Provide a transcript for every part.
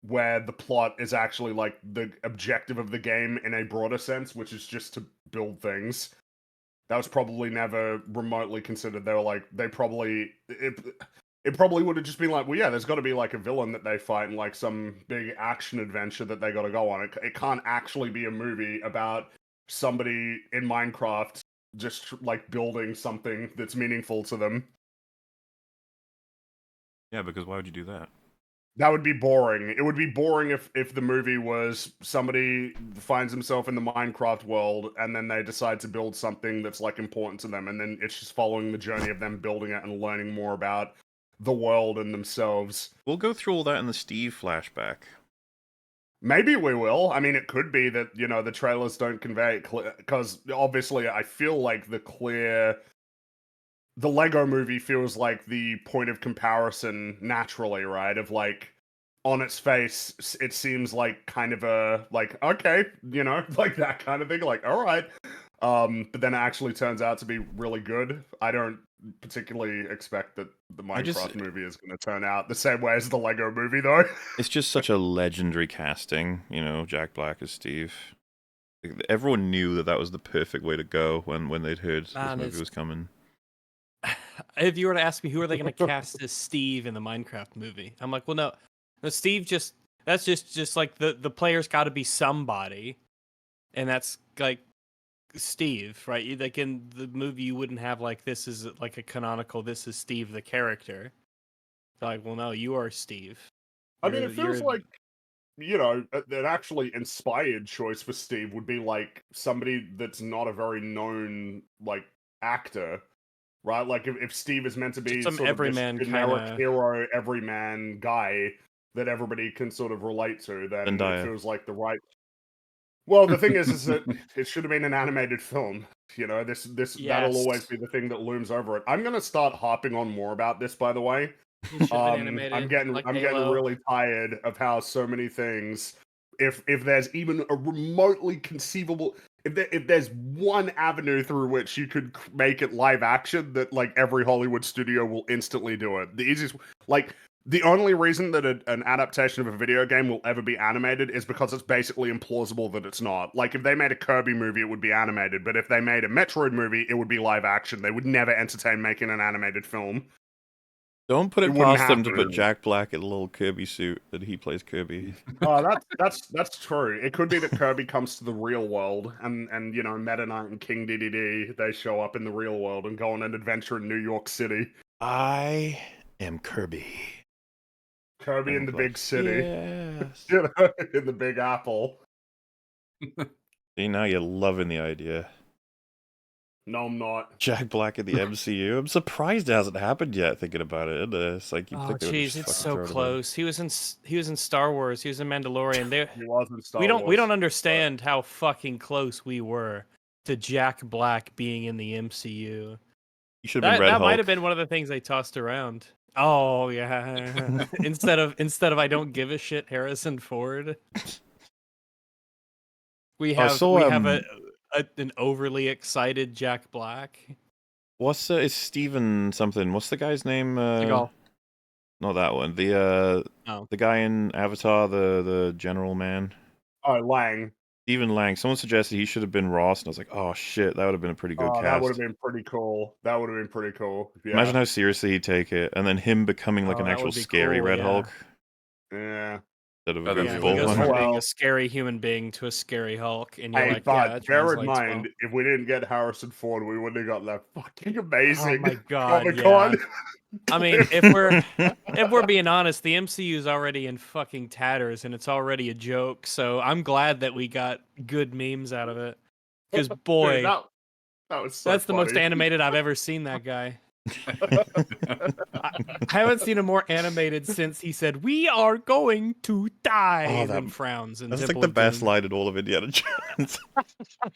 where the plot is actually like the objective of the game in a broader sense, which is just to build things. That was probably never remotely considered. They were like, it probably would have just been like, well, yeah, there's got to be like a villain that they fight in like some big action adventure that they got to go on. It can't actually be a movie about somebody in Minecraft just like building something that's meaningful to them. Yeah, because why would you do that? That would be boring. It would be boring if the movie was somebody finds himself in the Minecraft world and then they decide to build something that's like important to them, and then it's just following the journey of them building it and learning more about the world and themselves. We'll go through all that in the Steve flashback. Maybe we will. I mean, it could be that, you know, the trailers don't convey it clear, because obviously I feel like the Lego movie feels like the point of comparison naturally, right? Of like, on its face, it seems like kind of a, like, okay, you know, like that kind of thing, like, all right. But then it actually turns out to be really good. I don't particularly expect that the Minecraft movie is going to turn out the same way as the Lego movie, though. It's just such a legendary casting, you know, Jack Black as Steve. Everyone knew that was the perfect way to go when they'd heard this movie was coming. If you were to ask me who are they going to cast as Steve in the Minecraft movie, I'm like, well, no, Steve that's just like the player's got to be somebody, and that's like Steve, right? Like in the movie, you wouldn't have like this is like a canonical. This is Steve the character. They're like, well, no, you are Steve. I mean, it feels like, you know, an actually inspired choice for Steve would be like somebody that's not a very known like actor. Right, like if Steve is meant to be some sort of this generic hero, everyman guy that everybody can sort of relate to, then it feels like the right. Well, the thing is that it should have been an animated film. You know, this that'll always be the thing that looms over it. I'm gonna start harping on more about this, by the way. I'm getting really tired of how so many things. If there's even a remotely conceivable. If there's one avenue through which you could make it live action, that like every Hollywood studio will instantly do it. The easiest, like the only reason that an adaptation of a video game will ever be animated is because it's basically implausible that it's not. Like if they made a Kirby movie, it would be animated, but if they made a Metroid movie, it would be live action. They would never entertain making an animated film. Don't put it past them to put Jack Black in a little Kirby suit that he plays Kirby. Oh, that's true. It could be that Kirby comes to the real world, and you know, Meta Knight and King Dedede, they show up in the real world and go on an adventure in New York City. I am Kirby. Kirby in the big city. Yes. You know, in the Big Apple. See, now you're loving the idea. No, I'm not. Jack Black in the MCU. I'm surprised it hasn't happened yet. Thinking about it, it's like you think jeez, it's so close. He was in Star Wars. He was in Mandalorian. He was in Star Wars. We don't understand how fucking close we were to Jack Black being in the MCU. You should have been Red Hulk. That might have been one of the things they tossed around. Oh yeah. instead of I don't give a shit, Harrison Ford. We have an overly excited Jack Black. It's Steven something. What's the guy's name? Not that one. The guy in Avatar, the general man. Oh, Lang. Stephen Lang. Someone suggested he should have been Ross, and I was like, oh shit, that would have been a pretty good cast. That would have been pretty cool. Yeah. Imagine how seriously he'd take it, and then him becoming like an actual scary Red Hulk. Yeah. He goes from being a scary human being to a scary Hulk, and you're like, but bear in mind, if we didn't get Harrison Ford, we wouldn't have got that fucking amazing. Oh my god! Yeah. I mean, if we're being honest, the MCU is already in fucking tatters, and it's already a joke. So I'm glad that we got good memes out of it. Because boy, dude, that was so that's funny. The most animated I've ever seen that guy. I haven't seen him more animated since he said, "We are going to die," and frowns. And that's like the best line in all of Indiana Jones.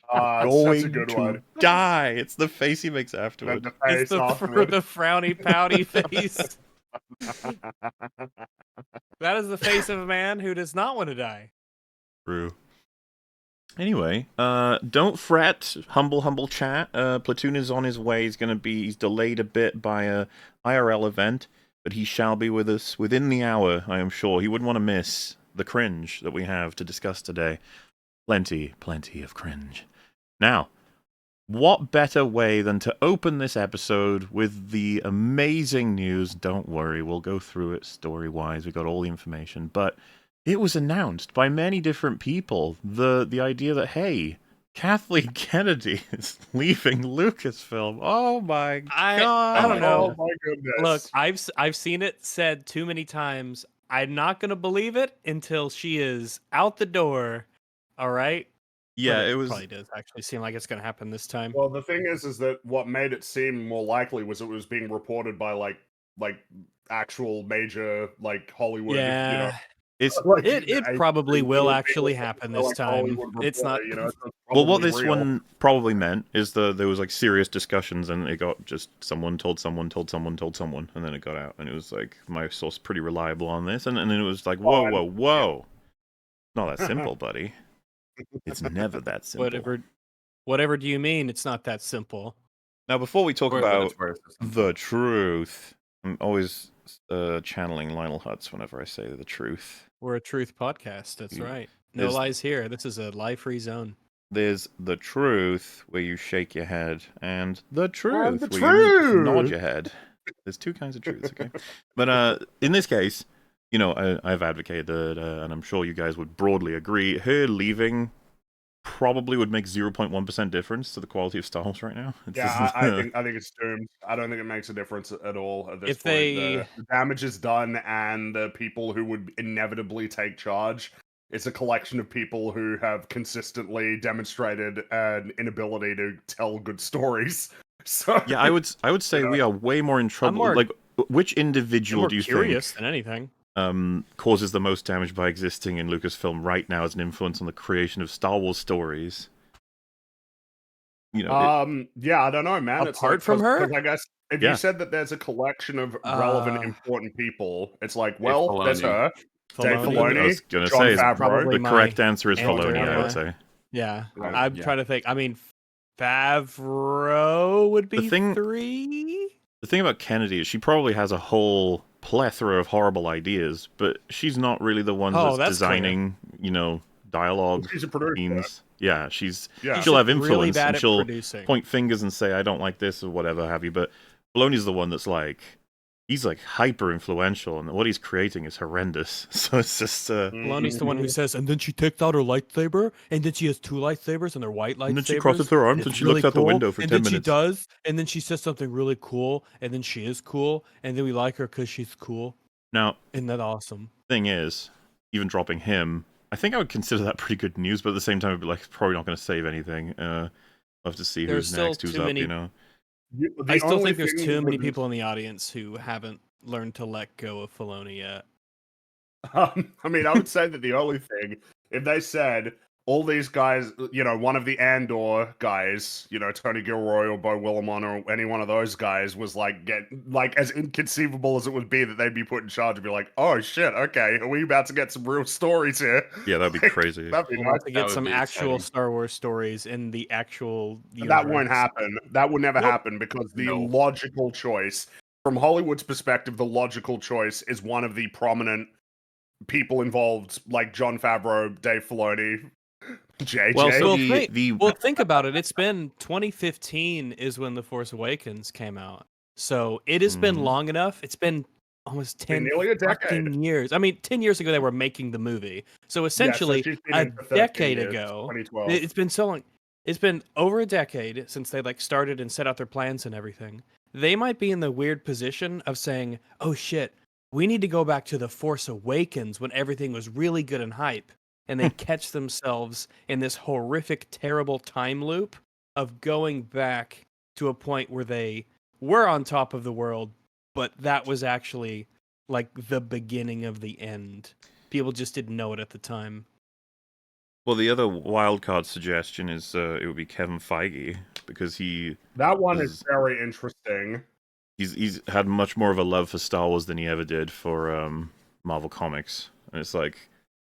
Going a good one. Die. It's the face he makes afterward. It's the frowny pouty face. That is the face of a man who does not want to die. True. Anyway, don't fret, humble chat. Platoon is on his way. He's delayed a bit by a IRL event, but he shall be with us within the hour, I am sure. He wouldn't want to miss the cringe that we have to discuss today. Plenty of cringe. Now, what better way than to open this episode with the amazing news? Don't worry, we'll go through it story-wise. We got all the information, but it was announced by many different people. The idea that, hey, Kathleen Kennedy is leaving Lucasfilm. Oh my god! I don't know. Oh my goodness! Look, I've seen it said too many times. I'm not gonna believe it until she is out the door. All right. Yeah, it was probably does actually seem like it's going to happen this time. Well, the thing is that what made it seem more likely was it was being reported by like actual major like Hollywood. Yeah, you know, it's like, it probably will actually happen this time. It's not. You know, well, what this one probably meant is there was like serious discussions, and it got just someone told someone, and then it got out, and it was like my source pretty reliable on this, and then it was like whoa, not that simple, buddy. It's never that simple. Whatever do you mean? It's not that simple. Now, before we talk about the truth, I'm always channeling Lionel Hutz whenever I say the truth. We're a truth podcast. That's right. No lies here. This is a lie-free zone. There's the truth where you shake your head, and the truth where you nod your head. There's two kinds of truths, okay? But in this case, you know, I've advocated, and I'm sure you guys would broadly agree, her leaving probably would make 0.1% difference to the quality of Star Wars right now. I think it's doomed. I don't think it makes a difference at all at this point. The damage is done, and the people who would inevitably take charge, it's a collection of people who have consistently demonstrated an inability to tell good stories. So yeah, I would say we are way more in trouble. Like, which individual do you think? I'm more curious than anything. Causes the most damage by existing in Lucasfilm right now as an influence on the creation of Star Wars stories? You know, yeah, I don't know, man. Apart from her, I guess if you said that there's a collection of relevant, important people, it's like, well, there's her, Dave Filoni. I was gonna John say Favreau. The correct answer is Filoni. I would say. Yeah, I'm trying to think. I mean, Favreau would be 3. The thing about Kennedy is she probably has a whole plethora of horrible ideas, but she's not really the one that's designing, you know, dialogue. She's a producer. Yeah, she'll have influence really bad and she'll producing. point fingers and say, I don't like this or whatever have you, but Filoni's the one that's like, he's like hyper influential, and what he's creating is horrendous. So it's just Filoni's the one who says, and then she takes out her lightsaber, and then she has 2 lightsabers, and they're white lightsabers. And then she crosses her arms and she looks out the window for 10 minutes. And then she does, and then she says something really cool, and then she is cool, and then we like her because she's cool. Now, isn't that awesome? Thing is, even dropping him, I think I would consider that pretty good news, but at the same time, I'd be like, probably not going to save anything. I'll have to see who's next, who's up, you know. I still think there's too many people in the audience who haven't learned to let go of Filoni yet. I mean, I would say that the only thing, if they said all these guys, you know, one of the Andor guys, you know, Tony Gilroy or Bo Willimon or any one of those guys was like, as inconceivable as it would be that they'd be put in charge and be like, oh shit, okay, are we about to get some real stories here? Yeah, that'd be crazy. That'd be nice to get some actual Star Wars stories in the actual universe. That won't happen. That will never happen because the logical choice, from Hollywood's perspective, the logical choice is one of the prominent people involved, like Jon Favreau, Dave Filoni, JJ. Well, think about it. It's been 2015 is when The Force Awakens came out. So it has been long enough. It's been almost 10 nearly a decade. Years. I mean, 10 years ago they were making the movie. So essentially a decade ago. 2012. It's been so long. It's been over a decade since they like started and set out their plans and everything. They might be in the weird position of saying, "Oh shit, we need to go back to The Force Awakens when everything was really good and hype." And they catch themselves in this horrific, terrible time loop of going back to a point where they were on top of the world, but that was actually like the beginning of the end. People just didn't know it at the time. Well, the other wildcard suggestion is it would be Kevin Feige, because that one is very interesting. He's had much more of a love for Star Wars than he ever did for Marvel Comics, and it's like,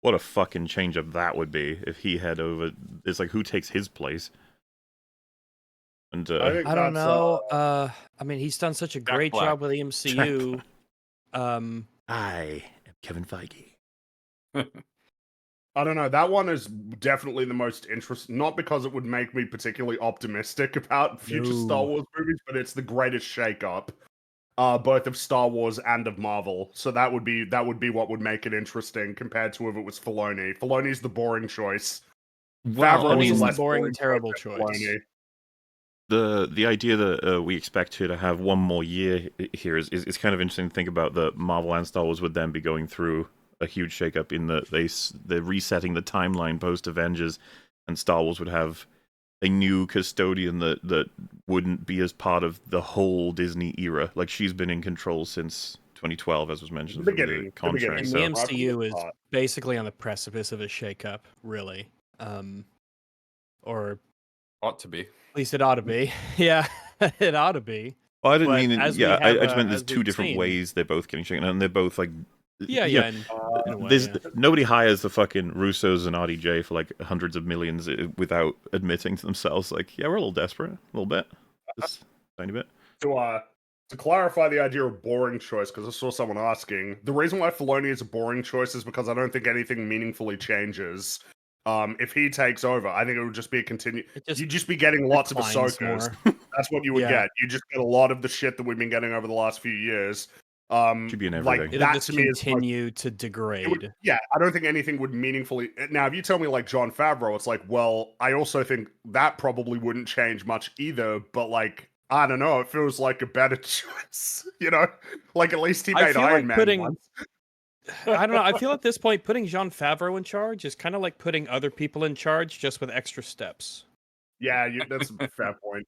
what a fucking change up that would be if he had over. It's like, who takes his place? And I don't know. I mean, he's done such a great job with the MCU. I am Kevin Feige. I don't know. That one is definitely the most interesting. Not because it would make me particularly optimistic about future Star Wars movies, but it's the greatest shakeup, both of Star Wars and of Marvel. So that would be what would make it interesting compared to if it was Filoni. Filoni's the boring choice. Filoni's the boring, terrible choice. The idea that we expect her to have one more year here is kind of interesting to think about. That Marvel and Star Wars would then be going through a huge shakeup in that they're resetting the timeline post Avengers, and Star Wars would have a new custodian that wouldn't be as part of the whole Disney era. Like, she's been in control since 2012, as was mentioned. The contract. And the MCU is basically on the precipice of a shakeup, really, or ought to be. At least it ought to be. Yeah, it ought to be. Well, I didn't mean it. Yeah, I just meant there's two different ways they're both getting shaken, and they're both like. Yeah. Nobody hires the fucking Russos and RDJ for like hundreds of millions without admitting to themselves, like, yeah, we're a little desperate, a little bit, just a tiny bit. To clarify the idea of boring choice, because I saw someone asking, the reason why Filoni is a boring choice is because I don't think anything meaningfully changes. If he takes over, I think it would just be a you'd just be getting lots of Ahsokas. That's what you would get. You just get a lot of the shit that we've been getting over the last few years. Should be in everything. Like, that to me continue to degrade. I don't think anything would meaningfully. Now, if you tell me like Jon Favreau, it's like, well, I also think that probably wouldn't change much either. But like, I don't know, it feels like a better choice. You know, like at least he made Iron Man once. I don't know. I feel at this point putting Jon Favreau in charge is kind of like putting other people in charge, just with extra steps. Yeah, that's a fair point.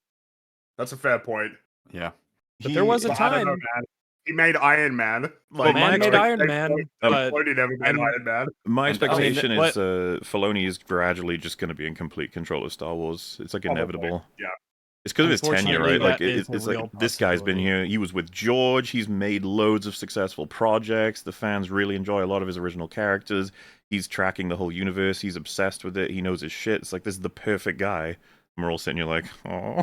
That's a fair point. Yeah, but there was a time. I don't know, man. He made Iron Man. Like, man made Iron Man, but Filoni never made Iron Man. My expectation is Filoni is gradually just going to be in complete control of Star Wars. It's like inevitable. Yeah. It's because of his tenure, right? Like, it's like this guy's been here. He was with George. He's made loads of successful projects. The fans really enjoy a lot of his original characters. He's tracking the whole universe. He's obsessed with it. He knows his shit. It's like, this is the perfect guy. And we're all sitting here like, oh.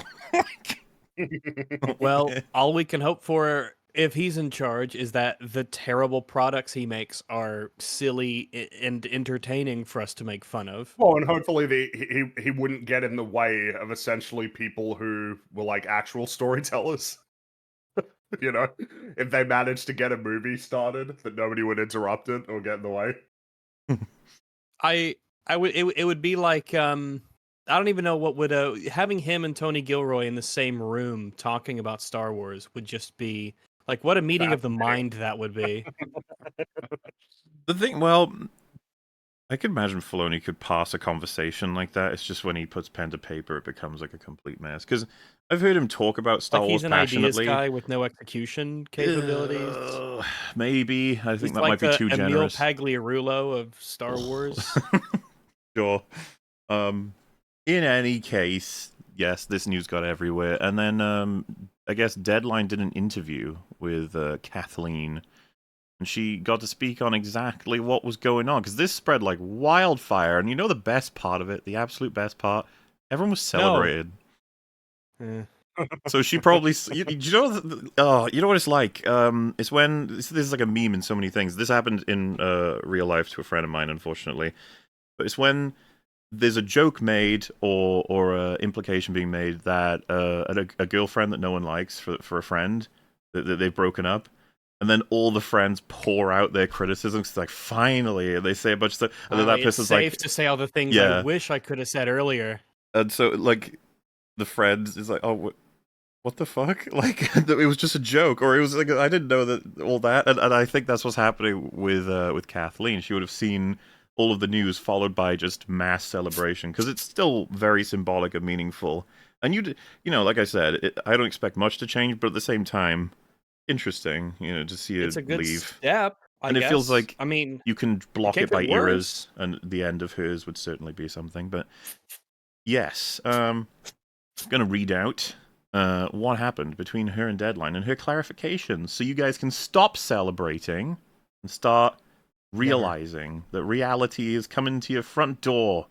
Well, all we can hope for, if he's in charge, is that the terrible products he makes are silly and entertaining for us to make fun of. Well, and hopefully he wouldn't get in the way of essentially people who were like actual storytellers. You know, if they managed to get a movie started, that nobody would interrupt it or get in the way. It would be like I don't even know what would having him and Tony Gilroy in the same room talking about Star Wars would just be. Like, what a meeting of the mind that would be. The thing, well, I could imagine Filoni could pass a conversation like that. It's just when he puts pen to paper, it becomes like a complete mess. Because I've heard him talk about Star Wars passionately. He's an ideas guy with no execution capabilities. Maybe. I think that might be too generous. Emil Pagliarulo of Star Wars. Sure. In any case, yes, this news got everywhere. And then I guess Deadline did an interview with Kathleen, and she got to speak on exactly what was going on, because this spread like wildfire. And you know the best part of it, the absolute best part? Everyone was celebrated. No. So she probably, you know what it's like? It's when, this is like a meme in so many things. This happened in real life to a friend of mine, unfortunately. But it's when there's a joke made or a implication being made that a girlfriend that no one likes for a friend, that they've broken up, and then all the friends pour out their criticisms. It's like, finally, and they say a bunch of stuff, and then that person's like, safe to say all the things I wish I could have said earlier. And so, like, the friend is like, oh, what the fuck? Like, it was just a joke, or it was like, I didn't know that all that, and I think that's what's happening with Kathleen. She would have seen all of the news followed by just mass celebration, because it's still very symbolic and meaningful. And you know, like I said, I don't expect much to change, but at the same time, interesting, you know, to see it leave. It's a good step, I guess. It feels like, I mean, you can block it by eras, and the end of hers would certainly be something. But yes, I'm going to read out what happened between her and Deadline and her clarifications, so you guys can stop celebrating and start realizing that reality is coming to your front door.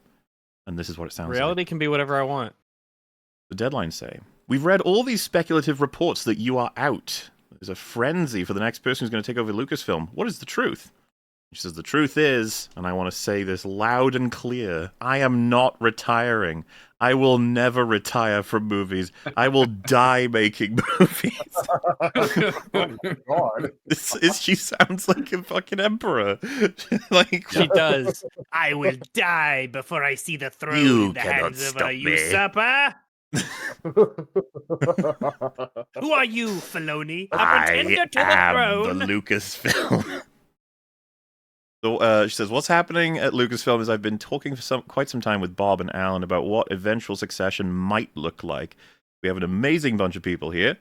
And this is what it sounds like. Reality can be whatever I want. The Deadline say, we've read all these speculative reports that you are out. There's a frenzy for the next person who's going to take over Lucasfilm. What is the truth? She says, the truth is, and I want to say this loud and clear, I am not retiring. I will never retire from movies. I will die making movies. Oh my God. She sounds like a fucking emperor. Like She does. I will die before I see the throne You in the cannot hands of stop a me. usurper. Who are you, Filoni? A pretender to the I throne? am the Lucasfilm. So she says, what's happening at Lucasfilm is I've been talking for quite some time with Bob and Alan about what eventual succession might look like. We have an amazing bunch of people here.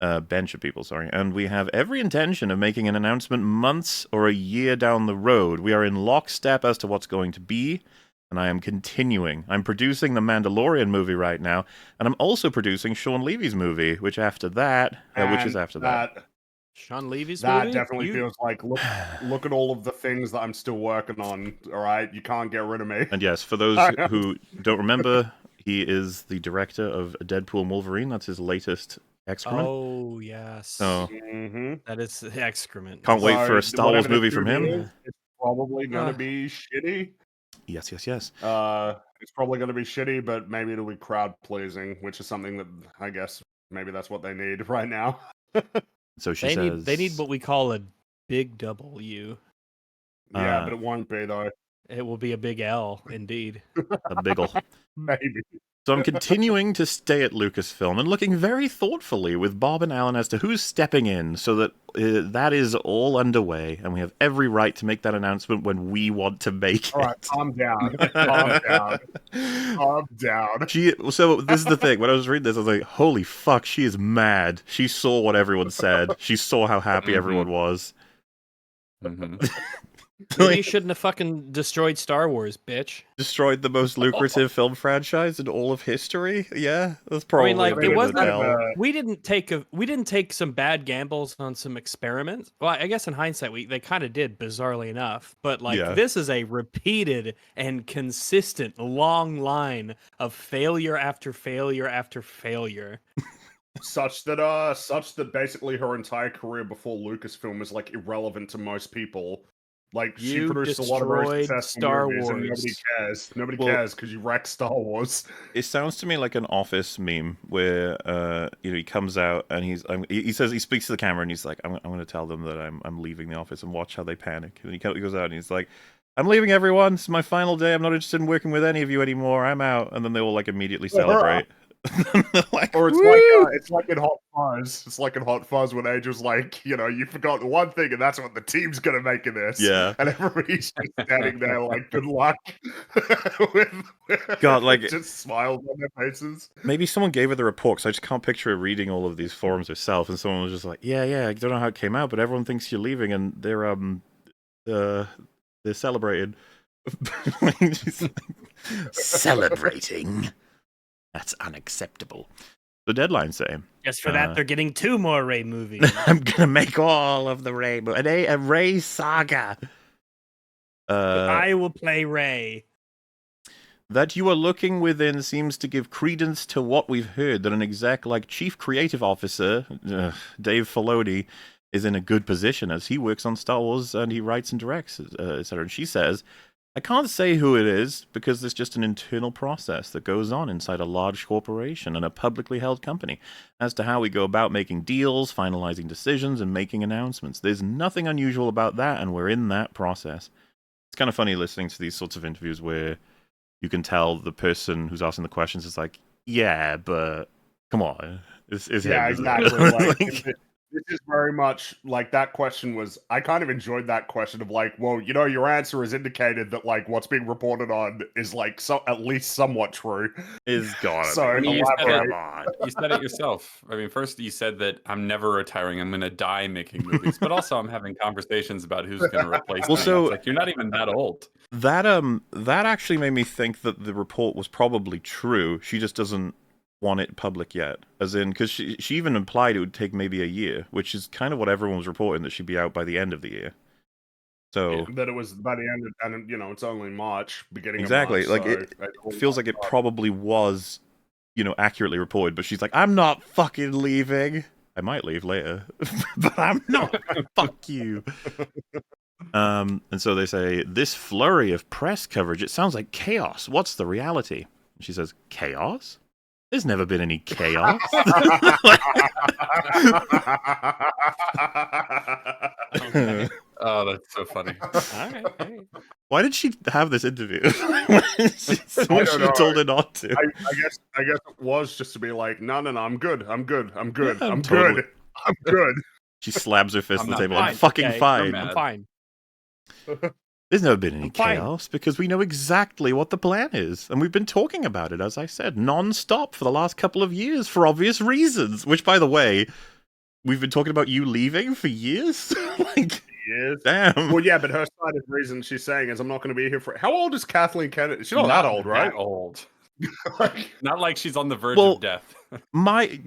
Bench of people, sorry. And we have every intention of making an announcement months or a year down the road. We are in lockstep as to what's going to be, and I am continuing. I'm producing the Mandalorian movie right now, and I'm also producing Sean Levy's movie, which is after that. Sean Levy's that movie? definitely feels like, look at all of the things that I'm still working on, all right? You can't get rid of me. And yes, for those who don't remember, he is the director of Deadpool and Wolverine. That's his latest excrement. Oh, yes. So, that is excrement. Can't wait for a Star Wars movie from him. It's probably going to be shitty. Yes. It's probably going to be shitty, but maybe it'll be crowd-pleasing, which is something that, I guess, maybe that's what they need right now. So she says... They need what we call a big W. Yeah, but it won't be, though. It will be a big L, indeed. A biggle. Maybe. So I'm continuing to stay at Lucasfilm and looking very thoughtfully with Bob and Alan as to who's stepping in, so that that is all underway, and we have every right to make that announcement when we want to make it. All right, calm down. Calm down. Calm down. So this is the thing. When I was reading this, I was like, holy fuck, she is mad. She saw what everyone said. She saw how happy everyone was. Maybe you shouldn't have fucking destroyed Star Wars, bitch. Destroyed the most lucrative film franchise in all of history. Yeah, that's probably. I mean, like, it wasn't. We didn't take some bad gambles on some experiments. Well, I guess in hindsight, they kind of did, bizarrely enough. But like, this is a repeated and consistent long line of failure after failure after failure. Such that basically her entire career before Lucasfilm is like irrelevant to most people. Like, she produced a lot of very successful Star movies, Wars. and nobody cares. Nobody cares because you wrecked Star Wars. It sounds to me like an Office meme where he comes out and he speaks to the camera and he's like, I'm going to tell them that I'm leaving the office and watch how they panic. And he goes out and he's like, I'm leaving everyone. It's my final day. I'm not interested in working with any of you anymore. I'm out. And then they all like immediately celebrate. Like, or it's like in Hot Fuzz. It's like in Hot Fuzz when Angel's like, you forgot one thing, and that's what the team's gonna make of this. Yeah, and everybody's just standing there like, good luck. God, like just smiles on their faces. Maybe someone gave her the report, because I just can't picture her reading all of these forums herself, and someone was just like, yeah, I don't know how it came out, but everyone thinks you're leaving, and they're celebrating. Celebrating. That's unacceptable. The deadline saying. Just for that, they're getting 2 more Rey movies. I'm gonna make all of the Rey, a Rey saga. I will play Rey. That you are looking within seems to give credence to what we've heard, that an exec like Chief Creative Officer, Dave Filoni, is in a good position as he works on Star Wars and he writes and directs, etc. And she says, I can't say who it is because there's just an internal process that goes on inside a large corporation and a publicly held company as to how we go about making deals, finalizing decisions, and making announcements. There's nothing unusual about that, and we're in that process. It's kind of funny listening to these sorts of interviews where you can tell the person who's asking the questions is like, yeah, but come on. Yeah, exactly. This is very much like that question was. I kind of enjoyed that question of like, well, your answer has indicated that like what's being reported on is like at least somewhat true. Is gone. So I mean, you said it yourself. I mean, first you said that I'm never retiring. I'm going to die making movies, but also I'm having conversations about who's going to replace me. So it's like you're not even that old. That actually made me think that the report was probably true. She just doesn't want it public yet, as in, because she even implied it would take maybe a year, which is kind of what everyone was reporting, that she'd be out by the end of the year. So that it was by the end of, and it's only March, beginning exactly of March, like it feels like it probably was accurately reported, but she's like, I'm not fucking leaving. I might leave later, but I'm not. Fuck you. And so they say, this flurry of press coverage, it sounds like chaos. What's the reality? And she says, chaos? There's never been any chaos. Oh, that's so funny. All right. Why did she have this interview? She told her not to. I guess it was just to be like, no, I'm good. I'm good. She slams her fist on the table. Fine. I'm fucking Okay, fine. I'm fine. There's never been any I'm fine. chaos because we know exactly what the plan is. And we've been talking about it, as I said, non-stop for the last couple of years for obvious reasons. Which, by the way, we've been talking about you leaving for years? Like, Yes. damn. Well, yeah, but her side of the reason she's saying is I'm not going to be here for... How old is Kathleen Kennedy? She's not that old, right? That old. Not like she's on the verge Well, of death.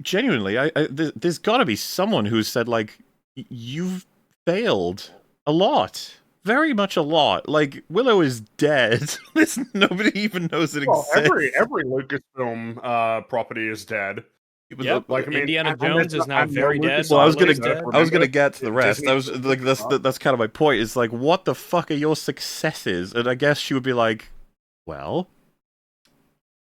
Genuinely, there's got to be someone who's said, like, you've failed a lot. Very much a lot. Like, Willow is dead. Nobody even knows it exists. Every Lucasfilm property is dead. Yep. Like, I mean, Indiana Jones is now very dead. Well, I was Star gonna Wars dead. get to the rest. Disney- I was like, that's kind of my point. Is like, what the fuck are your successes? And I guess she would be like, well,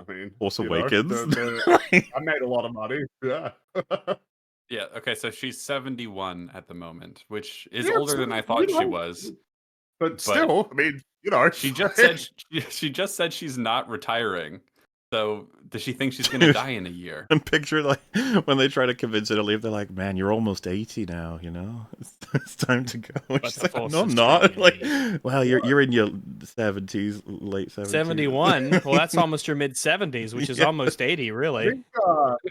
I mean, Force you know, Awakens. I made a lot of money. Yeah. Yeah, okay, so she's 71 at the moment, which is Yeah, older than I thought she was. But still, I mean, you know, She just said she's not retiring. So does she think she's going to die in a year? And picture like when they try to convince her to leave, they're like, "Man, you're almost 80 now. You know, it's time to go." And she's like, "No, I'm not." Like, well, you're in your 70s, late 70s. 71. Well, that's almost your mid 70s, which is almost 80, really.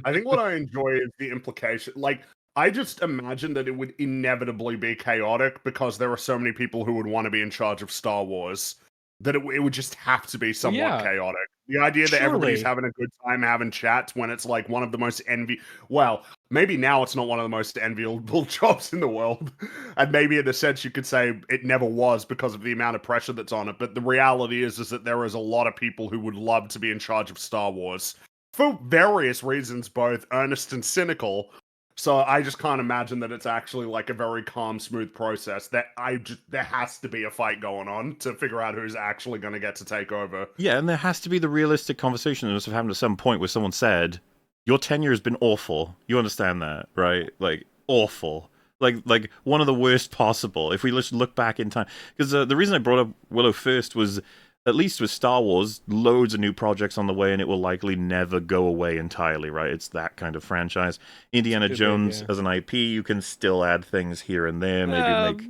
I think what I enjoy is the implication. Like, I just imagine that it would inevitably be chaotic because there are so many people who would want to be in charge of Star Wars that it would just have to be somewhat chaotic. The idea that everybody's having a good time having chats when it's like one of the most well, maybe now it's not one of the most enviable jobs in the world. And maybe in a sense you could say it never was because of the amount of pressure that's on it. But the reality is that there is a lot of people who would love to be in charge of Star Wars for various reasons, both earnest and cynical. So I just can't imagine that it's actually like a very calm, smooth process. There has to be a fight going on to figure out who's actually going to get to take over. Yeah, and there has to be the realistic conversation that must have happened at some point where someone said, "Your tenure has been awful." You understand that, right? Like, awful. Like one of the worst possible. If we just look back in time, because the reason I brought up Willow first was, at least with Star Wars, loads of new projects on the way, and it will likely never go away entirely, right? It's that kind of franchise. Indiana Jones as an IP, you can still add things here and there.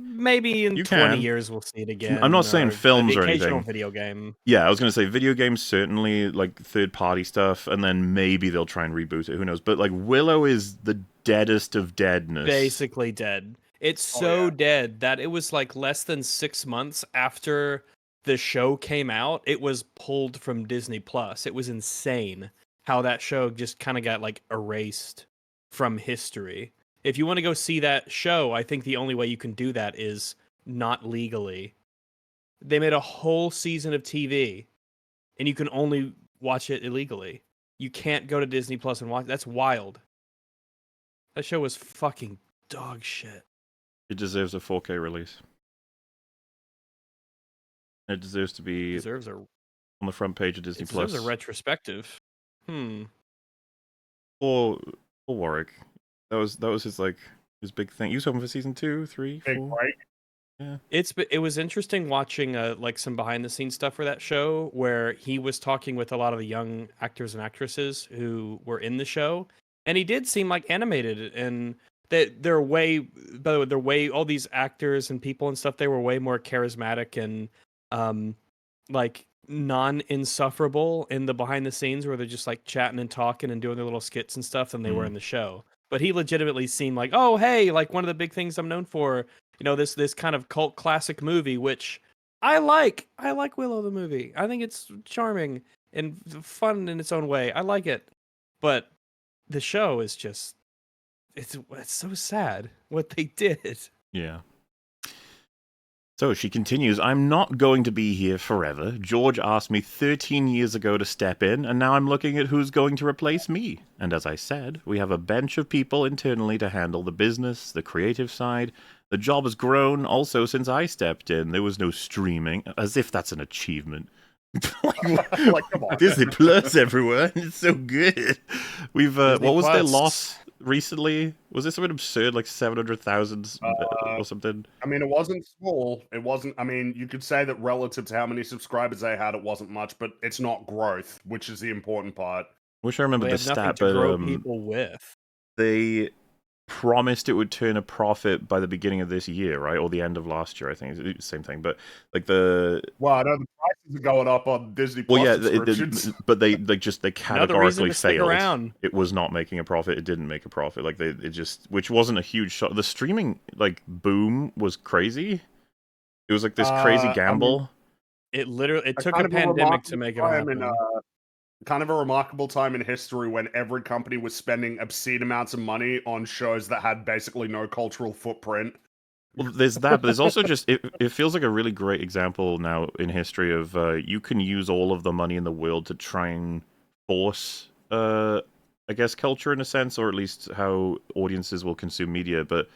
Maybe in 20 years we'll see it again. I'm not saying films or anything. Video game. Yeah, I was going to say video games, certainly, like third-party stuff, and then maybe they'll try and reboot it. Who knows? But like Willow is the deadest of deadness. Basically dead. It's so dead that it was like less than 6 months after the show came out, it was pulled from Disney Plus. It was insane how that show just kind of got like erased from history. If you want to go see that show, I think the only way you can do that is not legally. They made a whole season of TV, and you can only watch it illegally. You can't go to Disney Plus and watch. That's wild. That show was fucking dog shit. It deserves a 4K release. It deserves to be on the front page of Disney Plus. It deserves a retrospective. Or Warwick. That was his big thing. He was hoping for season 2, 3, 4. Yeah. It was interesting watching like some behind the scenes stuff for that show where he was talking with a lot of the young actors and actresses who were in the show, and he did seem like animated, and they're way, by the way, they're way, all these actors and people and stuff, they were way more charismatic and like non-insufferable in the behind the scenes where they're just like chatting and talking and doing their little skits and stuff than they were in the show. But he legitimately seemed like, oh hey, like one of the big things I'm known for, you know, this kind of cult classic movie, which I like Willow the movie. I think it's charming and fun in its own way. I like it. But the show is just it's so sad what they did. Yeah. So she continues, "I'm not going to be here forever. George asked me 13 years ago to step in, and now I'm looking at who's going to replace me. And as I said, we have a bench of people internally to handle the business, the creative side, The job has grown also since I stepped in. There was no streaming, as if that's an achievement. Like, come on. Disney Plus everywhere. It's so good. We've what was their loss recently? Was it something absurd, like 700,000 or something? I mean, it wasn't small. It wasn't. I mean, you could say that relative to how many subscribers they had, it wasn't much, but it's not growth, which is the important part. Wish I remember They the have nothing stat, to but grow people with. they promised it would turn a profit by the beginning of this year, right, or the end of last year. I think it's the same thing, but like well, I know the prices are going up on Disney Plus subscriptions. but they categorically failed. Around. It was not making a profit. It didn't make a profit. Like it just, which wasn't a huge shot. The streaming like boom was crazy. It was like this crazy gamble. I mean, it took a pandemic to make it happen. Kind of a remarkable time in history when every company was spending obscene amounts of money on shows that had basically no cultural footprint. Well, there's that, but there's also just it feels like a really great example now in history of you can use all of the money in the world to try and force I guess culture in a sense, or at least how audiences will consume media, but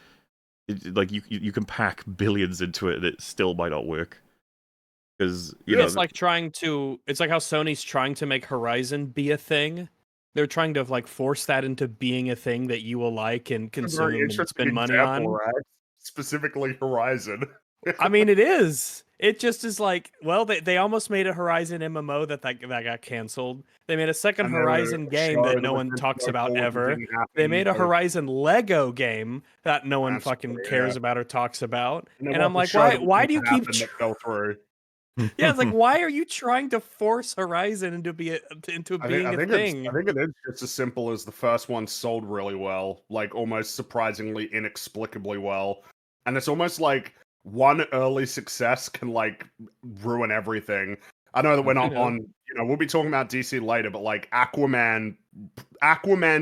like you can pack billions into it and it still might not work. Because it's like it's like how Sony's trying to make Horizon be a thing. They're trying to like force that into being a thing that you will like and consume and spend money on. Right? Specifically Horizon. I mean, it is. It just is like, well, they almost made a Horizon MMO that got canceled. They made a second Horizon game that no one talks about ever. They made a Horizon Lego game that no one fucking cares about or talks about. And I'm like, why do you keep fell through? Yeah, it's like, why are you trying to force Horizon into being a thing? I think it is just as simple as the first one sold really well, like almost surprisingly, inexplicably well, and it's almost like one early success can like ruin everything. I know that we're not on, we'll be talking about DC later, but like Aquaman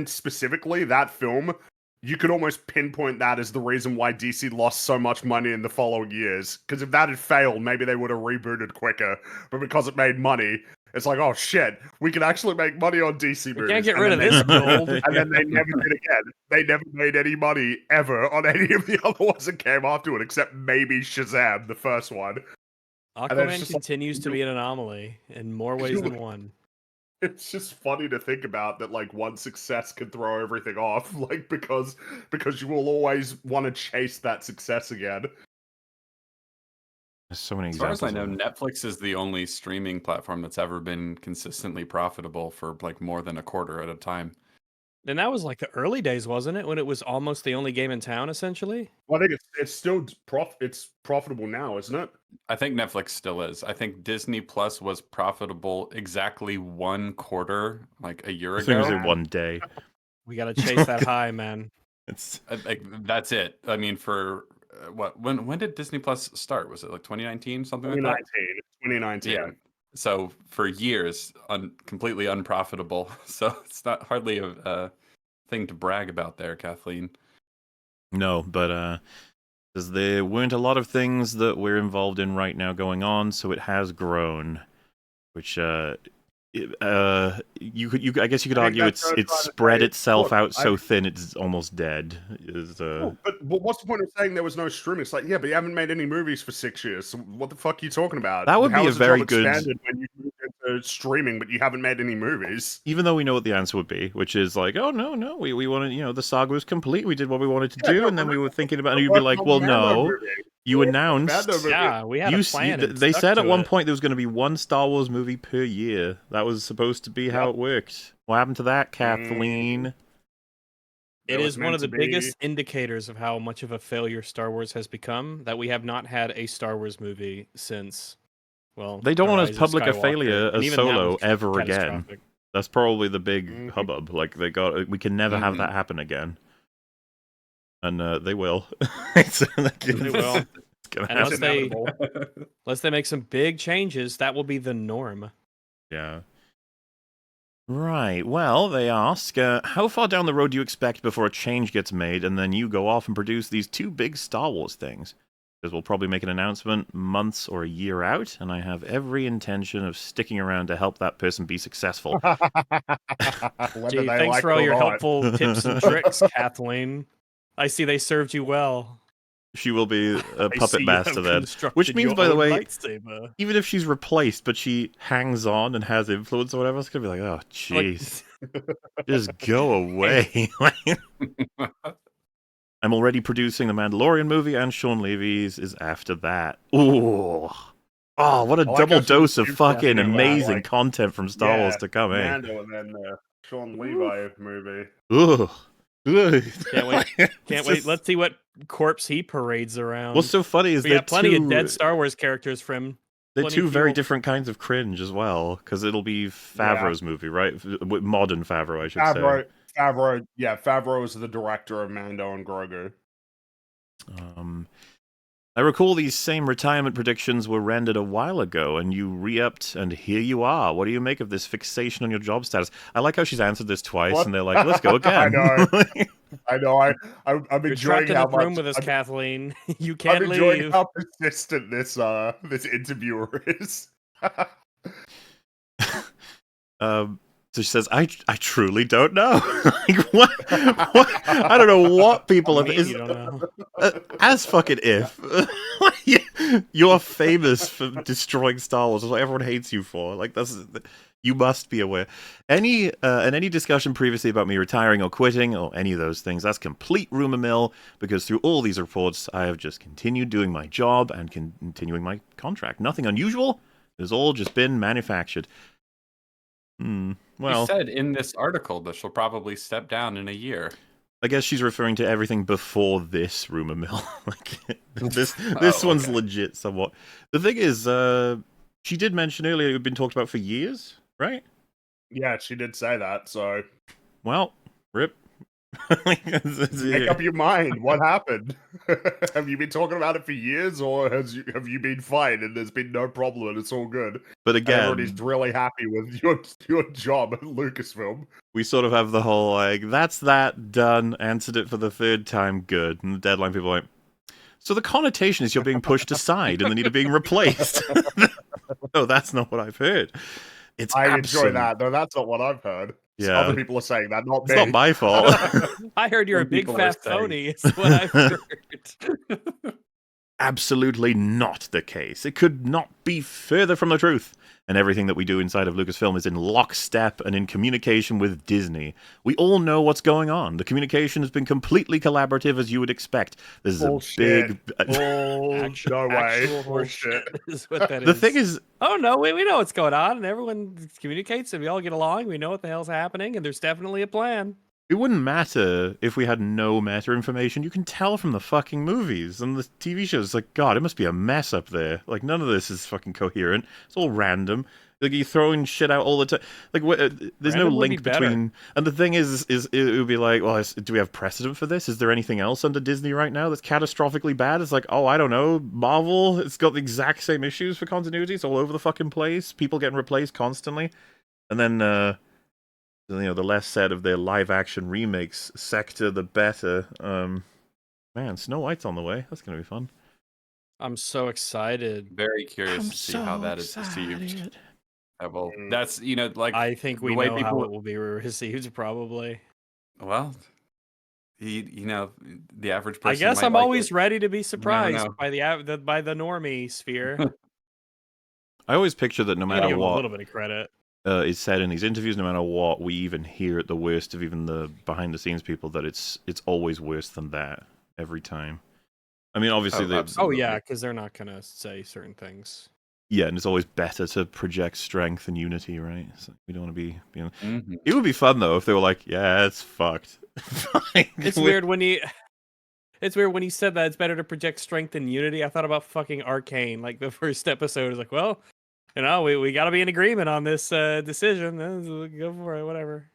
specifically, that film, you could almost pinpoint that as the reason why DC lost so much money in the following years. Because if that had failed, maybe they would have rebooted quicker. But because it made money, it's like, oh shit, we can actually make money on DC movies. We can't get rid of this gold. And then they never did again. They never made any money ever on any of the other ones that came after it, except maybe Shazam, the first one. Aquaman continues to be an anomaly in more ways than one. It's just funny to think about that, like, one success could throw everything off, like, because you will always want to chase that success again. There's so many examples. As far as I know, of Netflix is the only streaming platform that's ever been consistently profitable for like more than a quarter at a time. And that was like the early days, wasn't it? When it was almost the only game in town, essentially. Well, I think it's still it's profitable now, isn't it? I think Netflix still is. I think Disney Plus was profitable exactly one quarter, like a year ago. It was in one day. We gotta chase that high, man. It's like that's it. I mean, for what? When did Disney Plus start? Was it like 2019, something like that? 2019. Yeah. So for years, completely unprofitable. So it's not hardly a thing to brag about there, Kathleen. No, but because there weren't a lot of things that we're involved in right now going on, so it has grown. Which I guess you could argue it's spread itself out so thin it's almost dead. But what's the point of saying there was no streaming? It's like, yeah, but you haven't made any movies for 6 years. So what the fuck are you talking about? That would be a very good when you moved into streaming, but you haven't made any movies. Even though we know what the answer would be, which is like, oh no, we wanted, the saga was complete. We did what we wanted to do, and then we were thinking about, and you'd be like, well, no. You announced, we had a plan. They said at one point there was going to be one Star Wars movie per year. That was supposed to be how it worked. What happened to that, Kathleen? It is one of the biggest indicators of how much of a failure Star Wars has become, that we have not had a Star Wars movie since, well... They don't want as public a failure as Solo ever again. That's probably the big hubbub. Like, we can never have that happen again. And they will. They will. Unless they make some big changes, that will be the norm. Yeah. Right. Well, they ask, how far down the road do you expect before a change gets made, and then you go off and produce these two big Star Wars things? Because we'll probably make an announcement months or a year out, and I have every intention of sticking around to help that person be successful. Gee, thanks for all your helpful tips and tricks, Kathleen. I see they served you well. She will be a I puppet see you master have then. constructed Which means, your by the own way, lightsaber. even if she's replaced, but she hangs on and has influence or whatever, it's gonna be like, oh, jeez. Just go away. I'm already producing the Mandalorian movie, and Sean Levy's is after that. Ooh. Oh, what a double dose of fucking amazing content from Star Wars to come, eh? Mando and then the Sean Levi movie. Ugh. Can't wait. Can't wait. Let's see what corpse he parades around. What's so funny is we got plenty of dead Star Wars characters from. They're two very different kinds of cringe as well, because it'll be Favreau's movie, right? Modern Favreau, I should say. Favreau is the director of Mando and Grogu. I recall these same retirement predictions were rendered a while ago, and you re-upped, and here you are. What do you make of this fixation on your job status? I like how she's answered this twice, and they're like, let's go again. I know. I'm enjoying how much... room with us, Kathleen. You can't leave. I'm enjoying how persistent this interviewer is. So she says, I truly don't know. Like, what? I don't know what people have... You don't know. As fucking if. You're famous for destroying Star Wars. That's what everyone hates you for. Like, you must be aware. Any discussion previously about me retiring or quitting or any of those things, that's complete rumor mill, because through all these reports, I have just continued doing my job and continuing my contract. Nothing unusual. It's all just been manufactured. Well, she said in this article that she'll probably step down in a year. I guess she's referring to everything before this rumor mill. Like this one's legit somewhat. The thing is, she did mention earlier it had been talked about for years, right? Yeah, she did say that. So, well, rip. Make up your mind. What happened? Have you been talking about it for years, or have you been fine and there's been no problem and it's all good? But again, everybody's really happy with your job at Lucasfilm. We sort of have the whole like, that's that done. Answered it for the third time. Good. And the deadline people are like, so the connotation is you're being pushed aside and then you're being replaced. No, that's not what I've heard. I enjoy that, though. That's not what I've heard. Yeah. Other people are saying that, not me. It's not my fault. I heard you're a big fat phony. Is what I've heard. Absolutely not the case. It could not be further from the truth. And everything that we do inside of Lucasfilm is in lockstep and in communication with Disney. We all know what's going on. The communication has been completely collaborative, as you would expect. This is bullshit. A big... no way. Bullshit. Is what that is. The thing is... Oh, no, we know what's going on, and everyone communicates, and we all get along. We know what the hell's happening, and there's definitely a plan. It wouldn't matter if we had no meta information. You can tell from the fucking movies and the TV shows. Like, God, it must be a mess up there. Like, none of this is fucking coherent. It's all random. Like, you're throwing shit out all the time. Like, there's no link between... And the thing is it would be like, well, do we have precedent for this? Is there anything else under Disney right now that's catastrophically bad? It's like, oh, I don't know. Marvel, it's got the exact same issues for continuity. It's all over the fucking place. People getting replaced constantly. And then... the less said of their live-action remakes sector, the better. Man, Snow White's on the way. That's going to be fun. I'm so excited. Very curious to see how that is received. Well, that's, like... I think we know how it will be received, probably. Well, the average person... I guess I'm always ready to be surprised by the normie sphere. I always picture that no matter what... a little bit of credit. Is said in these interviews, no matter what we even hear at the worst of even the behind-the-scenes people, that it's always worse than that every time. I mean, obviously... because they're not going to say certain things. Yeah, and it's always better to project strength and unity, right? So we don't want to be... Mm-hmm. It would be fun, though, if they were like, yeah, it's fucked. It's weird when you... It's weird when you said that it's better to project strength and unity. I thought about fucking Arcane. Like, the first episode is like, well... we got to be in agreement on this decision. Go for it, whatever.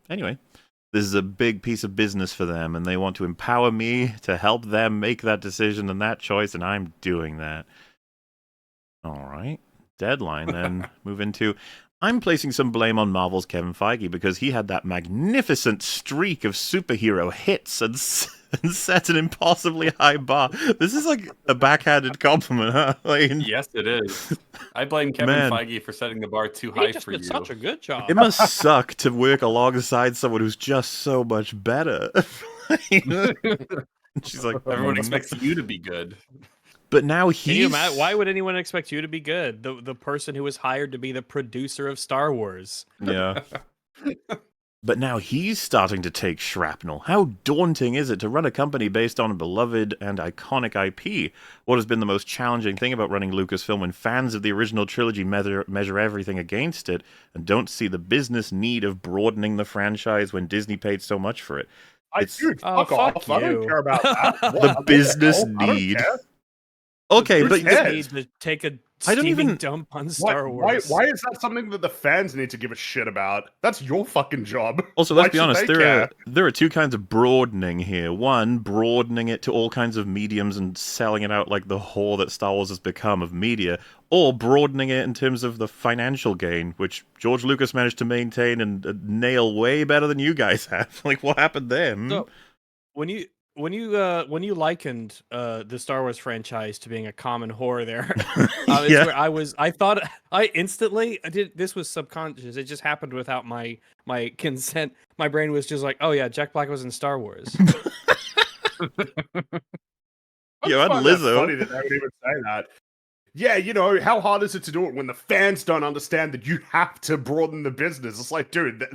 Anyway, this is a big piece of business for them, and they want to empower me to help them make that decision and that choice, and I'm doing that. All right. Deadline, then. Move into... I'm placing some blame on Marvel's Kevin Feige because he had that magnificent streak of superhero hits and set an impossibly high bar. This is like a backhanded compliment, huh? Like, yes, it is. I blame Kevin Feige for setting the bar too high for you. He just did such a good job. It must suck to work alongside someone who's just so much better. She's like, Everyone expects you to be good. But now Can you he's... imagine, why would anyone expect you to be good? The person who was hired to be the producer of Star Wars. Yeah. But now he's starting to take shrapnel. How daunting is it to run a company based on a beloved and iconic IP? What has been the most challenging thing about running Lucasfilm when fans of the original trilogy measure everything against it and don't see the business need of broadening the franchise when Disney paid so much for it? Dude, fuck off. I don't care about that. The business need. Okay, but need to take a steaming dump on Star Wars. Why is that something that the fans need to give a shit about? That's your fucking job. Also, let's be honest, there are two kinds of broadening here. One, broadening it to all kinds of mediums and selling it out like the whore that Star Wars has become of media, or broadening it in terms of the financial gain, which George Lucas managed to maintain and nail way better than you guys have. Like, what happened there? So, when you likened the Star Wars franchise to being a common whore there, where I instantly did. This was subconscious. It just happened without my consent. My brain was just like, oh yeah, Jack Black was in Star Wars. You had Lizzo. Funny that they would even say that. Yeah, you know, how hard is it to do it when the fans don't understand that you have to broaden the business? It's like, dude,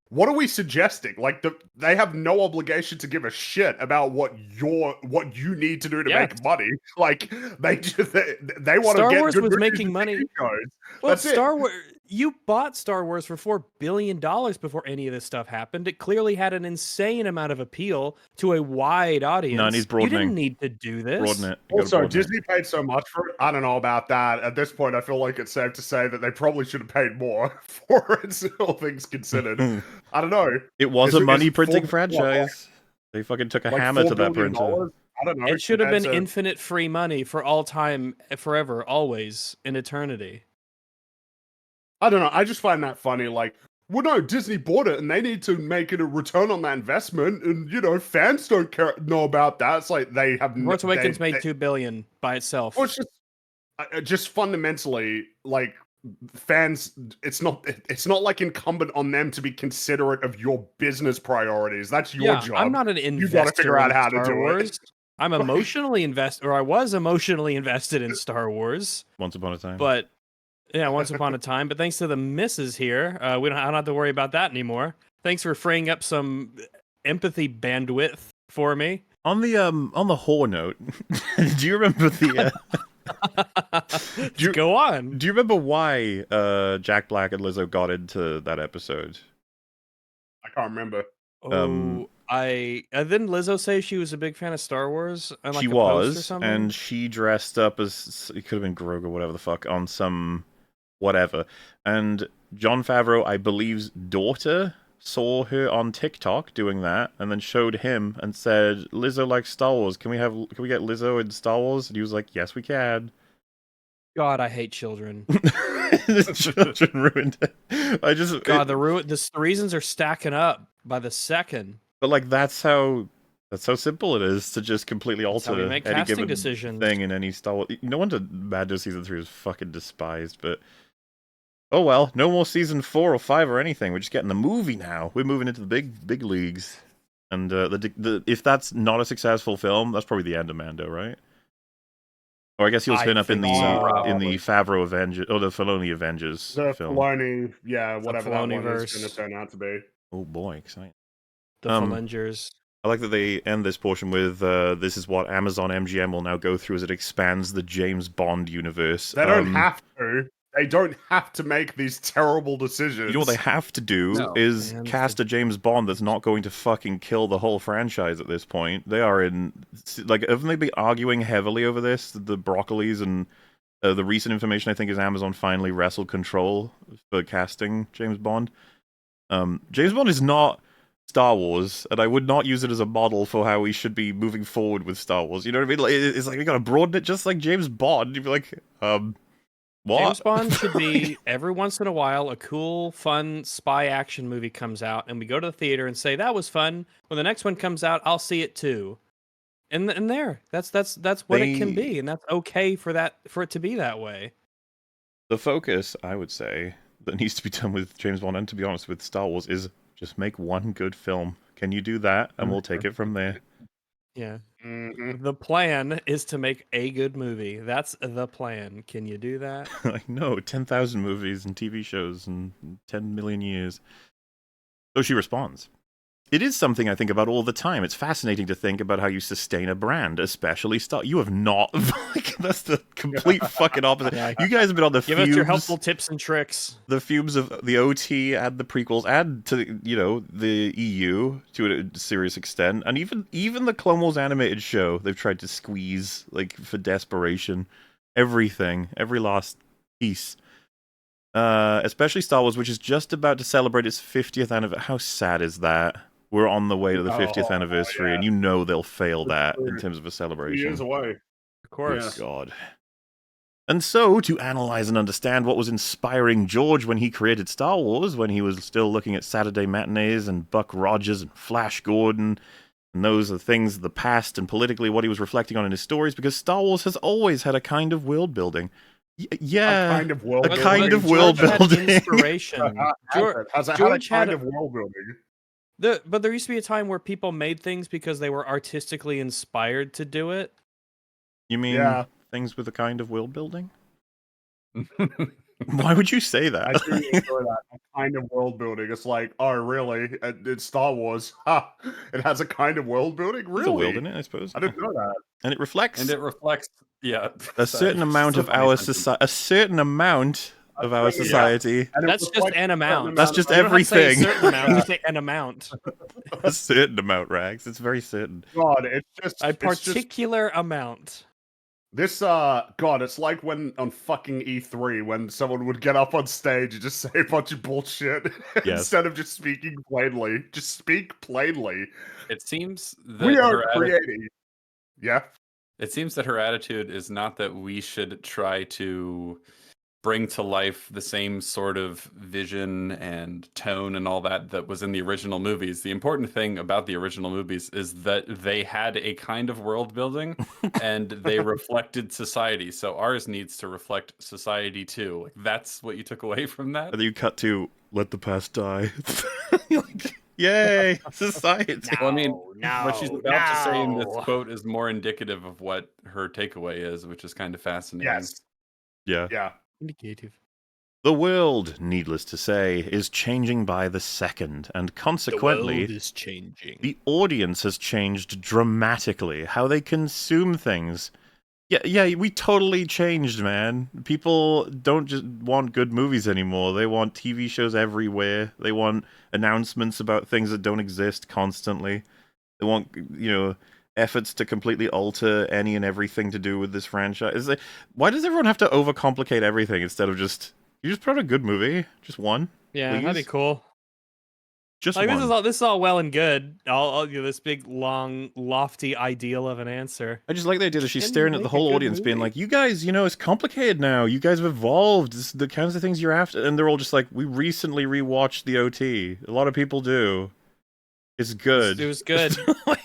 what are we suggesting? Like, they have no obligation to give a shit about what you need to do to make money. Like, they want to get Star Wars good was making money. Well, Star Wars. You bought Star Wars for $4 billion before any of this stuff happened. It clearly had an insane amount of appeal to a wide audience. No, and he's broadening. You didn't need to do this. Broaden it. Also, Disney paid so much for it. I don't know about that. At this point, I feel like it's safe to say that they probably should have paid more for it, all things considered. I don't know. It was a money-printing franchise. They fucking took a hammer to that printer. I don't know. It should have been infinite free money for all time, forever, always, in eternity. I don't know. I just find that funny. Like, well, no, Disney bought it, and they need to make it a return on that investment. And you know, fans don't know about that. It's like they have. Force Awakens made $2 billion by itself. Well, it's just fundamentally like fans. It's not like incumbent on them to be considerate of your business priorities. That's your job. I'm not an investor. You got to figure out how to do it. I'm emotionally invested, or I was emotionally invested in Star Wars once upon a time. But. Yeah, once upon a time. But thanks to the misses here, I don't have to worry about that anymore. Thanks for freeing up some empathy bandwidth for me. On the whore note, do you remember the? Go on. Do you remember why Jack Black and Lizzo got into that episode? I can't remember. Didn't Lizzo say she was a big fan of Star Wars? Like she was, and she dressed up as it could have been Grogu, whatever the fuck, on some. Whatever. And Jon Favreau, I believe's daughter, saw her on TikTok doing that, and then showed him and said, "Lizzo likes Star Wars. Can we get Lizzo in Star Wars?" And he was like, "Yes, we can." God, I hate children. The children ruined it. The reasons are stacking up by the second. But like that's how simple it is to just completely alter any given decisions. Thing in any Star Wars. No wonder Mando season 3 was fucking despised, but. Oh well, no more season 4 or 5 or anything. We're just getting the movie now. We're moving into the big leagues. And if that's not a successful film, that's probably the end of Mando, right? Or I guess he'll turn up in the Favreau Avengers or the Filoni Avengers film. Filoni, whatever that one is going to turn out to be. Oh boy, exciting. The Avengers. I like that they end this portion with this is what Amazon MGM will now go through as it expands the James Bond universe. They don't have to. They don't have to make these terrible decisions. You know what they have to do is cast a James Bond that's not going to fucking kill the whole franchise at this point. They are in... Like, haven't they been arguing heavily over this? The Broccolis and the recent information, I think, is Amazon finally wrestled control for casting James Bond. James Bond is not Star Wars, and I would not use it as a model for how we should be moving forward with Star Wars. You know what I mean? Like, it's like, we gotta broaden it just like James Bond. You'd be like, what? James Bond should be, every once in a while, a cool, fun spy action movie comes out, and we go to the theater and say, that was fun. When the next one comes out, I'll see it too. And that's what it can be, and that's okay for it to be that way. The focus, I would say, that needs to be done with James Bond, and to be honest, with Star Wars, is just make one good film. Can you do that? And we'll take it from there. Yeah. Mm-hmm. The plan is to make a good movie. That's the plan. Can you do that? Like, no, 10,000 movies and TV shows in 10 million years. So she responds. It is something I think about all the time. It's fascinating to think about how you sustain a brand, especially Star. You have not. That's the complete fucking opposite. Yeah. You guys have been on the Give fumes. us your helpful tips and tricks. The fumes of the OT, add the prequels, add to the EU to a serious extent, and even the Clone Wars animated show. They've tried to squeeze for desperation, everything, every last piece. Especially Star Wars, which is just about to celebrate its 50th anniversary. How sad is that? We're on the way to the 50th anniversary, and they'll fail that in terms of a celebration. 2 years away. Of course. Yeah. God. And so, to analyze and understand what was inspiring George when he created Star Wars, when he was still looking at Saturday matinees and Buck Rogers and Flash Gordon, and those are things of the past and politically what he was reflecting on in his stories, because Star Wars has always had a kind of world building. A kind of world building. kind of world building. Inspiration. George had a kind of world building. But there used to be a time where people made things because they were artistically inspired to do it. You mean things with a kind of world building? Why would you say that? I do enjoy that. A kind of world building. It's like, oh, really? It's Star Wars. Ha! It has a kind of world building? Really? There's a world in it, I suppose. I didn't know that. And it reflects... a certain amount of our society. A certain amount of our society. That's just an amount. That's just everything. You don't have to say a certain amount. You say an amount. A certain amount, Rags. It's very certain. God, it's just a particular amount. This God, it's like when on fucking E3 when someone would get up on stage and just say a bunch of bullshit instead of just speaking plainly. Just speak plainly. It seems that we are creating. Yeah. It seems that her attitude is not that we should try to bring to life the same sort of vision and tone and all that was in the original movies. The important thing about the original movies is that they had a kind of world building and they reflected society. So ours needs to reflect society too. Like, that's what you took away from that? And then you cut to, let the past die. Like, yay, society. Well, I mean, what she's about to say in this quote is more indicative of what her takeaway is, which is kind of fascinating. Yes. Yeah. Indicative. The world, needless to say, is changing by the second, and consequently, the world is changing. The audience has changed dramatically. How they consume things. Yeah, we totally changed, man. People don't just want good movies anymore. They want TV shows everywhere. They want announcements about things that don't exist constantly. They want, efforts to completely alter any and everything to do with this franchise. Why does everyone have to overcomplicate everything instead of just put out a good movie? Just one? Yeah, please? that'd be cool. Just like, one. This is all well and good. I'll give this big, long, lofty ideal of an answer. I just like the idea that she's staring at the whole audience being like, you guys, it's complicated now. You guys have evolved. This is the kinds of things you're after. And they're all just like, we recently rewatched the OT. A lot of people do. It's good. It was good.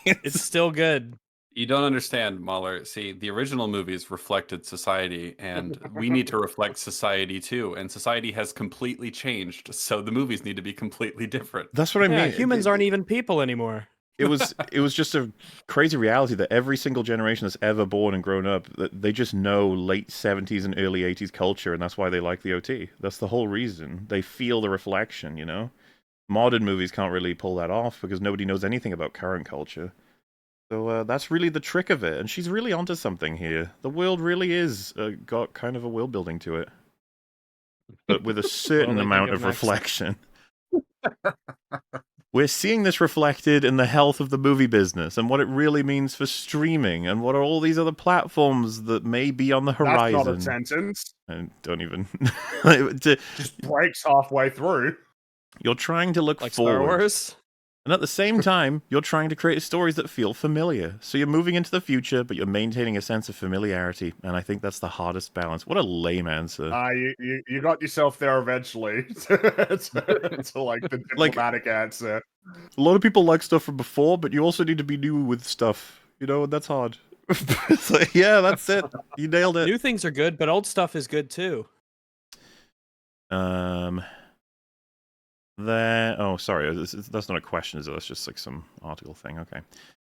It's still good. You don't understand, Mahler. See, the original movies reflected society, and we need to reflect society too. And society has completely changed, so the movies need to be completely different. That's what I mean. Humans aren't even people anymore. It was just a crazy reality that every single generation that's ever born and grown up, that they just know late 70s and early 80s culture, and that's why they like the OT. That's the whole reason. They feel the reflection, Modern movies can't really pull that off because nobody knows anything about current culture. So that's really the trick of it, and she's really onto something here. The world really is got kind of a world building to it, but with a certain amount of reflection. We're seeing this reflected in the health of the movie business and what it really means for streaming and what are all these other platforms that may be on the horizon. That's not a sentence. I don't even... Just breaks halfway through. You're trying to look like forward. Star Wars? And at the same time, you're trying to create stories that feel familiar. So you're moving into the future, but you're maintaining a sense of familiarity. And I think that's the hardest balance. What a lame answer. You got yourself there eventually. it's like the diplomatic answer. A lot of people like stuff from before, but you also need to be new with stuff. And that's hard. Yeah, that's it. You nailed it. New things are good, but old stuff is good too. Oh, sorry. That's not a question, is it? That's just like some article thing. Okay.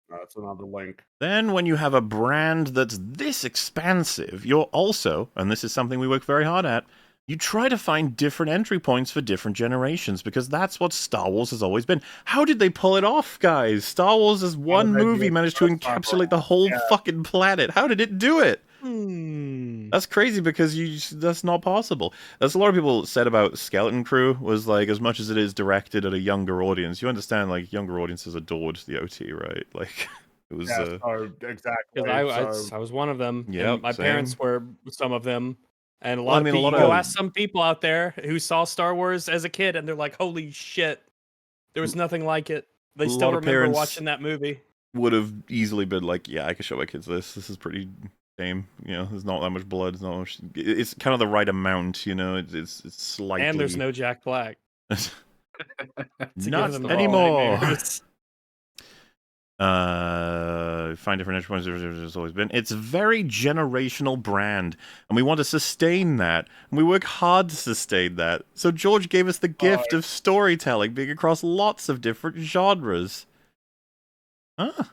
That's another link. Then when you have a brand that's this expansive, you're also, and this is something we work very hard at, you try to find different entry points for different generations, because that's what Star Wars has always been. How did they pull it off, guys? Star Wars as one movie managed to encapsulate the whole fucking planet. How did it do it? That's crazy, because that's not possible. That's a lot of people said about Skeleton Crew, was like, as much as it is directed at a younger audience, you understand, like, younger audiences adored the OT, right? Like, it was... exactly. Because I was one of them. Yeah, my parents were some of them. And a Well, lot I of mean, people, a lot of- ask some people out there who saw Star Wars as a kid, and they're like, holy shit, there was nothing like it. They A still lot of remember parents- watching that movie. would have easily been like, yeah, I could show my kids this. This is pretty tame. You know, there's not that much blood. It's not much... It's kind of the right amount, you know. It's slightly... And there's no Jack Black. Not them all anymore. nightmares. Find different entry points. There's always been. It's a very generational brand, and we want to sustain that. And we work hard to sustain that. So George gave us the gift of storytelling, being across lots of different genres. Huh?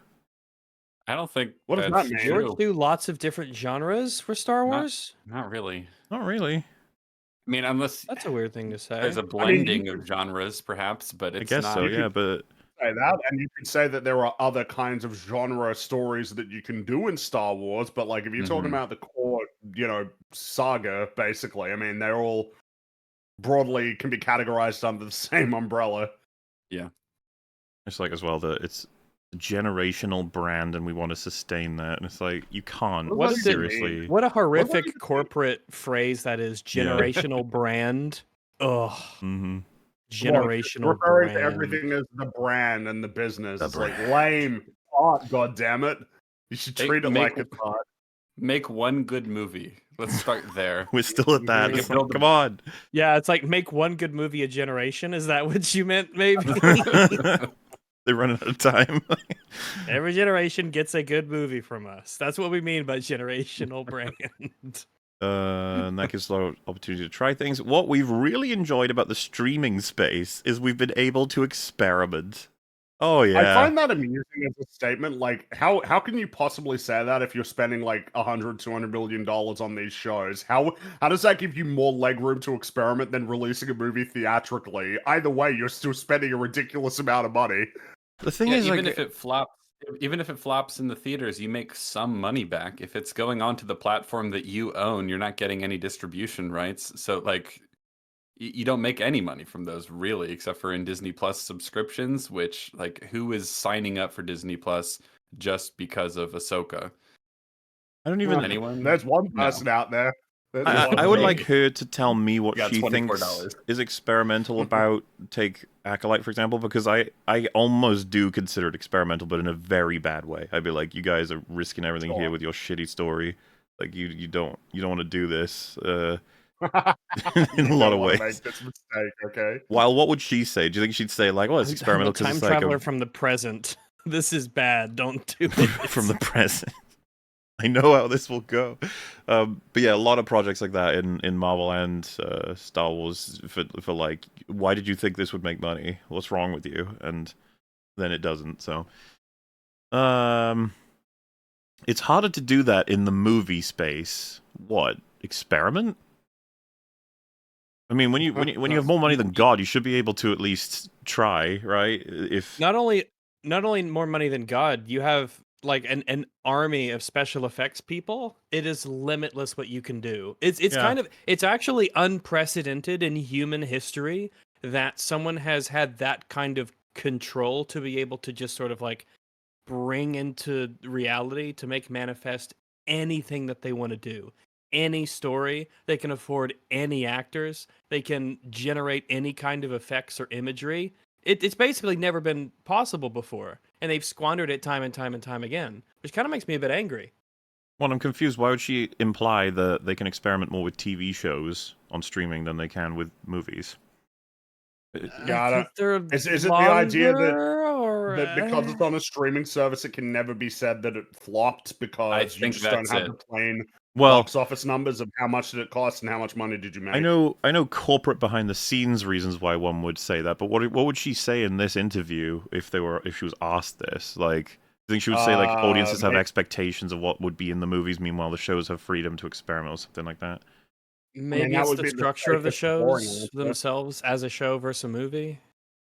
I don't think What does that's that mean? true. George do lots of different genres for Star Wars? Not really. Not really. I mean, unless That's a weird thing to say. there's a blending of genres, perhaps, but it's I guess not. so, yeah, but... Say that, and you could say that there are other kinds of genre stories that you can do in Star Wars, but like if you're talking about the core, saga, basically, I mean, they're all broadly can be categorized under the same umbrella. Yeah. It's like, as well, that it's a generational brand, and we want to sustain that, and it's like, you can't. What does it Seriously. mean? What a horrific does it mean? corporate phrase that is, generational brand. Ugh. Mm-hmm. Generational referring brand. to everything as the brand and the business. The It's like brand. lame art, goddammit. You should treat it like it's art. Make one good movie. Let's start there. We're still at that. We It's can like, come on. Yeah, it's like make one good movie a generation. Is that what you meant, maybe? They're running out of time. Every generation gets a good movie from us. That's what we mean by generational brand. And that gives us a lot of opportunity to try things. What we've really enjoyed about the streaming space is we've been able to experiment. Oh, yeah. I find that amusing as a statement. Like, how can you possibly say that if you're spending like $100-200 million on these shows? How does that give you more leg room to experiment than releasing a movie theatrically? Either way, you're still spending a ridiculous amount of money. The thing Yeah, is, even like, if it flops in the theaters, you make some money back. If it's going onto the platform that you own, you're not getting any distribution rights. So like, you don't make any money from those really, except for in Disney Plus subscriptions. Which, like, who is signing up for Disney Plus just because of Ahsoka? I don't even... Anyone? There's one person out there. I would like her to tell me what got she thinks $24. is experimental about, take Acolyte, for example, because I almost do consider it experimental, but in a very bad way. I'd be like, you guys are risking everything here with your shitty story. Like, you don't want to do this in a lot of ways. Make this mistake, okay? While what would she say? Do you think she'd say, like, well, it's experimental I'm a because time it's like traveler from the present. This is bad. Don't do it. from the present? I know how this will go. But yeah, a lot of projects like that in Marvel and Star Wars for like, why did you think this would make money? What's wrong with you? And then it doesn't. So, it's harder to do that in the movie space. What? Experiment? I mean, when you have more money than God, you should be able to at least try, right? If Not only more money than God, you have like an army of special effects people. It is limitless what you can do. It's actually unprecedented in human history that someone has had that kind of control to be able to just sort of like bring into reality, to make manifest anything that they want to do. Any story, they can afford any actors, they can generate any kind of effects or imagery. It's basically never been possible before, and they've squandered it time and time and time again, which kind of makes me a bit angry. Well, I'm confused. Why would she imply that they can experiment more with TV shows on streaming than they can with movies? Got it. Is it the idea that because it's on a streaming service, it can never be said that it flopped because you just don't have the plain box office numbers of how much did it cost and how much money did you make? I know corporate behind the scenes reasons why one would say that, but what would she say in this interview if she was asked this? Like, I think she would say, like, audiences have expectations of what would be in the movies, meanwhile the shows have freedom to experiment or something like that. Maybe it's the structure of the shows themselves as a show versus a movie.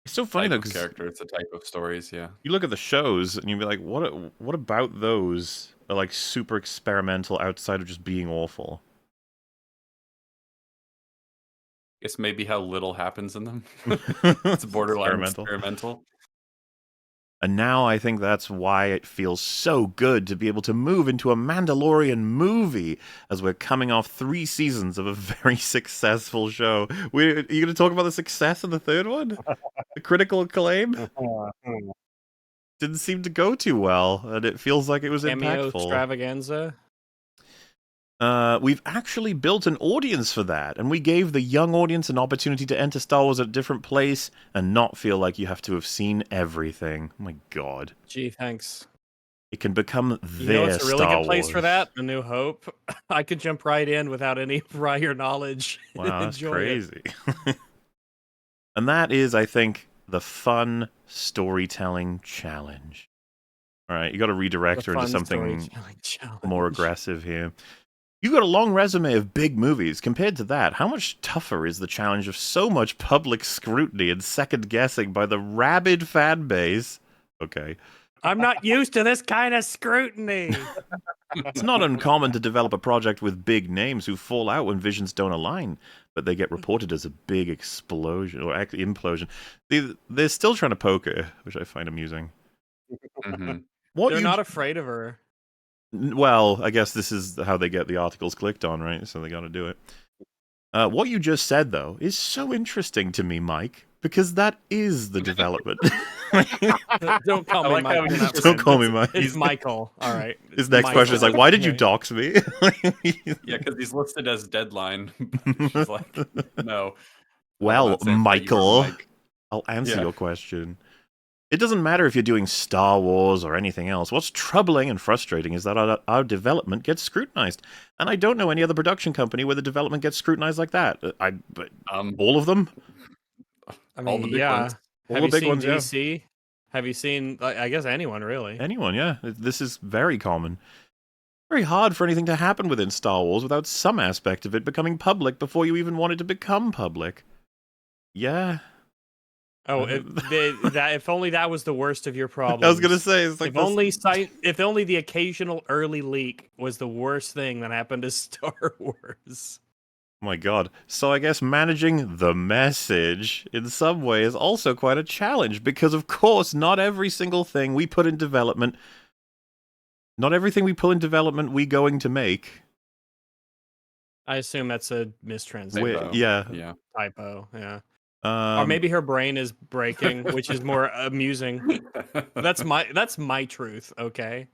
It's so funny, though, because character, it's a type of stories, yeah. You look at the shows, and you'd be like, what about those are, like, super experimental outside of just being awful? I guess maybe how little happens in them. It's borderline experimental. And now I think that's why it feels so good to be able to move into a Mandalorian movie, as we're coming off 3 seasons of a very successful show. Are you going to talk about the success of the 3rd one? The critical acclaim? Didn't seem to go too well, and it feels like it was Cameo impactful. Extravaganza? We've actually built an audience for that, and we gave the young audience an opportunity to enter Star Wars at a different place and not feel like you have to have seen everything. Oh my god. Gee, thanks. It can become their Star Wars. You know it's a really good place for that? A New Hope. I could jump right in without any prior knowledge. Wow, that's crazy. And that is, I think, the fun storytelling challenge. All right, you got to redirect her into something more aggressive here. You got a long resume of big movies. Compared to that, how much tougher is the challenge of so much public scrutiny and second guessing by the rabid fan base? Okay. I'm not used to this kind of scrutiny. It's not uncommon to develop a project with big names who fall out when visions don't align, but they get reported as a big explosion or implosion. They're still trying to poke her, which I find amusing. Mm-hmm. They're not afraid of her. Well, I guess this is how they get the articles clicked on, right? So they got to do it. What you just said, though, is so interesting to me, Mike, because that is the development. Don't call me Michael. Don't call me Mike. It's Michael. All right. His next question is like, why did you dox me? Yeah, because he's listed as deadline. She's like, no. Well, Michael, I'll answer your question. It doesn't matter if you're doing Star Wars or anything else. What's troubling and frustrating is that our development gets scrutinized. And I don't know any other production company where the development gets scrutinized like that. All of them? I mean, all the big ones. Have you seen DC? Have you seen, I guess, anyone, really? Anyone, yeah. This is very common. Very hard for anything to happen within Star Wars without some aspect of it becoming public before you even want it to become public. Yeah. Oh, if only that was the worst of your problems. I was gonna say, it's like if only the occasional early leak was the worst thing that happened to Star Wars. Oh my god. So I guess managing the message in some way is also quite a challenge, because of course not every single thing we put in development, not everything we pull in development we going to make. I assume that's a mistranslation. Yeah. Typo, yeah. Or maybe her brain is breaking, which is more amusing. That's my truth, okay?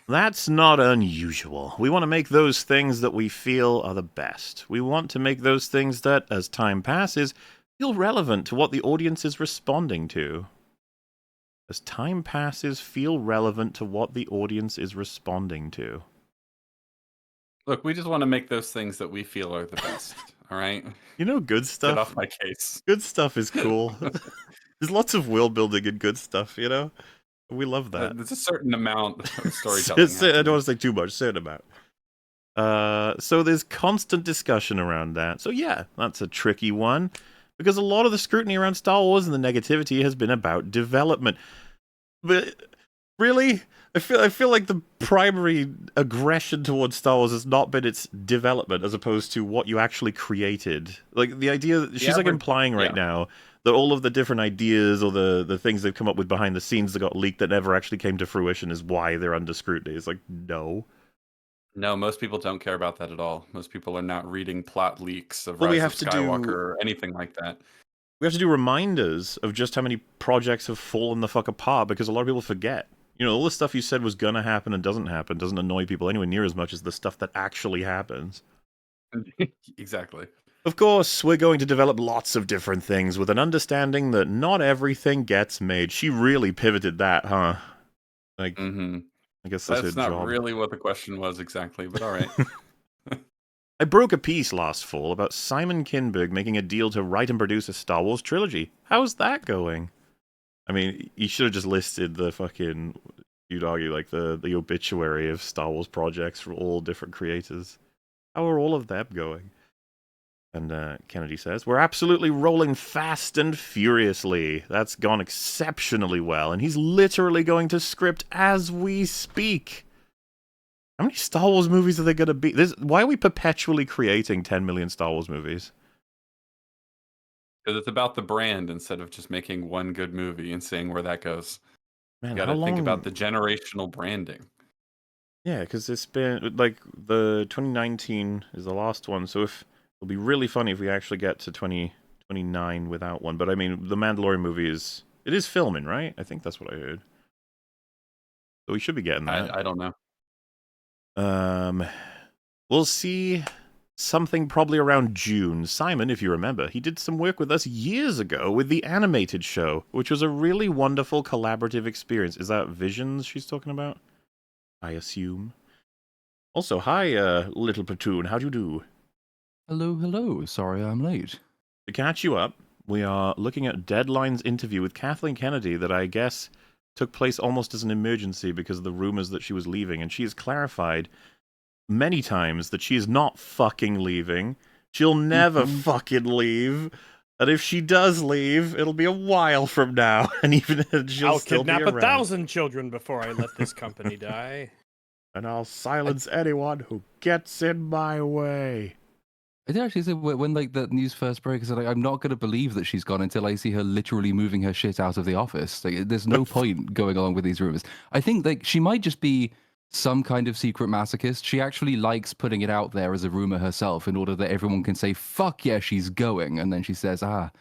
That's not unusual. We want to make those things that we feel are the best. We want to make those things that, as time passes, feel relevant to what the audience is responding to. As time passes, feel relevant to what the audience is responding to. Look, we just want to make those things that we feel are the best. All right. You know, good stuff. Get off my case. Good stuff is cool. There's lots of world building and good stuff, you know? We love that. There's a certain amount of storytelling. I don't want to say too much, certain amount. So there's constant discussion around that. So yeah, that's a tricky one. Because a lot of the scrutiny around Star Wars and the negativity has been about development. But really? I feel like the primary aggression towards Star Wars has not been its development as opposed to what you actually created. Like the idea that she's implying right now that all of the different ideas or the things they've come up with behind the scenes that got leaked that never actually came to fruition is why they're under scrutiny. It's like, no. No, most people don't care about that at all. Most people are not reading plot leaks of Rise of Skywalker or anything like that. We have to do reminders of just how many projects have fallen the fuck apart because a lot of people forget. You know, all the stuff you said was gonna happen and doesn't happen doesn't annoy people anywhere near as much as the stuff that actually happens. Exactly. Of course, we're going to develop lots of different things with an understanding that not everything gets made. She really pivoted that, huh? Like, I guess that's her job. Not really what the question was exactly, but all right. I broke a piece last fall about Simon Kinberg making a deal to write and produce a Star Wars trilogy. How's that going? I mean, you should have just listed the fucking You'd argue like the obituary of Star Wars projects for all different creators. How are all of them going? And Kennedy says, we're absolutely rolling fast and furiously. That's gone exceptionally well, and he's literally going to script as we speak. How many Star Wars movies are there going to be? Why are we perpetually creating 10 million Star Wars movies? Because it's about the brand instead of just making one good movie and seeing where that goes. Man, you got to think about the generational branding. Yeah, because it's been, like, the 2019 is the last one, so it'll be really funny if we actually get to 2029 without one. But I mean, the Mandalorian movie is filming, right? I think that's what I heard. So we should be getting that. I don't know. We'll see something probably around June. Simon, if you remember, he did some work with us years ago with the animated show, which was a really wonderful collaborative experience. Is that Visions she's talking about? I assume. Also, hi, little platoon. How do you do? Hello. Sorry I'm late. To catch you up, we are looking at Deadline's interview with Kathleen Kennedy that I guess took place almost as an emergency because of the rumors that she was leaving, and she has clarified many times that she is not fucking leaving. She'll never fucking leave. And if she does leave, it'll be a while from now, and even she'll I'll still kidnap be around. 1,000 children before I let this company die. And I'll silence anyone who gets in my way. I did actually say when like the news first broke, I said, like, I'm not going to believe that she's gone until I see her literally moving her shit out of the office. Like, there's no point going along with these rumors. I think like she might just be some kind of secret masochist. She actually likes putting it out there as a rumor herself in order that everyone can say, fuck yeah, she's going. And then she says, that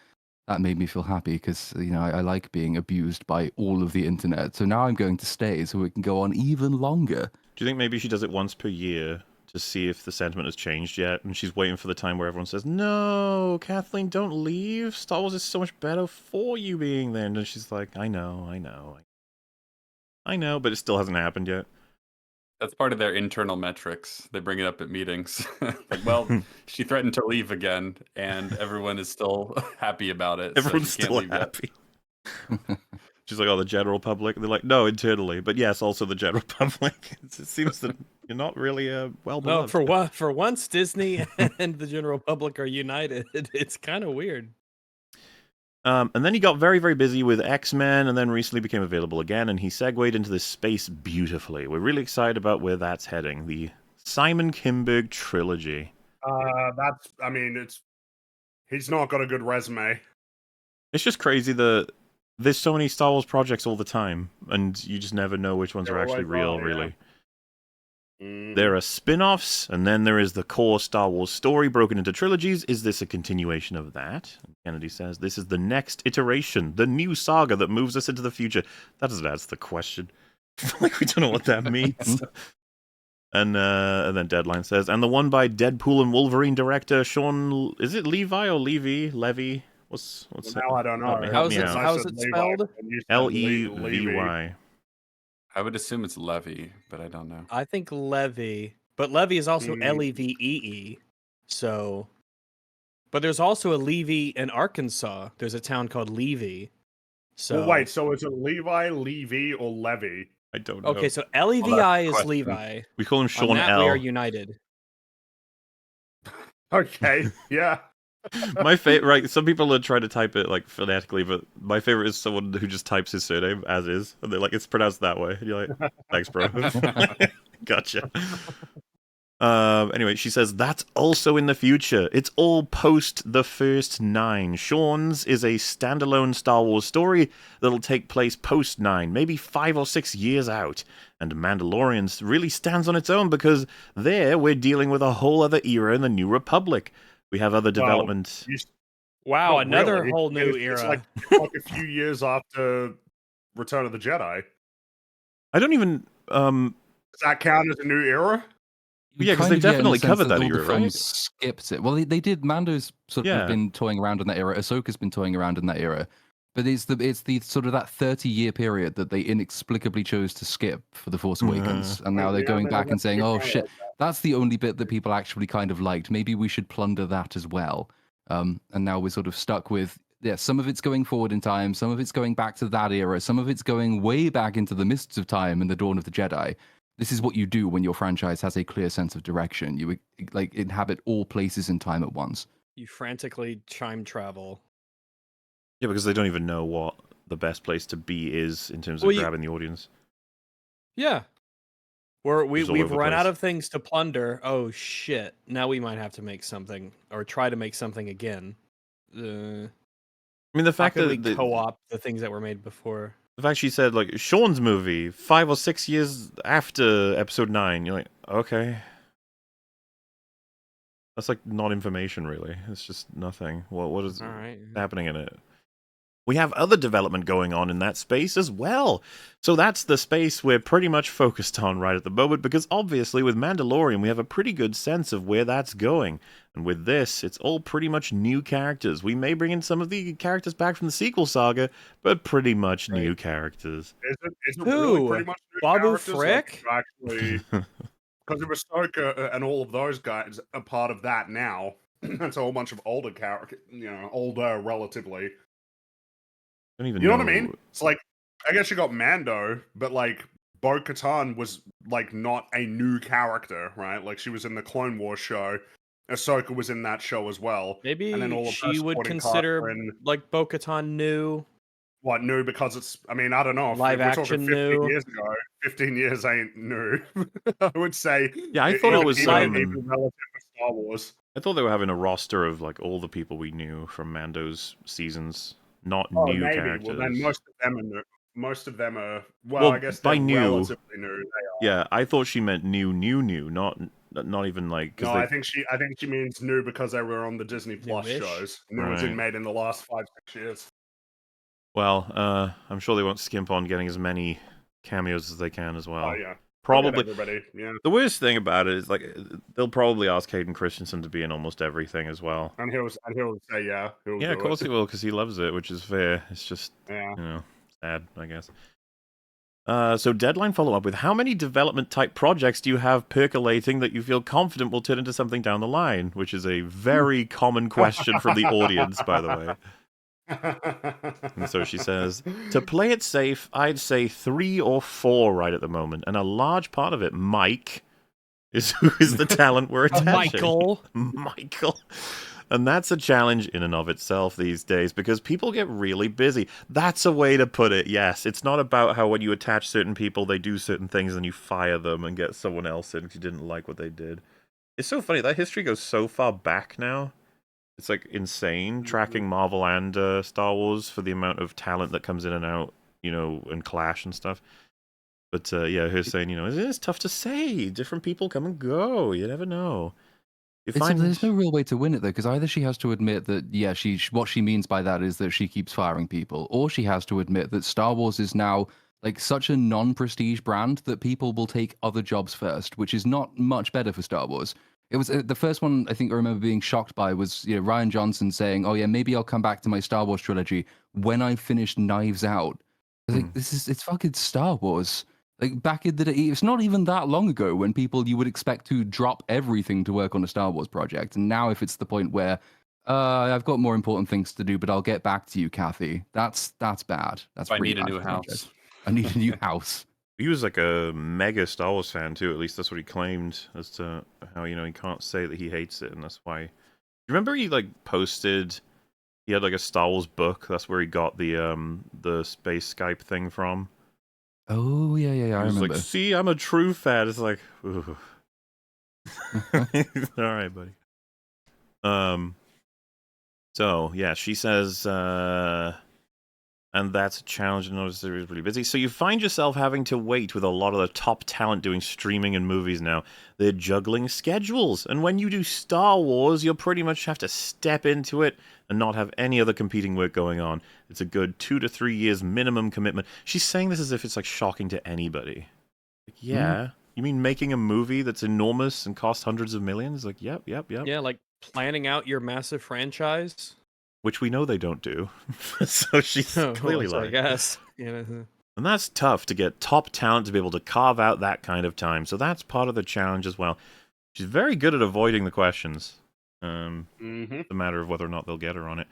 made me feel happy because, you know, I like being abused by all of the internet. So now I'm going to stay so it can go on even longer. Do you think maybe she does it once per year to see if the sentiment has changed yet? And she's waiting for the time where everyone says, no, Kathleen, don't leave. Star Wars is so much better for you being there. And she's like, I know, but it still hasn't happened yet. That's part of their internal metrics. They bring it up at meetings. Like, well, she threatened to leave again, and everyone is still happy about it. Everyone's so still happy. She's like, oh, the general public? And they're like, no, internally. But yes, also the general public. It seems that you're not really well beloved. No, for once, Disney and the general public are united. It's kind of weird. And then he got very, very busy with X-Men, and then recently became available again, and he segued into this space beautifully. We're really excited about where that's heading. The Simon Kinberg trilogy. He's not got a good resume. It's just crazy that there's so many Star Wars projects all the time, and you just never know which ones are actually real, really. There are spin-offs, and then there is the core Star Wars story broken into trilogies. Is this a continuation of that? And Kennedy says, this is the next iteration, the new saga that moves us into the future. That doesn't answer the question. Like, we don't know what that means. And then Deadline says, and the one by Deadpool and Wolverine director Sean, is it Levi or Levy? What's now I don't know. How's it spelled? Levy. I would assume it's Levy, but I don't know. I think Levy, but Levy is also Levee. So, but there's also a Levy in Arkansas. There's a town called Levy. So well, wait, so is it Levi, Levy, or Levy? I don't know. Okay, so Levi is Levi. We call him Sean L. L. We are united. Okay, yeah. My favorite, right? Some people are trying to type it like phonetically, but my favorite is someone who just types his surname as is, and they're like, "It's pronounced that way." And you're like, "Thanks, bro." Gotcha. Anyway, she says that's also in the future. It's all post the first 9. Sean's is a standalone Star Wars story that'll take place post 9, maybe 5 or 6 years out. And Mandalorians really stands on its own because there we're dealing with a whole other era in the New Republic. We have other development. Wow, another whole new era. It's like a few years after Return of the Jedi. I don't even. Does that count as a new era? Yeah, because they definitely covered that era, right? Skipped it. Well, they did. Mando's sort of been toying around in that era. Ahsoka's been toying around in that era. But it's the sort of that 30-year period that they inexplicably chose to skip for The Force Awakens. And now they're going back and saying, oh, shit, that's the only bit that people actually kind of liked. Maybe we should plunder that as well. And now we're sort of stuck with some of it's going forward in time, some of it's going back to that era, some of it's going way back into the mists of time and the dawn of the Jedi. This is what you do when your franchise has a clear sense of direction. You like inhabit all places in time at once. You frantically time travel. Yeah, because they don't even know what the best place to be is in terms of grabbing the audience. Yeah. We've run out of things to plunder. Oh shit! Now we might have to make something or try to make something again. I mean, the fact that we co-op the things that were made before. The fact she said like Sean's movie 5 or 6 years after Episode 9, you're like, okay, that's like not information really. It's just nothing. What is happening in it? We have other development going on in that space as well. So that's the space we're pretty much focused on right at the moment, because obviously with Mandalorian we have a pretty good sense of where that's going. And with this, it's all pretty much new characters. We may bring in some of the characters back from the sequel saga, but pretty much new characters. Is it really pretty much new Babu characters? Frick? Like, actually, because of Ahsoka and all of those guys are part of that now. That's a whole bunch of older characters, older relatively. Don't even know what I mean? It's like, I guess you got Mando, but like Bo-Katan was like not a new character, right? Like she was in the Clone Wars show. Ahsoka was in that show as well. Maybe and then all of she would consider like Bo-Katan new. What, new because it's, I mean, I don't know. Live if we're action talking 15 new. years ago, 15 years ain't new. I would say. Yeah, I thought it was even relative to Star Wars. I thought they were having a roster of like all the people we knew from Mando's seasons, not new characters. Well, then most of them are new. Most of them are, well I guess by they're new, relatively new. They are. Yeah, I thought she meant new, not even like. No, I think she means new because they were on the Disney Plus shows. New as in made in the last 5-6 years. Well, I'm sure they won't skimp on getting as many cameos as they can as well. Oh yeah, probably. Everybody, yeah. The worst thing about it is like they'll probably ask Hayden Christensen to be in almost everything as well. And he'll say yeah. Yeah, of course he will, because he loves it, which is fair. It's just sad, I guess. So Deadline follow up with, how many development type projects do you have percolating that you feel confident will turn into something down the line? Which is a very common question from the audience, by the way. And so she says, to play it safe, I'd say 3 or 4 right at the moment, and a large part of it, Mike, is who is the talent we're attaching. Michael. And that's a challenge in and of itself these days, because people get really busy. That's a way to put it, yes. It's not about how when you attach certain people, they do certain things, and you fire them and get someone else in if you didn't like what they did. It's so funny, that history goes so far back now. It's like insane, tracking Marvel and Star Wars for the amount of talent that comes in and out, and clash and stuff. But yeah, her saying, it's tough to say. Different people come and go. You never know. There's no real way to win it, though, because either she has to admit that, yeah, what she means by that is that she keeps firing people, or she has to admit that Star Wars is now like such a non-prestige brand that people will take other jobs first, which is not much better for Star Wars. It was the first one I think I remember being shocked by was Rian Johnson saying, "Oh yeah, maybe I'll come back to my Star Wars trilogy when I finish Knives Out." I was like, it's fucking Star Wars. Like back in the day, it's not even that long ago when you would expect to drop everything to work on a Star Wars project, and now if it's the point where I've got more important things to do, but I'll get back to you, Kathy. That's bad. That's I need bad a new house. I need a new house. He was like a mega Star Wars fan too. At least that's what he claimed as to how he can't say that he hates it, and that's why. You remember he like posted? He had like a Star Wars book. That's where he got the space Skype thing from. Oh yeah, I remember. Like, see, I'm a true fan. It's like, ooh. All right, buddy. So yeah, she says. And that's a challenge, and notice they're really busy. So you find yourself having to wait with a lot of the top talent doing streaming and movies now. They're juggling schedules, and when you do Star Wars, you'll pretty much have to step into it and not have any other competing work going on. It's a good 2 to 3 years minimum commitment. She's saying this as if it's like shocking to anybody. Like, yeah, you mean making a movie that's enormous and costs hundreds of millions? Like, yep. Yeah, like planning out your massive franchise. Which we know they don't do. So she's clearly lying. I guess. And that's tough to get top talent to be able to carve out that kind of time. So that's part of the challenge as well. She's very good at avoiding the questions. It's a matter of whether or not they'll get her on it.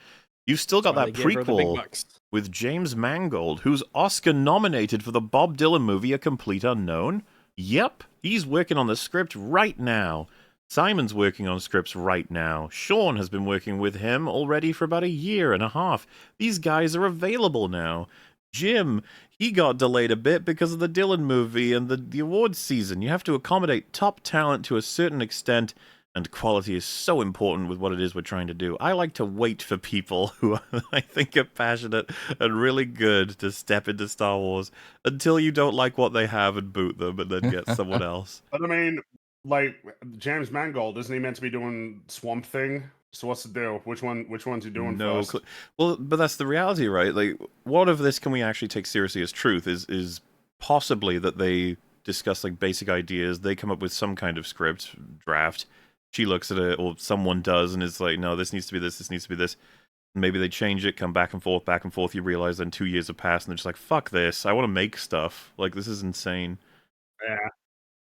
You've still got Why that they gave her the big prequel bucks. with James Mangold, who's Oscar nominated for the Bob Dylan movie A Complete Unknown. Yep, he's working on the script right now. Simon's working on scripts right now. Sean has been working with him already for about 1.5 years. These guys are available now. Jim, he got delayed a bit because of the Dylan movie and the awards season. You have to accommodate top talent to a certain extent, and quality is so important with what it is we're trying to do. I like to wait for people who I think are passionate and really good to step into Star Wars until you don't like what they have and boot them and then get someone else. But I mean, like James Mangold, isn't he meant to be doing Swamp Thing? So what's the deal? Which one's he doing first? Well, but that's the reality, right? Like, what of this can we actually take seriously as truth? Is possibly that they discuss like basic ideas, they come up with some kind of script draft. She looks at it, or someone does, and is like, no, this needs to be this needs to be this. Maybe they change it, come back and forth. You realize then 2 years have passed, and they're just like, fuck this. I want to make stuff. Like, this is insane. Yeah.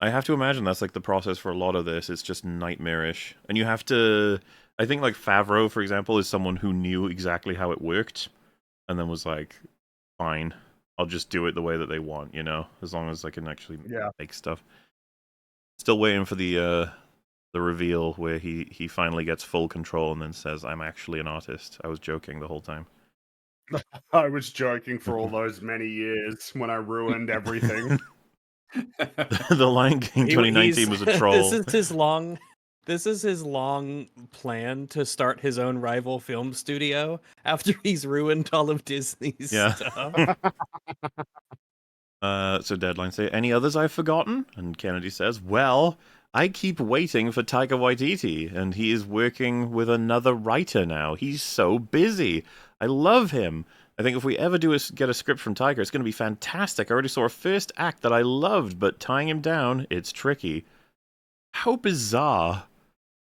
I have to imagine that's like the process for a lot of this. It's just nightmarish. And you have to... I think like Favreau, for example, is someone who knew exactly how it worked, and then was like, fine, I'll just do it the way that they want, you know? As long as I can actually make stuff. Still waiting for the reveal where he finally gets full control and then says, I'm actually an artist. I was joking the whole time. I was joking for all those many years when I ruined everything. The Lion King 2019 was a troll. This is his long plan to start his own rival film studio after he's ruined all of Disney's stuff. So Deadline say, any others I've forgotten? And Kennedy says, well, I keep waiting for Taika Waititi, and he is working with another writer now. He's so busy. I love him. I think if we ever get a script from Taika, it's going to be fantastic. I already saw a first act that I loved, but tying him down, it's tricky. How bizarre.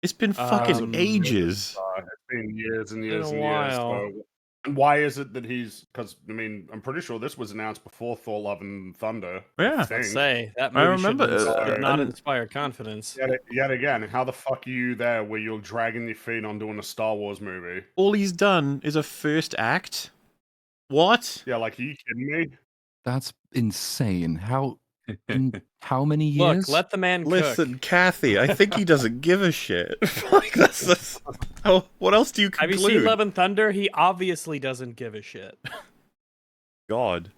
It's been fucking ages. It's been years and years Been a and years. while. So why is it that he's... Because, I mean, I'm pretty sure this was announced before Thor Love and Thunder. Yeah. I'd say that I movie remember, should not inspire confidence. Yet again, how the fuck are you there where you're dragging your feet on doing a Star Wars movie? All he's done is a first act? What? Yeah, like, are you kidding me? That's insane. How many years? Look, let the man cook. Listen, Kathy, I think he doesn't give a shit. Like, that's what else do you conclude? Have you seen Love and Thunder? He obviously doesn't give a shit. God.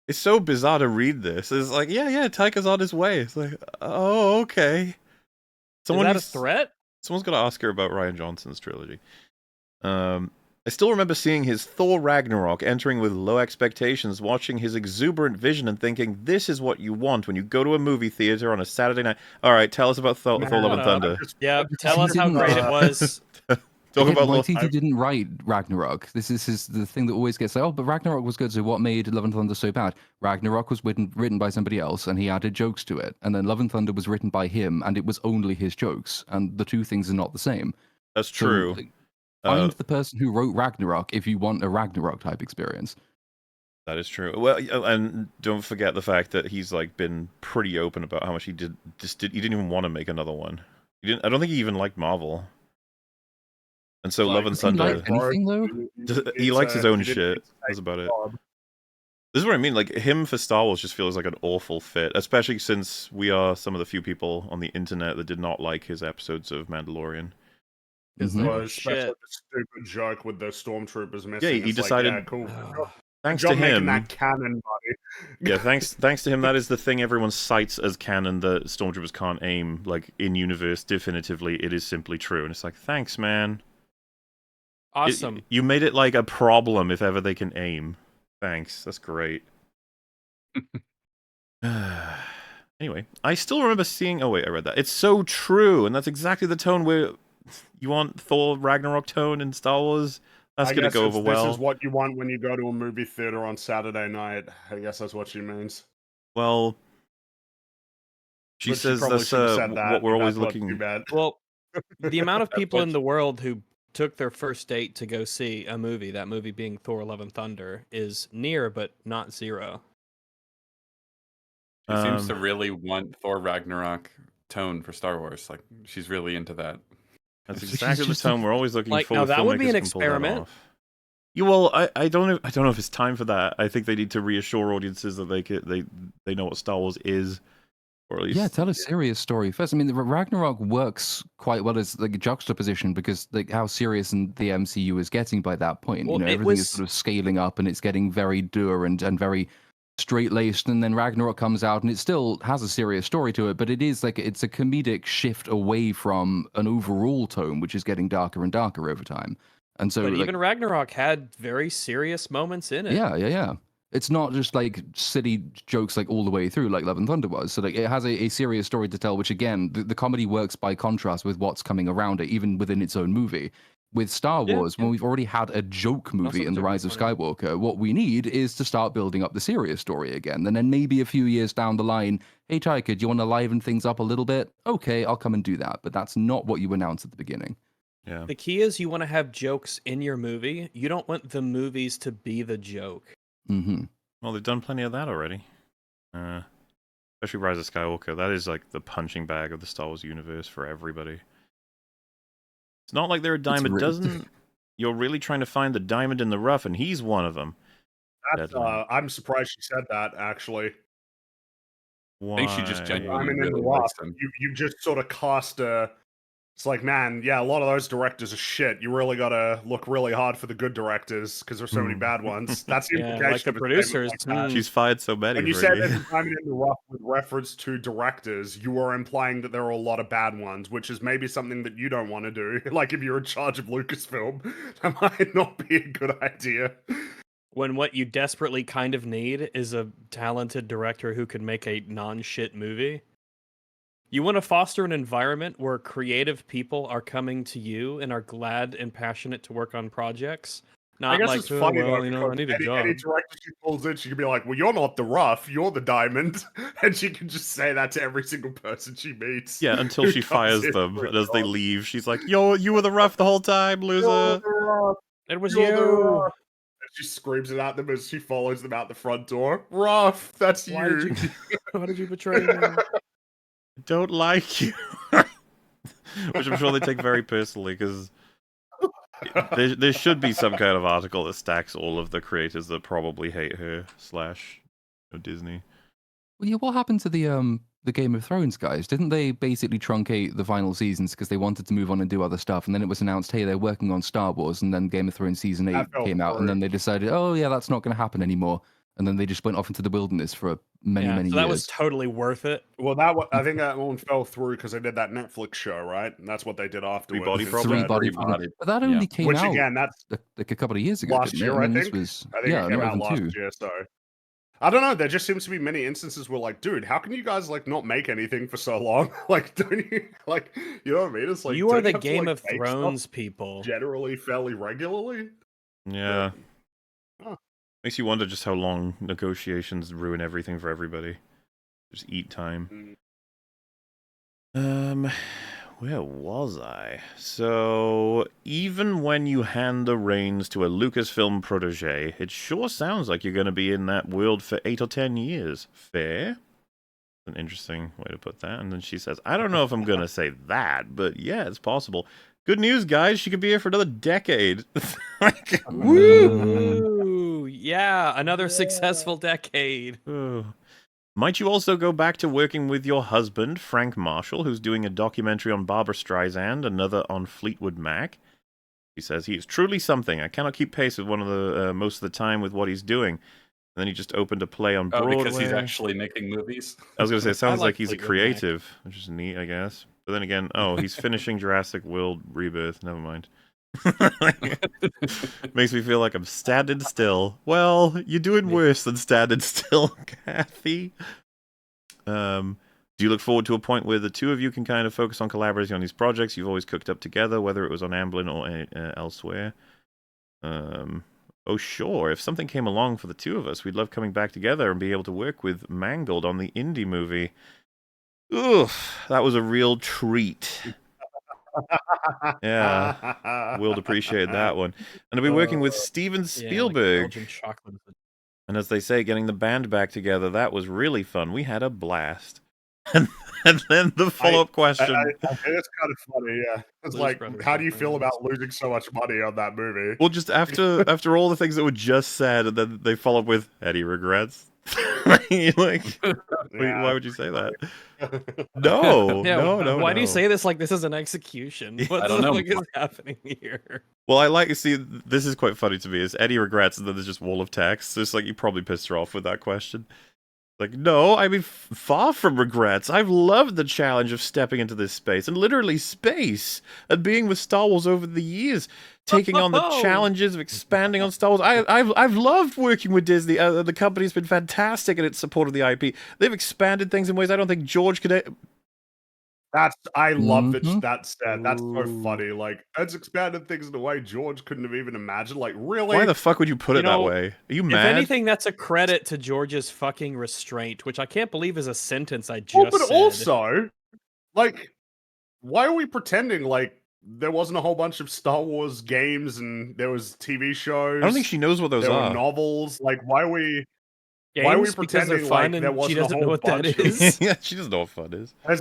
It's so bizarre to read this. It's like, yeah, Taika's on his way. It's like, oh, okay. Is that a threat? Someone's got to ask her about Rian Johnson's trilogy. I still remember seeing his Thor Ragnarok, entering with low expectations, watching his exuberant vision and thinking, this is what you want when you go to a movie theater on a Saturday night. All right, tell us about Thor Love and Thunder. Yeah, tell us how great it was. Waititi didn't write Ragnarok. This is the thing that always gets like, oh, but Ragnarok was good, so what made Love and Thunder so bad? Ragnarok was written by somebody else, and he added jokes to it. And then Love and Thunder was written by him, and it was only his jokes. And the two things are not the same. That's true. So, find the person who wrote Ragnarok if you want a Ragnarok type experience. That is true. Well, and don't forget the fact that he's like been pretty open about how much he didn't even want to make another one. I don't think he even liked Marvel. And so Love and Thunder. Anything though? He likes his own shit. That's about it. This is what I mean. Like, him for Star Wars just feels like an awful fit, especially since we are some of the few people on the internet that did not like his episodes of Mandalorian. Especially the stupid joke with the stormtroopers missing. Yeah, he decided. Like, yeah, cool. Thanks to him, that canon, buddy. Yeah, thanks to him, that is the thing everyone cites as canon, that stormtroopers can't aim. Like, in universe, definitively, it is simply true, and it's like, thanks, man. Awesome. You made it like a problem if ever they can aim. Thanks, that's great. Anyway, I still remember seeing. Oh wait, I read that. It's so true, and that's exactly the tone where you want Thor Ragnarok tone in Star Wars. That's going to go over well. This is what you want when you go to a movie theater on Saturday night. I guess that's what she means. Well, she says that's what we're always looking. Well, the amount of people in the world who took their first date to go see a movie, that movie being Thor: Love and Thunder, is near but not zero. She seems to really want Thor Ragnarok tone for Star Wars. Like, she's really into that. That's She's exactly the just tone we're always looking Like, for. now with that would be filmmakers an who can pull that experiment. off. Yeah, well, I don't know if it's time for that. I think they need to reassure audiences that they know what Star Wars is, or at least Yeah, tell a serious story first. I mean, the Ragnarok works quite well as like a juxtaposition because like how serious and the MCU is getting by that point. Well, You know, it everything is was- sort of scaling up and it's getting very dour and very straight laced. And then Ragnarok comes out and it still has a serious story to it, but it is like it's a comedic shift away from an overall tone, which is getting darker and darker over time. And so, But like, even Ragnarok had very serious moments in it. yeah. It's not just like silly jokes like all the way through like Love and Thunder was. So like it has a serious story to tell, which again, the comedy works by contrast with what's coming around it, even within its own movie. With Star Yeah, Wars, when we've already had a joke movie in The Rise of Skywalker, what we need is to start building up the serious story again. And then maybe a few years down the line, hey Taika, do you want to liven things up a little bit? Okay, I'll come and do that. But that's not what you announced at the beginning. yeah. The key is you want to have jokes in your movie. You don't want the movies to be the joke. Mm-hmm. Well, they've done plenty of that already. Especially Rise of Skywalker. That is like the punching bag of the Star Wars universe for everybody. It's not like they're a dime a dozen. You're really trying to find the diamond in the rough, and he's one of them. That's, I'm surprised she said that, actually. Why? I think she just genuinely Diamond in really the rough. likes him. You just sort of cast a... It's like, man, yeah, a lot of those directors are shit. You really gotta look really hard for the good directors because there's so many bad ones. That's the Yeah, implication like the of a statement producers. like that. She's fired so many. When you for said it. there's a diamond in the rough with reference to directors, you were implying that there are a lot of bad ones, which is maybe something that you don't want to do. Like if you're in charge of Lucasfilm, that might not be a good idea. When what you desperately kind of need is a talented director who can make a non-shit movie. You want to foster an environment where creative people are coming to you and are glad and passionate to work on projects. I Not guess like, it's funny though, I need a job. any director she pulls in, she can be like, "Well, you're not the rough, you're the diamond," and she can just say that to every single person she meets. Yeah, until who she comes fires in them, for a and as they job. leave, she's like, "Yo, you were the rough the whole time, You're loser." the rough, It was you're the you. rough. And she screams it at them as she follows them out the front door. Rough, that's Why you. did you? Why did you betray me? Don't like you. Which I'm sure they take very personally, because there should be some kind of article that stacks all of the creators that probably hate her / Disney. Well, yeah, what happened to the Game of Thrones guys? Didn't they basically truncate the final seasons because they wanted to move on and do other stuff? And then it was announced, hey, they're working on Star Wars, and then Game of Thrones season 8 That fell came out, and through. then they decided, oh yeah, that's not going to happen anymore. And then they just went off into the wilderness for many Yeah, years. so that was totally worth it. Well, I think that one fell through because they did that Netflix show, right? And that's what they did afterwards. Body instead. Problem? Three-body Body. But that only came Which out again, that's like a couple of years ago. last didn't it? year, I mean, think. this was I think it came not out even last 2. year, so I don't know. There just seems to be many instances where, like, dude, how can you guys like not make anything for so long? Like, don't you like, you know what I mean? It's like You are don't the have to, Game like, of make stuff Thrones people. generally fairly regularly. Yeah. Huh. Makes you wonder just how long negotiations ruin everything for everybody. Just eat time. Where was I? So, even when you hand the reins to a Lucasfilm protege, it sure sounds like you're going to be in that world for 8 or 10 years. Fair? An interesting way to put that. And then she says, I don't know if I'm going to say that, but yeah, it's possible. Good news, guys. She could be here for another decade. Woo! Yeah, another successful decade. Oh. Might you also go back to working with your husband, Frank Marshall, who's doing a documentary on Barbra Streisand, another on Fleetwood Mac? He says, he is truly something. I cannot keep pace with one of the most of the time with what he's doing. And then he just opened a play on Broadway. Oh, because he's actually making movies? I was going to say, it sounds like he's a Fleetwood Mac. creative, which is neat, I guess. But then again, oh, he's finishing Jurassic World Rebirth. Never mind. Makes me feel like I'm standing still. Well, you're doing worse than standing still, Kathy. Do you look forward to a point where the two of you can kind of focus on collaborating on these projects you've always cooked up together, whether it was on Amblin or elsewhere? Oh, sure. If something came along for the two of us, we'd love coming back together and be able to work with Mangold on the indie movie. Oof, that was a real treat. Yeah, we'll appreciate that one. And I'll be working with Steven Spielberg. Belgian chocolate. And as they say, getting the band back together, that was really fun. We had a blast. And then the follow-up question. I think it's kind of funny, yeah. It's like, how do you feel about losing so much money on that movie? Well, just after all the things that were just said, and then they follow up with Eddie regrets. Like, Yeah. why would you say that? No, no. Why do you say this like this is an execution? What I don't know. the fuck is happening here? Well, I like to see, this is quite funny to me, is Eddie regrets, and then there's just wall of text. So it's like, you probably pissed her off with that question. Like, no, I mean, far from regrets. I've loved the challenge of stepping into this space, and literally space, and being with Star Wars over the years, taking on the challenges of expanding on Star Wars. I've loved working with Disney. The company's been fantastic in its support of the IP. They've expanded things in ways I don't think George could... I love that that's said. That's so funny. Like, it's expanded things in a way George couldn't have even imagined. Like, really? Why the fuck would you put it that way? Are you mad? If anything, that's a credit to George's fucking restraint, which I can't believe is a sentence I just but said. also, like, why are we pretending like there wasn't a whole bunch of Star Wars games and there was TV shows? I don't think she knows what those there are. were novels. Like, why are we pretending fun like there wasn't she doesn't a whole know what that bunch is? Yeah, she doesn't know what fun is. I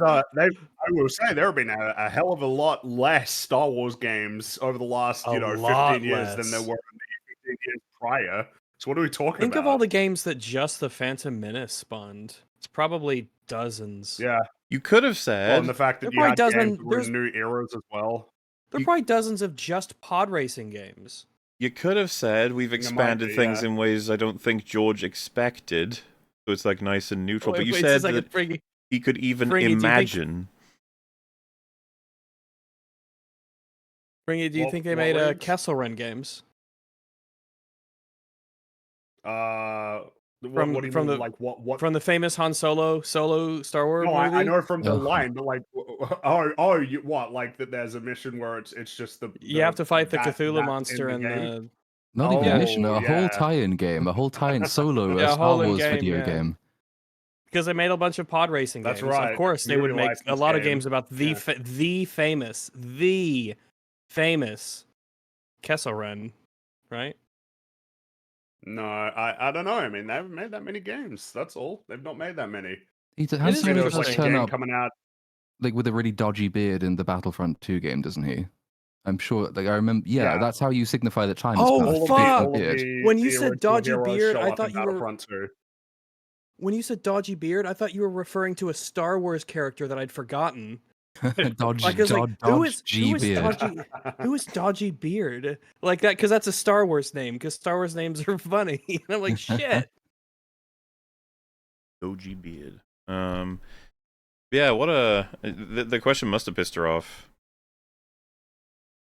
will say there have been a hell of a lot less Star Wars games over the last 15 years than there were in the 15 years prior. So what are we talking about? Think of all the games that just the Phantom Menace spawned. It's probably dozens. Yeah. You could have said... Well, and the fact that you had games that were in new eras as well. There are probably dozens of just pod racing games. You could have said we've expanded things in ways I don't think George expected. So it's like nice and neutral. But you said that he could even imagine. Do you think they made Kessel Run games? From the famous Han Solo Star Wars movie? I know from the line, but like, what? Like that? There's a mission where it's just you have to fight the Cthulhu monster and the. Not even a mission, a whole tie-in game, a whole tie-in solo Star Wars video game. Because they made a bunch of pod racing games. That's right. Of course, they would make a lot of games about the famous Kessel Run, right? No, I don't know. I mean, they haven't made that many games. That's all. They've not made that many. Han Solo does like a game coming out like with a really dodgy beard in the Battlefront 2 game, doesn't he? I'm sure. Like I remember. Yeah, that's how you signify that time. Oh fuck! When you said dodgy beard, I thought you were. When you said dodgy beard, I thought you were referring to a Star Wars character that I'd forgotten. Dodgy beard. Who is Dodgy Beard? Like that, because that's a Star Wars name. Because Star Wars names are funny. And I'm like, shit. Dodgy Beard. Yeah. What a. The question must have pissed her off.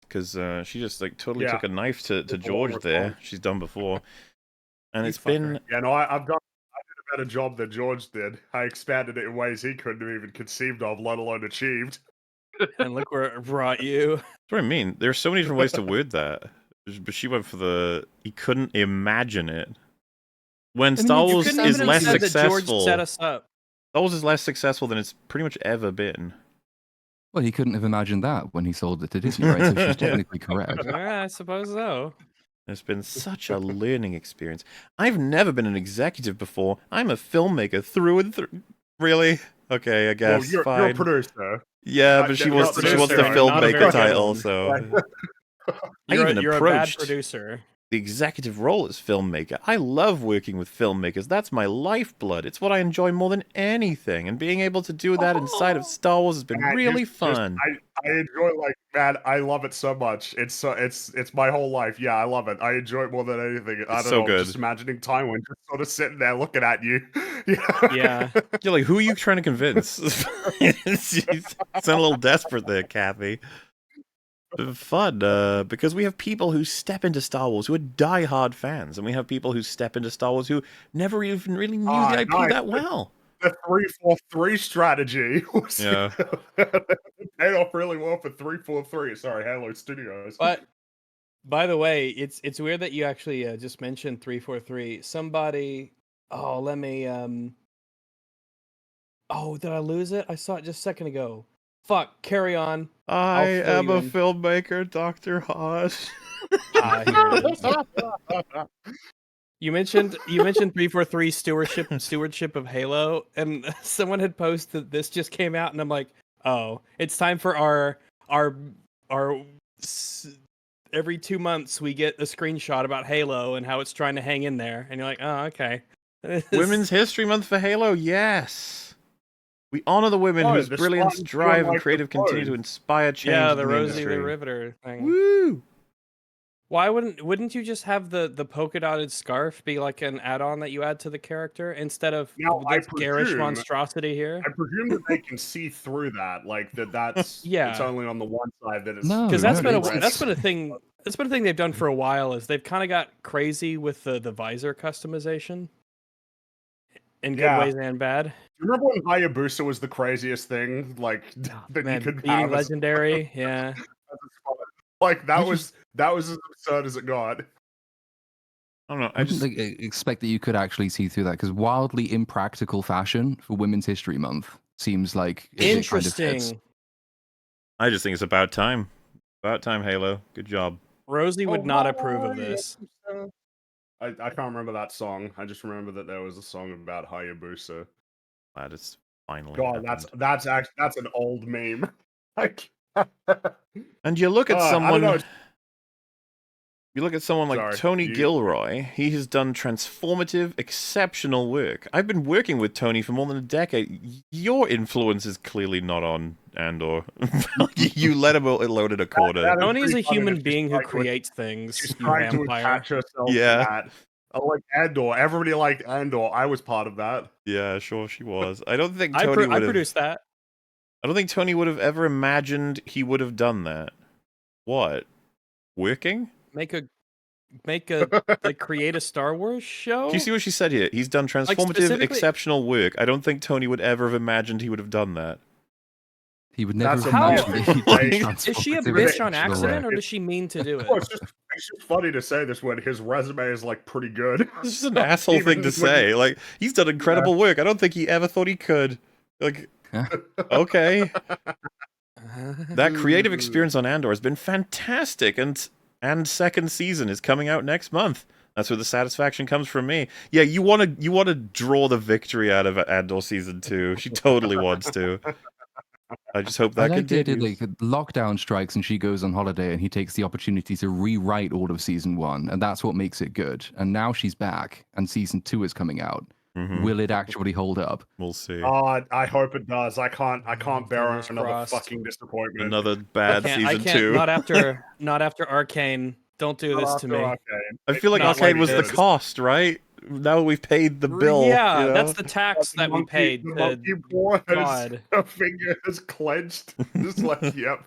Because she just like totally took a knife to George there. She's done before, and it's been. Yeah, no, I did a better job than George did. I expanded it in ways he couldn't have even conceived of, let alone achieved. And look where it brought you. That's what I mean. There's so many different ways to word that, but she went for he couldn't imagine it. When Star Wars is less successful, set us up. Star Wars is less successful than it's pretty much ever been. Well, he couldn't have imagined that when he sold it to Disney, right? So she's technically correct. Yeah, I suppose so. It's been such a learning experience. I've never been an executive before. I'm a filmmaker through and through. Really? Okay, I guess. Well, you're a producer. Yeah, but she wants the filmmaker title, so... You're a bad producer. The executive role as filmmaker. I love working with filmmakers. That's my lifeblood. It's what I enjoy more than anything. And being able to do that inside of Star Wars has been really fun. I enjoy I love it so much. It's my whole life. Yeah, I love it. I enjoy it more than anything. I don't know. Good. Just imagining Tywin just sort of sitting there looking at you. Yeah. You're like, who are you trying to convince? You sound a little desperate there, Kathy. Fun, because we have people who step into Star Wars who are die-hard fans, and we have people who step into Star Wars who never even really knew the IP that well. The 3-4-3 strategy was paid off really well for 3-4-3. Sorry, Halo Studios. But by the way, it's weird that you actually just mentioned 3-4-3. Somebody, let me. Did I lose it? I saw it just a second ago. Fuck, carry on. I am a filmmaker, Dr. Hodge. Here it is. You mentioned 343 stewardship of Halo, and someone had posted that this just came out, and I'm like, oh, it's time for our every 2 months we get a screenshot about Halo and how it's trying to hang in there, and you're like, oh, okay. Women's History Month for Halo, yes. We honor the women whose brilliance, drive, and creative continue to inspire change. Yeah, the Rosie industry. the Riveter thing. Woo! Why wouldn't you just have the polka dotted scarf be like an add-on that you add to the character instead of this garish monstrosity here? I presume that they can see through that, like that's yeah. It's only on the one side that it's because that's been a thing. That's been a thing they've done for a while. Is they've kind of got crazy with the visor customization in good ways and bad. Remember when Hayabusa was the craziest thing? Like that you could being legendary, yeah. Like that was as absurd as it got. I don't know. I just expect that you could actually see through that because wildly impractical fashion for Women's History Month seems like interesting. Kind of I just think it's about time. About time, Halo. Good job. Rosie would not approve of this. I can't remember that song. I just remember that there was a song about Hayabusa. Glad it's finally. God, happened. that's an old meme. And you look at someone. You look at someone like Tony you... Gilroy. He has done transformative, exceptional work. I've been working with Tony for more than a decade. Your influence is clearly not on Andor. You let him load it a quarter. Tony is a human being who creates things. She's trying to attach herself to that. I like Andor. Everybody liked Andor. I was part of that. Yeah, sure she was. I don't think Tony would have... I produced that. I don't think Tony would have ever imagined he would have done that. What? Working? Create a Star Wars show? Do you see what she said here? He's done transformative, exceptional work. I don't think Tony would ever have imagined he would have done that. He would never have imagined. Is she a bitch on accident, or does she mean to do it? Well, it's just funny to say this when his resume is like pretty good. This is an asshole thing to say. Like, he's done incredible work. I don't think he ever thought he could. Like, okay. That creative experience on Andor has been fantastic, and second season is coming out next month. That's where the satisfaction comes from me. Yeah, you want to draw the victory out of Andor season 2. She totally wants to. I just hope that continues. Like lockdown strikes and she goes on holiday and he takes the opportunity to rewrite all of season 1, and that's what makes it good. And now she's back and season 2 is coming out. Mm-hmm. Will it actually hold up? We'll see. I hope it does. I can't bear another fucking disappointment. Another bad season 2. Not after Arcane. Don't do this to me. Arcane. I feel like Arcane was the cost, right? Now we've paid the bill. Yeah, you know? That's the tax that we paid. God. Her finger is clenched. Just like, yep.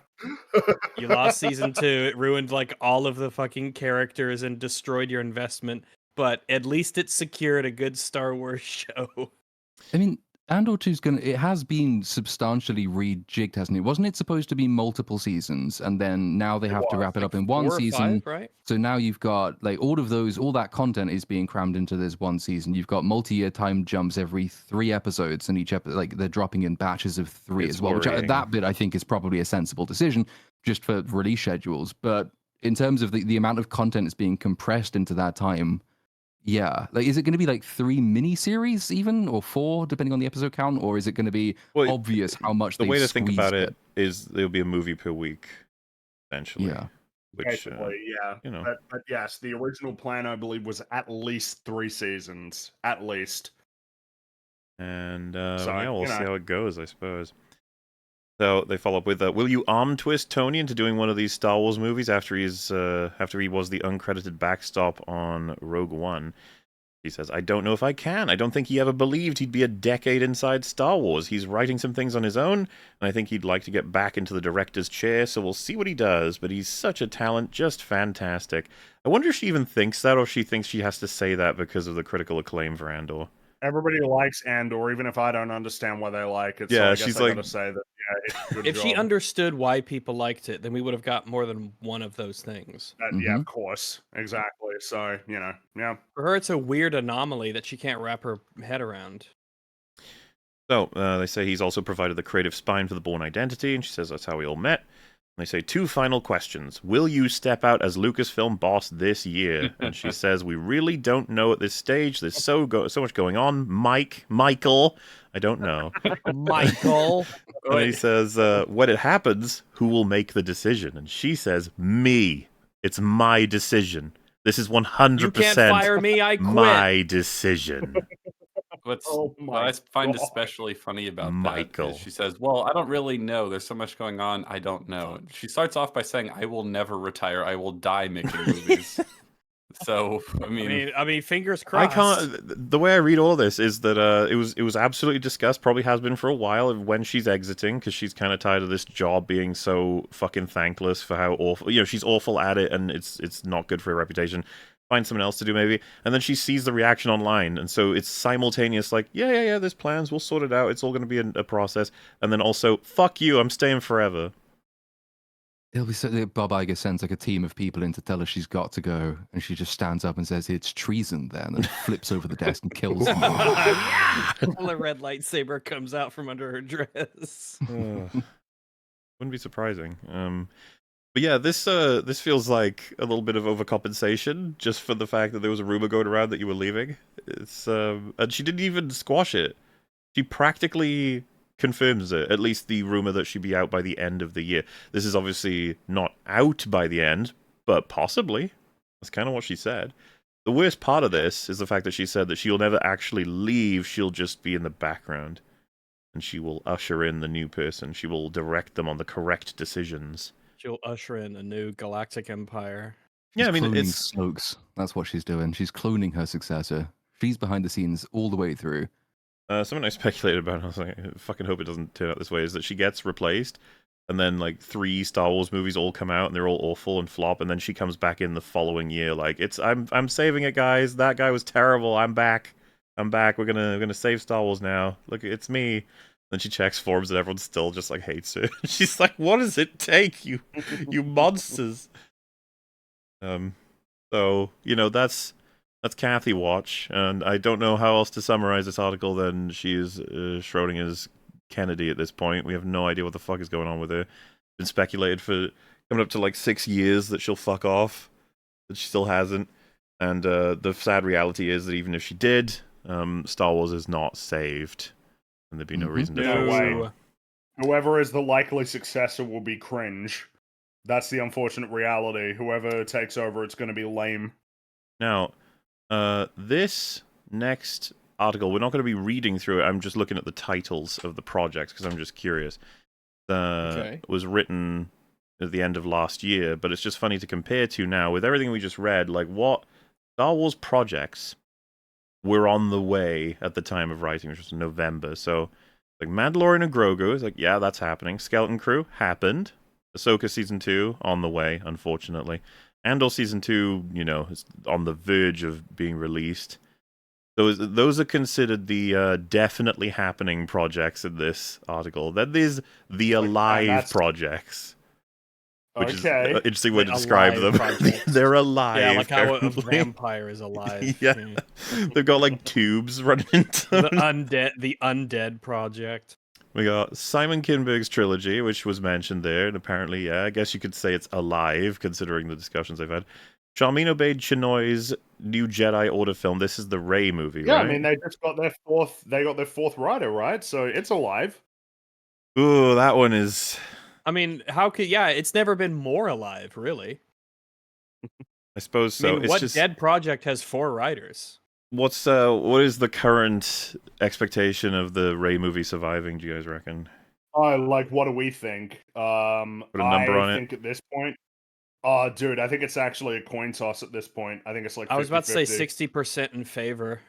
You lost season 2. It ruined like all of the fucking characters and destroyed your investment. But at least it secured a good Star Wars show. I mean, Andor 2's it has been substantially rejigged, hasn't it? Wasn't it supposed to be multiple seasons? And then now they have to wrap it up in one season. 5, right? So now you've got like all that content is being crammed into this one season. You've got multi-year time jumps every 3 episodes, and each episode, like they're dropping in batches of 3 as well. Worrying. Which that bit I think is probably a sensible decision just for release schedules. But in terms of the amount of content that's being compressed into that time, yeah, like is it going to be like 3 miniseries even, or 4 depending on the episode count, or is it going to be obvious how much the way to think about it is there'll be a movie per week, essentially. Yeah, which basically, yeah. You know, but yes, the original plan I believe was at least 3 seasons, at least. And we'll see how it goes, I suppose. So they follow up with, will you arm twist Tony into doing one of these Star Wars movies after he was the uncredited backstop on Rogue One? He says, I don't know if I can. I don't think he ever believed he'd be a decade inside Star Wars. He's writing some things on his own, and I think he'd like to get back into the director's chair, so we'll see what he does. But he's such a talent, just fantastic. I wonder if she even thinks that, or if she thinks she has to say that because of the critical acclaim for Andor. Everybody likes Andor, even if I don't understand why they like it. Yeah, so I guess I gotta say that. Yeah, it's a good if job. she understood why people liked it, then we would have got more than one of those things. Yeah, of course, exactly. So yeah. For her, it's a weird anomaly that she can't wrap her head around. So they say he's also provided the creative spine for the Bourne Identity, and she says that's how we all met. They say, 2 final questions. Will you step out as Lucasfilm boss this year? And she says, we really don't know at this stage. There's so much going on. Michael, I don't know. Michael. And he says, when it happens, who will make the decision? And she says, me. It's my decision. This is 100% You can't fire me, I quit. my decision. What I find especially funny about Michael. that is she says, well, I don't really know. There's so much going on. I don't know. She starts off by saying, I will never retire. I will die making movies. So, I mean, fingers crossed. I can't. The way I read all this is that it was absolutely discussed. Probably has been for a while of when she's exiting because she's kind of tired of this job being so fucking thankless for how awful. She's awful at it, and it's not good for her reputation. Find someone else to do maybe, and then she sees the reaction online, and so it's simultaneous. Like, yeah. There's plans. We'll sort it out. It's all going to be a process, and then also, fuck you. I'm staying forever. It'll be so. Bob Iger sends like a team of people in to tell her she's got to go, and she just stands up and says, "It's treason," then, and flips over the desk and kills them. The red lightsaber comes out from under her dress. Wouldn't be surprising. But yeah, this feels like a little bit of overcompensation just for the fact that there was a rumor going around that you were leaving. It's and she didn't even squash it. She practically confirms it, at least the rumor that she'd be out by the end of the year. This is obviously not out by the end, but possibly. That's kind of what she said. The worst part of this is the fact that she said that she'll never actually leave, she'll just be in the background. And she will usher in the new person. She will direct them on the correct decisions. She'll usher in a new galactic empire. She's cloning Snoke's. That's what she's doing. She's cloning her successor. She's behind the scenes all the way through. Something I speculated about, I was like, I fucking hope it doesn't turn out this way, is that she gets replaced, and then like 3 Star Wars movies all come out, and they're all awful and flop, and then she comes back in the following year, like, I'm saving it, guys. That guy was terrible. I'm back. We're gonna save Star Wars now. Look, it's me. Then she checks forums and everyone still just like hates her. She's like, what does it take, you monsters? So, that's Kathy Watch, and I don't know how else to summarize this article than she is Schrödinger's Kennedy at this point. We have no idea what the fuck is going on with her. Been speculated for coming up to like 6 years that she'll fuck off, but she still hasn't. And the sad reality is that even if she did, Star Wars is not saved. And there'd be no reason to no way. Whoever is the likely successor will be cringe. That's the unfortunate reality. Whoever takes over, it's going to be lame. Now, this next article, we're not going to be reading through it. I'm just looking at the titles of the projects because I'm just curious. It was written at the end of last year, but it's just funny to compare to now with everything we just read. Like, what Star Wars projects were on the way at the time of writing, which was November. So, like, Mandalorian and Grogu is like, yeah, that's happening. Skeleton Crew happened. Ahsoka Season 2 on the way, unfortunately. Andor Season 2, is on the verge of being released. Those are considered the definitely happening projects in this article. Then there's the alive projects. Which is an interesting way to describe them. They're alive. Yeah, like how a vampire is alive. Yeah. They've got like tubes running into them. The undead project. We got Simon Kinberg's trilogy, which was mentioned there, and apparently, yeah, I guess you could say it's alive, considering the discussions they've had. Charmin Obaid Chinoy's new Jedi Order film. This is the Rey movie, yeah, right? I mean, they just got their fourth writer, right? So it's alive. Ooh, that one is... I mean, it's never been more alive, really. I suppose so. I mean, what dead project has 4 writers? What is the current expectation of the Rey movie surviving, do you guys reckon? Like, what do we think? Put a number on it. I think at this point... dude, I think it's actually a coin toss at this point. I think it's like 50-50. I was about to say 60% in favor.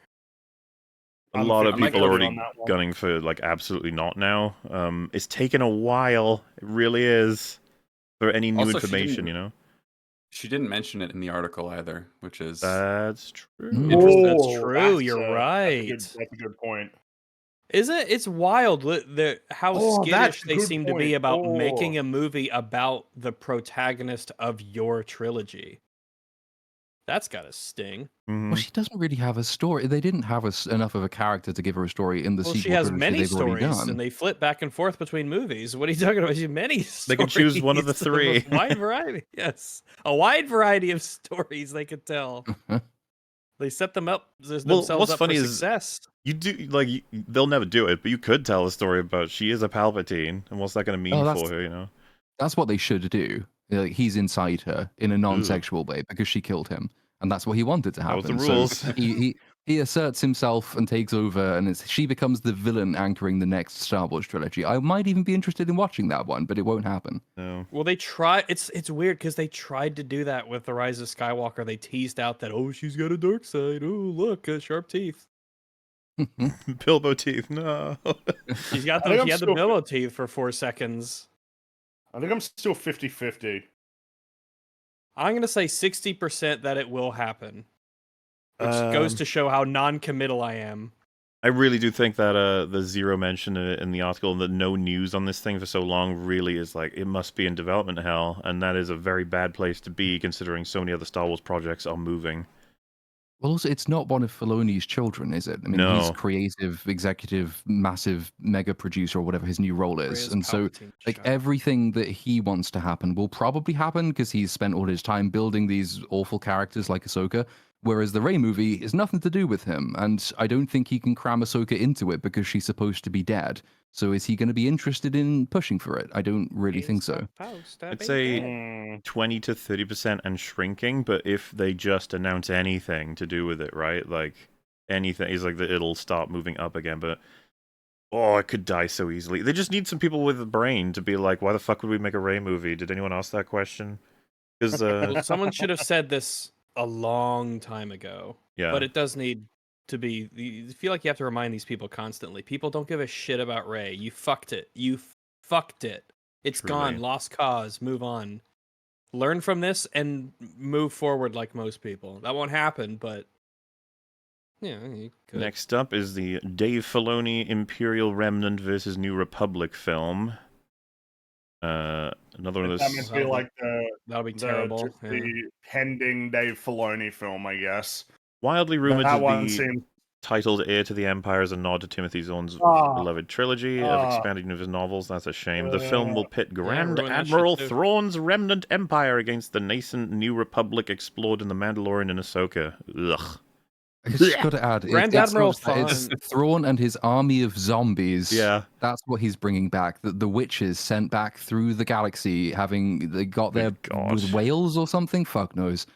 A lot of people are already gunning for, like, absolutely not now. It's taken a while. It really is. For any new information, She didn't mention it in the article either, which is... That's true. That's true. You're right. That's a good point. Is it? It's wild how skittish they seem to be about making a movie about the protagonist of your trilogy. That's got to sting. Well, she doesn't really have a story. They didn't have enough of a character to give her a story in the Well, sequel she has trilogy many they've already stories, done. and they flip back and forth between movies. What are you talking about? She has many stories. They can choose one of the three. A wide variety. Yes, a wide variety of stories they could tell. They set them up themselves what's up funny for is success. you do they'll never do it, but you could tell a story about she is a Palpatine, and what's that going to mean for her? You know, that's what they should do. Like, he's inside her in a non-sexual way because she killed him, and that's what he wanted to happen. That was the rules. So he asserts himself and takes over, and she becomes the villain anchoring the next Star Wars trilogy. I might even be interested in watching that one, but it won't happen. No. Well, they try. It's weird because they tried to do that with the Rise of Skywalker. They teased out that she's got a dark side. Oh, look, sharp teeth. Bilbo teeth. No. She's got the Bilbo teeth for 4 seconds. I think I'm still 50-50. I'm gonna say 60% that it will happen, which goes to show how non-committal I am. I really do think that the zero mention in the article and the no news on this thing for so long really is like, it must be in development hell, and that is a very bad place to be considering so many other Star Wars projects are moving. Well, also, it's not one of Filoni's children, is it? I mean, No. he's creative, executive, massive mega producer, or whatever his new role is. And so, like, everything that he wants to happen will probably happen because he's spent all his time building these awful characters like Ahsoka. Whereas the Rey movie is nothing to do with him. And I don't think he can cram Ahsoka into it because she's supposed to be dead. So is he going to be interested in pushing for it? I don't really think so. I'd say 20 to 30% and shrinking, but if they just announce anything to do with it, right? Like, anything, he's like, it'll start moving up again, but it could die so easily. They just need some people with a brain to be like, why the fuck would we make a Rey movie? Did anyone ask that question? Because well, someone should have said this a long time ago. Yeah. But it does need to be. You feel like you have to remind these people constantly. People don't give a shit about Rey. You fucked it. You fucked it. It's gone. Lost cause. Move on. Learn from this and move forward like most people. That won't happen, but yeah, you could. Next up is the Dave Filoni Imperial Remnant versus New Republic film. Another one of those. That must be like that'll be terrible. The pending Dave Filoni film, I guess. Wildly rumored to be titled Heir to the Empire as a nod to Timothy Zahn's beloved trilogy of expanded universe novels. That's a shame. The film will pit Grand Admiral Thrawn's remnant empire against the nascent New Republic explored in The Mandalorian and Ahsoka. Ugh. I just got to add, Grand Admiral it's Thrawn and his army of zombies. Yeah, that's what he's bringing back. The witches sent back through the galaxy, they got there with whales or something. Fuck knows.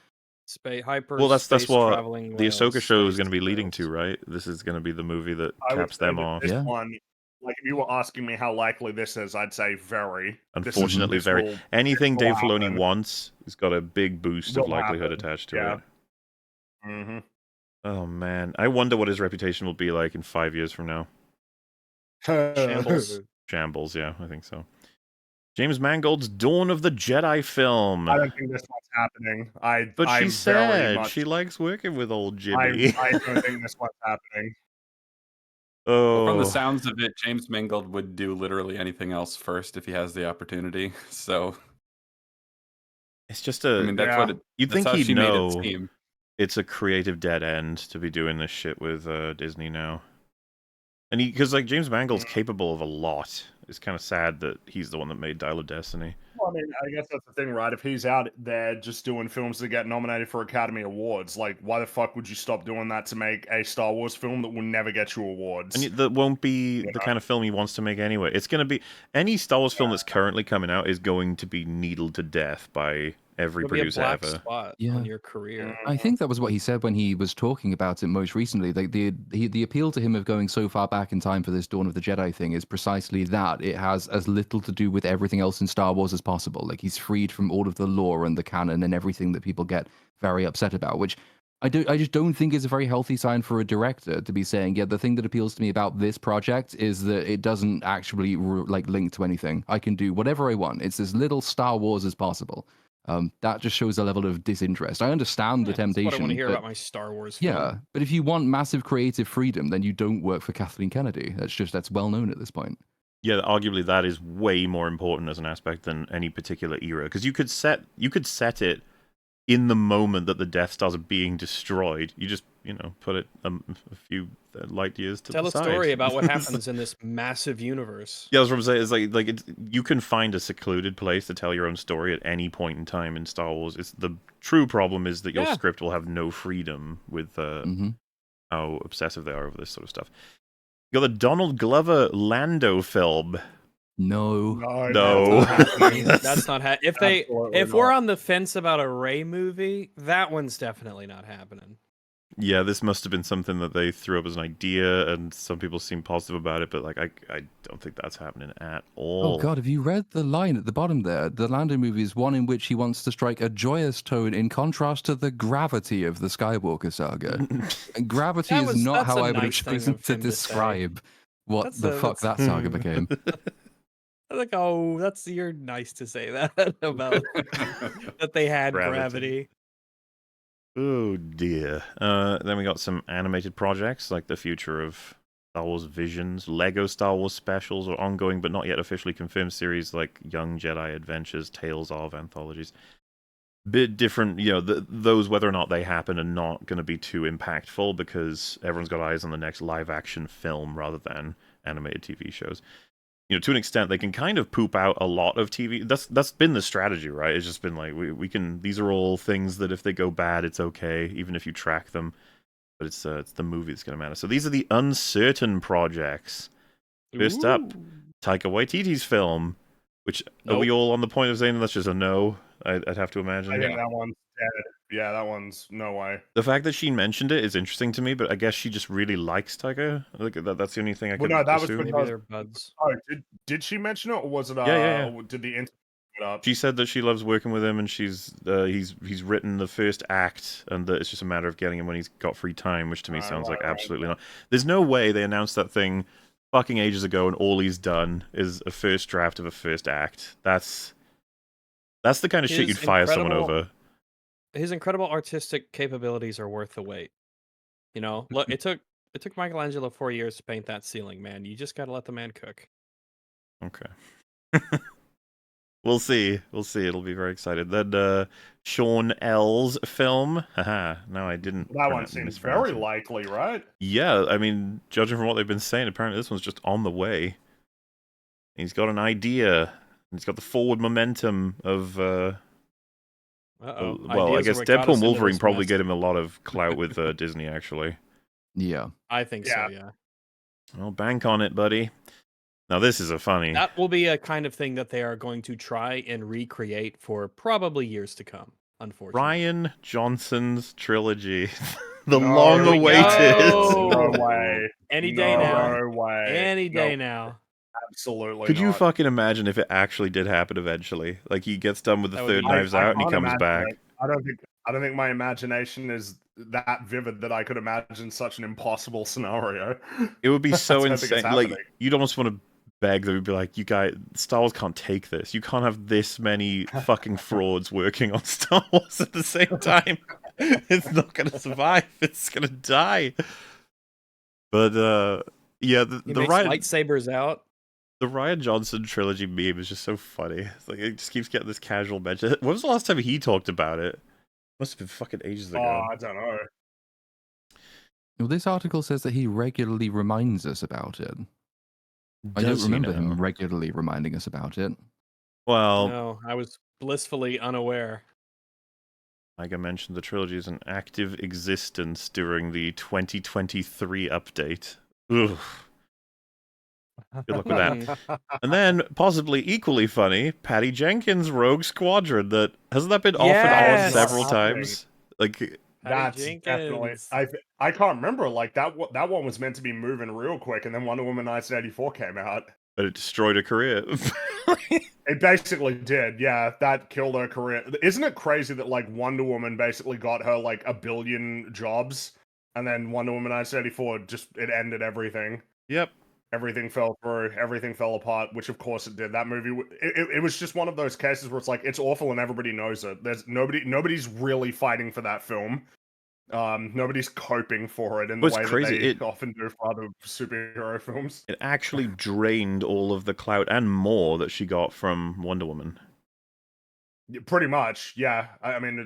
Well, that's what the Ahsoka show is going to be leading to, right? This is going to be the movie that caps them off. This one, like, if you were asking me how likely this is, I'd say very. Unfortunately, very. Anything Dave Filoni wants has got a big boost of likelihood attached to it. Mm-hmm. Oh man, I wonder what his reputation will be like in 5 years from now. Shambles, yeah, I think so. James Mangold's Dawn of the Jedi film. I don't think this one's happening. But she said she likes working with old Jimmy. I don't think this one's happening. Oh, from the sounds of it, James Mangold would do literally anything else first if he has the opportunity. So it's just a. I mean, that's what you'd think he'd know. It's a creative dead end to be doing this shit with Disney now. And because like James Mangold's capable of a lot. It's kind of sad that he's the one that made Dial of Destiny. Well, I mean, I guess that's the thing, right? If he's out there just doing films that get nominated for Academy Awards, like, why the fuck would you stop doing that to make a Star Wars film that will never get you awards? And that won't be the kind of film he wants to make anyway. It's going to be... Any Star Wars film that's currently coming out is going to be needled to death by every producer ever. Spot on your career. I think that was what he said when he was talking about it most recently. Like the appeal to him of going so far back in time for this Dawn of the Jedi thing is precisely that. It has as little to do with everything else in Star Wars as possible. Like, he's freed from all of the lore and the canon and everything that people get very upset about, which I just don't think is a very healthy sign for a director to be saying, yeah, the thing that appeals to me about this project is that it doesn't actually link to anything. I can do whatever I want. It's as little Star Wars as possible. That just shows a level of disinterest. I understand the temptation. That's what I want to hear about my Star Wars film. Yeah, but if you want massive creative freedom, then you don't work for Kathleen Kennedy. That's well known at this point. Yeah, arguably that is way more important as an aspect than any particular era, because you could set it in the moment that the Death Stars are being destroyed, you just, put it a few light years to Tell the a side. story about what happens in this massive universe. Yeah, that's what I'm saying. It's like you can find a secluded place to tell your own story at any point in time in Star Wars. It's the true problem is that your script will have no freedom with how obsessive they are over this sort of stuff. You got the Donald Glover Lando film. No. That's not happening. If we're on the fence about a Rey movie, that one's definitely not happening. Yeah, this must have been something that they threw up as an idea, and some people seem positive about it, but like I don't think that's happening at all. Oh god, have you read the line at the bottom there? The Lando movie is one in which he wants to strike a joyous tone in contrast to the gravity of the Skywalker saga. And gravity is not how I would have chosen to describe what the fuck that saga became. Like, oh, you're nice to say that about that they had gravity. Oh dear. Then we got some animated projects like the future of Star Wars Visions, Lego Star Wars specials, or ongoing but not yet officially confirmed series like Young Jedi Adventures, Tales of anthologies. Bit different, those whether or not they happen are not going to be too impactful because everyone's got eyes on the next live action film rather than animated TV shows. To an extent, they can kind of poop out a lot of TV. That's been the strategy, right? It's just been like we can. These are all things that if they go bad, it's okay, even if you track them. But it's the movie that's going to matter. So these are the uncertain projects. First up, Taika Waititi's film, which are we all on the point of saying that's just a no? I'd have to imagine. I think that one's dead. Yeah, that one's no way. The fact that she mentioned it is interesting to me, but I guess she just really likes Taika. Like that's the only thing I could assume. Maybe they're buds. Oh, did she mention it, or was it? Yeah. Did the interview it up? She said that she loves working with him, and he's written the first act, and that it's just a matter of getting him when he's got free time, which to me sounds like absolutely not. There's no way they announced that thing fucking ages ago, and all he's done is a first draft of a first act. That's the kind of shit you'd fire someone over. His incredible artistic capabilities are worth the wait. Look, it took Michelangelo 4 years to paint that ceiling, man. You just gotta let the man cook. Okay. We'll see. It'll be very excited. Then Sean L's film. Haha. No, I didn't. That one seems very likely, right? Yeah, I mean, judging from what they've been saying, apparently this one's just on the way. He's got an idea. He's got the forward momentum of. Well, I guess Deadpool and Wolverine probably get him a lot of clout with Disney, actually. Yeah. I think so, yeah. Well, bank on it, buddy. Now, this is a funny... That will be a kind of thing that they are going to try and recreate for probably years to come, unfortunately. Rian Johnson's trilogy. The long-awaited... No way. Any day now. No way. Any day now. Absolutely Could you fucking imagine if it actually did happen eventually? Like, he gets done with the third Knives Out and he comes back. I don't think my imagination is that vivid that I could imagine such an impossible scenario. It would be so insane. Like, you'd almost want to beg them and be like, you guys, Star Wars can't take this. You can't have this many fucking frauds working on Star Wars at the same time. It's not going to survive. It's going to die. But, yeah, the lightsabers out. The Rian Johnson trilogy meme is just so funny. It's like, it just keeps getting this casual mention. When was the last time he talked about it? Must have been fucking ages ago. Oh, I don't know. Well, this article says that he regularly reminds us about it. I don't remember him regularly reminding us about it. Well... No, I was blissfully unaware. Like I mentioned, the trilogy is an active existence during the 2023 update. Ugh. Good luck with that. And then, possibly equally funny, Patty Jenkins' Rogue Squadron. Hasn't that been off and on several times? Like, that's definitely. I can't remember. Like that one was meant to be moving real quick, and then Wonder Woman 1984 came out. But it destroyed her career. It basically did. Yeah, that killed her career. Isn't it crazy that like Wonder Woman basically got her like 1 billion jobs, and then Wonder Woman 1984 it ended everything. Yep. Everything fell through, everything fell apart, which of course it did. That movie, it was just one of those cases where it's like, it's awful and everybody knows it. There's nobody's really fighting for that film. Nobody's coping for it in the way that they often do for other superhero films. It actually drained all of the clout and more that she got from Wonder Woman. Pretty much, yeah. I mean,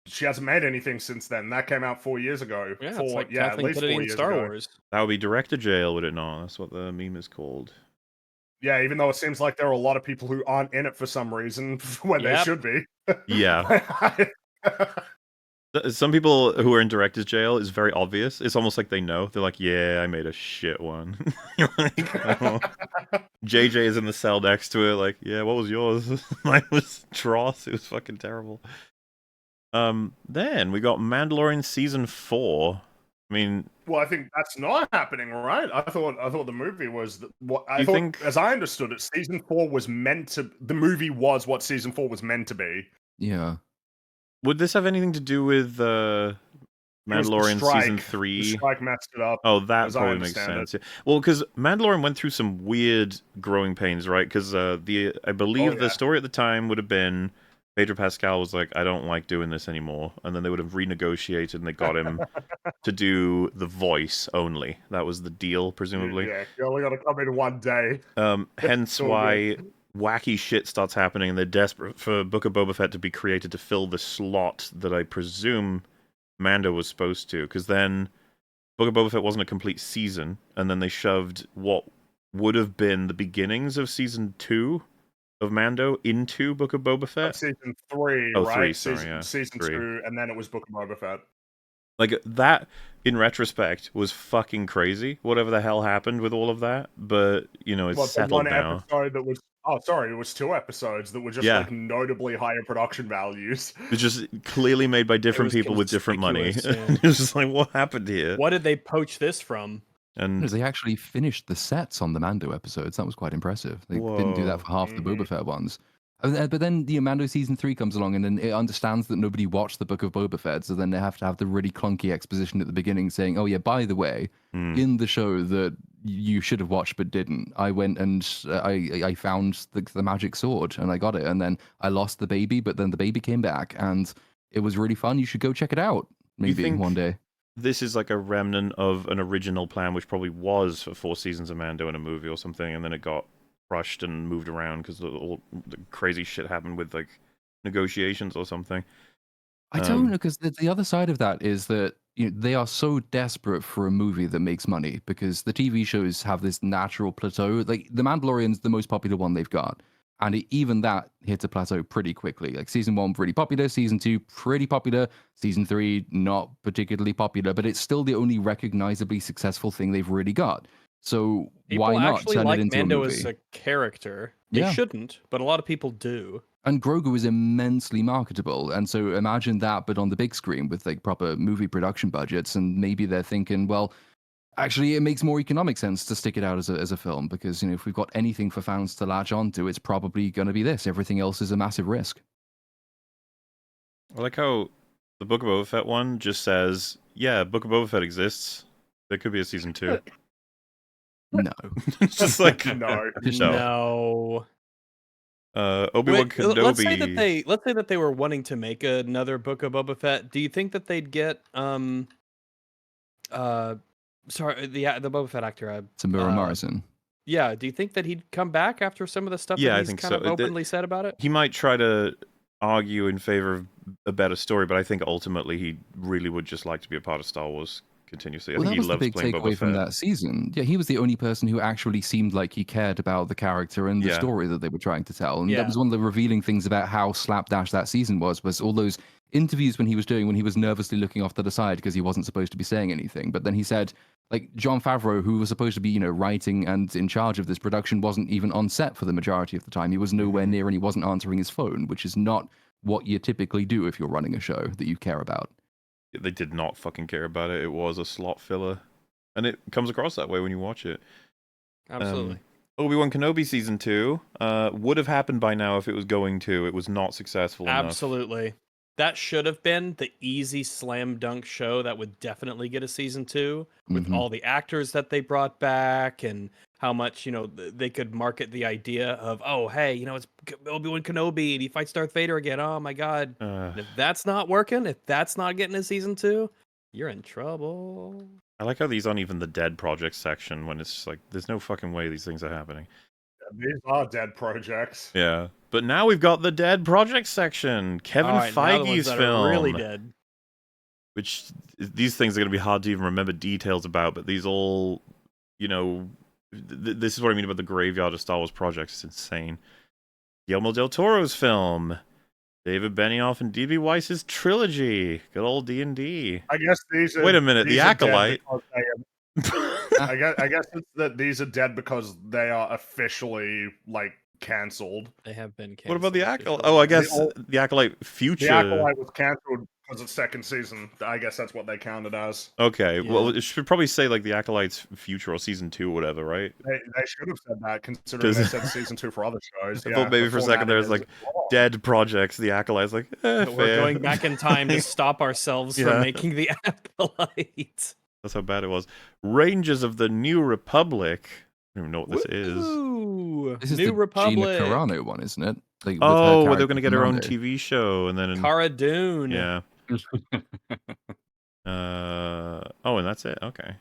she hasn't made anything since then. That came out 4 years ago. Yeah, Four, it's like at Kathleen least 4 Kennedy in years Star ago. Wars. That would be director jail, would it not? That's what the meme is called. Yeah, even though it seems like there are a lot of people who aren't in it for some reason when they should be. Yeah. Some people who are in director's jail is very obvious. It's almost like they know. They're like, yeah, I made a shit one. Like, oh. JJ is in the cell next to it, like, yeah, what was yours? Mine was Tross. It was fucking terrible. Then we got Mandalorian season 4. I mean, well, I think that's not happening, right? I thought the movie was what I You thought. think- As I understood it, season 4 was meant to. The movie was what season 4 was meant to be. Yeah. would this have anything to do with It was the Mandalorian strike. season The 3? strike messed it up. Oh, that as I probably makes understand sense. Yeah. Well, because Mandalorian went through some weird growing pains, right? Because I believe the yeah. story at the time would have been Pedro Pascal was like, I don't like doing this anymore, and then they would have renegotiated and they got him to do the voice only. That was the deal, presumably. Yeah, you only got to come in one day. Hence So why wacky shit starts happening, and they're desperate for Book of Boba Fett to be created to fill the slot that I presume Mando was supposed to, because then Book of Boba Fett wasn't a complete season, and then they shoved what would have been the beginnings of season 2 of Mando into Book of Boba Fett. Season 3, Oh, right? 3, sorry, season, yeah. season 3. 2, and then it was Book of Boba Fett. Like, that, in retrospect, was fucking crazy, whatever the hell happened with all of that, but, you know, it's settled now. Episode that was... Oh, sorry, it was 2 episodes that were just, like, notably higher production values. It's just clearly made by different people with different money. conspicuous, It's just like, what happened here? What did they poach this from? And They actually finished the sets on the Mando episodes. That was quite impressive. They didn't do that for half the Boba Fett ones. But then the Mando season 3 comes along, and then it understands that nobody watched the Book of Boba Fett, so then they have to have the really clunky exposition at the beginning saying, oh yeah, by the way, in the show that you should have watched but didn't, I went and I found the magic sword, and I got it, and then I lost the baby, but then the baby came back, and it was really fun. You should go check it out, maybe one day. This is like a remnant of an original plan, which probably was for 4 seasons of Mando in a movie or something, and then it got crushed and moved around because all the crazy shit happened with like negotiations or something. I don't know, because the other side of that is that they are so desperate for a movie that makes money, because the TV shows have this natural plateau. Like The Mandalorian's the most popular one they've got, and even that hits a plateau pretty quickly. Like season 1 pretty popular, season 2 pretty popular, season 3 not particularly popular, but it's still the only recognizably successful thing they've really got. So People why not actually turn like it into Mando a movie? as a character. They shouldn't, but a lot of people do. And Grogu is immensely marketable, and so imagine that, but on the big screen with like proper movie production budgets, and maybe they're thinking, well, actually, it makes more economic sense to stick it out as a film, because if we've got anything for fans to latch onto, it's probably going to be this. Everything else is a massive risk. I like how the Book of Boba Fett one just says, yeah, Book of Boba Fett exists. There could be a season 2. No. It's just like, No. No. Obi-Wan Kenobi. Let's say that they were wanting to make another Book of Boba Fett. Do you think that they'd get sorry, the Boba Fett actor, Tamura Morrison. Yeah, do you think that he'd come back after some of the stuff Yeah, that I he's think kind so. of openly said about it? He might try to argue in favor of a better story, but I think ultimately he really would just like to be a part of Star Wars continuously. I think That he was the loves big playing Boba takeaway from Fett. that season. Yeah, he was the only person who actually seemed like he cared about the character and the story that they were trying to tell. And that was one of the revealing things about how slapdash that season was all those interviews when he was nervously looking off to the side because he wasn't supposed to be saying anything. But then he said, like, Jon Favreau, who was supposed to be, writing and in charge of this production, wasn't even on set for the majority of the time. He was nowhere near, and he wasn't answering his phone, which is not what you typically do if you're running a show that you care about. They did not fucking care about it. It was a slot filler. And it comes across that way when you watch it. Absolutely. Obi-Wan Kenobi Season 2 would have happened by now if it was going to. It was not successful enough. Absolutely. That should have been the easy slam dunk show that would definitely get a season 2 with all the actors that they brought back and how much, they could market the idea of, oh, hey, it's Obi-Wan Kenobi and he fights Darth Vader again. Oh my God. And if that's not working, if that's not getting a season 2, you're in trouble. I like how these aren't even the dead project section when it's like, there's no fucking way these things are happening. These are dead projects. Yeah. But now we've got the dead project section. Kevin Feige's film. Really dead. Which these things are going to be hard to even remember details about, but these all, you know, this is what I mean about the graveyard of Star Wars projects. It's insane. Guillermo del Toro's film. David Benioff and D.B. Weiss's trilogy. Good old D&D. I guess these are... Wait a minute, The Acolyte. I guess it's that these are dead because they are officially, like, cancelled. They have been cancelled. What about The Acolyte? Oh, I guess The Acolyte Future... The Acolyte was cancelled because of second season. I guess that's what they counted as. Okay, well, it should probably say, like, The Acolyte's Future or Season 2 or whatever, right? They should have said that, considering they said Season 2 for other shows. I thought maybe for a second there's, like, dead projects. The Acolyte's like, We're fair. going back in time to stop ourselves from making The Acolyte. That's how bad it was. Rangers of the New Republic. I don't even know what this is. This is New the Republic. Gina Carano one, isn't it? Like, oh, where they're going to get her own TV show. And then Cara Dune. Yeah. Oh, and that's it. Okay.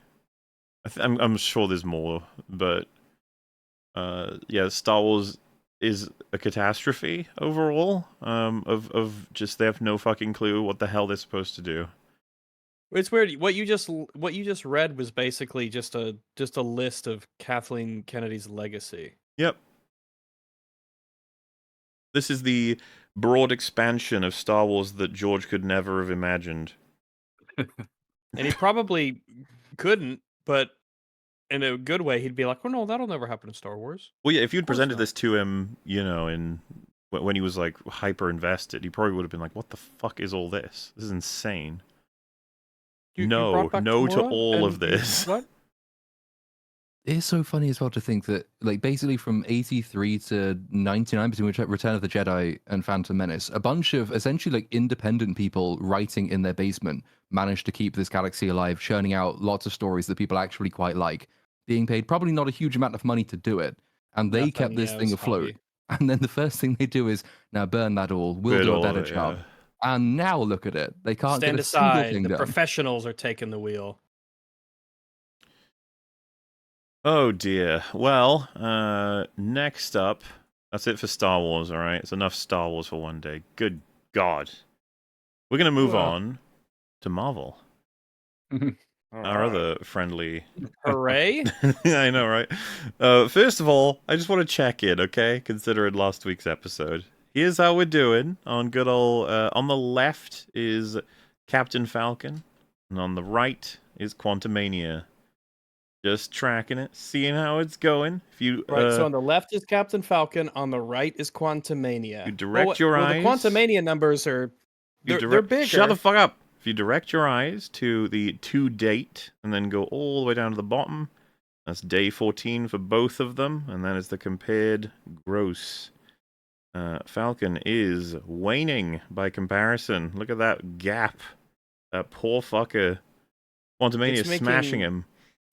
I'm sure there's more, but yeah, Star Wars is a catastrophe overall. Of just they have no fucking clue what the hell they're supposed to do. It's weird. What you just read was basically just a list of Kathleen Kennedy's legacy. Yep. This is the broad expansion of Star Wars that George could never have imagined. And he probably couldn't, but in a good way, he'd be like, "Oh no, that'll never happen in Star Wars." Well, yeah, if you'd presented this to him, you know, when he was like hyper invested, he probably would have been like, "What the fuck is all this? This is insane." No to all of this. What? It's so funny as well to think that, like, basically from 83 to 99, between Return of the Jedi and Phantom Menace, a bunch of essentially like independent people writing in their basement managed to keep this galaxy alive, churning out lots of stories that people actually quite like, being paid probably not a huge amount of money to do it, and they kept this thing afloat. And then the first thing they do is, now burn that all, we'll do a better job. And now look at it. They can't stand get a aside. single thing The done. professionals are taking the wheel. Oh dear. Well, next up, that's it for Star Wars, alright? It's enough Star Wars for one day. Good God. We're going to move on to Marvel. Our other friendly... Hooray! I know, right? First of all, I just want to check in, okay? Considering last week's episode. Here's how we're doing. On good old... on the left is Captain Falcon. And on the right is Quantumania. Just tracking it, seeing how it's going. If you so on the left is Captain Falcon, on the right is Quantumania. You direct your eyes. The Quantumania numbers are they're bigger. Shut the fuck up. If you direct your eyes to the to date and then go all the way down to the bottom, that's day 14 for both of them, and that is the compared gross. Falcon is waning by comparison. Look at that gap. That poor fucker. Quantumania is smashing him.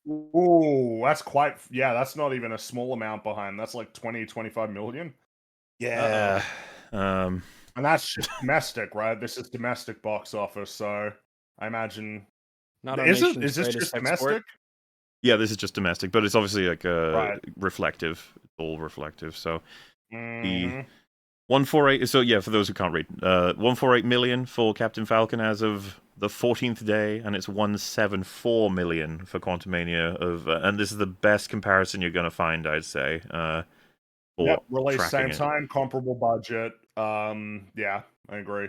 Ooh, that's quite... Yeah, that's not even a small amount behind. That's like 25 million. Yeah. And that's just domestic, right? This is domestic box office, so I imagine... Is this just domestic? Yeah, this is just domestic, but it's obviously like reflective. It's all reflective, so... The 148... So yeah, for those who can't read, 148 million for Captain Falcon as of the 14th day, and it's 174 million for Quantumania and this is the best comparison you're going to find, I'd say. Release same time, comparable budget. Yeah, I agree.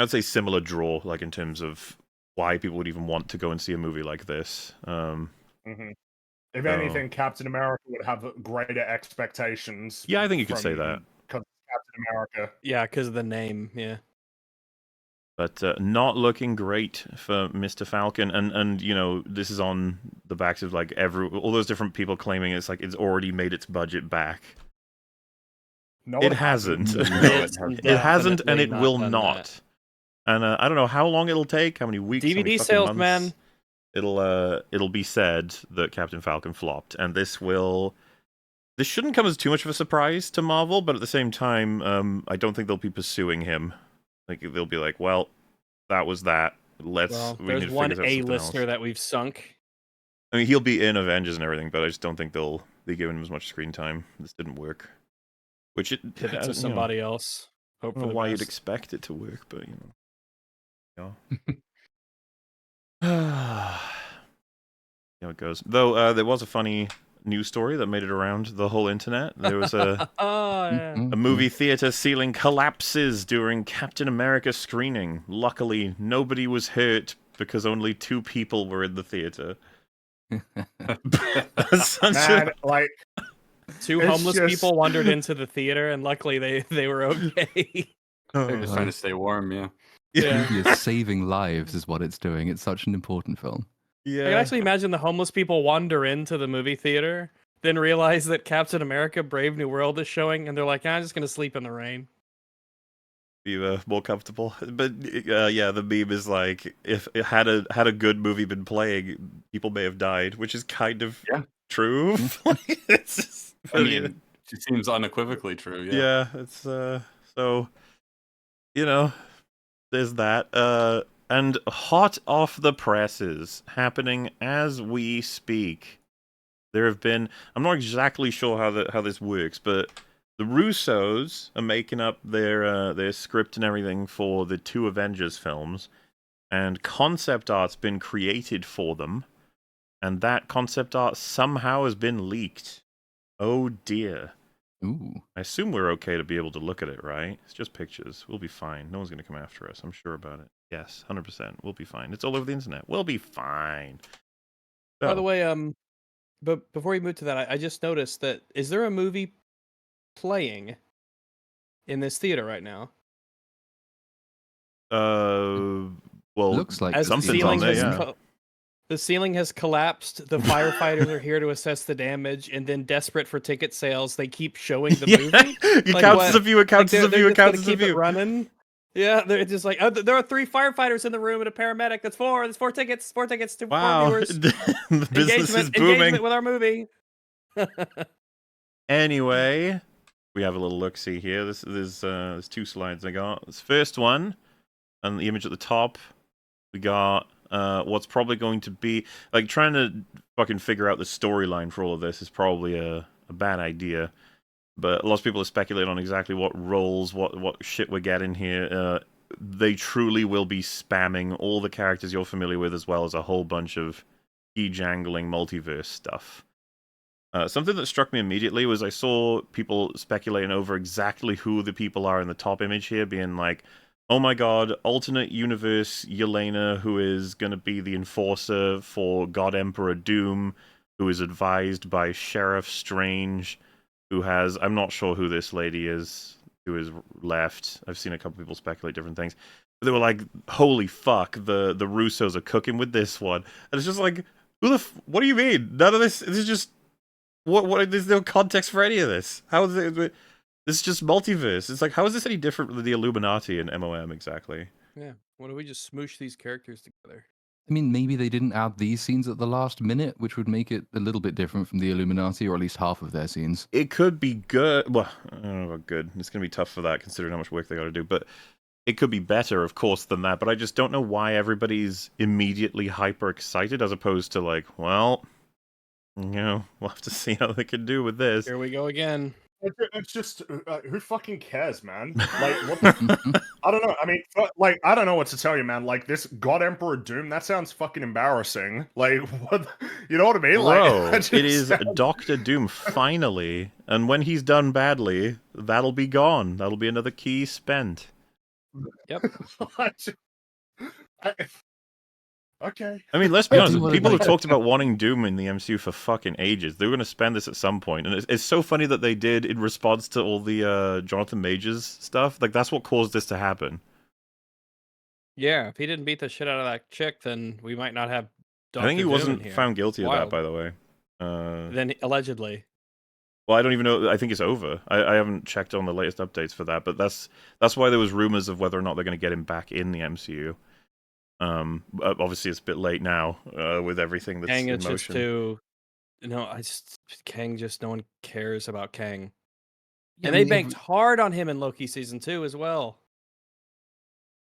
I'd say similar draw, like in terms of why people would even want to go and see a movie like this. If anything, Captain America would have greater expectations. Yeah, I think you could say that. Because Captain America. Yeah, because of the name, yeah. But not looking great for Mr. Falcon, and you know, this is on the backs of like all those different people claiming it's like it's already made its budget back. No, it hasn't. It hasn't, and it will not. And I don't know how long it'll take, how many weeks, DVD sales, man. It'll be said that Captain Falcon flopped, and this shouldn't come as too much of a surprise to Marvel, but at the same time, I don't think they'll be pursuing him. Like, they'll be like, well, that was that. There's one A-lister that we've sunk. I mean, he'll be in Avengers and everything, but I just don't think they'll they gave him as much screen time. This didn't work. Which it Pivot to somebody else. Hope I for don't know the why best. you'd expect it to work, but yeah. How it goes. Though there was a funny news story that made it around the whole internet. There was a yeah. a movie theater ceiling collapses during Captain America screening. Luckily, nobody was hurt because only 2 people were in the theater. Man, like 2 it's homeless just- people wandered into the theater, and luckily they were okay. They're just trying to stay warm, yeah. Yeah. Movie is saving lives, is what it's doing. It's such an important film. I can actually imagine the homeless people wander into the movie theater, then realize that Captain America: Brave New World is showing, and they're like, "I'm just gonna sleep in the rain." Be more comfortable. But yeah, the meme is like, if it had a good movie been playing, people may have died, which is kind of true. It's just, I mean, it seems unequivocally true. yeah, it's so there's that. And hot off the presses, happening as we speak, there have been. I'm not exactly sure how this works, but the Russos are making up their script and everything for the 2 Avengers films, and concept art's been created for them, and that concept art somehow has been leaked. Oh dear. Ooh. I assume we're okay to be able to look at it, right? It's just pictures. We'll be fine. No one's going to come after us. I'm sure about it. Yes, 100%. We'll be fine. It's all over the internet. We'll be fine. By the So, way, but before we move to that, I just noticed that is there a movie playing in this theater right now? well, Looks like As the something's ceiling on there, has yeah. the ceiling has collapsed. The firefighters are here to assess the damage, and then desperate for ticket sales, they keep showing the movie. It Like counts what? as a view. It counts as a view. It counts as a Keep it view. running. Yeah, they're just like, oh, there are 3 firefighters in the room and a paramedic. That's 4. There's 4 tickets. 4 tickets to 4 Wow, viewers. the business is booming. Engagement with our movie. Anyway, we have a little look-see here. There's 2 slides I got. This first one, and the image at the top, we got what's probably going to be like trying to fucking figure out the storyline for all of this is probably a bad idea. But lots of people are speculating on exactly what roles, what shit we're getting here. They truly will be spamming all the characters you're familiar with, as well as a whole bunch of key-jangling multiverse stuff. Something that struck me immediately was I saw people speculating over exactly who the people are in the top image here, being like, oh my god, alternate universe Yelena, who is going to be the enforcer for God Emperor Doom, who is advised by Sheriff Strange, who has, I'm not sure who this lady is, who is left. I've seen a couple people speculate different things. But they were like, holy fuck, the Russos are cooking with this one. And it's just like, what do you mean? None of this is just, what, there's no context for any of this. How is it, this is just multiverse. It's like, how is this any different than the Illuminati and MOM exactly? Yeah. Why don't we just smoosh these characters together? I mean, maybe they didn't add these scenes at the last minute, which would make it a little bit different from the Illuminati, or at least half of their scenes. It could be good. Well, I don't know about good. It's going to be tough for that, considering how much work they got to do. But it could be better, of course, than that. But I just don't know why everybody's immediately hyper excited, as opposed to like, well, we'll have to see how they can do with this. Here we go again. It's just who fucking cares, man? Like, what the I don't know. I mean, like, I don't know what to tell you, man. Like, this God Emperor Doom, that sounds fucking embarrassing. Like, what? You know what I mean? Bro, like, it is Dr. Doom, finally. And when he's done badly, that'll be gone. That'll be another key spent. Yep. Okay. I mean, let's be honest. wanna, People like- have talked about wanting Doom in the MCU for fucking ages. They were going to spend this at some point, and it's so funny that they did in response to all the Jonathan Majors stuff. Like, that's what caused this to happen. Yeah, if he didn't beat the shit out of that chick, then we might not have. I think he Dr. Doom in wasn't here. found guilty of that, Wild. by the way. Then allegedly. Well, I don't even know. I think it's over. I haven't checked on the latest updates for that, but that's why there was rumors of whether or not they're going to get him back in the MCU. Obviously, it's a bit late now with everything that's Kang in is just motion. too. No, Kang just no one cares about Kang, Yeah, and I they mean, banked hard on him in Loki season 2 as well.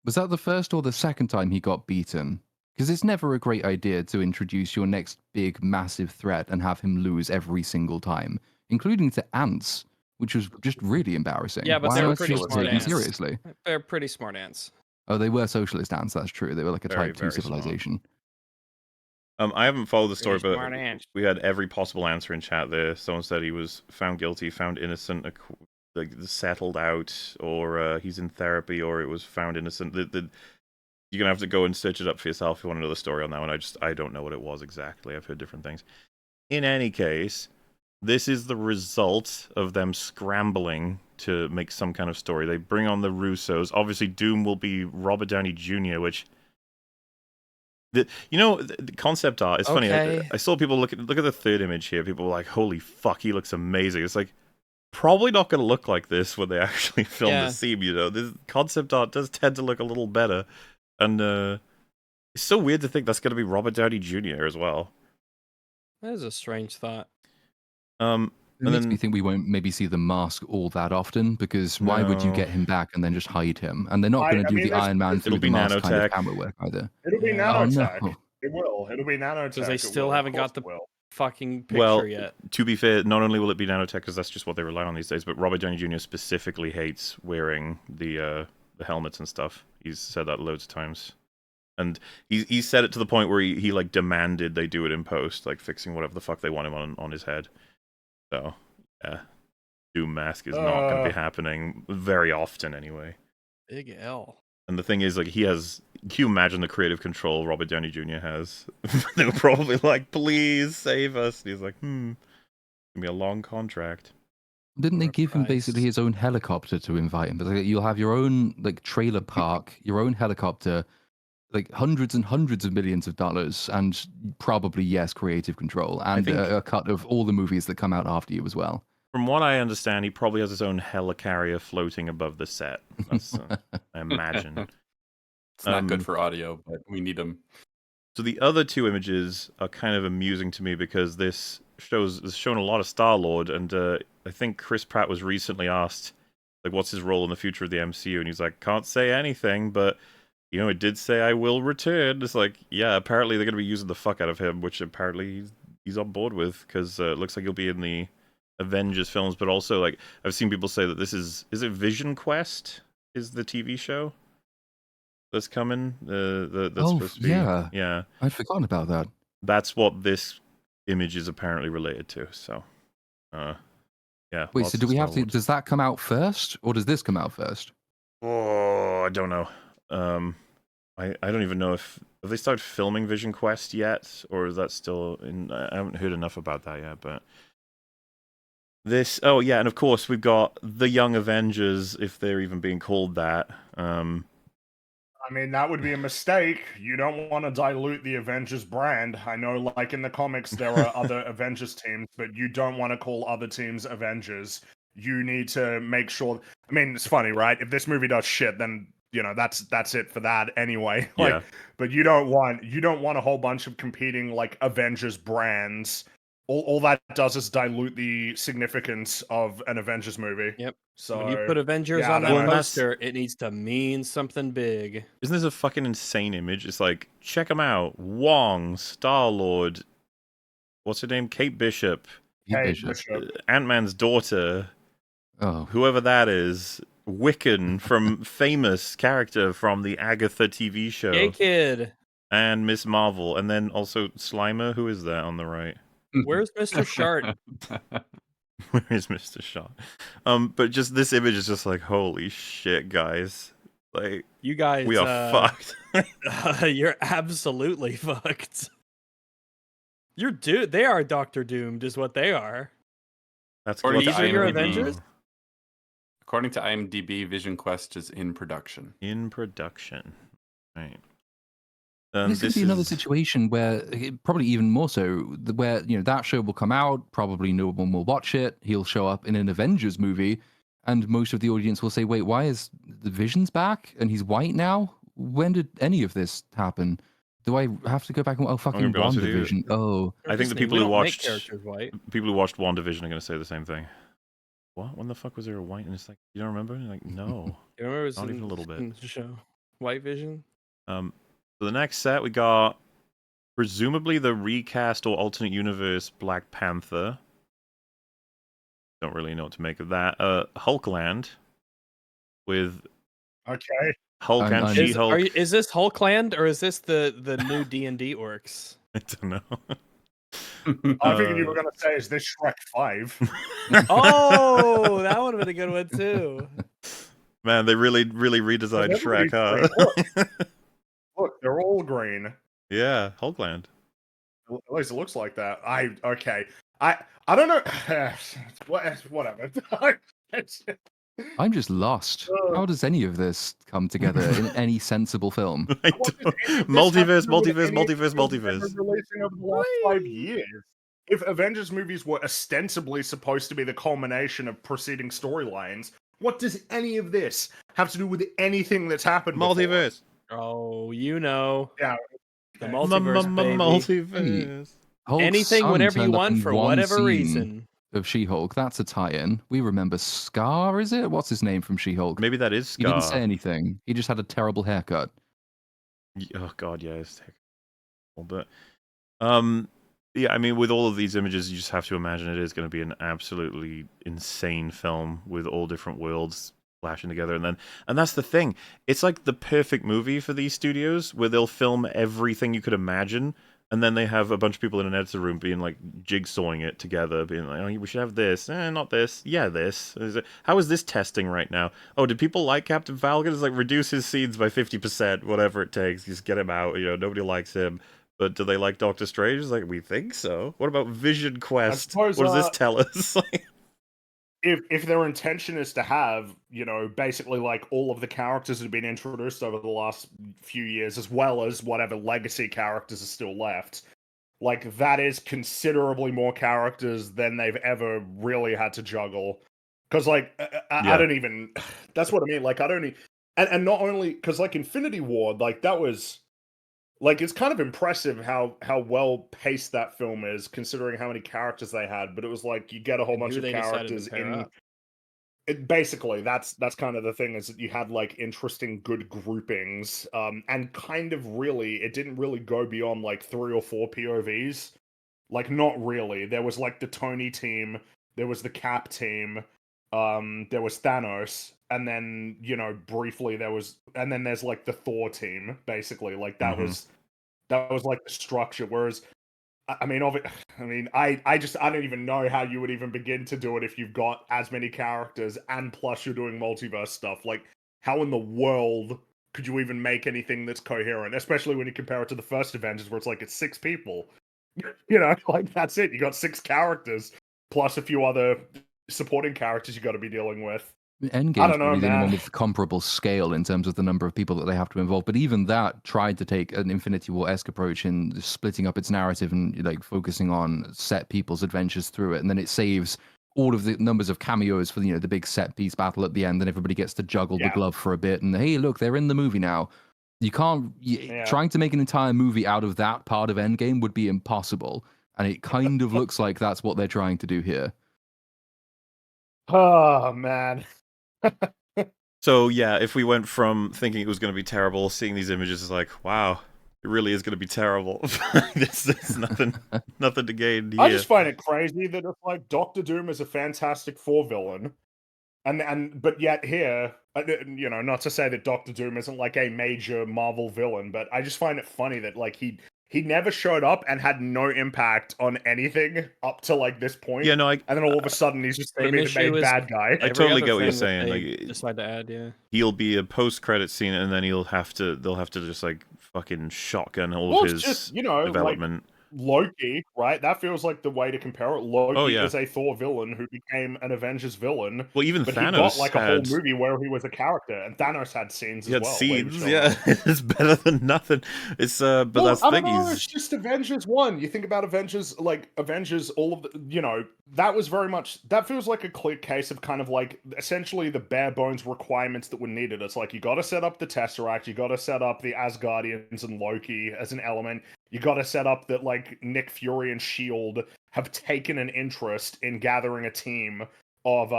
Was that the first or the second time he got beaten? Because it's never a great idea to introduce your next big, massive threat and have him lose every single time, including to ants, which was just really embarrassing. Yeah, but Why they were aren't pretty you smart taken ants. seriously? They're pretty smart ants. Oh, they were socialist ants, that's true. They were like a Very, Type 2 very smart. civilization. I haven't followed the story, Pretty but smart ants. we had every possible answer in chat there. Someone said he was found guilty, found innocent, like settled out, or he's in therapy, or it was found innocent. You're gonna have to go and search it up for yourself if you want to know the story on that one. I don't know what it was exactly. I've heard different things. In any case, this is the result of them scrambling to make some kind of story. They bring on the Russos. Obviously, Doom will be Robert Downey Jr., which... The concept art is funny. I saw people look at the third image here. People were like, holy fuck, he looks amazing. It's like, probably not going to look like this when they actually film the scene, This concept art does tend to look a little better. And it's so weird to think that's going to be Robert Downey Jr. as well. That is a strange thought. It makes me think we won't maybe see the mask all that often, because why would you get him back and then just hide him? And they're not going to do the Iron Man through the mask kind of camera work either. It'll be nanotech. Oh, no. It will. It'll be nanotech. Because they still haven't got the fucking picture yet. To be fair, not only will it be nanotech, because that's just what they rely on these days, but Robert Downey Jr. specifically hates wearing the helmets and stuff. He's said that loads of times. And he said it to the point where he like demanded they do it in post, like fixing whatever the fuck they want him on his head. So, yeah. Doom mask is not going to be happening very often anyway. Big L. And the thing is, like, can you imagine the creative control Robert Downey Jr. has? They were probably like, please save us. And he's like, it's going to be a long contract. Didn't they give him basically his own helicopter to invite him? But like, you'll have your own like trailer park, your own helicopter, like hundreds and hundreds of millions of dollars, and probably, yes, creative control, and a cut of all the movies that come out after you as well. From what I understand, he probably has his own helicarrier floating above the set. That's, I imagine. It's not good for audio, but we need them. So the other two images are kind of amusing to me because this has shown a lot of Star-Lord, and I think Chris Pratt was recently asked, like, what's his role in the future of the MCU, and he's like, can't say anything, but it did say I will return. It's like, yeah, apparently they're going to be using the fuck out of him, which apparently he's on board with, because it looks like he'll be in the Avengers films, but also, like, I've seen people say that this is it Vision Quest is the TV show that's coming? That's supposed to be... Yeah. I'd forgotten about that. That's what this image is apparently related to, so... yeah. Wait, so do we have to... Does that come out first, or does this come out first? Oh, I don't know. I don't even know if... Have they started filming Vision Quest yet? Or is that still in... I haven't heard enough about that yet, but... This... Oh, yeah, and of course, we've got the Young Avengers, if they're even being called that. I mean, that would be a mistake. You don't want to dilute the Avengers brand. I know, like, in the comics, there are other Avengers teams, but you don't want to call other teams Avengers. You need to make sure... I mean, it's funny, right? If this movie does shit, then... that's it for that anyway. Like, yeah. But you don't want a whole bunch of competing like Avengers brands. All that does is dilute the significance of an Avengers movie. Yep. So when you put Avengers on that poster, it needs to mean something big. Isn't this a fucking insane image? It's like, check them out. Wong, Star-Lord, what's her name? Kate Bishop. Ant-Man's daughter. Oh. Whoever that is. Wiccan from famous character from the Agatha TV show. Hey kid. And Miss Marvel. And then also Slimer. Who is that on the right? Where's Mr. Shart? Where is Mr. Shart? But just this image is just like, holy shit, guys. Like, you guys, we are fucked. You're absolutely fucked. They are Doctor Doomed, is what they are. That's or these are your Avengers? According to IMDb, Vision Quest is in production. In production. Right. This could be another situation where, probably even more so, where that show will come out, probably no one will watch it, he'll show up in an Avengers movie, and most of the audience will say, wait, why is the Vision's back? And he's white now? When did any of this happen? Do I have to go back and fucking WandaVision? Oh. I think the people who watched WandaVision are going to say the same thing. What? When the fuck was there a white? And it's like, you don't remember? And like, no. You remember not even a little bit. The show White Vision? For the next set, we got presumably the recast or alternate universe Black Panther. Don't really know what to make of that. Hulkland with Hulk and She-Hulk. Is this Hulkland or is this the new D&D orcs? I don't know. I figured you were going to say, is this Shrek 5? Oh, that would have been a good one too. Man, they really redesigned Shrek, huh? Look, they're all green. Yeah, Hulkland. At least it looks like that. I don't know. Whatever. I'm just lost. How does any of this come together in any sensible film? Multiverse. Releasing over the last 5 years. If Avengers movies were ostensibly supposed to be the culmination of preceding storylines, what does any of this have to do with anything that's happened Multiverse. Before? Oh, you know. Yeah. The multiverse, baby. Multiverse. Hulk's Anything, son whenever you turned up want, in for one whatever scene reason. Of She-Hulk, that's a tie-in. We remember Scar, is it? What's his name from She-Hulk? Maybe that is Scar. He didn't say anything. He just had a terrible haircut. Oh god, yeah, it's terrible. But yeah, I mean, with all of these images, you just have to imagine it is going to be an absolutely insane film with all different worlds flashing together, and that's the thing. It's like the perfect movie for these studios, where they'll film everything you could imagine, and then they have a bunch of people in an editor room being like jigsawing it together, being like, "Oh, we should have this, not this, yeah, this. How is this testing right now? Oh, did people like Captain Falcon? It's like reduce his scenes by 50%, whatever it takes. Just get him out. You know, nobody likes him." But do they like Doctor Strange? It's like, we think so. What about Vision Quest? What does this tell us? If their intention is to have, you know, basically like all of the characters that have been introduced over the last few years, as well as whatever legacy characters are still left, like that is considerably more characters than they've ever really had to juggle. Because like, I don't even, that's what I mean. Like, I don't, and not only, because like Infinity War, like that was, like, it's kind of impressive how well paced that film is, considering how many characters they had. But it was like you get a whole bunch of characters in. Basically, that's kind of the thing, is that you had like interesting, good groupings, and kind of really, it didn't really go beyond like 3 or 4 POVs. Like, not really. There was like the Tony team, there was the Cap team, there was Thanos, and then, you know, briefly there was, and then there's like the Thor team, basically. Like that was like the structure. Whereas, I mean, I don't even know how you would even begin to do it if you've got as many characters and plus you're doing multiverse stuff. Like, how in the world could you even make anything that's coherent? Especially when you compare it to the first Avengers, where it's like it's 6 people. You know, like that's it. You got 6 characters plus a few other supporting characters you got to be dealing with. Endgame's probably the only one with comparable scale in terms of the number of people that they have to involve. But even that tried to take an Infinity War-esque approach in splitting up its narrative and like focusing on set people's adventures through it. And then it saves all of the numbers of cameos for, you know, the big set piece battle at the end, and everybody gets to juggle the glove for a bit. And hey, look, they're in the movie now. You can't trying to make an entire movie out of that part of Endgame would be impossible. And it kind of looks like that's what they're trying to do here. Oh man. So yeah, if we went from thinking it was going to be terrible, seeing these images is like, wow, it really is going to be terrible. There's nothing to gain here. I just find it crazy that it's like Doctor Doom is a Fantastic Four villain, but yet here, you know, not to say that Doctor Doom isn't like a major Marvel villain, but I just find it funny that like he never showed up and had no impact on anything up to like this point. Yeah, no, and then all of a sudden he's just going to be the main bad guy. I totally get what you're saying. Like, decide to add, he'll be a post-credit scene, and then they'll have to just like fucking shotgun all of his just, you know, development. Like Loki, right? That feels like the way to compare it. Loki is a Thor villain who became an Avengers villain. Well, even but Thanos he got like a whole movie where he was a character, and Thanos had scenes as well. Scenes, yeah. It's better than nothing. It's but that's the thing. It's just Avengers 1. You think about Avengers, all of the, you know, that was very much, that feels like a clear case of kind of like essentially the bare bones requirements that were needed. It's like, you got to set up the Tesseract, you got to set up the Asgardians and Loki as an element. You got to set up that like Nick Fury and S.H.I.E.L.D. have taken an interest in gathering a team of,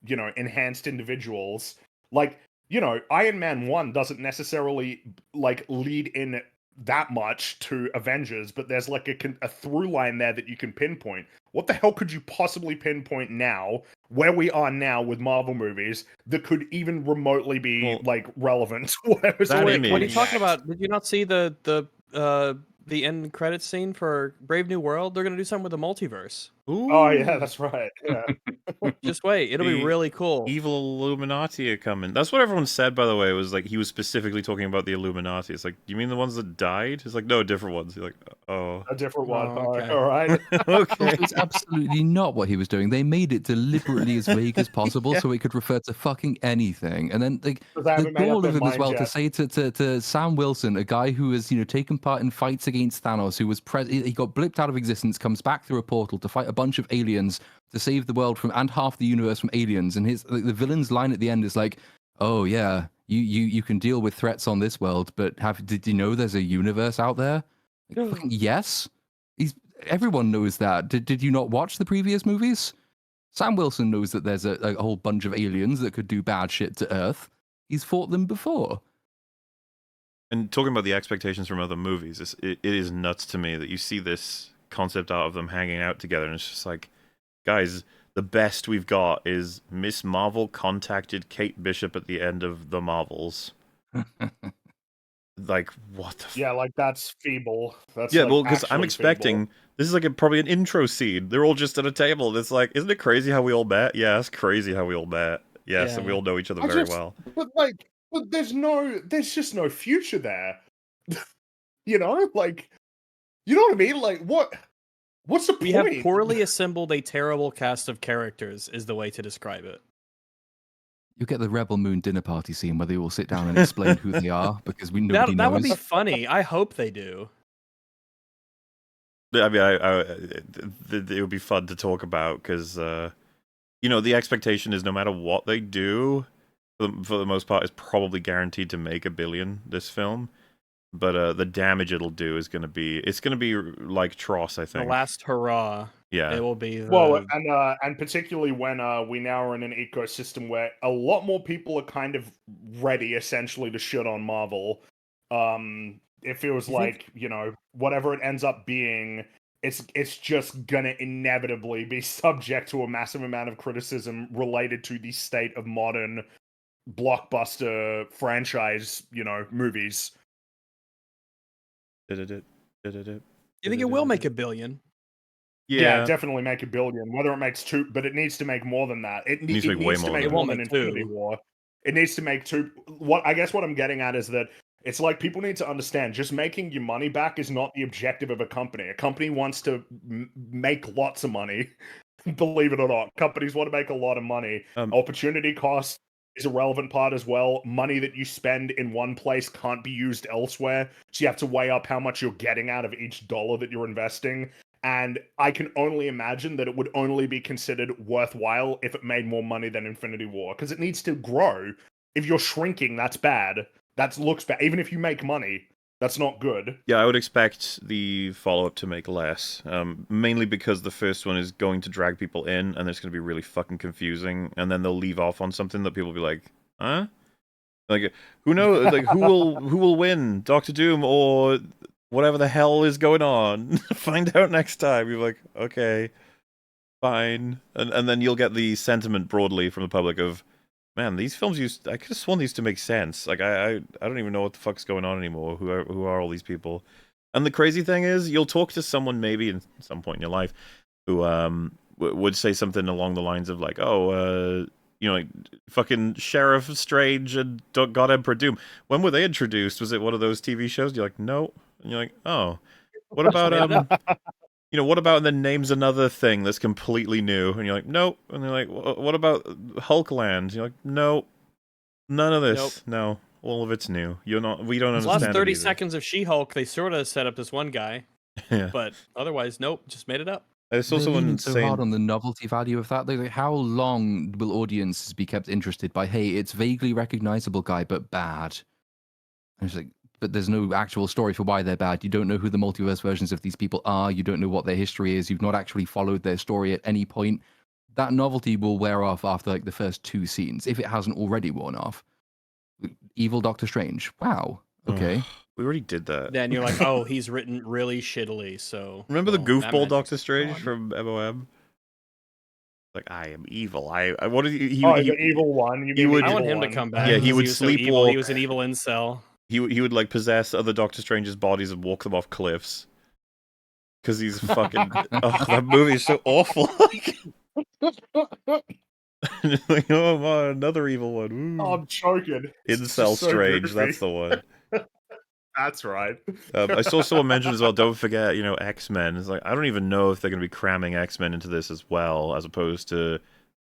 you know, enhanced individuals. Like, Iron Man 1 doesn't necessarily like lead in that much to Avengers, but there's like a through line there that you can pinpoint. What the hell could you possibly pinpoint now, where we are now with Marvel movies, that could even remotely be like relevant to whatever's What are you next? talking about? Did you not see the end credits scene for Brave New World? They're gonna do something with the multiverse. Ooh. Oh yeah, that's right. Yeah. Just wait, it'll be really cool. Evil Illuminati are coming. That's what everyone said, by the way. Was like he was specifically talking about the Illuminati. It's like, you mean the ones that died? It's like, no, different ones. You're like, oh, a different one. Okay. All right. Okay. It's absolutely not what he was doing. They made it deliberately as vague as possible so it could refer to fucking anything. And then like the gall of him as well to say to Sam Wilson, a guy who has taken part in fights against Thanos, who was he got blipped out of existence, comes back through a portal to fight a bunch of aliens to save the world from and half the universe from aliens. And the villain's line at the end is like, "Oh yeah, you can deal with threats on this world, but did you know there's a universe out there?" Like, fucking yes. Everyone knows that. Did you not watch the previous movies? Sam Wilson knows that there's a whole bunch of aliens that could do bad shit to Earth. He's fought them before. And talking about the expectations from other movies, it is nuts to me that you see this concept art of them hanging out together, and it's just like, guys, the best we've got is Miss Marvel contacted Kate Bishop at the end of The Marvels. Like, what the Yeah, like that's feeble. That's well, because I'm expecting this is like probably an intro scene. They're all just at a table. It's like, isn't it crazy how we all met? Yeah, it's crazy how we all met. Yes, and we all know each other very well. But there's just no future there. Like, you know what I mean? Like, what's the point? We have poorly assembled a terrible cast of characters is the way to describe it. You get the Rebel Moon dinner party scene where they all sit down and explain who they are because nobody knows. That would be funny. I hope they do. I mean, it would be fun to talk about because, the expectation is no matter what they do, for the most part, is probably guaranteed to make $1 billion, this film. But the damage it'll do is going to be like Tross, I think. The last hurrah. Yeah, it will be. Well, and particularly when we now are in an ecosystem where a lot more people are kind of ready, essentially, to shit on Marvel. It feels like whatever it ends up being, it's just gonna inevitably be subject to a massive amount of criticism related to the state of modern blockbuster franchise, movies. You think it will make $1 billion? Yeah, definitely make $1 billion. Whether it makes $2, but it needs to make more than that. It needs to make way more than Infinity War. It needs to make $2. What I'm getting at is that it's like people need to understand just making your money back is not the objective of a company. A company wants to make lots of money. Believe it or not, companies want to make a lot of money. Opportunity cost is a relevant part as well. Money that you spend in one place can't be used elsewhere. So you have to weigh up how much you're getting out of each dollar that you're investing. And I can only imagine that it would only be considered worthwhile if it made more money than Infinity War, because it needs to grow. If you're shrinking, that's bad. That looks bad. Even if you make money, that's not good. Yeah, I would expect the follow-up to make less, mainly because the first one is going to drag people in, and it's going to be really fucking confusing, and then they'll leave off on something that people will be like, huh? Like, who knows? Like, who will win, Doctor Doom or whatever the hell is going on? Find out next time. You're like, okay, fine, and then you'll get the sentiment broadly from the public of, man, these films I could have sworn these to make sense. Like, I don't even know what the fuck's going on anymore. Who are all these people? And the crazy thing is, you'll talk to someone maybe at some point in your life who would say something along the lines of like, like fucking Sheriff Strange and God Emperor Doom. When were they introduced? Was it one of those TV shows? You're like, no. And you're like, oh. What about what about, and then names another thing that's completely new, and you're like, nope. And they're like, what about Hulkland? You're like, no, none of this. Nope. No, all of it's new. We don't understand. The last 30 seconds of She-Hulk, they sort of set up this one guy, but otherwise, nope, just made it up. I saw someone so hard on the novelty value of that. Like, how long will audiences be kept interested by, hey, it's vaguely recognizable guy, but bad? And it's like, but there's no actual story for why they're bad. You don't know who the multiverse versions of these people are. You don't know what their history is. You've not actually followed their story at any point. That novelty will wear off after like the first 2 scenes, if it hasn't already worn off. evil Doctor Strange. Wow. Okay. We already did that. Then you're like, oh, he's written really shittily. So remember the that goofball meant Doctor he's Strange gone. from MOM? Like, I am evil. I what did he the evil one. You mean would- I the want evil him to one. come back. Yeah, he 'cause would was so evil. sleepwalk. He was an evil incel. he would like possess other Doctor Strange's bodies and walk them off cliffs. Because he's fucking. Oh, that movie is so awful. Like, oh man, another evil one. Ooh. Oh, I'm choking. It's Incel just so Strange, goofy. that's the one. That's right. I saw someone mention as well, don't forget, X-Men. It's like, I don't even know if they're going to be cramming X-Men into this as well, as opposed to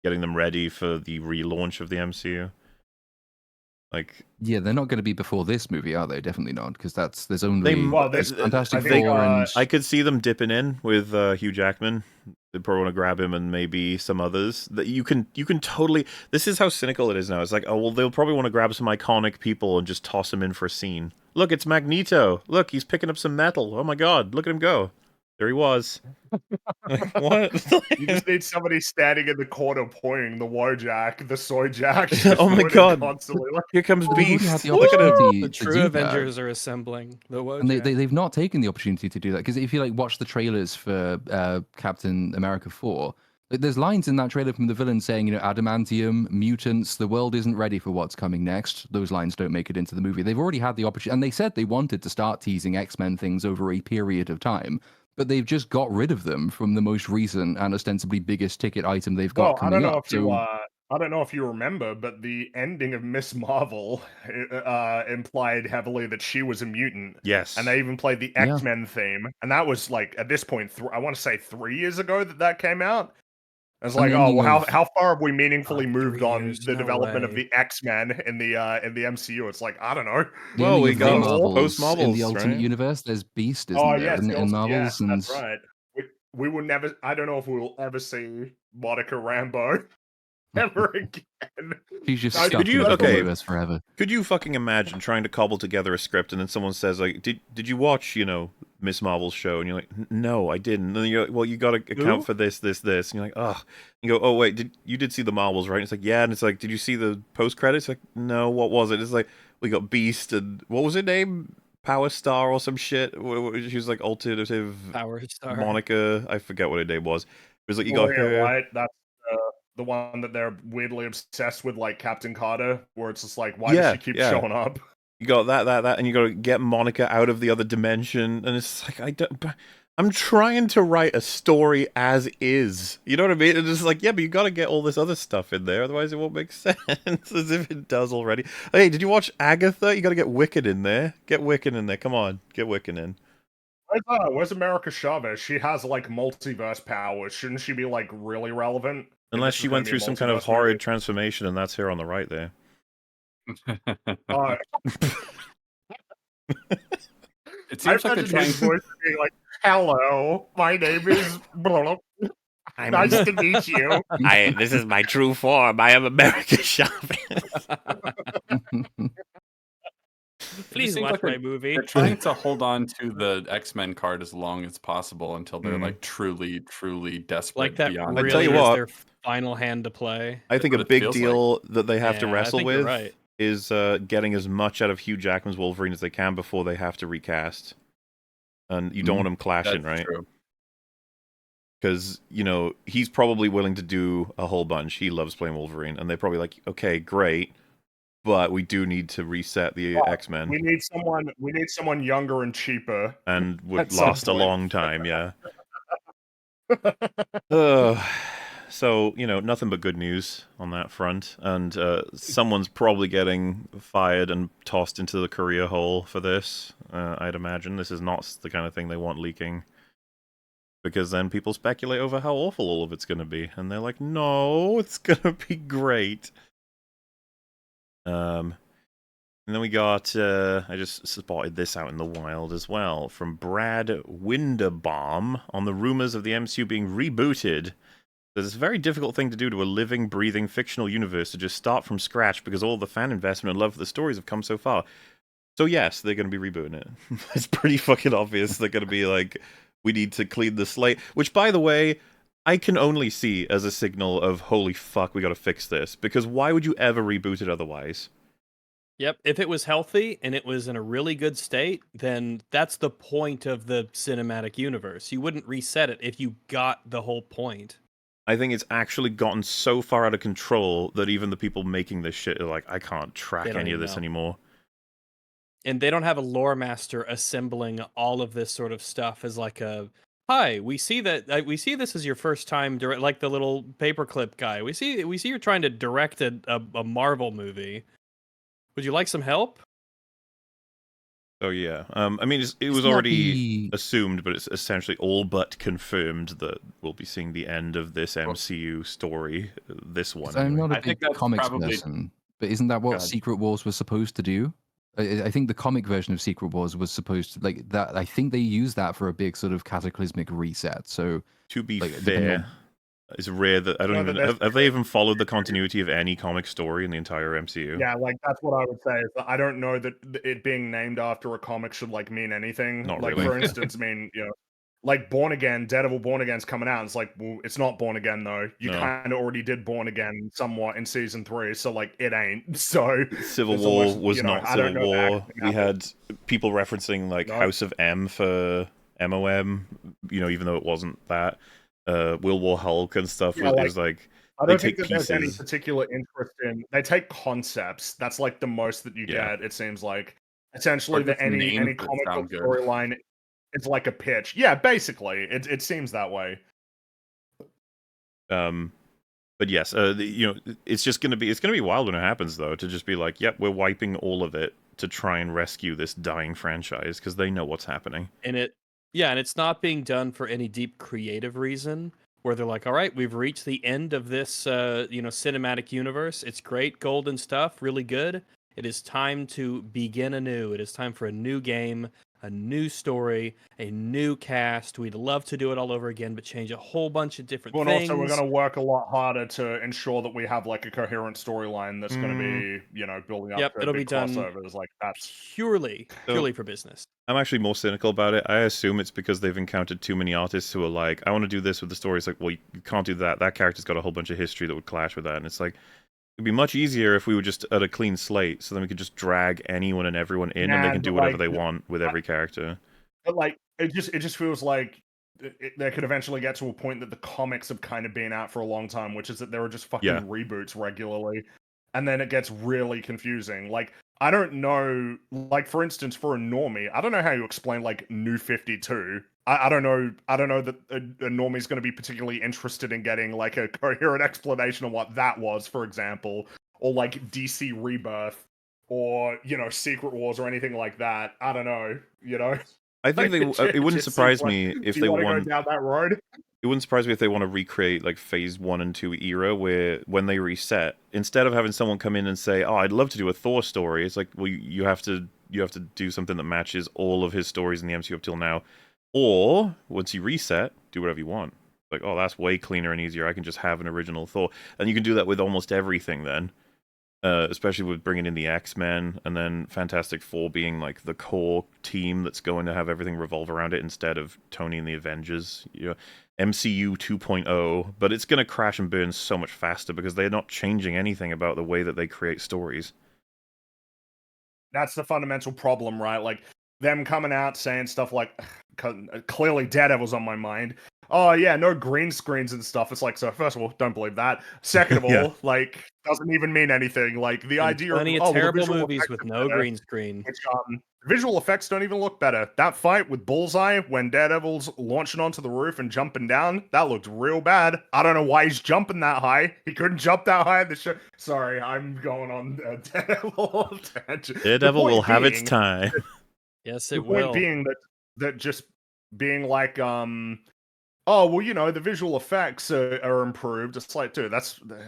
getting them ready for the relaunch of the MCU. Like, Yeah, they're not going to be before this movie, are they? Definitely not, because there's only there's Fantastic I think, Four and I could see them dipping in with Hugh Jackman. They probably want to grab him and maybe some others. That you can totally. This is how cynical it is now. It's like, oh well, they'll probably want to grab some iconic people and just toss them in for a scene. Look, it's Magneto. Look, he's picking up some metal. Oh my god, look at him go. There he was. Like, what? You just need somebody standing in the corner pointing the Wojak, the soy jack. Oh my god! Constantly. Here comes Well, they've already Beast. had the Look at him. opportunity The to true do Avengers are assembling. The And Wojak. they've not taken the opportunity to do that, because if you watch the trailers for Captain America 4, there's lines in that trailer from the villain saying, adamantium, mutants, the world isn't ready for what's coming next. Those lines don't make it into the movie. They've already had the opportunity, and they said they wanted to start teasing X-Men things over a period of time, but they've just got rid of them from the most recent and ostensibly biggest ticket item they've got coming up. I don't know if you remember, but the ending of Miss Marvel implied heavily that she was a mutant. Yes. And they even played the X-Men theme. And that was like, at this point, I want to say 3 years ago that came out. It's like, oh, well, how far have we meaningfully moved on the development of the X-Men in the MCU? It's like, I don't know. Well, we got post-Marvels in the Ultimate right? Universe. There's Beast, isn't there? In Marvels, and that's right. We will never. I don't know if we'll ever see Monica Rambeau ever again. She's just stuck in the universe forever. Could you fucking imagine trying to cobble together a script and then someone says like, "Did you watch Miss Marvel's show?" And you're like, "No, I didn't." And then you're like, "Well, you got to account for this." And you're like, "Ugh." You go, "Oh wait, you did see the Marvels, right?" And it's like, "Yeah." And it's like, "Did you see the post credits?" Like, "No, what was it?" It's like, we got Beast and what was her name? Power Star or some shit. She was like alternative Power Star. Monica. I forget what her name was. It was like you got her. Right? That's the one that they're weirdly obsessed with, like Captain Carter, where it's just like, why does she keep showing up? You got that, and you got to get Monica out of the other dimension, and it's like I'm trying to write a story as is. You know what I mean? It's just like, yeah, but you got to get all this other stuff in there, otherwise it won't make sense. As if it does already. Hey, did you watch Agatha? You got to get Wiccan in there. Get Wiccan in there. Come on, get Wiccan in. Where's America Chavez? She has like multiverse powers. Shouldn't she be like really relevant? Unless she went through some kind of horrid transformation, and that's her on the right there. It seems like his voice being like, "Hello, my name is blah. Nice to meet you. This is my true form. I am America Chavez." Please watch my movie. They're trying to hold on to the X-Men card as long as possible until they're like truly desperate. Like that beyond. really I tell you is what, their final hand to play. I think a big deal that they have to wrestle with is getting as much out of Hugh Jackman's Wolverine as they can before they have to recast. And you don't want him clashing, right? Because, he's probably willing to do a whole bunch. He loves playing Wolverine. And they're probably like, okay, great. But we do need to reset the X-Men. We need someone younger and cheaper. And would last a long time, yeah. So, nothing but good news on that front. And someone's probably getting fired and tossed into the career hole for this, I'd imagine. This is not the kind of thing they want leaking. Because then people speculate over how awful all of it's going to be. And they're like, no, it's going to be great. And then we got, I just spotted this out in the wild as well, from Brad Winderbaum on the rumors of the MCU being rebooted. There's a very difficult thing to do to a living, breathing, fictional universe to just start from scratch because all the fan investment and love for the stories have come so far. So yes, they're going to be rebooting it. It's pretty fucking obvious. They're going to be like, we need to clean the slate. Which, by the way, I can only see as a signal of, holy fuck, we got to fix this. Because why would you ever reboot it otherwise? Yep. If it was healthy and it was in a really good state, then that's the point of the cinematic universe. You wouldn't reset it if you got the whole point. I think it's actually gotten so far out of control that even the people making this shit are like, I can't track any of this anymore. And they don't have a lore master assembling all of this sort of stuff as like a, hi, we see that we see this as your first time like the little paperclip guy. We see you're trying to direct a Marvel movie. Would you like some help? Oh yeah. I mean, it was already assumed, but it's essentially all but confirmed that we'll be seeing the end of this MCU story. This one. I'm not a I think big that's comics probably- person, but isn't that what God. Secret Wars was supposed to do? I think the comic version of Secret Wars was supposed to like that. I think they used that for a big sort of cataclysmic reset. So to be like, fair, it's rare that I don't even have they even followed the continuity of any comic story in the entire MCU. Yeah, like that's what I would say. Is that I don't know that it being named after a comic should like mean anything. Not like really. for instance, I mean, like Born Again, Daredevil Born Again's coming out. It's like, well, it's not Born Again though. You No. kind of already did Born Again somewhat in season 3, so like it ain't. So Civil it's War almost, was not Civil War. We had people referencing like House of M for MOM, even though it wasn't that. World War Hulk and stuff. Yeah, It was like I they don't take think that there's any pieces. particular interest in. They take concepts. That's like the most that you Yeah. get. It seems like essentially Or that just any names that comic book sound good. storyline is like a pitch. Yeah, basically, it seems that way. But yes, it's just gonna be wild when it happens though. To just be like, yep, we're wiping all of it to try and rescue this dying franchise because they know what's happening. And it's not being done for any deep creative reason where they're like, all right, we've reached the end of this cinematic universe. It's great, golden stuff, really good. It is time to begin anew. It is time for a new game, a new story, a new cast. We'd love to do it all over again, but change a whole bunch of different Well, and things. also we're going to work a lot harder to ensure that we have like a coherent storyline that's going to be, building up to it'll be big done crossovers. Like that's purely for business. I'm actually more cynical about it. I assume it's because they've encountered too many artists who are like, I want to do this with the story. It's like, well, you can't do that. That character's got a whole bunch of history that would clash with that. And it's like, it'd be much easier if we were just at a clean slate, so then we could just drag anyone and everyone in, and they can do whatever they want with every character. But like, it just feels like they could eventually get to a point that the comics have kind of been out for a long time, which is that there are just fucking reboots regularly, and then it gets really confusing. Like, I don't know, like for instance, for a normie, I don't know how you explain like New 52. I don't know that a normie's going to be particularly interested in getting like a coherent explanation of what that was, for example, or like DC Rebirth, or Secret Wars or anything like that. I don't know, I think it wouldn't surprise me if they want to go down that road. It wouldn't surprise me if they want to recreate like Phase 1 and 2 era, where when they reset, instead of having someone come in and say, "Oh, I'd love to do a Thor story," it's like, well, you have to do something that matches all of his stories in the MCU up till now. Or once you reset, do whatever you want. Like, oh, that's way cleaner and easier. I can just have an original Thor, and you can do that with almost everything then. Especially with bringing in the X-Men, and then Fantastic Four being like the core team that's going to have everything revolve around it instead of Tony and the Avengers. MCU 2.0, but it's going to crash and burn so much faster because they're not changing anything about the way that they create stories. That's the fundamental problem, right? Like, them coming out saying stuff like, clearly Daredevil's on my mind. Oh yeah, no green screens and stuff. It's like, so first of all, don't believe that. Second of all, like, doesn't even mean anything. Like the idea plenty of of terrible visual movies effects with are no better, green screen. which visual effects don't even look better. That fight with Bullseye when Daredevil's launching onto the roof and jumping down, that looked real bad. I don't know why he's jumping that high. He couldn't jump that high in the show. Sorry, I'm going on Daredevil tangent. Daredevil will have its time. Yes, it the will. point being that just being like, oh well, the visual effects are improved. It's like, dude,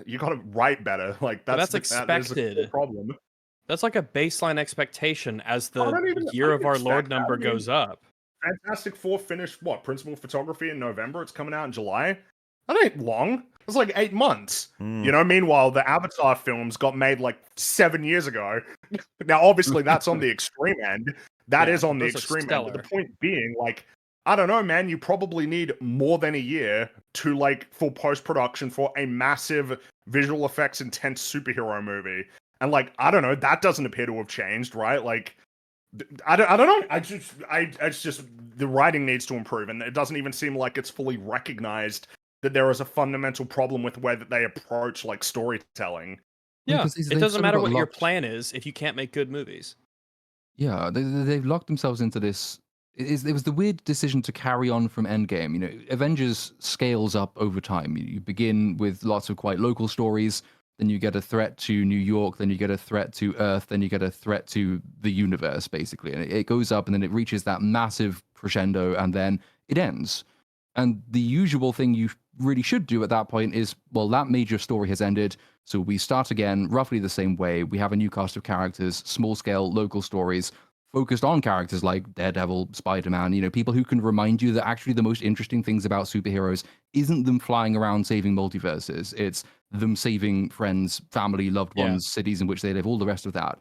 you got to write better. Like that's expected. That is a problem. That's like a baseline expectation as the I year don't of our Lord expect that. number goes up. Fantastic Four finished principal photography in November. It's coming out in July. That ain't long. It's like 8 months. Meanwhile, the Avatar films got made like 7 years ago. Now, obviously, that's on the extreme end. That is on the extreme end. But the point being, like, I don't know, man. You probably need more than a year to for post-production for a massive visual effects intense superhero movie. And like, I don't know, that doesn't appear to have changed, right? Like, I don't know. It's just the writing needs to improve, and it doesn't even seem like it's fully recognized that there is a fundamental problem with the way that they approach like storytelling. Yeah, it doesn't matter what your plan is if you can't make good movies. Yeah, they've locked themselves into this. It was the weird decision to carry on from Endgame. You know, Avengers scales up over time. You begin with lots of quite local stories, then you get a threat to New York, then you get a threat to Earth, then you get a threat to the universe, basically. And it goes up and then it reaches that massive crescendo and then it ends. And the usual thing you really should do at that point is, well, that major story has ended, so we start again roughly the same way. We have a new cast of characters, small scale local stories, focused on characters like Daredevil, Spider-Man, you know, people who can remind you that actually the most interesting things about superheroes isn't them flying around saving multiverses. It's them saving friends, family, loved ones, cities in which they live, all the rest of that.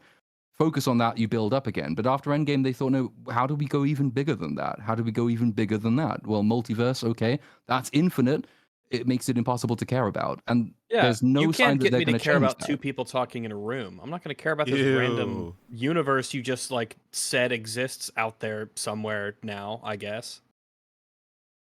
Focus on that, you build up again. But after Endgame, they thought, no, how do we go even bigger than that? How do we go even bigger than that? Well, multiverse, okay, that's infinite. It makes it impossible to care about. And there's no sign that they're going to care about that. two people talking in a room. I'm not going to care about this random universe you just like said exists out there somewhere now, I guess.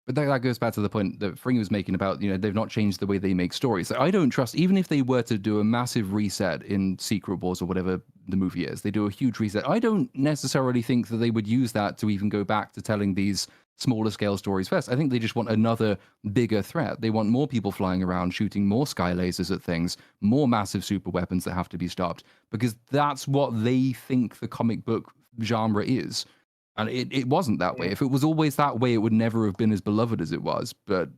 But that goes back to the point that Fringy was making about, you know, they've not changed the way they make stories. I don't trust, even if they were to do a massive reset in Secret Wars or whatever the movie is, they do a huge reset. I don't necessarily think that they would use that to even go back to telling these smaller scale stories first. I think they just want another bigger threat. They want more people flying around, shooting more sky lasers at things, more massive super weapons that have to be stopped, because that's what they think the comic book genre is. And it wasn't that way. If it was always that way, it would never have been as beloved as it was. But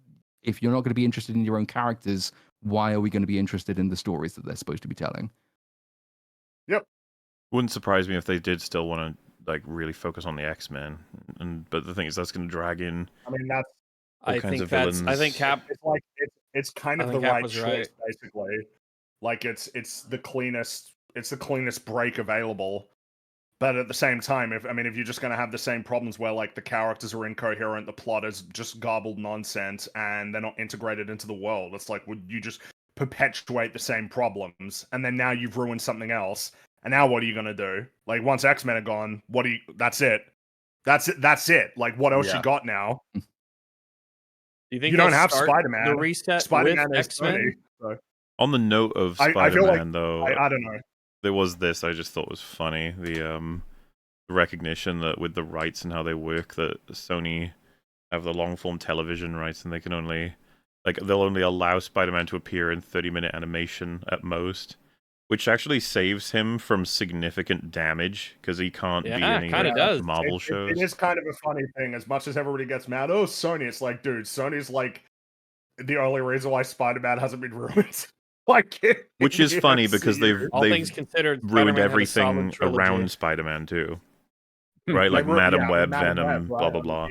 if you're not going to be interested in your own characters, why are we going to be interested in the stories that they're supposed to be telling? Yep. Wouldn't surprise me if they did still want to like really focus on the X-Men. But the thing is, that's going to drag in. I mean, that's. I think Cap. It's like it's kind of the right choice, basically. Like it's the cleanest break available. But at the same time, if you're just going to have the same problems where like the characters are incoherent, the plot is just garbled nonsense, and they're not integrated into the world, it's like, would you just perpetuate the same problems? And then now you've ruined something else. And now what are you going to do? Like once X-Men are gone, that's it. That's it. Like what else you got now? Do you think you don't have Spider-Man? The reset Spider-Man with is X-Men? So. On the note of Spider-Man, though, I don't know. There was this I just thought was funny. The recognition that with the rights and how they work, that Sony have the long-form television rights, and they can only they'll only allow Spider-Man to appear in 30-minute animation at most, which actually saves him from significant damage because he can't be in any Marvel shows. It is kind of a funny thing. As much as everybody gets mad, oh, Sony, it's like, dude, Sony's like the only reason why Spider-Man hasn't been ruined. Which is funny because they've things considered, ruined everything around Spider-Man too, right? Like Madam Web, Venom, blah blah blah.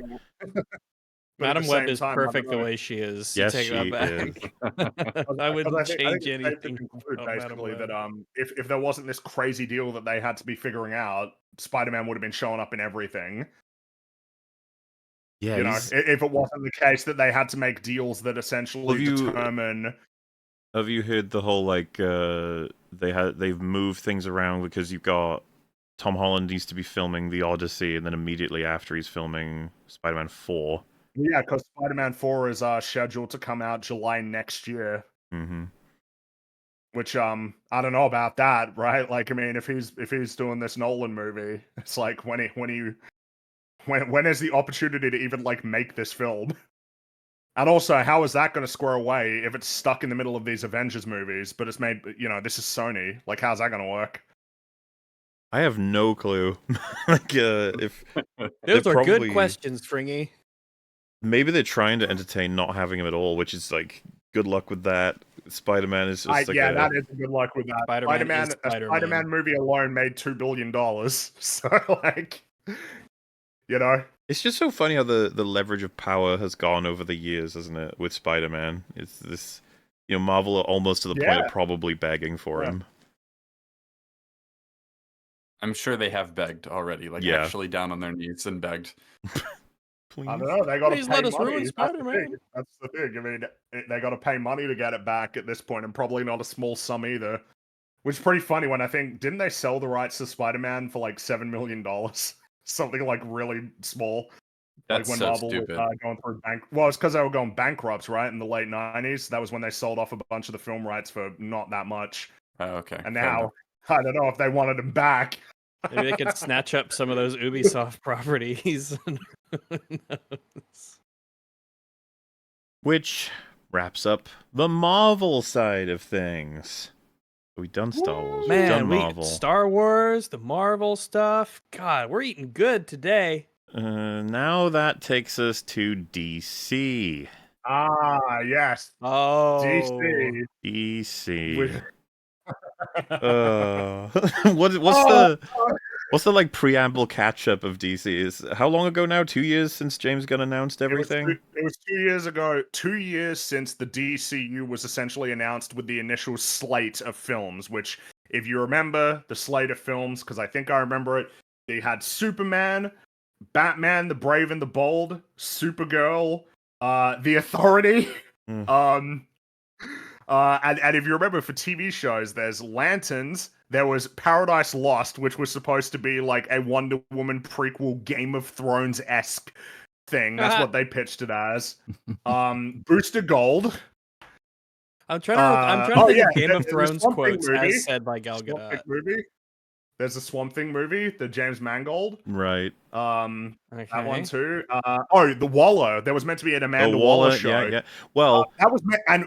Madam Web is perfect the way she is. Yes, take that back. I wouldn't change anything. Basically, that if there wasn't this crazy deal that they had to be figuring out, Spider-Man would have been showing up in everything. Yeah, you know, if it wasn't the case that they had to make deals that essentially determine. Have you heard the whole they've moved things around because you've got Tom Holland needs to be filming The Odyssey, and then immediately after he's filming Spider-Man 4. Yeah, because Spider-Man 4 is scheduled to come out July next year. Mm-hmm. Which I don't know about that, right? Like, I mean, if he's doing this Nolan movie, it's like when is the opportunity to even like make this film? And also, how is that going to square away if it's stuck in the middle of these Avengers movies, but it's made, you know, this is Sony. Like, how's that going to work? I have no clue. If those are good questions, Fringy. Maybe they're trying to entertain not having him at all, which is like, good luck with that. Spider-Man is just that is good luck with that. Spider-Man movie alone made $2 billion. So, like, you know. It's just so funny how the leverage of power has gone over the years, isn't it, with Spider-Man? It's this, you know, Marvel are almost to the point of probably begging for him. I'm sure they have begged already, actually down on their knees and begged. Please. I don't know, they got to pay let us money. ruin Spider-Man. That's the thing. I mean, they got to pay money to get it back at this point, and probably not a small sum either. Which is pretty funny when I think, didn't they sell the rights to Spider-Man for like $7 million? Something like really small. That's like when so Marvel stupid. was going through Well, it's because they were going bankrupt, right? In the late 90s. That was when they sold off a bunch of the film rights for not that much. Oh, okay. And now, I don't know if they wanted them back. Maybe they could snatch up some of those Ubisoft properties. Which wraps up the Marvel side of things. We've done Star Wars. We've Man, done Marvel. Star Wars, the Marvel stuff. God, we're eating good today. Now that takes us to DC. Ah, yes. Oh. DC. What's the like preamble catch up of DC? Is how long ago now? 2 years since James Gunn announced everything? It was 2 years ago. 2 years since the DCU was essentially announced with the initial slate of films, which, if you remember the slate of films, because I think I remember it, they had Superman, Batman, the Brave and the Bold, Supergirl, The Authority, and if you remember for TV shows, there's Lanterns, there was Paradise Lost, which was supposed to be like a Wonder Woman prequel, Game of Thrones-esque thing. That's what they pitched it as. Booster Gold. I'm trying to think of Game of Thrones quotes as said by Gal Gadot. There's a Swamp Thing movie, the James Mangold. Right. That one too. The Wallow. There was meant to be an Amanda Waller show. Yeah. Well, that was and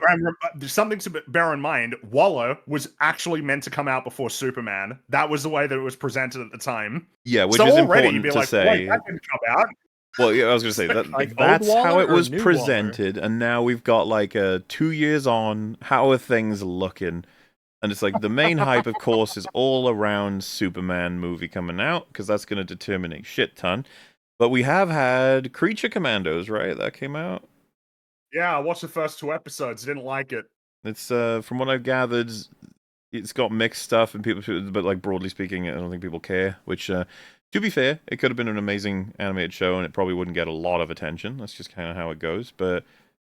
there's something to bear in mind. Wallow was actually meant to come out before Superman. That was the way that it was presented at the time. Yeah, which is important to like, say. that didn't come out. Well, yeah, I was going to say that like that's how it was New presented, Waller? and now we've got like 2 years on. How are things looking? And it's like the main hype, of course, is all around Superman movie coming out, because that's going to determine a shit ton. But we have had Creature Commandos, right? That came out. Yeah, I watched the first 2 episodes. Didn't like it. It's from what I've gathered, it's got mixed stuff, and people, but like broadly speaking, I don't think people care. Which, to be fair, it could have been an amazing animated show, and it probably wouldn't get a lot of attention. That's just kind of how it goes. But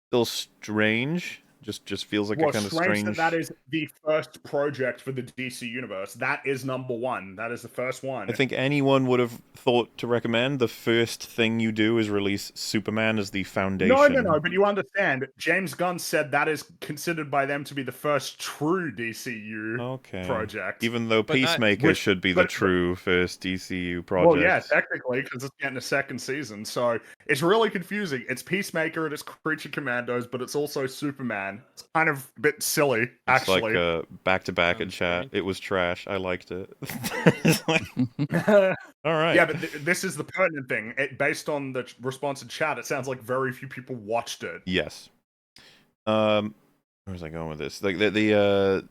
still strange. Just feels like a kind of strange. That is the first project for the DC universe. That is number 1. That is the first one. I think anyone would have thought to recommend the first thing you do is release Superman as the foundation. No, but you understand. James Gunn said that is considered by them to be the first true DCU project. Even though Peacemaker should be the true first DCU project. Well, yeah, technically, because it's getting a second season. So it's really confusing. It's Peacemaker and it's Creature Commandos, but it's also Superman. It's kind of a bit silly, actually. It's like back-to-back in chat. It was trash. I liked it. All right. Yeah, but this is the pertinent thing. Based on the response in chat, it sounds like very few people watched it. Yes. Where was I going with this? Like the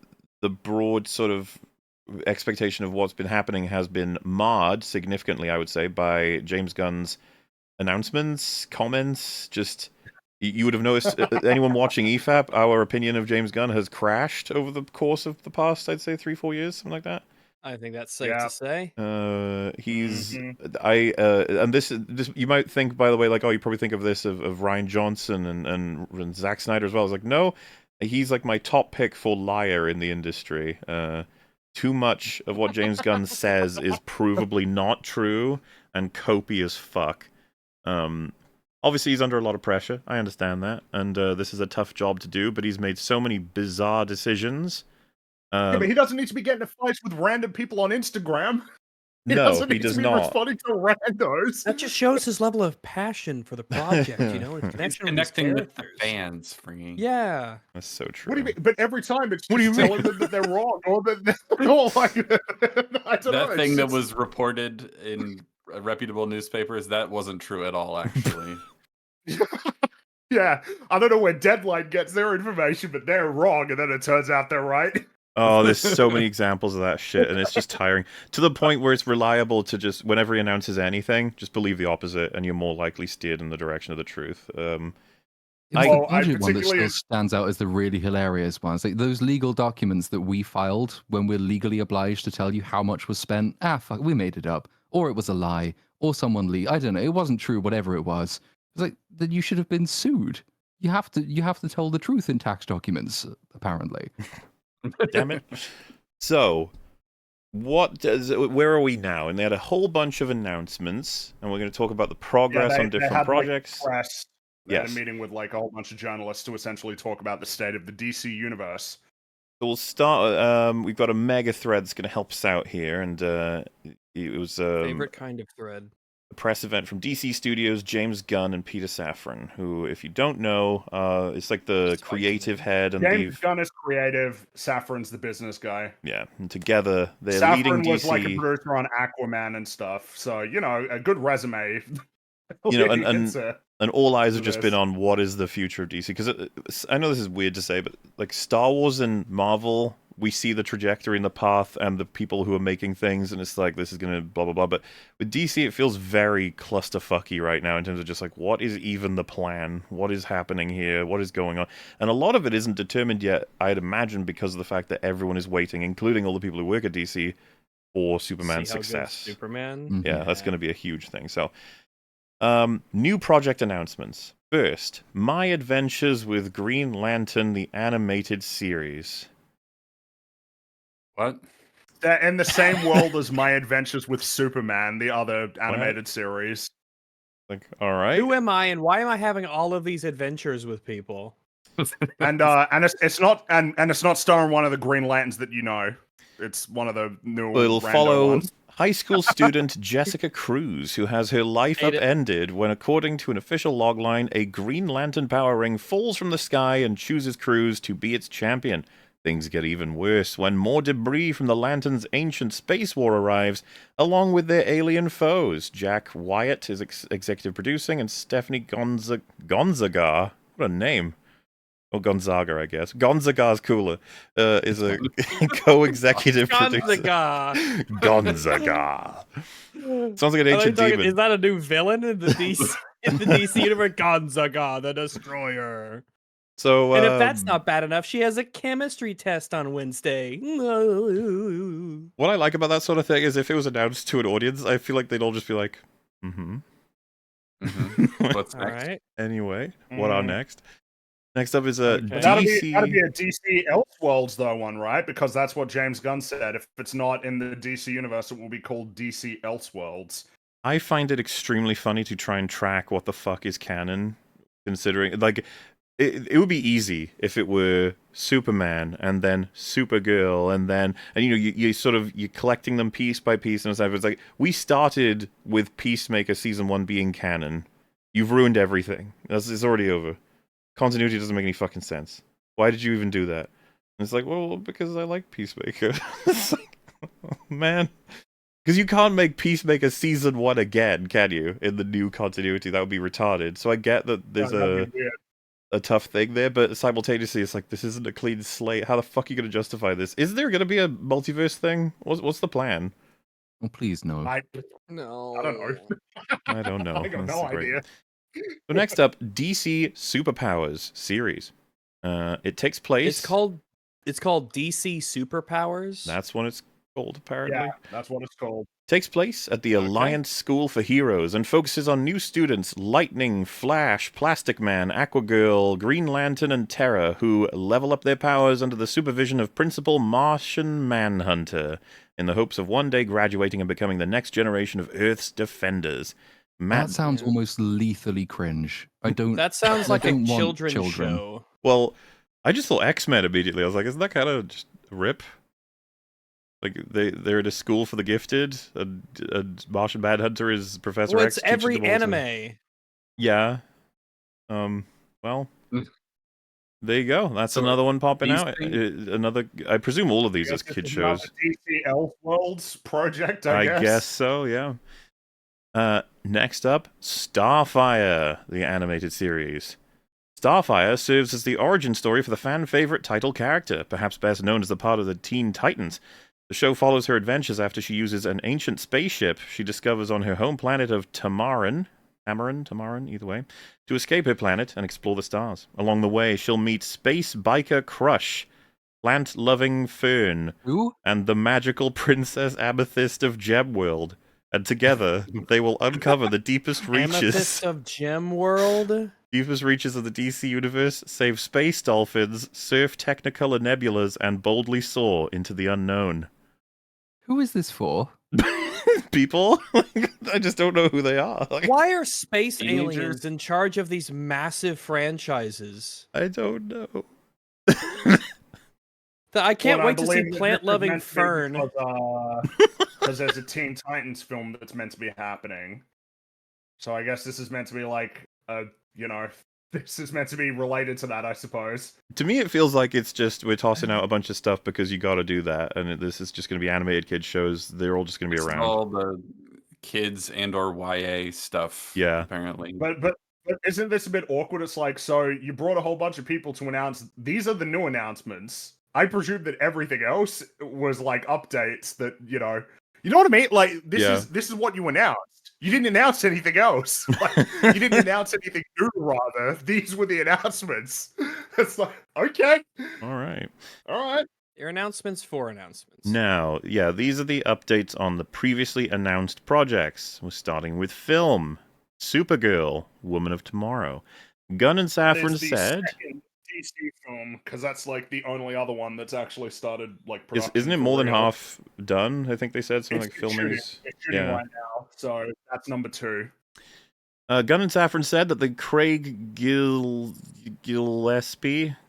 broad sort of expectation of what's been happening has been marred significantly, I would say, by James Gunn's announcements, comments, just... You would have noticed, anyone watching EFAP, our opinion of James Gunn has crashed over the course of the past, I'd say, 3-4 years, something like that. I think that's safe to say. He's, and this, you might think, by the way, like, oh, you probably think of this of Rian Johnson and Zack Snyder as well. It's like, no, he's like my top pick for liar in the industry. Too much of what James Gunn says is provably not true and copy as fuck. Obviously, he's under a lot of pressure. I understand that. And this is a tough job to do, but he's made so many bizarre decisions. Yeah, but he doesn't need to be getting in fights with random people on Instagram. He does not. Responding to randos. That just shows his level of passion for the project, you know? He's connecting with the fans, freaking. Yeah. That's so true. What do you mean? But every time it's just telling them that they're wrong, or that they're all like... I don't know. That thing that was reported in reputable newspapers, that wasn't true at all, actually. Yeah, I don't know where Deadline gets their information, but they're wrong, and then it turns out they're right. Oh, there's so many examples of that shit, and it's just tiring. To the point where it's reliable to just, whenever he announces anything, just believe the opposite, and you're more likely steered in the direction of the truth. The budget one that still stands out as the really hilarious one. It's like those legal documents that we filed when we're legally obliged to tell you how much was spent. Fuck, we made it up. Or it was a lie. Or someone I don't know, it wasn't true, whatever it was. It's like, then you should have been sued. You have to tell the truth in tax documents, apparently. Damn it. So, where are we now? And they had a whole bunch of announcements, and we're going to talk about the progress on different projects. They had a meeting with like a whole bunch of journalists to essentially talk about the state of the DC universe. So we'll start. We've got a mega thread that's going to help us out here, and it was favorite kind of thread. A press event from DC Studios, James Gunn and Peter Safran, who, if you don't know, it's like the creative head. And James Gunn is creative. Safran's the business guy. Yeah, and together they're Safran leading DC. was like a producer on Aquaman and stuff, so a good resume. And all eyes have just been on what is the future of DC, because I know this is weird to say, but like Star Wars and Marvel, we see the trajectory and the path and the people who are making things, and it's like this is gonna blah blah blah. But with DC, it feels very clusterfucky right now in terms of just like what is even the plan, what is happening here, what is going on, and a lot of it isn't determined yet. I'd imagine because of the fact that everyone is waiting, including all the people who work at DC, for Superman's success. Superman, yeah, that's going to be a huge thing. So. New project announcements. First, My Adventures with Green Lantern, the animated series. What? They're in the same world as My Adventures with Superman, the other animated series. Like, all right. Who am I, and why am I having all of these adventures with people? and it's not starring one of the Green Lanterns that you know. It's one of the new. It'll follow ones. High school student Jessica Cruz, who has her life upended when, according to an official logline, a Green Lantern power ring falls from the sky and chooses Cruz to be its champion. Things get even worse when more debris from the Lantern's ancient space war arrives, along with their alien foes. Jack Wyatt is executive producing, and Stephanie Gonzaga, what a name. Or Gonzaga, I guess. Gonzaga's cooler. Is a co-executive producer. Gonzaga. Sounds like an ancient demon. Is that a new villain in the DC universe? Gonzaga, the Destroyer. So, and if that's not bad enough, she has a chemistry test on Wednesday. What I like about that sort of thing is if it was announced to an audience, I feel like they'd all just be like, What's next? Right. Anyway, what are next? Next up is a DC. That'd be a DC Elseworlds though one, right? Because that's what James Gunn said. If it's not in the DC universe, it will be called DC Elseworlds. I find it extremely funny to try and track what the fuck is canon, considering like it would be easy if it were Superman and then Supergirl and you're collecting them piece by piece and stuff. It's like we started with Peacemaker season 1 being canon. You've ruined everything. It's already over. Continuity doesn't make any fucking sense. Why did you even do that? And it's like, well, because I like Peacemaker. It's like, oh, man. Because you can't make Peacemaker season 1 again, can you? In the new continuity, that would be retarded. So I get that there's a tough thing there, but simultaneously, it's like, this isn't a clean slate. How the fuck are you going to justify this? Is there going to be a multiverse thing? What's the plan? Oh, please, no. I don't know. I don't know. I got no idea. So next up, DC Superpowers series. It takes place. It's called DC Superpowers. That's what it's called, apparently. Yeah, that's what it's called. Takes place at the Alliance School for Heroes and focuses on new students Lightning, Flash, Plastic Man, Aquagirl, Green Lantern, and Terra, who level up their powers under the supervision of Principal Martian Manhunter, in the hopes of one day graduating and becoming the next generation of Earth's defenders. That sounds almost lethally cringe. That sounds like a children's show. Well, I just thought X-Men immediately. I was like, isn't that kind of just rip? Like they're at a school for the gifted. A Martian Manhunter is Professor X. It's every anime. Yeah. Well, there you go. That's another one popping out. I presume all of these are kid shows. DC Elseworlds project. I guess so. Yeah. Next up, Starfire, the animated series. Starfire serves as the origin story for the fan-favorite title character, perhaps best known as the part of the Teen Titans. The show follows her adventures after she uses an ancient spaceship she discovers on her home planet of Tamaran, either way, to escape her planet and explore the stars. Along the way, she'll meet Space Biker Crush, Plant-Loving Fern, and the magical Princess Amethyst of Gemworld. And together, they will uncover the deepest reaches. Amethyst of Gemworld? Deepest reaches of the DC universe save space dolphins, surf technicolor nebulas, and boldly soar into the unknown. Who is this for? People? I just don't know who they are. Why are space Teenagers? aliens in charge of these massive franchises? I don't know. I can't Well, I wait to see believe that plant-loving this is Fern. meant to be because there's a Teen Titans film that's meant to be happening. So I guess this is meant to be like, this is meant to be related to that, I suppose. To me, it feels like it's just we're tossing out a bunch of stuff because you got to do that, and this is just going to be animated kids shows. They're all just going to be It's around. all the kids and/or YA stuff. Yeah. Apparently. But isn't this a bit awkward? It's like, so you brought a whole bunch of people to announce these are the new announcements. I presume that everything else was like updates that you know what I mean? Like this is what you announced. You didn't announce anything else. Like, you didn't announce anything new. Rather, these were the announcements. It's like, okay, All right. Your announcements for announcements. Now, yeah, these are the updates on the previously announced projects. We're starting with film. Supergirl, Woman of Tomorrow. Gunn and Safran said... second DC film, because that's like the only other one that's actually started like production. Isn't it for more than real. half done? I think they said something like filming. It's shooting right now, so that's number 2. Gunn and Safran said that the Craig Gillespie,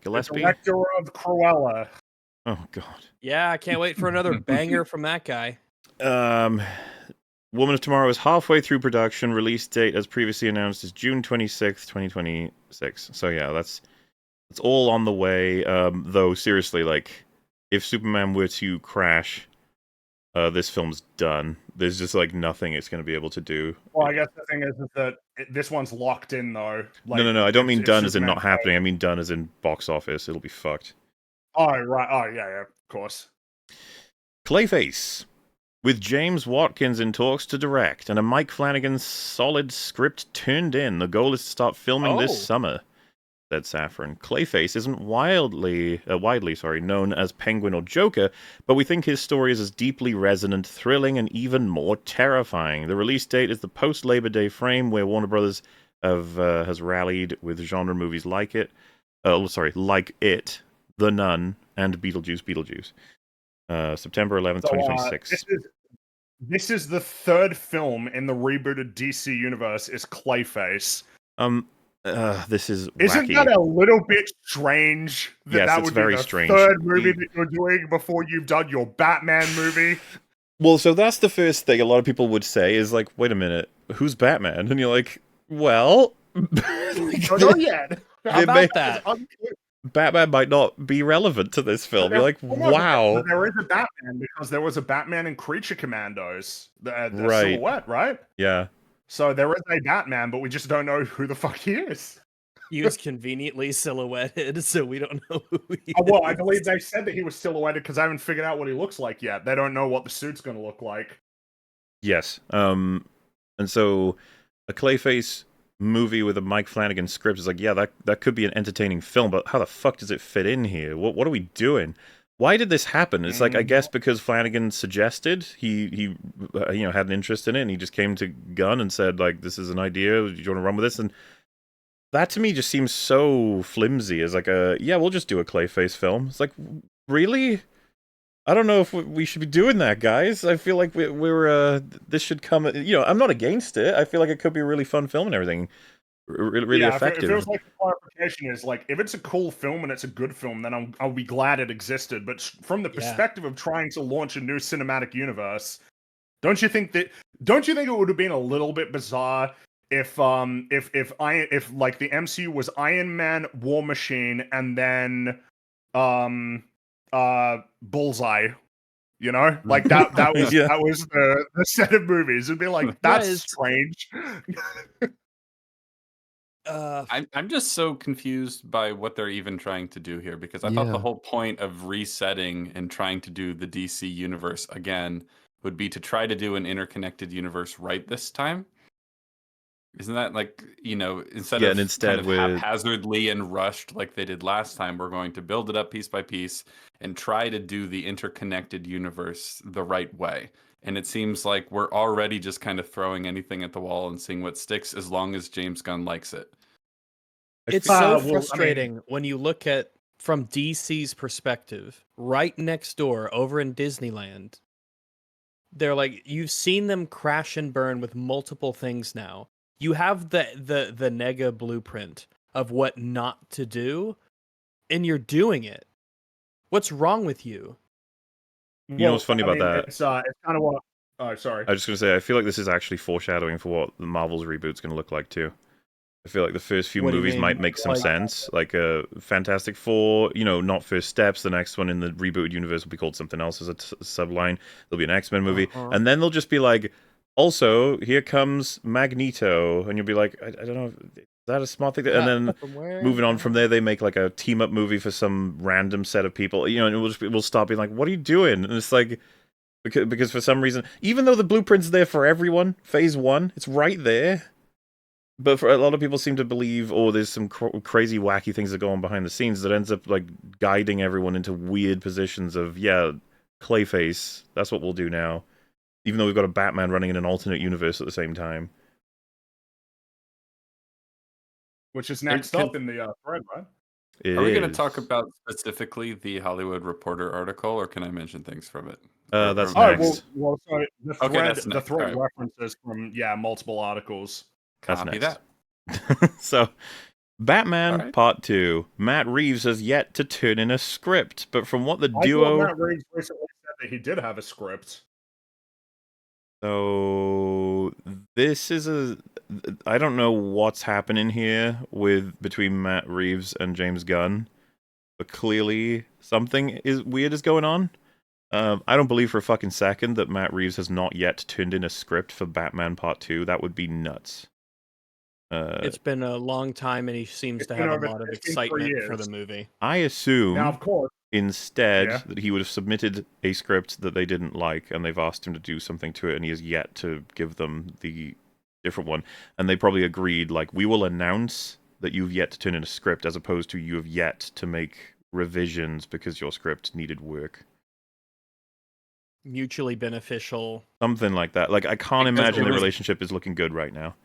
The director of Cruella. oh god, Yeah, I can't wait for another banger from that guy. Woman of Tomorrow is halfway through production. Release date, as previously announced, is June 26th, 2026. So yeah, that's all on the way. Though seriously, like if Superman were to crash, this film's done. There's just like nothing it's going to be able to do. Well, I guess the thing is that this one's locked in though. Like, No. I don't mean if done as in Superman not happening. I mean done as in box office. It'll be fucked. Oh right. Oh yeah. Of course. Clayface. With James Watkins in talks to direct and a Mike Flanagan solid script turned in, the goal is to start filming this summer, said Safran. Clayface isn't widely known as Penguin or Joker, but we think his story is as deeply resonant, thrilling, and even more terrifying. The release date is the post-Labor Day frame where Warner Brothers has rallied with genre movies like It, The Nun, and Beetlejuice. September 11th, 2026. This is the third film in the rebooted DC universe. Is Clayface? This is Isn't wacky. that a little bit strange? Yes, that it's would very be the strange. third movie that you're doing before you've done your Batman movie. Well, so that's the first thing a lot of people would say is like, wait a minute, who's Batman? And you're like, well, Not yet. How about that? Batman might not be relevant to this film. You're like, wow. There is a Batman because there was a Batman in Creature Commandos. The Right. silhouette, right? Yeah. So there is a Batman, but we just don't know who the fuck he is. He was conveniently silhouetted, so we don't know who he Oh, well, is. I believe they said that he was silhouetted because I haven't figured out what he looks like yet. They don't know what the suit's going to look like. Yes. And so a Clayface movie with a Mike Flanagan script is like, yeah, that could be an entertaining film, but how the fuck does it fit in here? What are we doing? Why did this happen? It's like, I guess because Flanagan suggested he had an interest in it, and he just came to Gunn and said, like, this is an idea, do you want to run with this? And that to me just seems so flimsy as like we'll just do a Clayface film. It's like, really? I don't know if we should be doing that, guys. I feel like we're this should come. I'm not against it. I feel like it could be a really fun film and everything, really effective. It feels like the clarification is like, if it's a cool film and it's a good film, then I'll be glad it existed. But from the perspective of trying to launch a new cinematic universe, don't you think it would have been a little bit bizarre if like the MCU was Iron Man, War Machine, and then Bullseye, like that was that was the set of movies. It'd be like, that's strange. I'm just so confused by what they're even trying to do here, because I thought the whole point of resetting and trying to do the DC universe again would be to try to do an interconnected universe right this time. Isn't that like, instead of haphazardly and rushed like they did last time, we're going to build it up piece by piece and try to do the interconnected universe the right way. And it seems like we're already just kind of throwing anything at the wall and seeing what sticks, as long as James Gunn likes it. It's so frustrating when you look at from DC's perspective, right next door over in Disneyland. They're like, you've seen them crash and burn with multiple things now. You have the nega blueprint of what not to do, and you're doing it. What's wrong with you? You know what's funny about that? It's kind of what. Oh, sorry. I was just gonna say, I feel like this is actually foreshadowing for what the Marvel's reboot's gonna look like too. I feel like the first few movies might make some sense, like Fantastic Four, not First Steps. The next one in the rebooted universe will be called something else as a subline. There'll be an X-Men movie, and then they'll just be like, also, here comes Magneto, and you'll be like, I don't know, is that a smart thing? And then moving on from there, they make like a team-up movie for some random set of people, and we'll start being like, what are you doing? And it's like, because for some reason, even though the blueprint's there for everyone, Phase 1, it's right there. But for a lot of people seem to believe, there's some crazy, wacky things that go on behind the scenes that ends up like guiding everyone into weird positions of, Clayface, that's what we'll do now. Even though we've got a Batman running in an alternate universe at the same time. Which is next up in the thread, right? Are we going to talk about specifically the Hollywood Reporter article, or can I mention things from it? That's next. Well, sorry, the thread references from, multiple articles. Copy that. So, Batman Part 2. Matt Reeves has yet to turn in a script, but from what the duo... Matt Reeves recently said that he did have a script. So, this is I don't know what's happening here between Matt Reeves and James Gunn, but clearly something weird is going on. I don't believe for a fucking second that Matt Reeves has not yet turned in a script for Batman Part 2. That would be nuts. It's been a long time, and he seems to have a lot of excitement for the movie. I assume, now, of course, instead that he would have submitted a script that they didn't like, and they've asked him to do something to it, and he has yet to give them the different one. And they probably agreed, like, we will announce that you've yet to turn in a script, as opposed to you have yet to make revisions because your script needed work. Mutually beneficial. Something like that. Like, I can't imagine the relationship is looking good right now.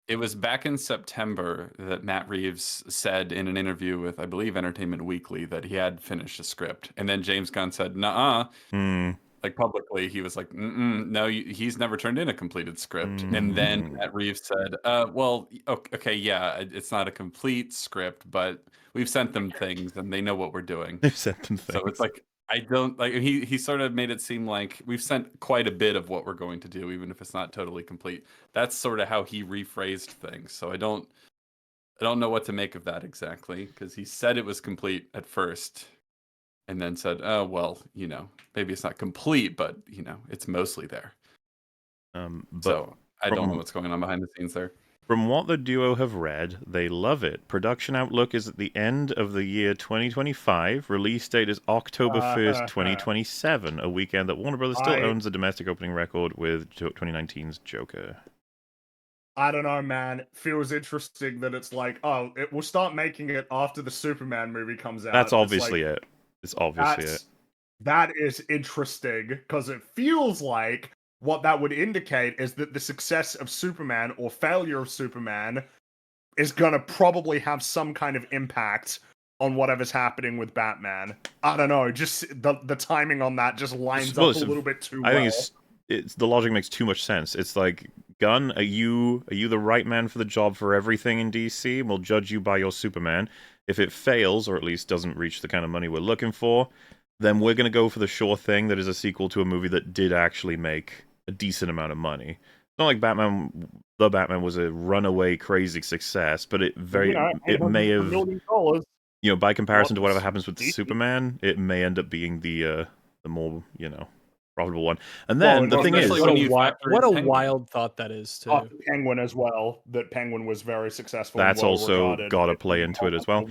It was back in September that Matt Reeves said in an interview with, I believe, Entertainment Weekly, that he had finished a script. And then James Gunn said, nuh-uh. Like, publicly, he was like, no, he's never turned in a completed script. And then Matt Reeves said, well, okay, yeah, it's not a complete script, but we've sent them things, and they know what we're doing. They've sent them things. So it's like, I don't like. He sort of made it seem like we've sent quite a bit of what we're going to do, even if it's not totally complete. That's sort of how he rephrased things. So I don't know what to make of that exactly, because he said it was complete at first, and then said, "Oh well, maybe it's not complete, but it's mostly there." So I don't know what's going on behind the scenes there. From what the duo have read, they love it. Production outlook is at the end of the year 2025. Release date is October 1st, 2027, a weekend that Warner Brothers still owns the domestic opening record with 2019's Joker. I don't know, man. It feels interesting that it's like, we'll start making it after the Superman movie comes out. That's obviously it. It's obviously it. That is interesting, because it feels like what that would indicate is that the success of Superman or failure of Superman is going to probably have some kind of impact on whatever's happening with Batman. I don't know, just the timing on that just lines up a little bit too well. I think it's the logic makes too much sense. It's like, Gunn, are you the right man for the job for everything in DC? We'll judge you by your Superman. If it fails, or at least doesn't reach the kind of money we're looking for, then we're going to go for the sure thing that is a sequel to a movie that did actually make a decent amount of money. It's not like The Batman was a runaway crazy success, but it may have, by comparison to whatever happens with Superman, it may end up being the more, profitable one. And then the thing is, what a wild thought that is too. Penguin as well. That Penguin was very successful. That's also got to play into it as well.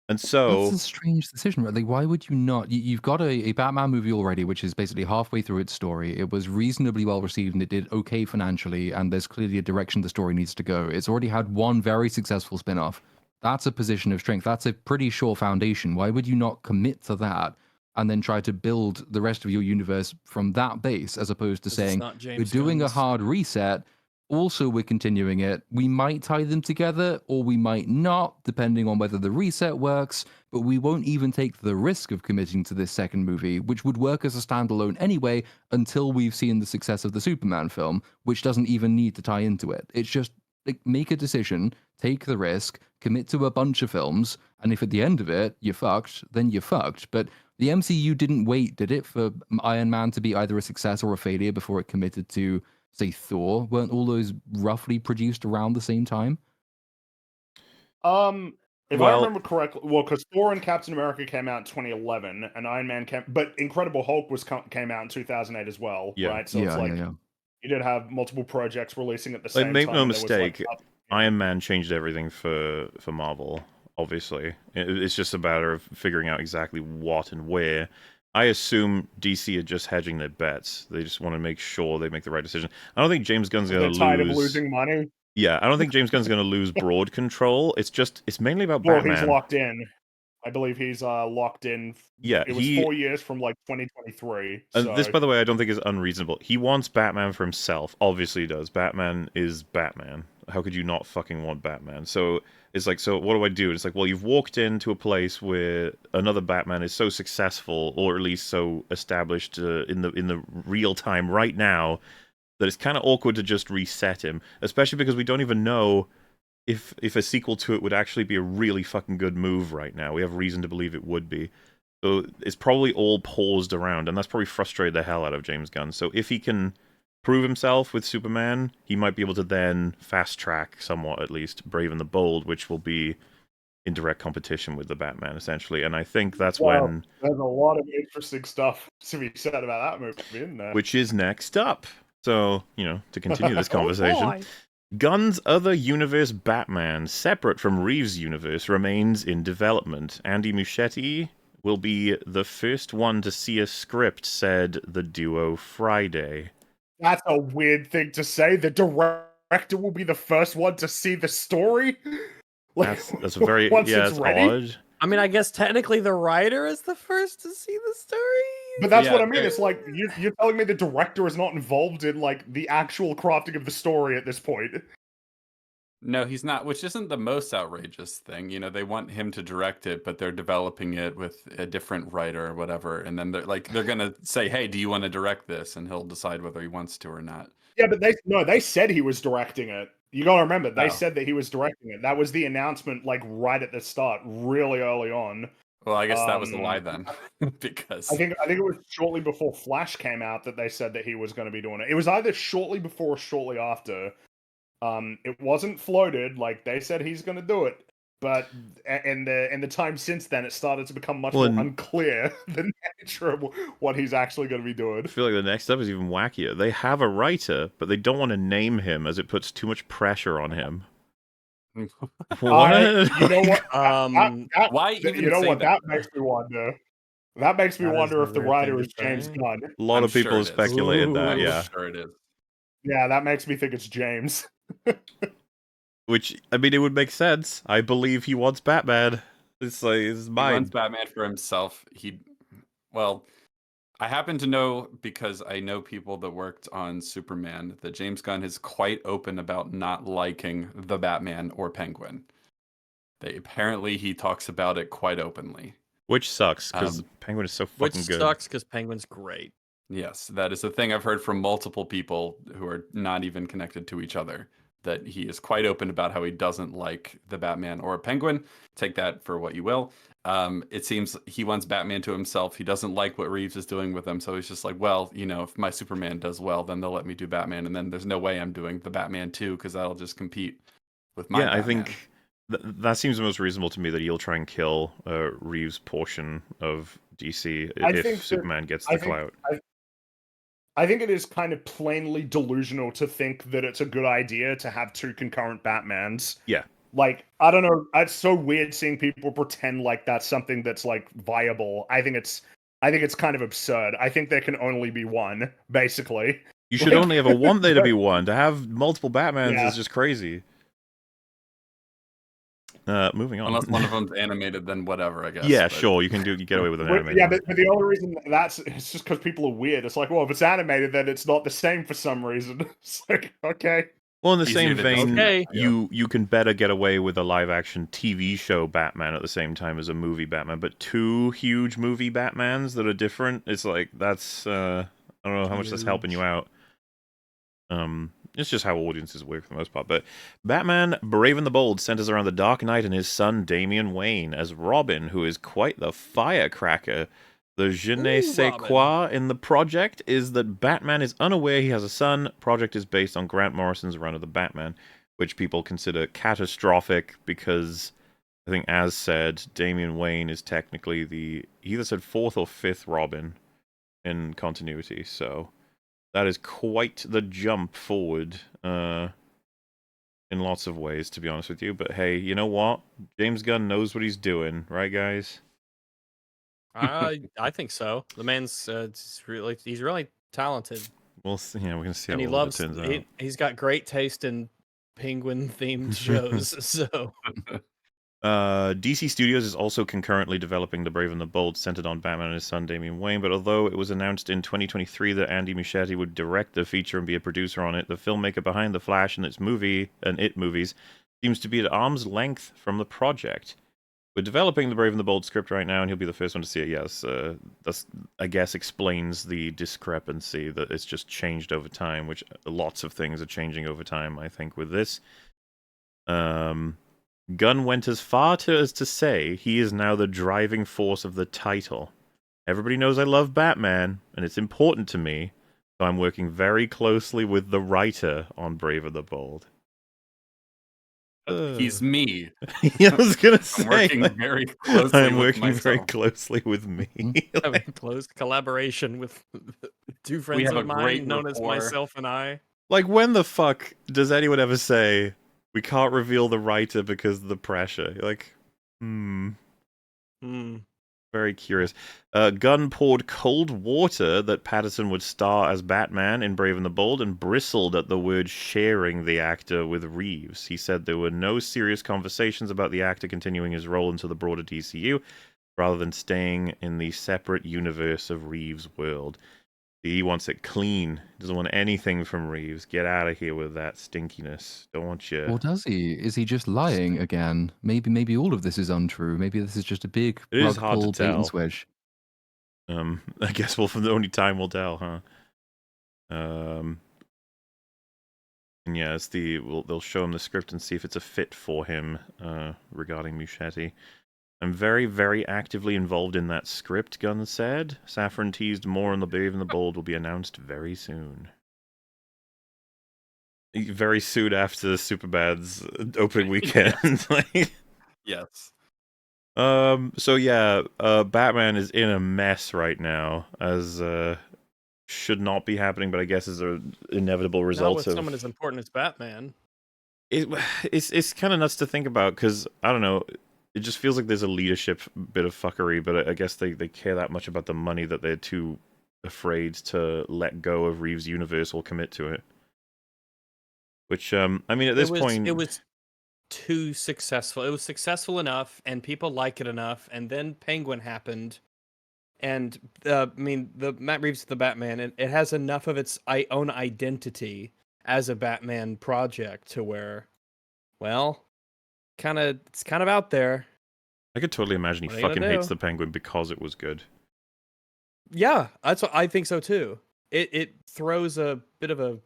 And so that's a strange decision, right? Like, why would you not? You've got a Batman movie already, which is basically halfway through its story. It was reasonably well received, and it did okay financially. And there's clearly a direction the story needs to go. It's already had one very successful spin-off. That's a position of strength. That's a pretty sure foundation. Why would you not commit to that and then try to build the rest of your universe from that base, as opposed to saying we're doing a hard reset? Also, we're continuing it. We might tie them together or we might not, depending on whether the reset works, but we won't even take the risk of committing to this second movie, which would work as a standalone anyway until we've seen the success of the Superman film, which doesn't even need to tie into it. It's just like, make a decision, take the risk, commit to a bunch of films, and if at the end of it you're fucked, then you're fucked. But the MCU didn't wait, did it, for Iron Man to be either a success or a failure before it committed to, say, Thor? Weren't all those roughly produced around the same time? If I remember correctly, well, because Thor and Captain America came out in 2011, and Iron Man but Incredible Hulk came out in 2008 as well, right? So it's like you did have multiple projects releasing at the same time. Make no mistake, Iron Man changed everything for Marvel. Obviously, it's just a matter of figuring out exactly what and where. I assume DC are just hedging their bets. They just want to make sure they make the right decision. I don't think James Gunn's going to lose. They're tired of losing money. Yeah, I don't think James Gunn's going to lose broad control. It's mainly about Batman. He's locked in. I believe he's locked in. Yeah, it was 4 years from like 2023. And this, by the way, I don't think is unreasonable. He wants Batman for himself. Obviously, he does. Batman is Batman. How could you not fucking want Batman? So it's like, so what do I do? It's like, well, you've walked into a place where another Batman is so successful, or at least so established in the real time right now, that it's kind of awkward to just reset him, especially because we don't even know if a sequel to it would actually be a really fucking good move right now. We have reason to believe it would be. So it's probably all paused around, and that's probably frustrated the hell out of James Gunn. So if he can prove himself with Superman, he might be able to then fast track somewhat, at least, Brave and the Bold, which will be in direct competition with the Batman, essentially. And I think that's when... There's a lot of interesting stuff to be said about that movie, isn't there? Which is next up. So, to continue this conversation, Gunn's other universe Batman, separate from Reeves' universe, remains in development. Andy Muschietti will be the first one to see a script, said the duo Friday. That's a weird thing to say. The director will be the first one to see the story? That's a very... it's odd. I mean, I guess technically the writer is the first to see the story. But that's what I mean. It's like, you're telling me the director is not involved in, like, the actual crafting of the story at this point. No, he's not, which isn't the most outrageous thing. They want him to direct it, but they're developing it with a different writer or whatever. And then they're going to say, hey, do you want to direct this? And he'll decide whether he wants to or not. Yeah, but they said he was directing it. You gotta remember, they said that he was directing it. That was the announcement, like, right at the start, really early on. Well, I guess that was a lie then, because I think it was shortly before Flash came out that they said that he was going to be doing it. It was either shortly before or shortly after. It wasn't floated, like they said he's going to do it, but in the time since then, it started to become much more unclear the nature of what he's actually going to be doing. I feel like the next step is even wackier. They have a writer, but they don't want to name him as it puts too much pressure on him. What? You know what? Why even you know say what? that Makes me wonder. That makes me wonder if the writer is James Gunn. A lot of people have speculated that. Yeah, I'm sure it is. Yeah, that makes me think it's James. Which, I mean, it would make sense. I believe he wants Batman. It's like, it's mine. He wants Batman for himself. I happen to know, because I know people that worked on Superman, that James Gunn is quite open about not liking the Batman or Penguin. Apparently he talks about it quite openly. Which sucks, because Penguin is so fucking good. Which sucks, because Penguin's great. Yes, that is a thing I've heard from multiple people who are not even connected to each other, that he is quite open about how he doesn't like the Batman or Penguin. Take that for what you will. It seems he wants Batman to himself. He doesn't like what Reeves is doing with him, so he's just like, well, if my Superman does well, then they'll let me do Batman, and then there's no way I'm doing the Batman 2, because that'll just compete with my Batman. I think that seems the most reasonable to me, that he'll try and kill Reeves' portion of DC if Superman gets the clout. I think it is kind of plainly delusional to think that it's a good idea to have two concurrent Batmans. Yeah. Like, I don't know. It's so weird seeing people pretend like that's something that's, like, viable. I think it's kind of absurd. I think there can only be one, basically. You should only ever want there to be one. To have multiple Batmans is just crazy. Moving on. Unless one of them's animated, then whatever, I guess. Yeah, sure. You get away with an animated. Yeah, but the only reason it's just because people are weird. It's like, well, if it's animated, then it's not the same for some reason. It's like, okay. Well, in the Easier same to vein, Okay. you can better get away with a live-action TV show Batman at the same time as a movie Batman, but two huge movie Batmans that are different, it's like, that's, I don't know how much that's helping you out. It's just how audiences work for the most part. But Batman Brave and the Bold centers around the Dark Knight and his son Damian Wayne as Robin, who is quite the firecracker. The je ne sais quoi in the project is that Batman is unaware he has a son. Project is based on Grant Morrison's run of the Batman, which people consider catastrophic because, I think as said, Damian Wayne is technically he either said fourth or fifth Robin in continuity, so that is quite the jump forward in lots of ways, to be honest with you. But hey, you know what? James Gunn knows what he's doing, right, guys? I think so. The man's he's really talented. We'll see. Yeah, we're gonna see And how he well loves. it turns out. He's got great taste in penguin-themed shows. So DC Studios is also concurrently developing The Brave and the Bold, centered on Batman and his son Damian Wayne. But although it was announced in 2023 that Andy Muschietti would direct the feature and be a producer on it, the filmmaker behind The Flash and It movies seems to be at arm's length from the project. We're developing the Brave and the Bold script right now, and he'll be the first one to see it. Yes, that's, I guess, explains the discrepancy that it's just changed over time, which lots of things are changing over time, I think, with this. Gunn went as far as to say he is now the driving force of the title. Everybody knows I love Batman, and it's important to me, so I'm working very closely with the writer on Brave and the Bold. He's me. Yeah, I was gonna say. I'm working very closely. I'm with working myself. very closely with me. having close collaboration with two friends have of a mine, great known as rapport. myself and I. Like, when the fuck does anyone ever say we can't reveal the writer because of the pressure? You're like, very curious. Gunn poured cold water that Patterson would star as Batman in Brave and the Bold and bristled at the word sharing the actor with Reeves. He said there were no serious conversations about the actor continuing his role into the broader DCU, rather than staying in the separate universe of Reeves' world. He wants it clean. Doesn't want anything from Reeves. Get out of here with that stinkiness. Don't want you. Or does he? Is he just lying again? Maybe all of this is untrue. Maybe this is just a big It is rug hard to pull bait tell. and switch. I guess from the only time will tell, huh? And yeah, they'll show him the script and see if it's a fit for him regarding Muschietti. I'm very, very actively involved in that script, Gunn said. Safran teased more on The Brave and the Bold will be announced very soon. Very soon after Superbad's opening weekend. Yes. So yeah, Batman is in a mess right now, as should not be happening, but I guess is an inevitable result Not with someone as important as Batman. It's kind of nuts to think about, because, I don't know, it just feels like there's a leadership bit of fuckery, but I guess they care that much about the money that they're too afraid to let go of Reeves' universe or commit to it. Which, I mean, at this point... It was too successful. It was successful enough, and people like it enough, and then Penguin happened, and, I mean, the Matt Reeves' The Batman, it has enough of its own identity as a Batman project to where, well... it's kind of out there. I could totally imagine he fucking hates the Penguin because it was good. Yeah, that's what I think so too. It throws a bit of a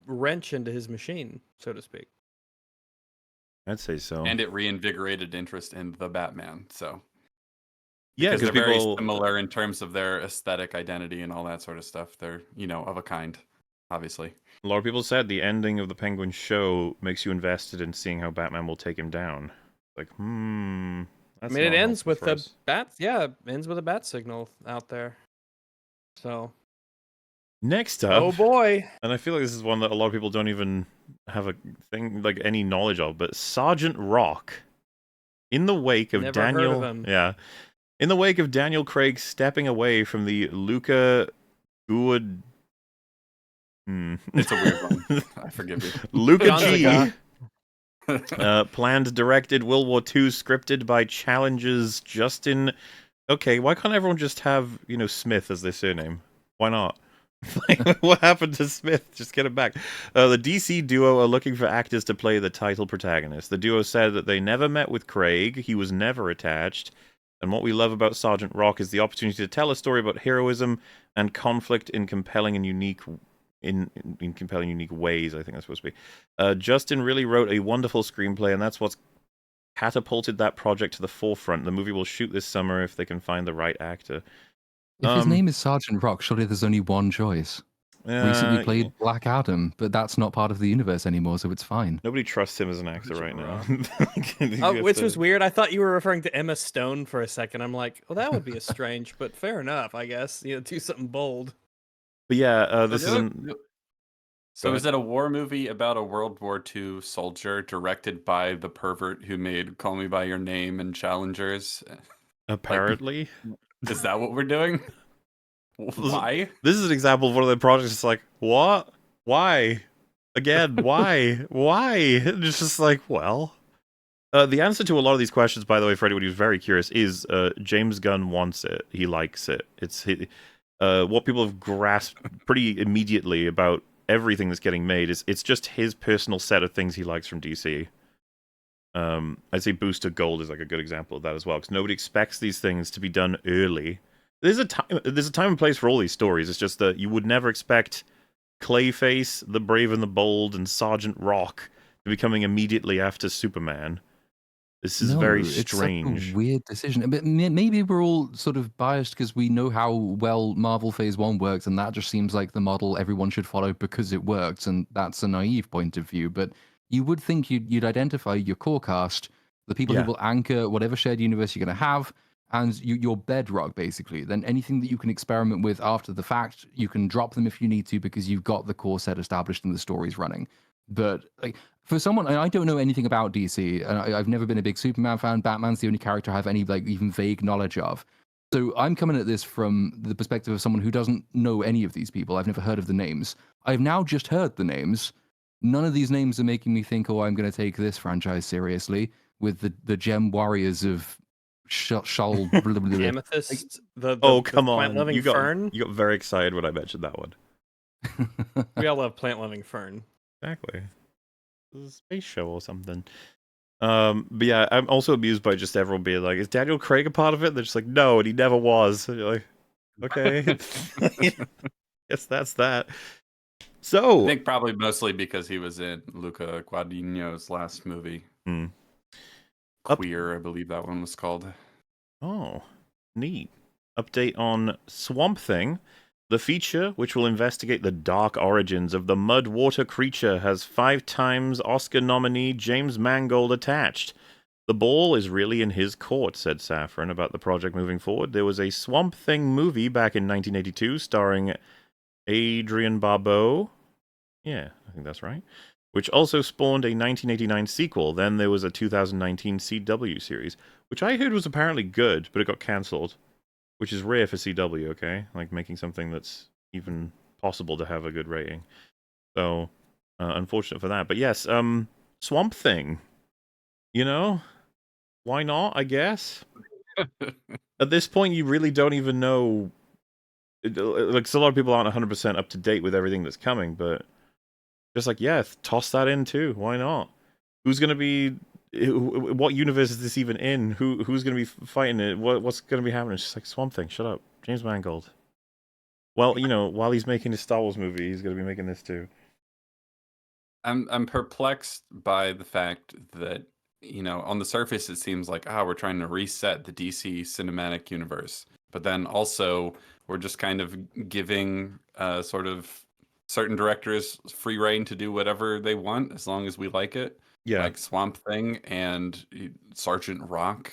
wrench into his machine, so to speak. I'd say so. And it reinvigorated interest in the Batman. So yeah, because they're people... very similar in terms of their aesthetic identity and all that sort of stuff. They're, of a kind, obviously. A lot of people said the ending of the Penguin show makes you invested in seeing how Batman will take him down. Like, that's I mean, it ends with the bat. Yeah, it ends with a bat signal out there. So next up, oh boy, and I feel like this is one that a lot of people don't even have any knowledge of. But Sergeant Rock, in the wake of Never Daniel, heard of him. in the wake of Daniel Craig stepping away from the Luca Guad. It's a weird one. I forgive you. Luca G. Planned, directed, World War II, scripted by Challenger's Justin. Okay, why can't everyone just have, Smith as their surname? Why not? What happened to Smith? Just get him back. The DC duo are looking for actors to play the title protagonist. The duo said that they never met with Craig. He was never attached. And what we love about Sergeant Rock is the opportunity to tell a story about heroism and conflict in compelling and unique in compelling, unique ways. I think that's supposed to be. Justin really wrote a wonderful screenplay, and that's what's catapulted that project to the forefront. The movie will shoot this summer if they can find the right actor. If his name is Sergeant Rock, surely there's only one choice. Recently played Black Adam, but that's not part of the universe anymore, so it's fine. Nobody trusts him as an actor right now. Which was weird. I thought you were referring to Emma Stone for a second. I'm like, well, that would be a strange, but fair enough, I guess. Do something bold. But yeah, this is So is it a war movie about a World War II soldier directed by the pervert who made Call Me By Your Name and Challengers? Apparently. Is that what we're doing? Why? This is an example of one of the projects. It's like, what? Why? Again, why? Why? It's just like, well. The answer to a lot of these questions, by the way, for anyone who's very curious, is James Gunn wants it. He likes it. It's what people have grasped pretty immediately about everything that's getting made is it's just his personal set of things he likes from DC. I'd say Booster Gold is like a good example of that as well, because nobody expects these things to be done early. There's a time and place for all these stories. It's just that you would never expect Clayface, the Brave and the Bold, and Sergeant Rock to be coming immediately after Superman. This is very strange. It's such a weird decision. But maybe we're all sort of biased because we know how well Marvel Phase 1 works, and that just seems like the model everyone should follow because it works, and that's a naive point of view. But you would think you'd identify your core cast, the people who will anchor whatever shared universe you're going to have, and your bedrock, basically. Then anything that you can experiment with after the fact, you can drop them if you need to because you've got the core set established and the story's running. But like for someone, I don't know anything about DC, and I've never been a big Superman fan. Batman's the only character I have any like even vague knowledge of. So I'm coming at this from the perspective of someone who doesn't know any of these people. I've never heard of the names. I've now just heard the names. None of these names are making me think, oh, I'm going to take this franchise seriously with the Gem Warriors of Shul. Amethyst. Come on! Plant-loving fern. You got very excited when I mentioned that one. We all love plant-loving fern. Exactly. It's a space show or something. But yeah, I'm also amused by just everyone being like, "Is Daniel Craig a part of it?" They're just like, "No, and he never was." And you're like, okay, guess that's that. So I think probably mostly because he was in Luca Guadagnino's last movie. Queer, I believe that one was called. Oh, neat. Update on Swamp Thing. The feature, which will investigate the dark origins of the mud water creature, has 5 times Oscar nominee James Mangold attached. The ball is really in his court, said Safran about the project moving forward. There was a Swamp Thing movie back in 1982 starring Adrian Barbeau. Yeah, I think that's right. Which also spawned a 1989 sequel. Then there was a 2019 CW series, which I heard was apparently good, but it got cancelled. Which is rare for CW, okay? Like making something that's even possible to have a good rating. So, unfortunate for that. But yes, Swamp Thing. You know? Why not, I guess? At this point, you really don't even know. Like, so a lot of people aren't 100% up to date with everything that's coming, but just like, yeah, toss that in too. Why not? Who's going to be... What universe is this even in? Who's going to be fighting it? What's going to be happening? It's just like, Swamp Thing, shut up. James Mangold. Well, while he's making his Star Wars movie, he's going to be making this too. I'm perplexed by the fact that, on the surface it seems like, we're trying to reset the DC cinematic universe. But then also, we're just kind of giving sort of certain directors free reign to do whatever they want, as long as we like it. Yeah. Like Swamp Thing and Sergeant Rock.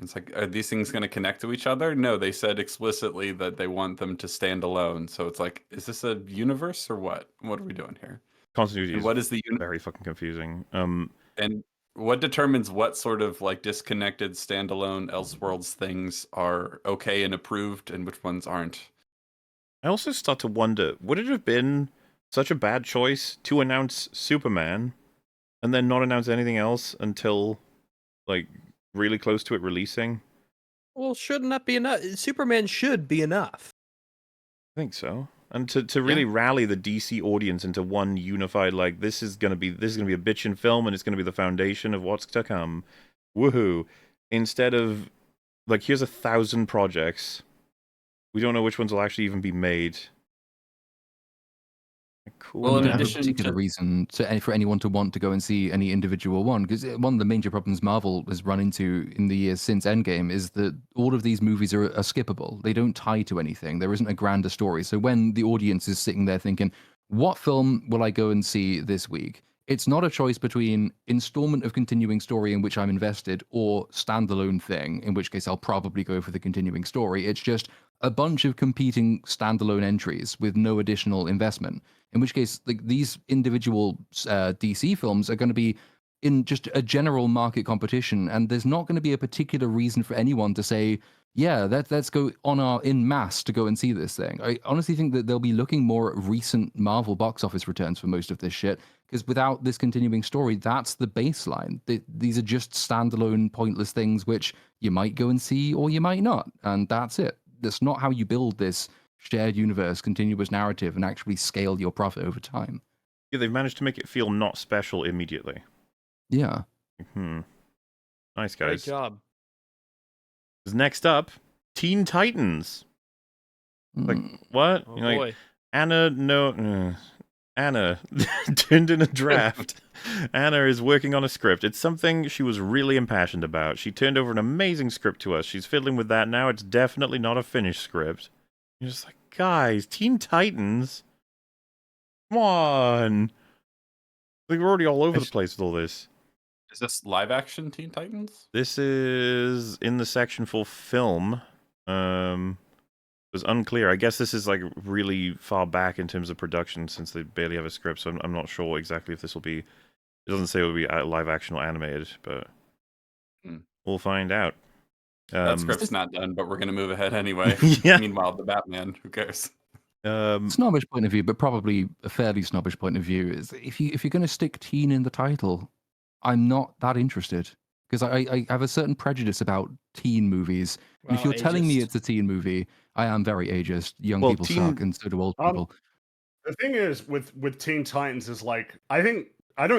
It's like, are these things going to connect to each other? No, they said explicitly that they want them to stand alone. So it's like, is this a universe or what? What are we doing here? Continuity what is the very fucking confusing. And what determines what sort of like disconnected, standalone Elseworlds things are okay and approved and which ones aren't? I also start to wonder, would it have been such a bad choice to announce Superman and then not announce anything else until, like, really close to it releasing? Well, shouldn't that be enough? Superman should be enough. I think so. And to really rally the DC audience into one unified, like, this is gonna be a bitchin' film, and it's gonna be the foundation of what's to come. Woohoo! Instead of, like, here's 1,000 projects. We don't know which ones will actually even be made. Cool. Well, in Don't have a addition particular to reason for anyone to want to go and see any individual one, because one of the major problems Marvel has run into in the years since Endgame is that all of these movies are skippable. They don't tie to anything. There isn't a grander story. So when the audience is sitting there thinking, what film will I go and see this week? It's not a choice between installment of continuing story in which I'm invested or standalone thing, in which case I'll probably go for the continuing story. It's just a bunch of competing standalone entries with no additional investment. In which case, like, these individual DC films are going to be in just a general market competition, and there's not going to be a particular reason for anyone to say, yeah, let's go in mass to go and see this thing. I honestly think that they'll be looking more at recent Marvel box office returns for most of this shit, because without this continuing story, that's the baseline. These are just standalone, pointless things which you might go and see or you might not, and that's it. That's not how you build this shared universe, continuous narrative, and actually scale your profit over time. Yeah, they've managed to make it feel not special immediately. Yeah. Nice, guys. Great job. Next up, Teen Titans. Like, what? Oh, Like, boy. Anna turned in a draft. Anna is working on a script. It's something she was really impassioned about. She turned over an amazing script to us. She's fiddling with that now. It's definitely not a finished script. You're just like, guys, Teen Titans? Come on. Like, we're already all over the place with all this. Is this live action Teen Titans? This is in the section for film. It was unclear. I guess this is like really far back in terms of production since they barely have a script, so I'm not sure exactly if this will be... It doesn't say it will be live action or animated, but we'll find out. That script's not done, but we're going to move ahead anyway. Yeah. Meanwhile, the Batman, who cares? Snobbish point of view, but probably a fairly snobbish point of view, is if you're going to stick teen in the title, I'm not that interested, because I have a certain prejudice about teen movies. Wow, If you're telling me ageist. it's a teen movie, I am very ageist. Young people suck, and so do old people. The thing is with Teen Titans is, like, I don't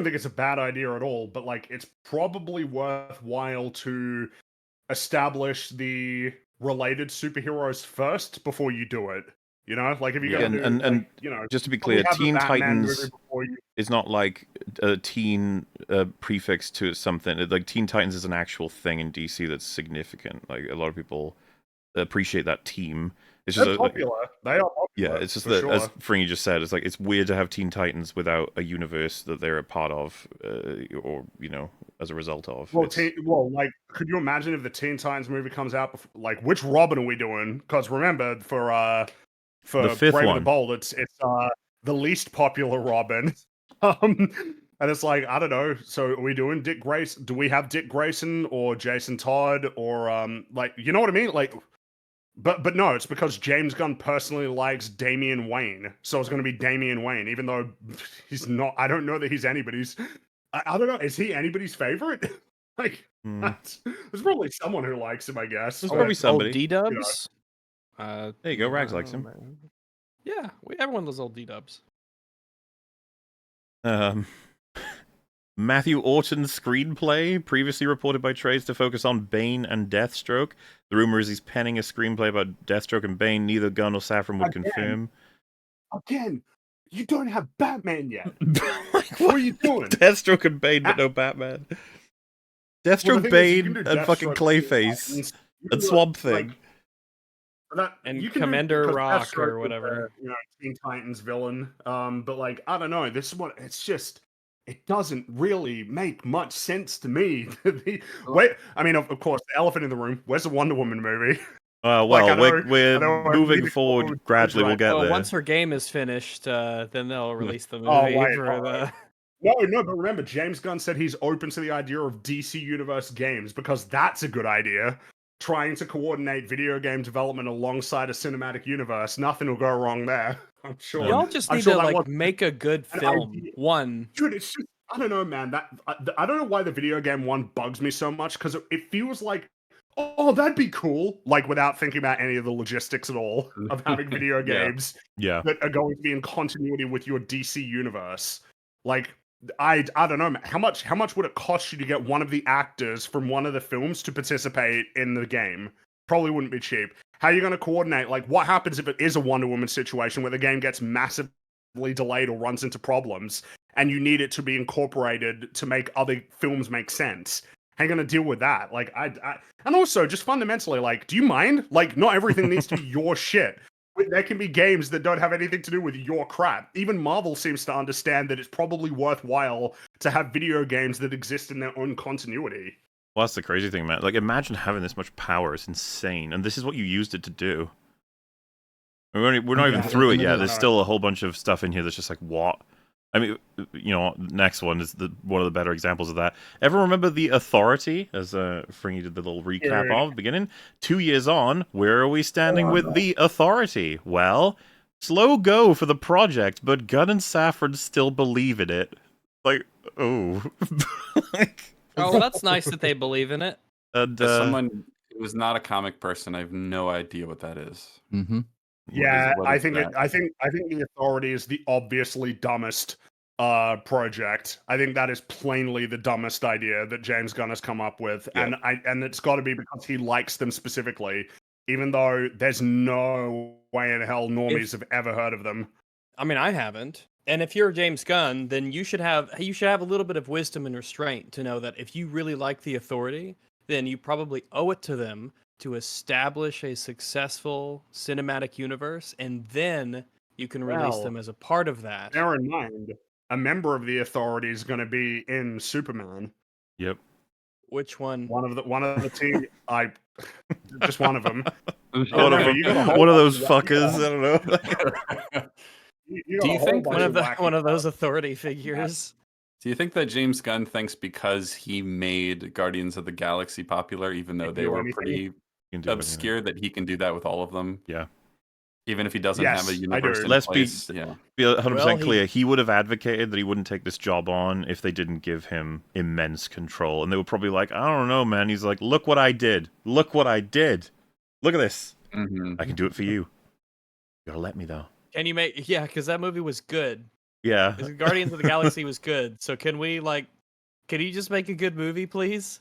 think it's a bad idea at all, but, like, it's probably worthwhile to establish the related superheroes first before you do it. You know, like, if you're gonna and you know, just to be clear, Teen Titans you... is not like a teen prefix to something. Like, Teen Titans is an actual thing in DC that's significant. Like, a lot of people appreciate that team. It's just popular. They are popular. Yeah, it's just that, sure. as Fringy just said, it's like, it's weird to have Teen Titans without a universe that they're a part of, or, you know, as a result of. Well, like, could you imagine if the Teen Titans movie comes out before, like, which Robin are we doing? Because remember, for the fifth Brave one. and the Bold, it's the least popular Robin. And it's like, I don't know. So are we doing Dick Grayson? Do we have Dick Grayson or Jason Todd or like, you know what I mean? Like, but no, it's because James Gunn personally likes Damian Wayne, so it's going to be Damian Wayne, even though he's not. I don't know that he's anybody's. I don't know. Is he anybody's favorite? Like, there's probably someone who likes him, I guess. There's probably somebody. D-dubs. There you go. Rags likes him. Yeah, everyone loves old D-dubs. Matthew Orton's screenplay, previously reported by trades to focus on Bane and Deathstroke. The rumor is he's penning a screenplay about Deathstroke and Bane. Neither Gunn or Safran would confirm. Again, you don't have Batman yet. What are you doing? Deathstroke and Bane, but no Batman. Deathstroke, Bane, and fucking Clayface, and Swamp Thing. And Commander Rock or whatever. You know, Teen Titans villain. But, like, I don't know. This is what it's just. It doesn't really make much sense to me. I mean, of course, the elephant in the room. Where's the Wonder Woman movie? Well, like, we're moving forward gradually. We'll get there. Once her game is finished, then they'll release the movie. No, but remember, James Gunn said he's open to the idea of DC Universe games because that's a good idea. Trying to coordinate video game development alongside a cinematic universe, nothing will go wrong there. I'm sure. Y'all just need to like make a good film. Dude, it's just, I don't know, man. I don't know why the video game one bugs me so much because it feels like oh, that'd be cool. Like without thinking about any of the logistics at all of having video games that are going to be in continuity with your DC universe. Like, I don't know, how much would it cost you to get one of the actors from one of the films to participate in the game? Probably wouldn't be cheap. How are you going to coordinate? Like, what happens if it is a Wonder Woman situation where the game gets massively delayed or runs into problems, and you need it to be incorporated to make other films make sense? How are you going to deal with that? Like, and also just fundamentally, like, do you mind? Like, not everything needs to be your shit. There can be games that don't have anything to do with your crap. Even Marvel seems to understand that it's probably worthwhile to have video games that exist in their own continuity. Well, that's the crazy thing, man. Like, imagine having this much power. It's insane. And this is what you used it to do. We're not even through it yet. There's still a whole bunch of stuff in here that's just like, what? I mean, you know, next one is one of the better examples of that. Ever remember The Authority, as Fringy did the little recap of at the beginning? 2 years on, where are we standing with The Authority? Well, slow go for the project, but Gunn and Safran still believe in it. Like, oh. Oh, that's nice that they believe in it. And, someone who was not a comic person, I have no idea what that is. Mm-hmm. Yeah, I think The Authority is the obviously dumbest project. I think that is plainly the dumbest idea that James Gunn has come up with, and it's got to be because he likes them specifically, even though there's no way in hell normies have ever heard of them. I mean, I haven't. And if you're James Gunn, then you should have a little bit of wisdom and restraint to know that if you really like The Authority, then you probably owe it to them to establish a successful cinematic universe, and then you can release them as a part of that. Bear in mind, a member of the Authority is going to be in Superman. Yep. Which one? One of the team. Just one of them. One of those fuckers. I don't know. Do you think one of those Authority figures? Do you think that James Gunn thinks because he made Guardians of the Galaxy popular, even though they were pretty obscure, that he can do that with all of them? Yeah. Even if he doesn't have a universe in Let's place. be 100% clear. He would have advocated that he wouldn't take this job on if they didn't give him immense control. And they were probably like, I don't know, man. He's like, look what I did. Look what I did. Look at this. Mm-hmm. I can do it for you. You gotta let me, though. Can you make... Yeah, because that movie was good. Yeah. Guardians of the Galaxy was good. So can you just make a good movie, please?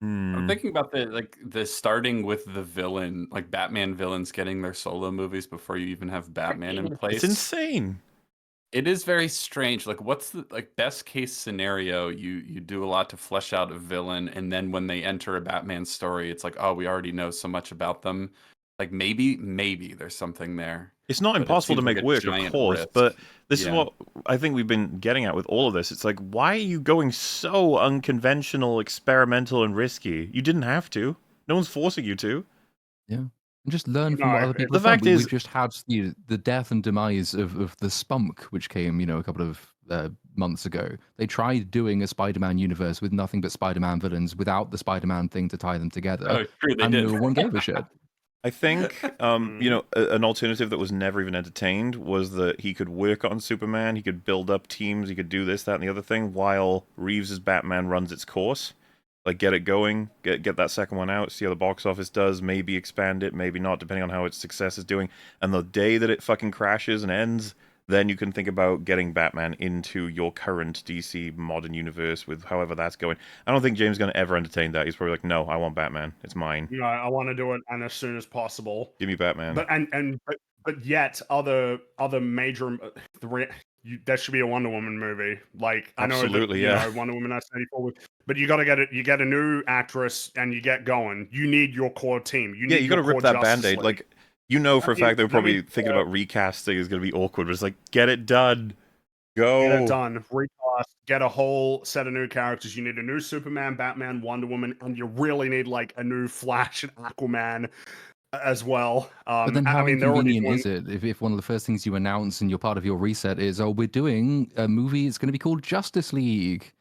I'm thinking about the starting with the villain, like Batman villains getting their solo movies before you even have Batman in place. It's insane. It is very strange. Like, what's the best case scenario? You do a lot to flesh out a villain, and then when they enter a Batman story, it's like, oh, we already know so much about them. Like maybe there's something there. It's not impossible to make work, of course, risk. but this is what I think we've been getting at with all of this. It's like, why are you going so unconventional, experimental, and risky? You didn't have to. No one's forcing you to. Yeah. And just learn from what other people have done. We've just had the death and demise of the Spunk, which came, a couple of months ago. They tried doing a Spider-Man universe with nothing but Spider-Man villains without the Spider-Man thing to tie them together. Oh, true, they did. No one gave a shit. I think, an alternative that was never even entertained was that he could work on Superman, he could build up teams, he could do this, that, and the other thing, while Reeves' Batman runs its course. Like, get it going, get that second one out, see how the box office does, maybe expand it, maybe not, depending on how its success is doing. And the day that it fucking crashes and ends, then you can think about getting Batman into your current DC modern universe with however that's going. I don't think James is going to ever entertain that. He's probably like, no, I want Batman. It's mine. No, I want to do it and as soon as possible. Give me Batman. But yet other major there should be a Wonder Woman movie. Like, absolutely, I know that, Wonder Woman 1984, but you got to get it. You get a new actress and you get going. You need your core team. You got to rip that Band-Aid. Like, for a fact they were probably thinking about recasting is going to be awkward, but it's like, get it done. Go. Get it done. Recast. Get a whole set of new characters. You need a new Superman, Batman, Wonder Woman, and you really need like a new Flash and Aquaman as well. But then how inconvenient is it if one of the first things you announce and you're part of your reset is, we're doing a movie, it's going to be called Justice League.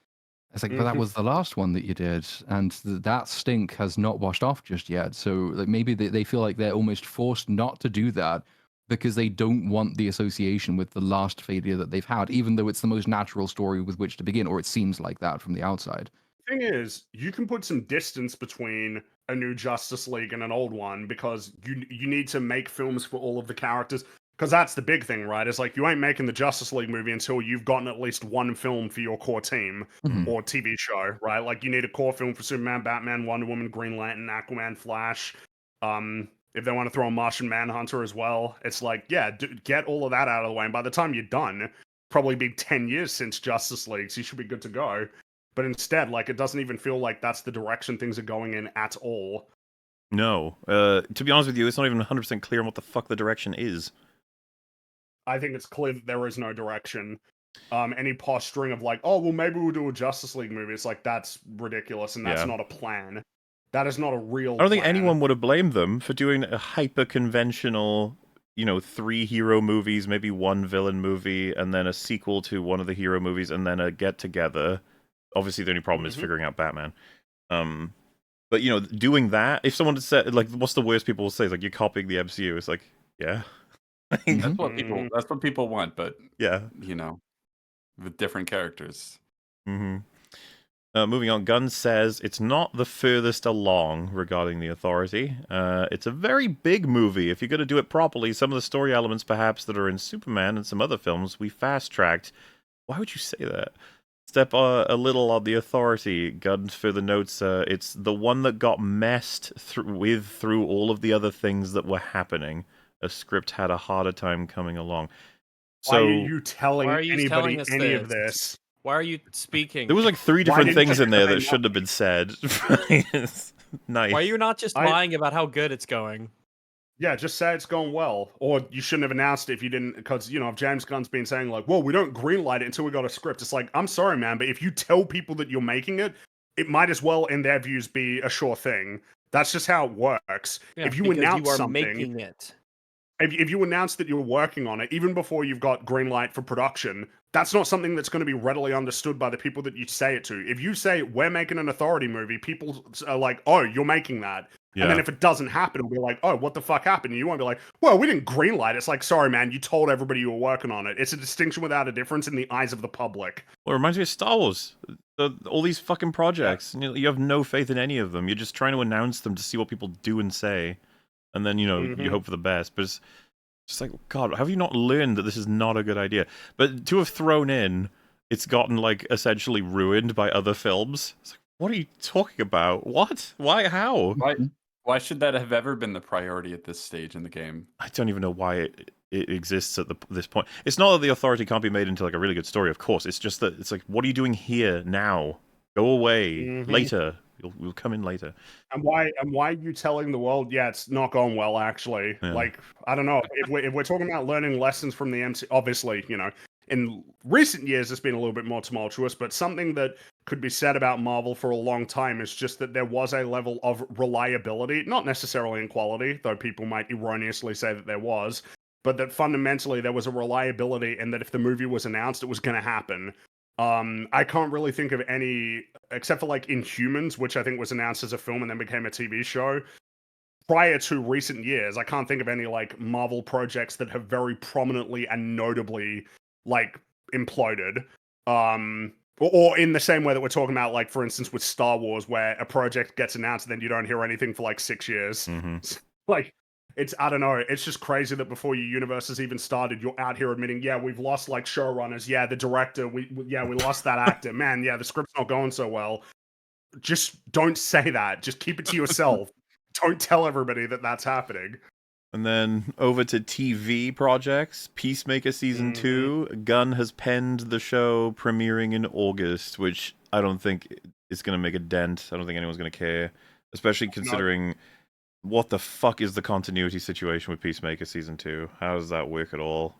It's like, but that was the last one that you did, and that stink has not washed off just yet. So like maybe they feel like they're almost forced not to do that because they don't want the association with the last failure that they've had, even though it's the most natural story with which to begin, or it seems like that from the outside. thing is, you can put some distance between a new Justice League and an old one because you need to make films for all of the characters. Because that's the big thing, right? It's like you ain't making the Justice League movie until you've gotten at least one film for your core team or TV show, right? Like you need a core film for Superman, Batman, Wonder Woman, Green Lantern, Aquaman, Flash. If they want to throw a Martian Manhunter as well, it's like, yeah, get all of that out of the way. And by the time you're done, probably be 10 years since Justice League, so you should be good to go. But instead, like, it doesn't even feel like that's the direction things are going in at all. No. To be honest with you, it's not even 100% clear on what the fuck the direction is. I think it's clear that there is no direction. Any posturing of like, oh, well, maybe we'll do a Justice League movie. It's like, that's ridiculous, and that's not a plan. That is not a real I don't think plan. anyone would have blamed them for doing a hyper-conventional, 3 hero movies, maybe 1 villain movie, and then a sequel to one of the hero movies, and then a get-together. Obviously, the only problem is figuring out Batman. But, doing that, if someone had said, like, what's the worst people will say? It's like, you're copying the MCU. It's like, yeah. That's what people want, but, yeah, with different characters. Moving on, Gunn says it's not the furthest along regarding the Authority. It's a very big movie. If you're going to do it properly, some of the story elements perhaps that are in Superman and some other films, we fast-tracked. Why would you say that? Step a little on the Authority. Gunn further notes, it's the one that got messed through all of the other things that were happening. A script had a harder time coming along. So, why are you telling anybody any of this? Why are you speaking? There was like 3 different things in there that shouldn't have been said. Nice. Why are you not just lying about how good it's going? Yeah, just say it's going well. Or you shouldn't have announced it if you didn't, because, if James Gunn's been saying, like, well, we don't greenlight it until we got a script. It's like, I'm sorry, man, but if you tell people that you're making it, it might as well, in their views, be a sure thing. That's just how it works. Yeah, if you announce something, making it. If you announce that you're working on it, even before you've got green light for production, that's not something that's going to be readily understood by the people that you say it to. If you say, we're making an Authority movie, people are like, oh, you're making that. Yeah. And then if it doesn't happen, it'll be like, oh, what the fuck happened? And you won't be like, well, we didn't greenlight. It's like, sorry, man, you told everybody you were working on it. It's a distinction without a difference in the eyes of the public. Well, it reminds me of Star Wars. All these fucking projects. Yeah. You have no faith in any of them. You're just trying to announce them to see what people do and say. And then, you hope for the best. But it's just like, God, have you not learned that this is not a good idea? But to have thrown in, it's gotten, like, essentially ruined by other films. It's like, what are you talking about? What? Why? How? Why should that have ever been the priority at this stage in the game? I don't even know why it exists at this point. It's not that the Authority can't be made into like a really good story, of course. It's just that it's like, what are you doing here now? Go away later. We'll come in later. And why are you telling the world? Yeah, it's not going well. Actually, like, I don't know if we're talking about learning lessons from the MC. Obviously, in recent years it's been a little bit more tumultuous, but something that could be said about Marvel for a long time is just that there was a level of reliability, not necessarily in quality, though people might erroneously say that there was, but that fundamentally there was a reliability in that if the movie was announced, it was going to happen. I can't really think of any, except for like Inhumans, which I think was announced as a film and then became a TV show. Prior to recent years, I can't think of any like Marvel projects that have very prominently and notably like imploded. Or in the same way that we're talking about, like, for instance, with Star Wars, where a project gets announced and then you don't hear anything for like 6 years. Like, I don't know, it's just crazy that before your universe has even started, you're out here admitting, yeah, we've lost like showrunners, yeah, the director, we lost that actor, man, yeah, the script's not going so well. Just don't say that. Just keep it to yourself. Don't tell everybody that that's happening. And then over to TV projects, Peacemaker Season 2. Gunn has penned the show premiering in August, which I don't think is going to make a dent. I don't think anyone's going to care, especially considering what the fuck is the continuity situation with Peacemaker Season 2? How does that work at all?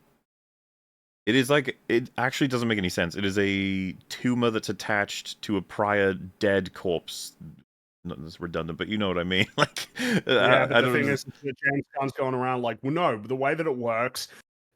It is like, it actually doesn't make any sense. It is a tumor that's attached to a prior dead corpse. Not this redundant, but you know what I mean. Like, yeah, but the thing is that James Gunn's going around like, well, no, the way that it works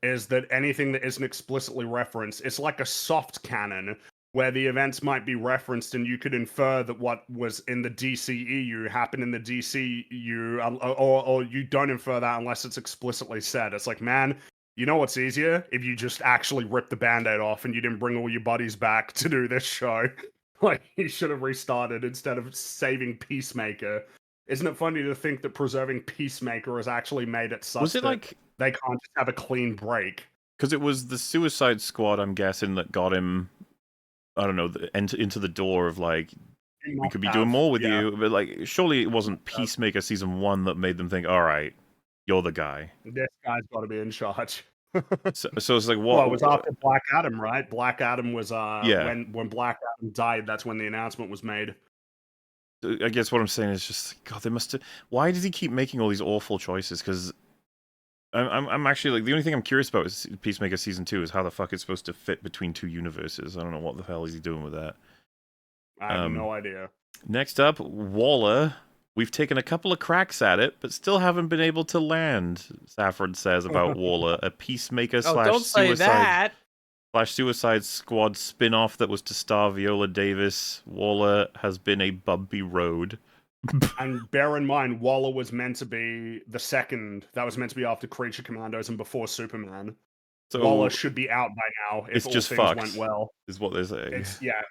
is that anything that isn't explicitly referenced, it's like a soft canon where the events might be referenced and you could infer that what was in the DCEU happened in the DCU, or you don't infer that unless it's explicitly said. It's like, man, you know what's easier? If you just actually rip the Band-Aid off and you didn't bring all your buddies back to do this show. Like, he should have restarted instead of saving Peacemaker. Isn't it funny to think that preserving Peacemaker has actually made it such that they can't just have a clean break? Because it was the Suicide Squad, I'm guessing, that got him, I don't know, into the door of, like, we could be doing more with you. But, like, surely it wasn't Peacemaker Season 1 that made them think, all right, you're the guy. This guy's got to be in charge. So it's like, what? Well, it was after Black Adam, right? Black Adam was, when Black Adam died, that's when the announcement was made. I guess what I'm saying is just, God, they must have... Why does he keep making all these awful choices? Because I'm actually, like, the only thing I'm curious about is Peacemaker Season 2 is how the fuck it's supposed to fit between two universes. I don't know what the hell is he doing with that. I have no idea. Next up, Waller. We've taken a couple of cracks at it, but still haven't been able to land, Safford says about Waller, a Peacemaker don't say that. Suicide Squad spin-off that was to star Viola Davis. Waller has been a bumpy road. And bear in mind, Waller was meant to be the second. That was meant to be after Creature Commandos and before Superman. So Waller should be out by now if all just things fucked, went well. Is what they're saying. Yeah.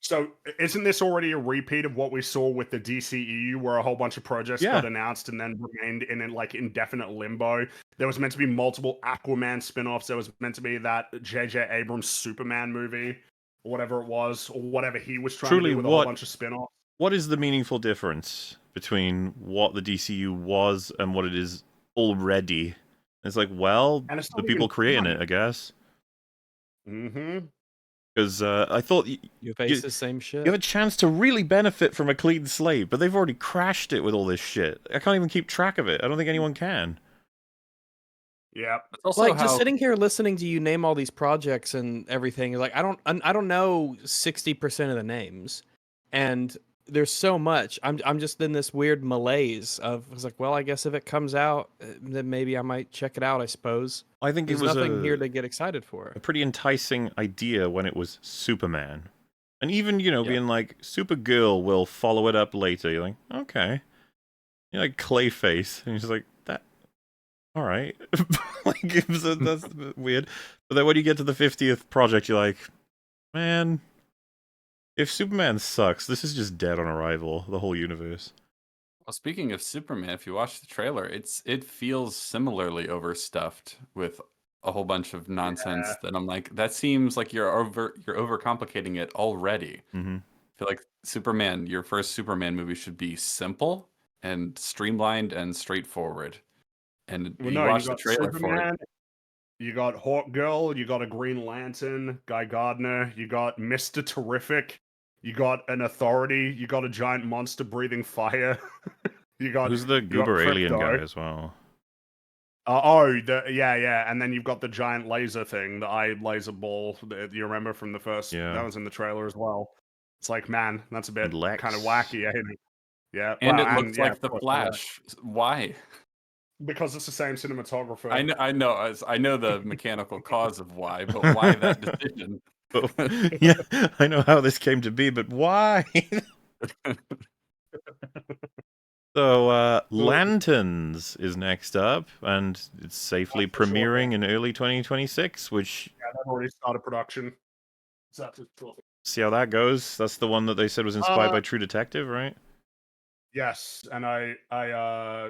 So isn't this already a repeat of what we saw with the DCEU, where a whole bunch of projects got announced and then remained in like indefinite limbo? There was meant to be multiple Aquaman spin-offs. There was meant to be that J.J. Abrams Superman movie, or whatever it was, or whatever he was trying to do with a whole bunch of spin-offs. What is the meaningful difference between what the DCU was and what it is already? It's like, well, the people creating it, I guess. Mm-hmm. Because I thought you face the same shit. You have a chance to really benefit from a clean slate, but they've already crashed it with all this shit. I can't even keep track of it. I don't think anyone can. Yeah, like just sitting here listening to you name all these projects and everything. Like I don't know 60% of the names, and there's so much. I'm just in this weird malaise of. I was like, well, I guess if it comes out, then maybe I might check it out. I suppose. I think there's nothing here to get excited for. A pretty enticing idea when it was Superman, and even being like Supergirl will follow it up later. You're like, okay, like Clayface, and you're just like that. All right, like that's weird. But then when you get to the 50th project, you're like, man. If Superman sucks, this is just dead on arrival, the whole universe. Well, speaking of Superman, if you watch the trailer, it feels similarly overstuffed with a whole bunch of nonsense that I'm like, that seems like you're overcomplicating it already. Mm-hmm. I feel like Superman, your first Superman movie should be simple and streamlined and straightforward. And you watch the trailer Superman, for it. You got Hawkgirl, you got a Green Lantern, Guy Gardner, you got Mr. Terrific, you got an Authority, you got a giant monster breathing fire. You got who's the goober alien guy as well? And then you've got the giant laser thing, the eye laser ball that you remember from the first. Yeah. That was in the trailer as well. It's like, man, that's a bit kind of wacky, ain't it? Yeah, and it looks like the Flash. Why? Because it's the same cinematographer. I know the mechanical cause of why, but why that decision? Yeah, I know how this came to be, but why? So, Lanterns is next up, and it's safely premiering in early 2026, which... Yeah, they've already started production. See how that goes? That's the one that they said was inspired by True Detective, right? Yes, and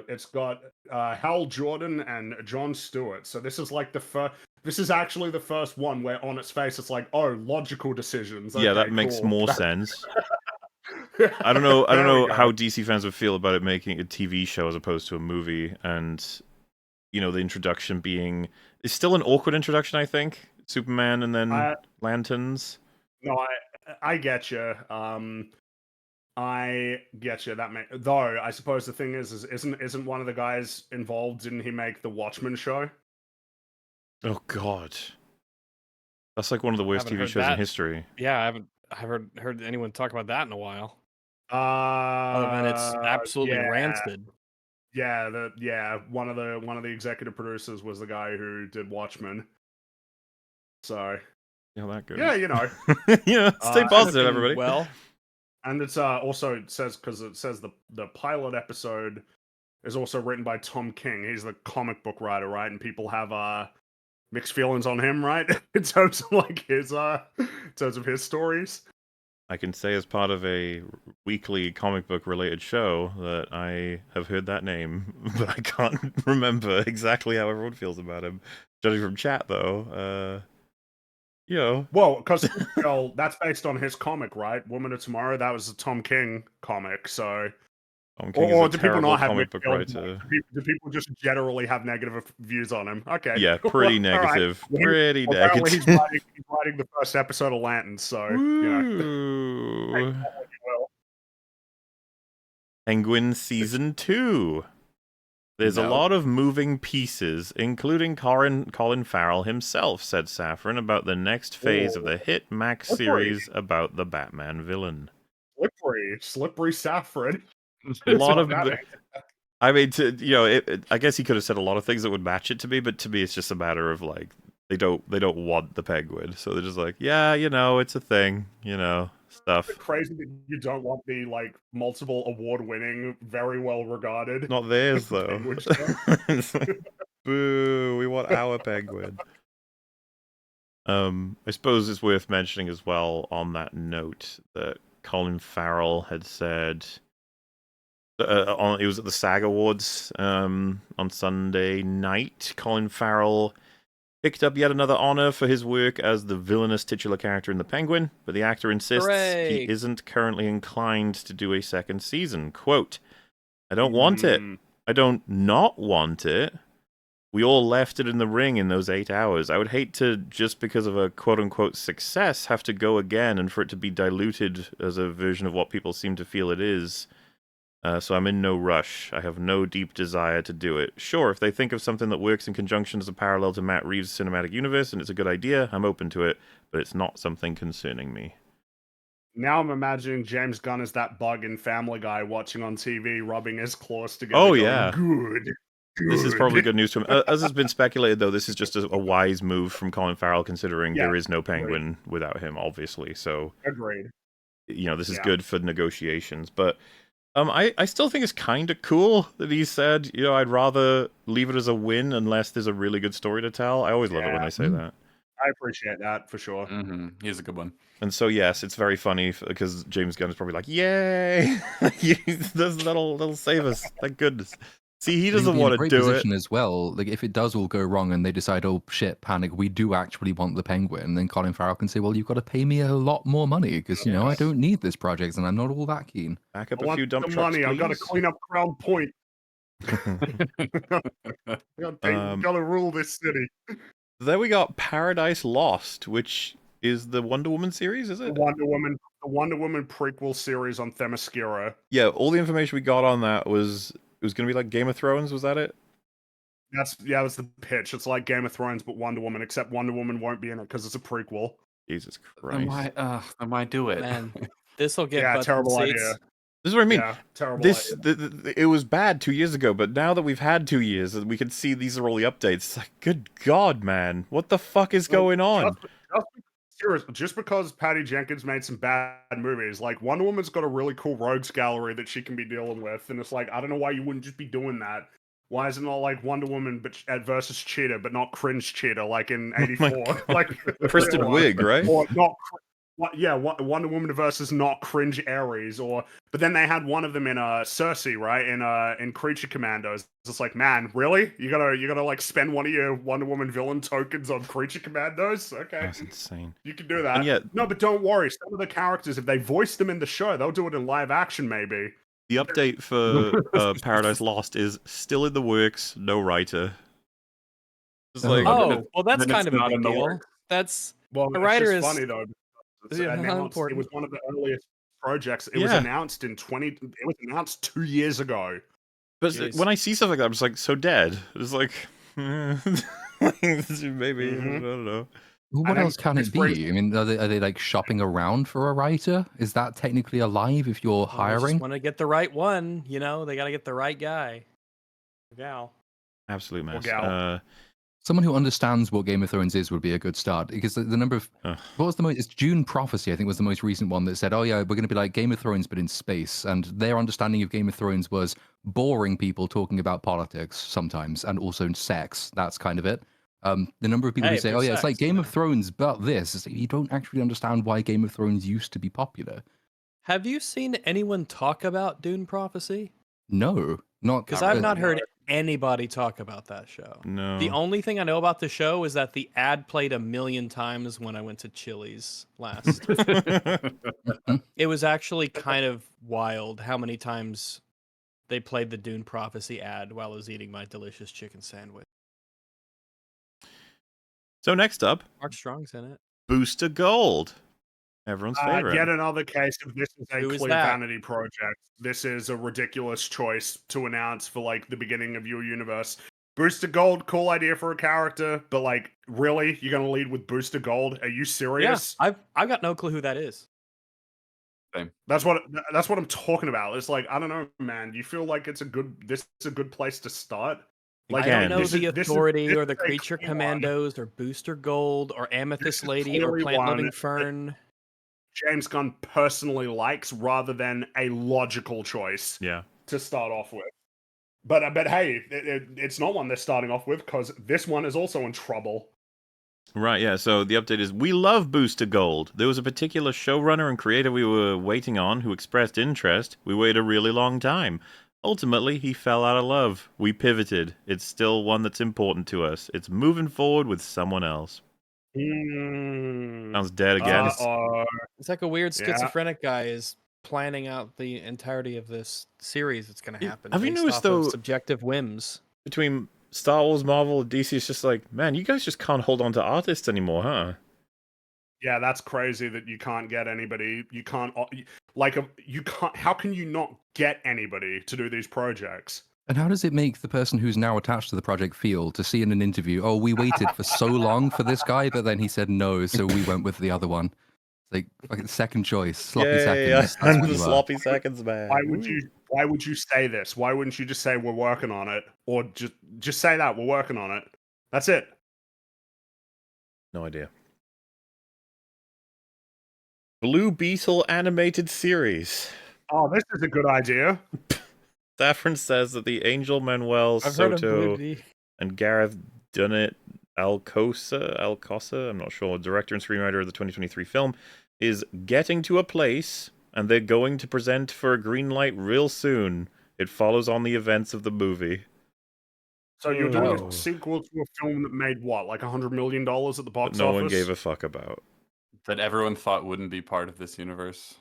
it's got Hal Jordan and Jon Stewart. So this is like the first. This is actually the first one where, on its face, it's like, oh, logical decisions. Yeah, that makes more sense. I don't know how DC fans would feel about it making a TV show as opposed to a movie, and the introduction being it's still an awkward introduction. I think Superman and then Lanterns. No, I get you. I get you. Though I suppose the thing is isn't one of the guys involved? Didn't he make the Watchmen show? Oh God, that's like one of the worst TV shows in history. Yeah, I haven't heard anyone talk about that in a while. Other than it's absolutely rancid. Yeah, one of the executive producers was the guy who did Watchmen. So yeah, that good. Yeah, stay positive, everybody. Well. And it's also it says the pilot episode is also written by Tom King. He's the comic book writer, right? And people have mixed feelings on him, right? in terms of his stories. I can say as part of a weekly comic book related show that I have heard that name, but I can't remember exactly how everyone feels about him. Judging from chat, though, you know. Well, because that's based on his comic, right? Woman of Tomorrow. That was a Tom King comic. So, Tom King or is a do people not have comic book writer? Do people just generally have negative views on him? Okay, Yeah, pretty negative. Right. Pretty negative. He's writing the first episode of Lanterns, so you know. Penguin Season 2. There's a lot of moving pieces, including Colin Farrell himself, said Safran, about the next phase of the hit Max series about the Batman villain. Slippery Safran. A lot of... I mean, I guess he could have said a lot of things that would match it to me, but to me it's just a matter of, like, they don't want the Penguin, so they're just like, yeah, it's a thing, stuff. It's crazy that you don't want the, like, multiple award-winning, very well-regarded... Not theirs, though. It's like, boo, we want our Penguin. I suppose it's worth mentioning as well on that note that Colin Farrell had said... it was at the SAG Awards on Sunday night. Colin Farrell picked up yet another honor for his work as the villainous titular character in The Penguin, but the actor insists he isn't currently inclined to do a second season. Quote, I don't want it. I don't not want it. We all left it in the ring in those 8 hours. I would hate to, just because of a quote-unquote success, have to go again and for it to be diluted as a version of what people seem to feel it is. So I'm in no rush. I have no deep desire to do it. Sure, if they think of something that works in conjunction as a parallel to Matt Reeves' cinematic universe and it's a good idea, I'm open to it, but it's not something concerning me. Now I'm imagining James Gunn as that bug in Family Guy watching on TV, rubbing his claws together. Oh, yeah. Good. This is probably good news to him. As has been speculated, though, this is just a wise move from Colin Farrell, considering there is no Penguin without him, obviously. So, agreed. This is good for negotiations, but... I still think it's kind of cool that he said, I'd rather leave it as a win unless there's a really good story to tell. I always love it when they say that. I appreciate that, for sure. Mm-hmm. He's a good one. And so, yes, it's very funny because James Gunn is probably like, yay! That'll save us. Thank goodness. See, he doesn't want to do it. As well, like if it does all go wrong and they decide, oh shit, panic, we do actually want the Penguin, then Colin Farrell can say, well, you've got to pay me a lot more money because I don't need this project and I'm not all that keen. Back up a few dump trucks, money. please. I've got to clean up Crown Point. Gotta rule this city. Then we got Paradise Lost, which is the Wonder Woman series, is it? The Wonder Woman prequel series on Themyscira. Yeah, all the information we got on that was it was going to be like Game of Thrones, was that it? That's the pitch. It's like Game of Thrones, but Wonder Woman, except Wonder Woman won't be in it because it's a prequel. Jesus Christ. I might do it. Man, this will get terrible seats. idea. This is what I mean. Yeah, terrible idea. It was bad 2 years ago, but now that we've had 2 years and we can see these are all the updates, it's like, good God, man. What the fuck is going on? Just because Patty Jenkins made some bad movies, like Wonder Woman's got a really cool rogues gallery that she can be dealing with, and it's like, I don't know why you wouldn't just be doing that. Why is it not like Wonder Woman versus Cheetah, but not cringe Cheetah like in '84? Like Kristen Wiig, right? Or not. Wonder Woman versus not cringe Ares, but then they had one of them in Cersei, right? In Creature Commandos. It's like, man, really? You gotta like spend one of your Wonder Woman villain tokens on Creature Commandos? Okay, that's insane. You can do that. And yet, no, but don't worry. Some of the characters, if they voice them in the show, they'll do it in live action, maybe. The update for Paradise Lost is still in the works. No writer. Well, that's kind of a big deal. That's the writer is funny though. It was one of the earliest projects. It was announced It was announced 2 years ago. But when I see stuff like that, I'm just like, so dead. It's like, maybe I don't know. What else can it be? I mean, are they like shopping around for a writer? Is that technically alive if you're hiring? They just want to get the right one. They got to get the right guy. Gal. Absolute mess. Someone who understands what Game of Thrones is would be a good start, because the number of what was the most? It's June Prophecy, I think, was the most recent one that said, "Oh yeah, we're going to be like Game of Thrones but in space." And their understanding of Game of Thrones was boring people talking about politics sometimes, and also sex. That's kind of it. The number of people who say, "Oh yeah, it's like Game of yeah. Thrones, but this," it's like, you don't actually understand why Game of Thrones used to be popular. Have you seen anyone talk about Dune Prophecy? No, not Because I've not heard anybody talk about that show. No. The only thing I know about the show is that the ad played 1,000,000 times when I went to Chili's last. It was actually kind of wild how many times they played the Dune Prophecy ad while I was eating my delicious chicken sandwich. So next up, Mark Strong's in it. Booster Gold. Everyone's favorite. Yet another case of this is a Who is clear that? vanity project. This is a ridiculous choice to announce for like the beginning of your universe. Booster Gold, cool idea for a character, but like, really, you're gonna lead with Booster Gold? Are you serious? Yeah, I've got no clue who that is. Same. That's what I'm talking about. It's like, I don't know, man. Do you feel like this is a good place to start? Like, I don't Again, know this the is- this is- Authority this or is the a Creature clear one. Commandos or Booster Gold or Amethyst is Lady or clearly Plant one Living that- Fern. James Gunn personally likes rather than a logical choice Yeah. to start off with. But hey, it's not one they're starting off with because this one is also in trouble. Right, yeah, so the update is, we love Booster Gold. There was a particular showrunner and creator we were waiting on who expressed interest. We waited a really long time. Ultimately, he fell out of love. We pivoted. It's still one that's important to us. It's moving forward with someone else. Sounds dead again. It's like a weird Yeah. schizophrenic guy is planning out the entirety of this series that's going to happen. Have you based noticed, off of though- subjective whims? Between Star Wars, Marvel, and DC, it's just like, man, you guys just can't hold on to artists anymore, huh? Yeah, that's crazy that you can't get anybody. You can't you can't. How can you not get anybody to do these projects? And how does it make the person who's now attached to the project feel to see in an interview, "Oh, we waited for so long for this guy, but then he said no, so we went with the other one." Like, fucking second choice, sloppy seconds. That's what you are. sloppy seconds, man. Why would you say this? Why wouldn't you just say we're working on it, or just say that we're working on it? That's it. No idea. Blue Beetle animated series. Oh, this is a good idea. Saffron says that the Angel Manuel I've heard of Soto Blue and Gareth Dunnett Alcosa, I'm not sure, director and screenwriter of the 2023 film, is getting to a place, and they're going to present for a green light real soon. It follows on the events of the movie. So you're doing Oh. a sequel to a film that made what, like $100 million at the That box no office? one gave a fuck about. That everyone thought wouldn't be part of this universe.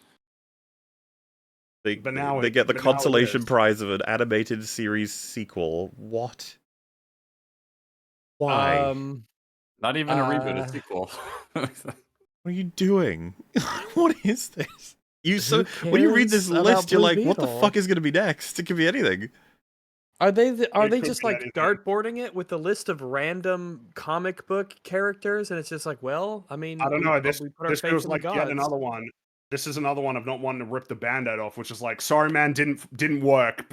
They, But now they it- get the but now it consolation is. prize of an animated series sequel. What? Why? Not even a reboot, a Uh, sequel. What are you doing? What is this? Who When you read this cares list, about you're Blue like, what the Beetle? fuck is going to be next? It could be anything. Are they It could just be like anything. dartboarding it with a list of random comic book characters, and it's just like, well, I mean, I don't know. This we put our this faith feels in the like yet gods. another one. This is another one of not wanting to rip the band-aid off, which is like, sorry, man, didn't work.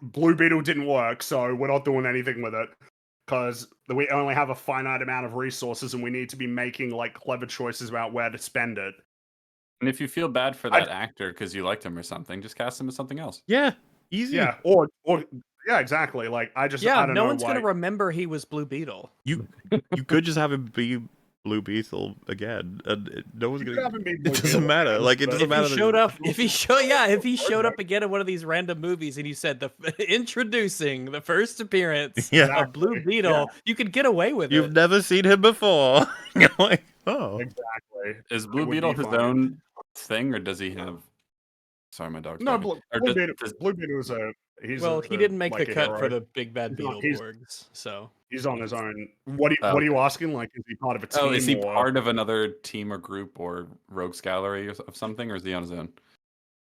Blue Beetle didn't work, so we're not doing anything with it because we only have a finite amount of resources, and we need to be making like clever choices about where to spend it. And if you feel bad for that actor because you liked him or something, just cast him as something else. Yeah, easy. Yeah, or yeah, exactly. Like I Yeah, don't no know one's why. gonna remember he was Blue Beetle. You could just have him be Blue Beetle again, and no one's You could gonna. have him be It Blue doesn't Beetle matter. again, Like it but- doesn't If matter. he showed up, if he showed up again in one of these random movies, and you said the introducing the first appearance Yeah. of Blue Exactly, Beetle, yeah. you could get away with You've it. never seen him before. You're like, oh, Exactly. Is Blue would Beetle be his fine. own thing, or does he have? Sorry, my dog's No, barking. Blue Or Beetle. does- Blue Beetle is a. He's Well, he didn't make like the a cut for hero. the Big Bad He's not- Beetle he's- Borgs, so He's on his own. What Oh, are you okay. asking? Like, is he part of a team? Oh, is he or... part of another team or group or rogues gallery of something, or is he on his own?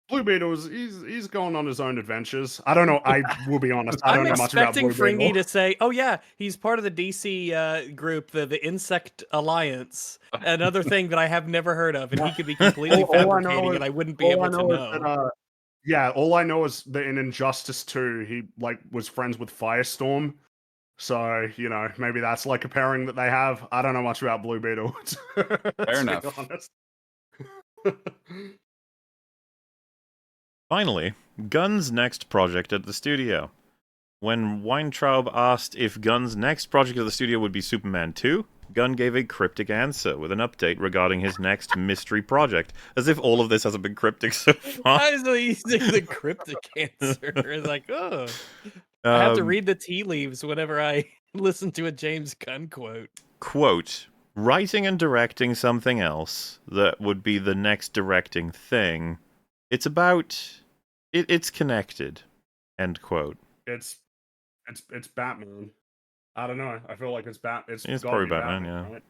Blue Beetle's he's going on his own adventures. I don't know. I will be honest. I don't I'm know much about expecting Blue Fringy Beetle. to say, "Oh yeah, he's part of the DC group, the Insect Alliance." Another thing that I have never heard of, and he could be completely All I know fabricating is- it. I wouldn't be able to know. That, yeah, all I know is that in Injustice 2, he like was friends with Firestorm. So, you know, maybe that's like a pairing that they have. I don't know much about Blue Beetle. Fair enough. Honest. finally, Gunn's next project at the studio. when Weintraub asked if Gunn's next project of the studio would be Superman 2, Gunn gave a cryptic answer with an update regarding his next mystery project, as if all of this hasn't been cryptic so far. Why is he using the cryptic answer? It's like, oh, I have to read the tea leaves whenever I listen to a James Gunn quote. Quote, writing and directing something else that would be the next directing thing. It's about... It's connected. End quote. It's Batman. I don't know. I feel like it's It's probably Batman, yeah. Right?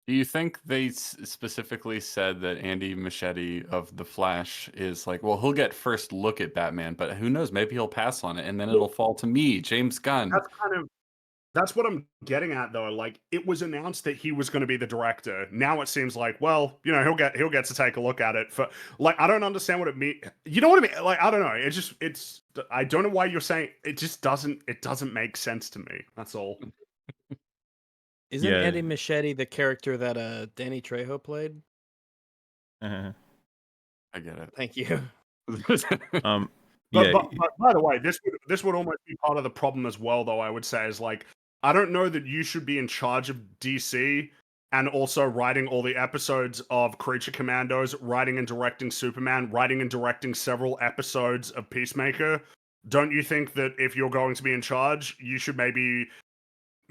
Do you think they specifically said that Andy Muschietti of The Flash is like, well, he'll get first look at Batman, but who knows? Maybe he'll pass on it, and then it'll fall to me, James Gunn. That's what I'm getting at, though. Like, it was announced that he was going to be the director. Now it seems like, well, you know, he'll get to take a look at it. For like, I don't understand what it means. You know what I mean? Like, I don't know. It's. I don't know why you're saying it. Just doesn't. It doesn't make sense to me. That's all. Isn't Eddie Muschietti the character that Danny Trejo played? Uh-huh. I get it. Thank you. But by the way, this would almost be part of the problem as well, though. I would say is like, I don't know that you should be in charge of DC and also writing all the episodes of Creature Commandos, writing and directing Superman, writing and directing several episodes of Peacemaker. Don't you think that if you're going to be in charge, you should maybe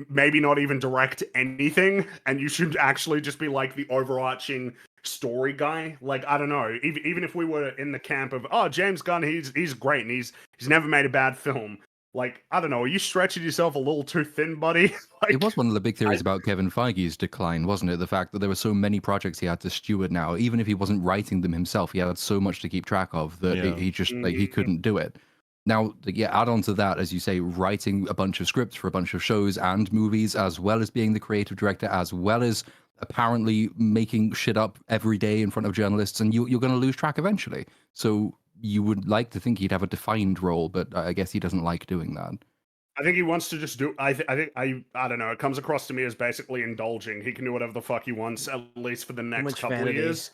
not even direct anything, and you should actually just be like the overarching story guy? Like, I don't know. Even if we were in the camp of, oh, James Gunn, he's great and he's never made a bad film. Like, I don't know, are you stretching yourself a little too thin, buddy? Like, it was one of the big theories about Kevin Feige's decline, wasn't it? The fact that there were so many projects he had to steward now. Even if he wasn't writing them himself, he had so much to keep track of that he just he couldn't do it. Now, add on to that, as you say, writing a bunch of scripts for a bunch of shows and movies, as well as being the creative director, as well as apparently making shit up every day in front of journalists, and you're going to lose track eventually. So you would like to think he'd have a defined role, but I guess he doesn't like doing that. I think he wants to just do. I don't know. It comes across to me as basically indulging. He can do whatever the fuck he wants, at least for the next couple of years.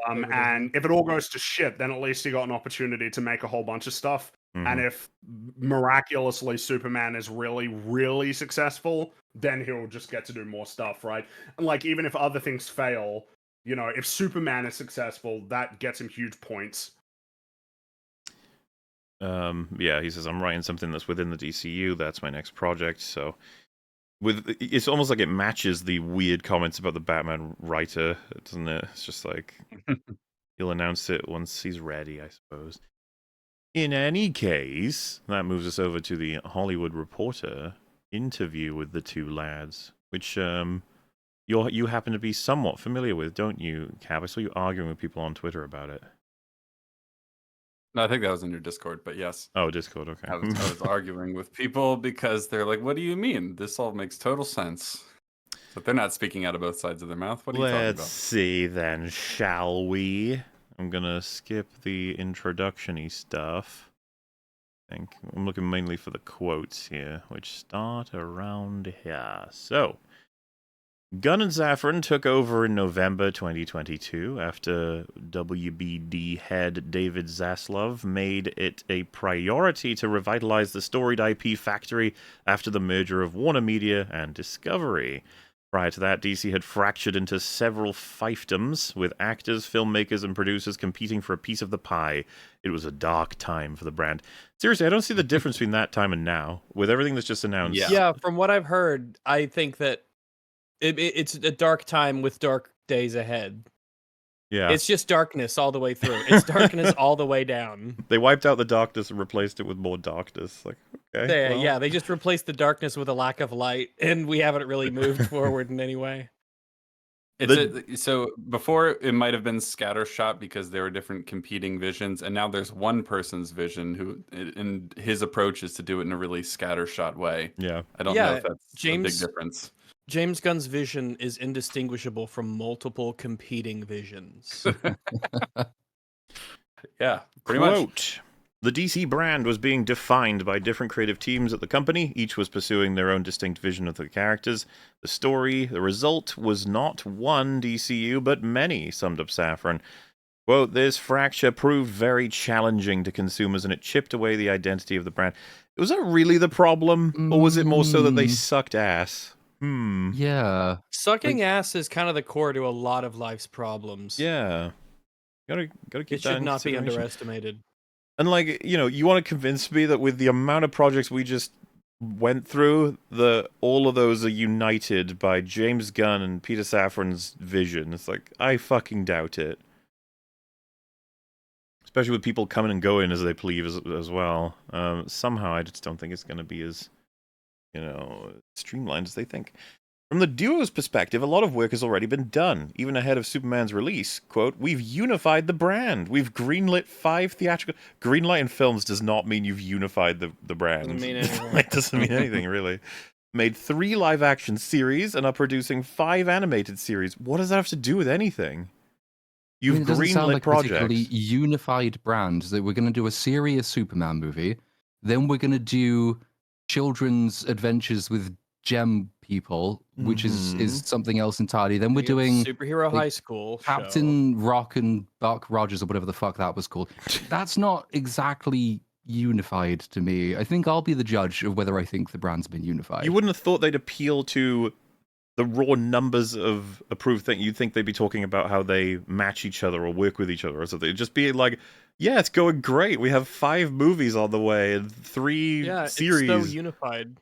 And if it all goes to shit, then at least he got an opportunity to make a whole bunch of stuff. Mm-hmm. And if miraculously Superman is really, really successful, then he'll just get to do more stuff, right? And like, even if other things fail, you know, if Superman is successful, that gets him huge points. He says, I'm writing something that's within the DCU. That's my next project. So it's almost like it matches the weird comments about the Batman writer, doesn't it? It's just like, he'll announce it once he's ready, I suppose. In any case, that moves us over to the Hollywood Reporter interview with the two lads, which you happen to be somewhat familiar with, don't you, Cap? I saw you arguing with people on Twitter about it. No, I think that was in your Discord, but yes. Oh, Discord, okay. I was arguing with people because they're like, what do you mean? This all makes total sense. But they're not speaking out of both sides of their mouth. What are you talking about? Let's see then, shall we? I'm going to skip the introduction-y stuff. I think I'm looking mainly for the quotes here, which start around here. So, Gunn and Safran took over in November 2022 after WBD head David Zaslav made it a priority to revitalize the storied IP factory after the merger of Warner Media and Discovery. Prior to that, DC had fractured into several fiefdoms, with actors, filmmakers, and producers competing for a piece of the pie. It was a dark time for the brand. Seriously, I don't see the difference between that time and now, with everything that's just announced. Yeah, from what I've heard, I think that it's a dark time with dark days ahead. Yeah. It's just darkness all the way through. It's darkness all the way down. They wiped out the darkness and replaced it with more darkness. Like, okay. Yeah, they just replaced the darkness with a lack of light, and we haven't really moved forward in any way. So before it might have been scattershot because there were different competing visions, and now there's one person's vision who, and his approach is to do it in a really scattershot way. Yeah. I don't know if that's a big difference. James Gunn's vision is indistinguishable from multiple competing visions. Yeah, pretty Quote, much. The DC brand was being defined by different creative teams at the company. Each was pursuing their own distinct vision of the characters. The story, the result was not one DCU, but many, summed up Safran. Quote, this fracture proved very challenging to consumers and it chipped away the identity of the brand. Was that really the problem? Or was it more so that they sucked ass? Yeah. Sucking ass is kind of the core to a lot of life's problems. Yeah. Gotta keep It that should in not be consideration. underestimated. And like, you want to convince me that with the amount of projects we just went through, all of those are united by James Gunn and Peter Safran's vision. It's like, I fucking doubt it. Especially with people coming and going as they please as well. Somehow I just don't think it's going to be as, streamlined as they think. From the duo's perspective, a lot of work has already been done, even ahead of Superman's release. Quote, we've unified the brand. We've greenlit 5 theatrical... Greenlight in films does not mean you've unified the brand. Doesn't mean anything. It doesn't mean anything, really. Made 3 live-action series and are producing 5 animated series. What does that have to do with anything? You've it doesn't sound greenlit like projects. A particularly unified brand. That we're going to do a serious Superman movie, then we're going to do children's adventures with gem people, which is something else entirely. Then we're doing Superhero High School Captain Rock and Buck Rogers or whatever the fuck that was called. That's not exactly unified to me. I think I'll be the judge of whether I think the brand's been unified. You wouldn't have thought they'd appeal to the raw numbers of approved things. You'd think they'd be talking about how they match each other or work with each other or something. It'd just be like, yeah, it's going great. We have 5 movies on the way and 3 series. It's so unified.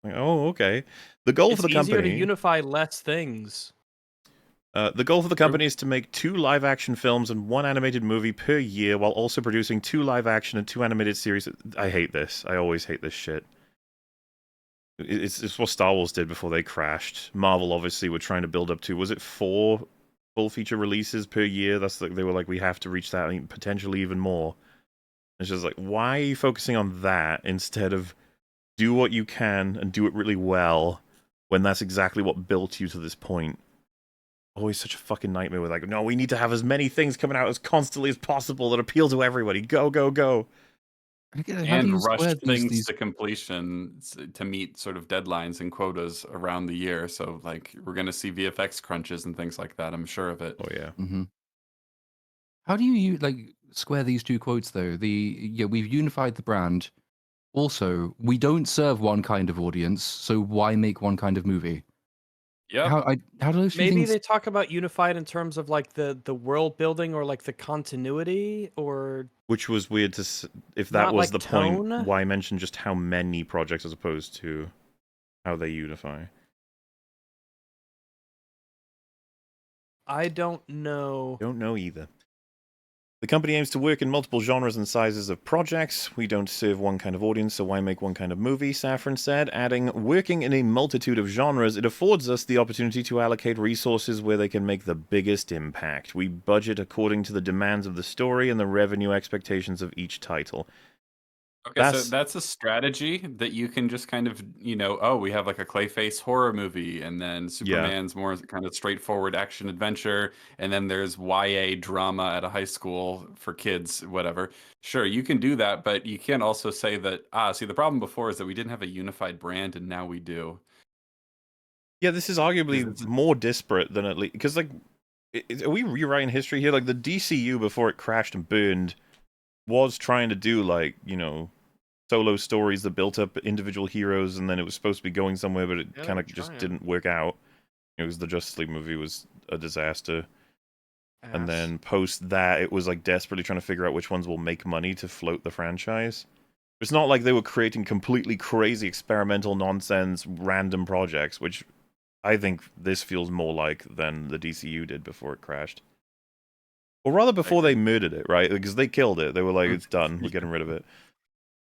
Like, oh, okay. The goal for the company... It's easier to unify less things. The goal for the company is to make 2 live-action films and 1 animated movie per year, while also producing 2 live-action and 2 animated series. I hate this. I always hate this shit. It's what Star Wars did before they crashed. Marvel obviously were trying to build up to, was it 4 full-feature releases per year? They were like, we have to reach that, and potentially even more. It's just like, why are you focusing on that instead of do what you can and do it really well when that's exactly what built you to this point? Always such a fucking nightmare with like, no, we need to have as many things coming out as constantly as possible that appeal to everybody. Go, go, go. And rush things to completion to meet sort of deadlines and quotas around the year. So like we're going to see VFX crunches and things like that. I'm sure of it. Oh yeah. Mm-hmm. How do you like square these 2 quotes though? We've unified the brand. Also, we don't serve one kind of audience, so why make one kind of movie? Yeah. How do those Maybe things... they talk about unified in terms of like the world building or like the continuity or... Which was weird to... If that was like the tone? point, why mention just how many projects as opposed to how they unify? I don't know. Don't know either. The company aims to work in multiple genres and sizes of projects. We don't serve one kind of audience, so why make one kind of movie, Safran said, adding, working in a multitude of genres, it affords us the opportunity to allocate resources where they can make the biggest impact. We budget according to the demands of the story and the revenue expectations of each title. Okay, so that's a strategy that you can just kind of, we have like a Clayface horror movie, and then Superman's more kind of straightforward action adventure, and then there's YA drama at a high school for kids, whatever. Sure, you can do that, but you can't also say that, the problem before is that we didn't have a unified brand, and now we do. Yeah, this is arguably more disparate than at least... Because, like, are we rewriting history here? Like, the DCU, before it crashed and burned, was trying to do, like, solo stories that built up individual heroes, and then it was supposed to be going somewhere, but it kind of just didn't work out. It was the Justice League movie was a disaster. And then post that, it was like desperately trying to figure out which ones will make money to float the franchise. It's not like they were creating completely crazy experimental nonsense random projects, which I think this feels more like than the DCU did before it crashed. Or rather before they murdered it, right? Because they killed it. They were like, it's done, we're getting rid of it.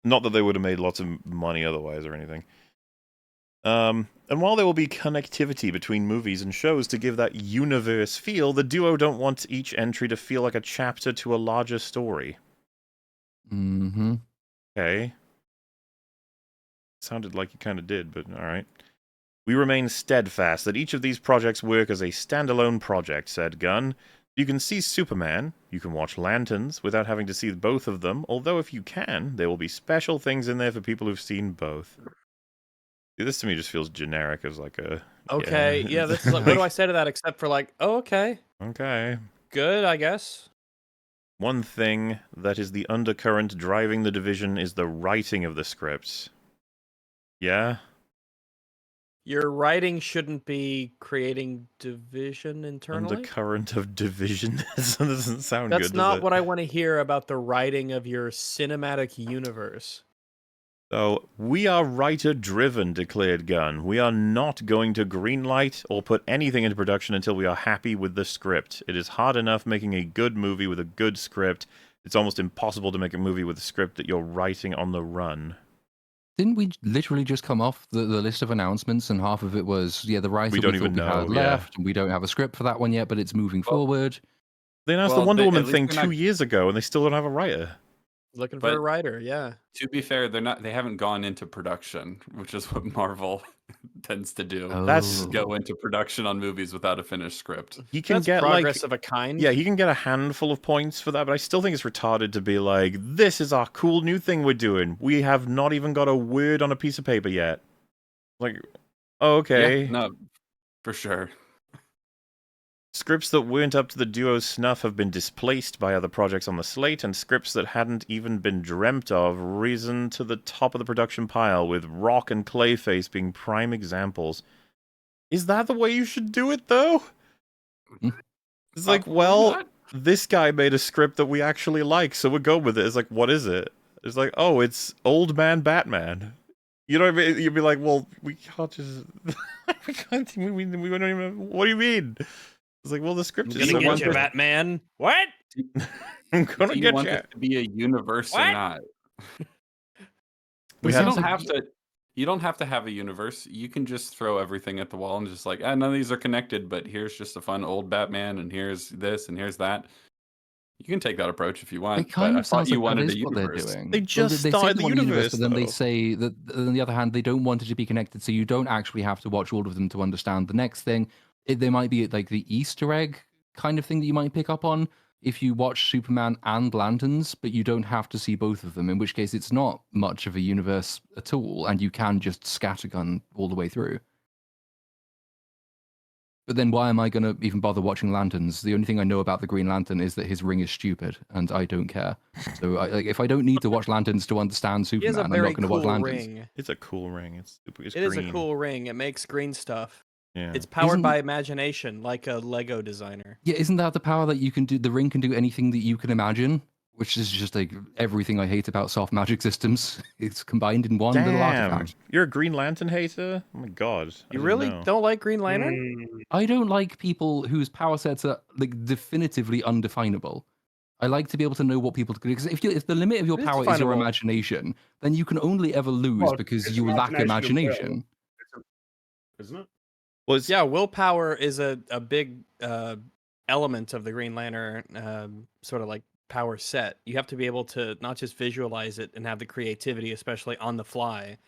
Not that they would have made lots of money otherwise or anything. And while there will be connectivity between movies and shows to give that universe feel, the duo don't want each entry to feel like a chapter to a larger story. Mm-hmm. Okay. Sounded like you kind of did, but alright. We remain steadfast that each of these projects work as a standalone project, said Gunn. You can see Superman, you can watch Lanterns without having to see both of them, although if you can, there will be special things in there for people who've seen both. This to me just feels generic as like a... Okay, yeah, this is like, what do I say to that except for like, oh, okay. Okay. Good, I guess. One thing that is the undercurrent driving the division is the writing of the scripts. Yeah? Your writing shouldn't be creating division internally. Undercurrent of division. That doesn't sound That's good, not does it? what I want to hear about the writing of your cinematic universe. So, we are writer-driven, declared Gunn. We are not going to greenlight or put anything into production until we are happy with the script. It is hard enough making a good movie with a good script. It's almost impossible to make a movie with a script that you're writing on the run. Didn't we literally just come off the list of announcements, and half of it was, the writer we don't even thought we know, had left, and we don't have a script for that one yet, but it's moving forward. They announced the Wonder Woman thing 2 years ago, and they still don't have a writer. Looking for a writer, yeah. To be fair, they haven't gone into production, which is what Marvel tends to do. That's go into production on movies without a finished script. He can That's get progress of a kind. Yeah, he can get a handful of points for that, but I still think it's retarded to be like, this is our cool new thing we're doing. We have not even got a word on a piece of paper yet. Like, oh, okay. Yeah, no, for sure. Scripts that weren't up to the duo's snuff have been displaced by other projects on the slate, and scripts that hadn't even been dreamt of risen to the top of the production pile, with Rock and Clayface being prime examples. Is that the way you should do it, though? It's like, well, this guy made a script that we actually like, so we'll go with it. It's like, what is it? It's like, oh, it's Old Man Batman. You know what I mean? You'd be like, well, we can't just... we don't even... What do you mean? It's like, well, the script is... Gonna get you, Batman. What? I'm gonna do you get want you. it to be a universe or not? We you don't have to. You don't have to have a universe. You can just throw everything at the wall and just like, none of these are connected, but here's just a fun old Batman, and here's this, and here's that. You can take that approach if you want. It kind but of sounds you like that wanted is a what they're universe. doing. They just they started say the want a universe, but then they though. say that, on the other hand, they don't want it to be connected, so you don't actually have to watch all of them to understand the next thing. There might be like the Easter egg kind of thing that you might pick up on if you watch Superman and Lanterns, but you don't have to see both of them, in which case it's not much of a universe at all, and you can just scattergun all the way through. But then why am I going to even bother watching Lanterns? The only thing I know about the Green Lantern is that his ring is stupid, and I don't care. So if I don't need to watch Lanterns to understand Superman, I'm not going to watch Lanterns. Ring. It's a cool ring. It's It green. is a cool ring. It makes green stuff. Yeah. It's powered by imagination, like a Lego designer. Yeah, isn't that the power that you can do? The ring can do anything that you can imagine, which is just like everything I hate about soft magic systems. It's combined in one little artifact. You're a Green Lantern hater? Oh my god. You really don't like Green Lantern? I don't like people whose power sets are like definitively undefinable. I like to be able to know what people can do. Because if the limit of your power is your imagination, then you can only ever lose because you lack imagination. Isn't it? Well, yeah, willpower is a big element of the Green Lantern sort of like power set. You have to be able to not just visualize it and have the creativity, especially on the fly,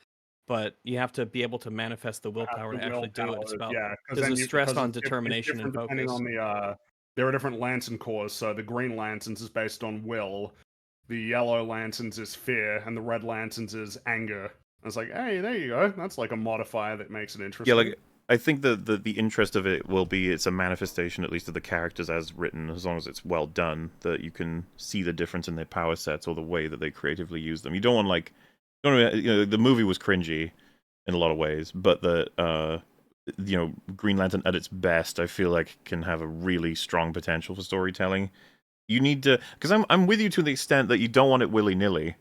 but you have to be able to manifest the willpower to actually do it. It's about there's a stress on determination and focus. Depending on there are different Lantern cores. So the Green Lanterns is based on will, the Yellow Lanterns is fear, and the Red Lanterns is anger. And it's like, hey, there you go. That's like a modifier that makes it interesting. Yeah, like I think the interest of it will be it's a manifestation, at least of the characters as written, as long as it's well done, that you can see the difference in their power sets or the way that they creatively use them. You don't want the movie was cringy in a lot of ways, but the Green Lantern at its best, I feel like can have a really strong potential for storytelling. You need to, because I'm with you to the extent that you don't want it willy-nilly.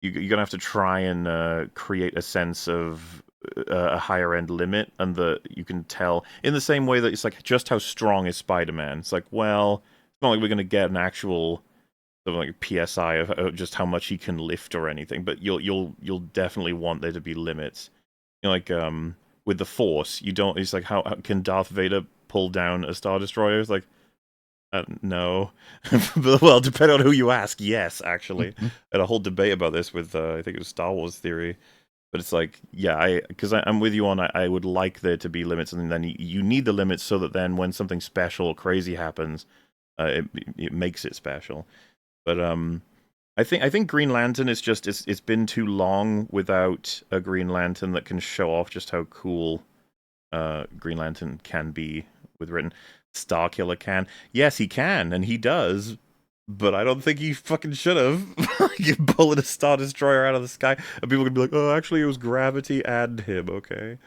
You're gonna have to try and create a sense of a higher end limit, and that you can tell in the same way that it's like, just how strong is Spider-Man? It's like, well, it's not like we're going to get an actual sort of like PSI of just how much he can lift or anything, but you'll definitely want there to be limits. Like with the Force, you don't. It's like, how can Darth Vader pull down a Star Destroyer? It's like, no. Well, depending on who you ask, yes, actually. I had a whole debate about this with I think it was Star Wars Theory. But it's like, yeah, because I'm with you on, I would like there to be limits, and then you need the limits so that then when something special or crazy happens, it makes it special. But I think Green Lantern is just, it's been too long without a Green Lantern that can show off just how cool Green Lantern can be with written. Starkiller can. Yes, he can, and he does, but I don't think he fucking should have. You pulling a Star Destroyer out of the sky, and people can be like, "Oh, actually, it was gravity and him." Okay.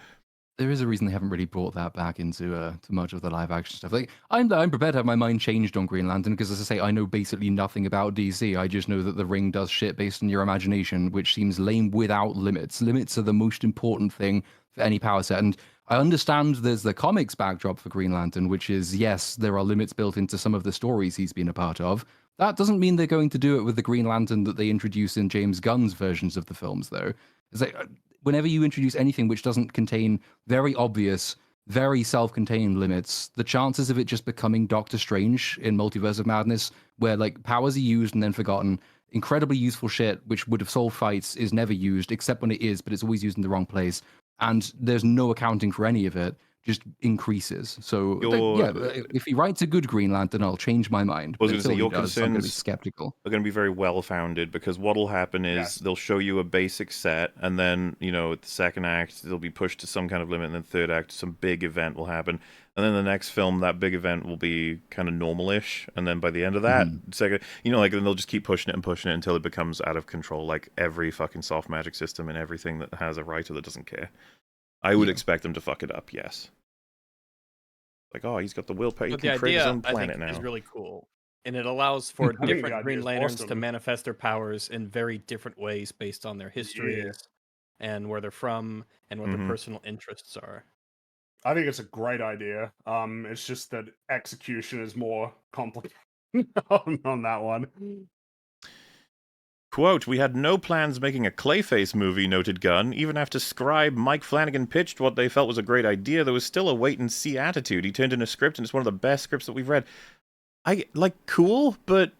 There is a reason they haven't really brought that back into too much of the live action stuff. Like, I'm prepared to have my mind changed on Green Lantern because, as I say, I know basically nothing about DC. I just know that the ring does shit based on your imagination, which seems lame without limits. Limits are the most important thing for any power set, and I understand there's the comics backdrop for Green Lantern, which is, yes, there are limits built into some of the stories he's been a part of. That doesn't mean they're going to do it with the Green Lantern that they introduce in James Gunn's versions of the films, though. It's like, whenever you introduce anything which doesn't contain very obvious, very self-contained limits, the chances of it just becoming Doctor Strange in Multiverse of Madness, where like powers are used and then forgotten, incredibly useful shit which would have solved fights is never used, except when it is, but it's always used in the wrong place, and there's no accounting for any of it, just increases. So if he writes a good Green Lantern, I'll change my mind. I was going to say, your I'm going to be concerns skeptical. are going to be very well-founded, because what'll happen is they'll show you a basic set, and then, you know, the second act, they'll be pushed to some kind of limit, and then third act, some big event will happen. And then the next film, that big event will be kind of normal-ish, and then by the end of that, second, you know, like, then they'll just keep pushing it until it becomes out of control, like every fucking soft magic system and everything that has a writer that doesn't care. I would expect them to fuck it up, yes. Like, oh, he's got the willpower, he can create his own planet now. Is really cool, and it allows for different Green Lanterns to manifest their powers in very different ways based on their histories and where they're from and what their personal interests are. I think it's a great idea. It's just that execution is more complicated on that one. Quote, "We had no plans making a Clayface movie," noted Gunn. "Even after scribe Mike Flanagan pitched what they felt was a great idea, there was still a wait-and-see attitude. He turned in a script, and it's one of the best scripts that we've read." Cool, but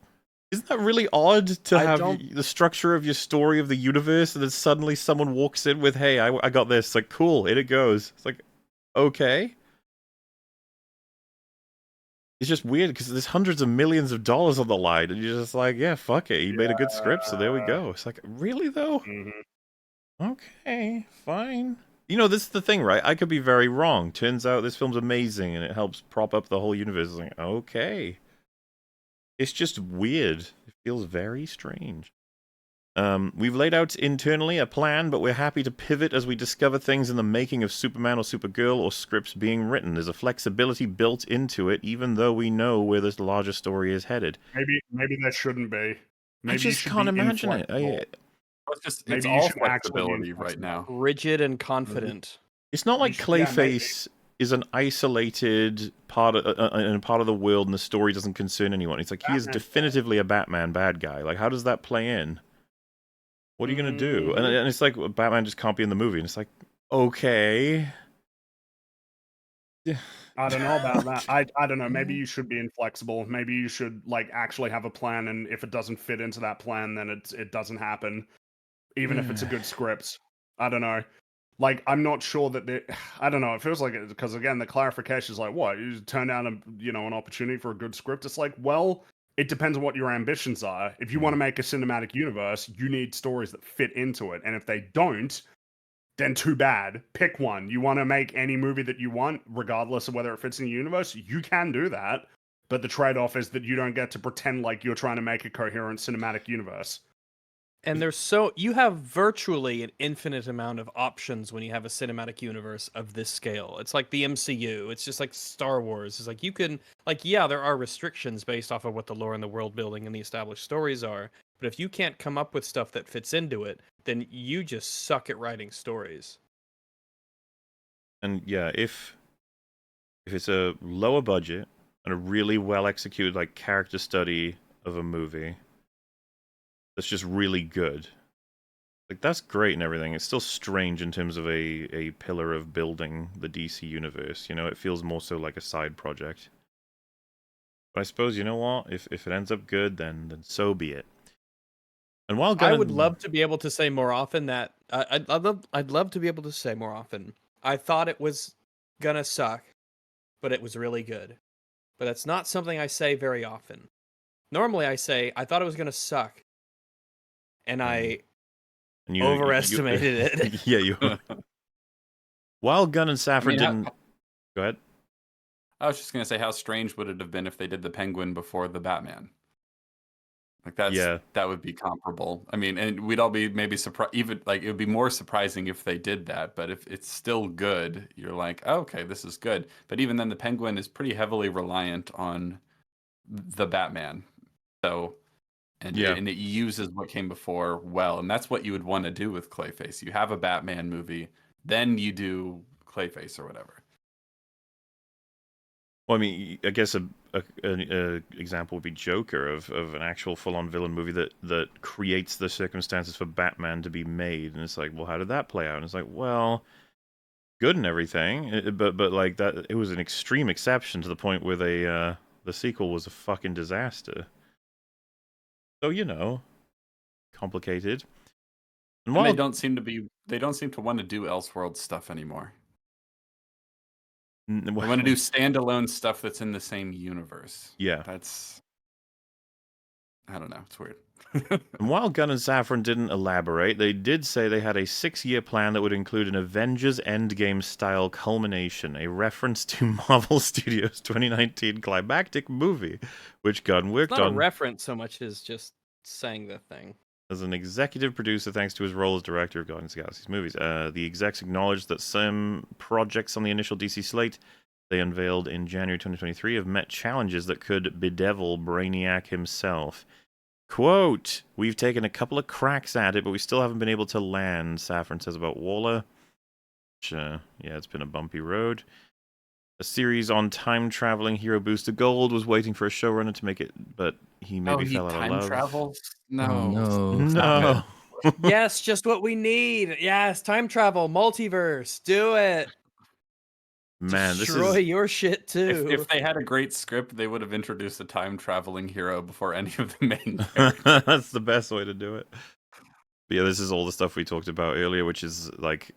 isn't that really odd to have the structure of your story of the universe, and then suddenly someone walks in with, "Hey, I got this." Like, cool, in it goes. It's like, okay. It's just weird because there's hundreds of millions of dollars on the line, and you're just like, yeah, fuck it. He made a good script, so there we go. It's like, really, though? Okay, fine. You know, this is the thing, right? I could be very wrong. Turns out this film's amazing, and it helps prop up the whole universe. It's like, okay. It's just weird. It feels very strange. We've laid out internally a plan, but we're happy to pivot as we discover things in the making of Superman or Supergirl or scripts being written. There's a flexibility built into it, even though we know where this larger story is headed. Maybe there shouldn't be. Maybe I just can't imagine it. It's all flexibility right now. Rigid and confident. It's not like Clayface is an isolated part of the world, and the story doesn't concern anyone. It's like he is definitively a Batman bad guy. Like, how does that play in? What are you going to do? And it's like, Batman just can't be in the movie. And it's like, okay. Yeah. I don't know about that. I don't know. Maybe you should be inflexible. Maybe you should, like, actually have a plan, and if it doesn't fit into that plan, then it doesn't happen. Even if it's a good script. I don't know. Like, I'm not sure that I don't know. It feels like it, because, again, the clarification is like, what? You turn down an opportunity for a good script? It's like, well, it depends on what your ambitions are. If you want to make a cinematic universe, you need stories that fit into it. And if they don't, then too bad. Pick one. You want to make any movie that you want, regardless of whether it fits in the universe, you can do that. But the trade-off is that you don't get to pretend like you're trying to make a coherent cinematic universe. And you have virtually an infinite amount of options when you have a cinematic universe of this scale. It's like the MCU. It's just like Star Wars. It's like you can, there are restrictions based off of what the lore and the world building and the established stories are. But if you can't come up with stuff that fits into it, then you just suck at writing stories. And yeah, if it's a lower budget and a really well executed character study of a movie that's just really good, that's great and everything. It's still strange in terms of a pillar of building the DC universe. You know, it feels more so like a side project. But I suppose, you know what? If it ends up good, then so be it. And while I would love to be able to say more often that I'd love to be able to say more often, I thought it was gonna suck, but it was really good. But that's not something I say very often. Normally I say I thought it was gonna suck, and I overestimated it. Yeah, you. While Gunn and Safran didn't. Go ahead. I was just gonna say, how strange would it have been if they did the Penguin before the Batman? Like that would be comparable. I mean, and we'd all be maybe surprised. Even like it would be more surprising if they did that. But if it's still good, you're like, oh, okay, this is good. But even then, the Penguin is pretty heavily reliant on the Batman. So, and it uses what came before well, and that's what you would want to do with Clayface. You have a Batman movie, then you do Clayface or whatever. Well, I mean, I guess an example would be Joker of an actual full-on villain movie that creates the circumstances for Batman to be made, and it's like, well, how did that play out? And it's like, well, good and everything, but like that, it was an extreme exception to the point where the sequel was a fucking disaster. So complicated. And they don't seem to want to do Elseworld stuff anymore. They want to do standalone stuff that's in the same universe. Yeah. I don't know. It's weird. And while Gunn and Safran didn't elaborate, they did say they had a 6-year plan that would include an Avengers Endgame-style culmination, a reference to Marvel Studios' 2019 climactic movie, which Gunn worked on. It's not a reference so much as just saying the thing. As an executive producer, thanks to his role as director of Guardians of the Galaxy's movies. The execs acknowledged that some projects on the initial DC slate they unveiled in January 2023 have met challenges that could bedevil Brainiac himself. Quote, we've taken a couple of cracks at it, but we still haven't been able to land, Safran says about Waller. Which, it's been a bumpy road. A series on time-traveling hero Booster Gold was waiting for a showrunner to make it, but he maybe fell out of love. Time travels? No. Yes, just what we need. Yes, time travel, multiverse, do it. Man, destroy your shit too. If they had a great script, they would have introduced a time-traveling hero before any of the main characters. That's the best way to do it. But yeah, this is all the stuff we talked about earlier, which is like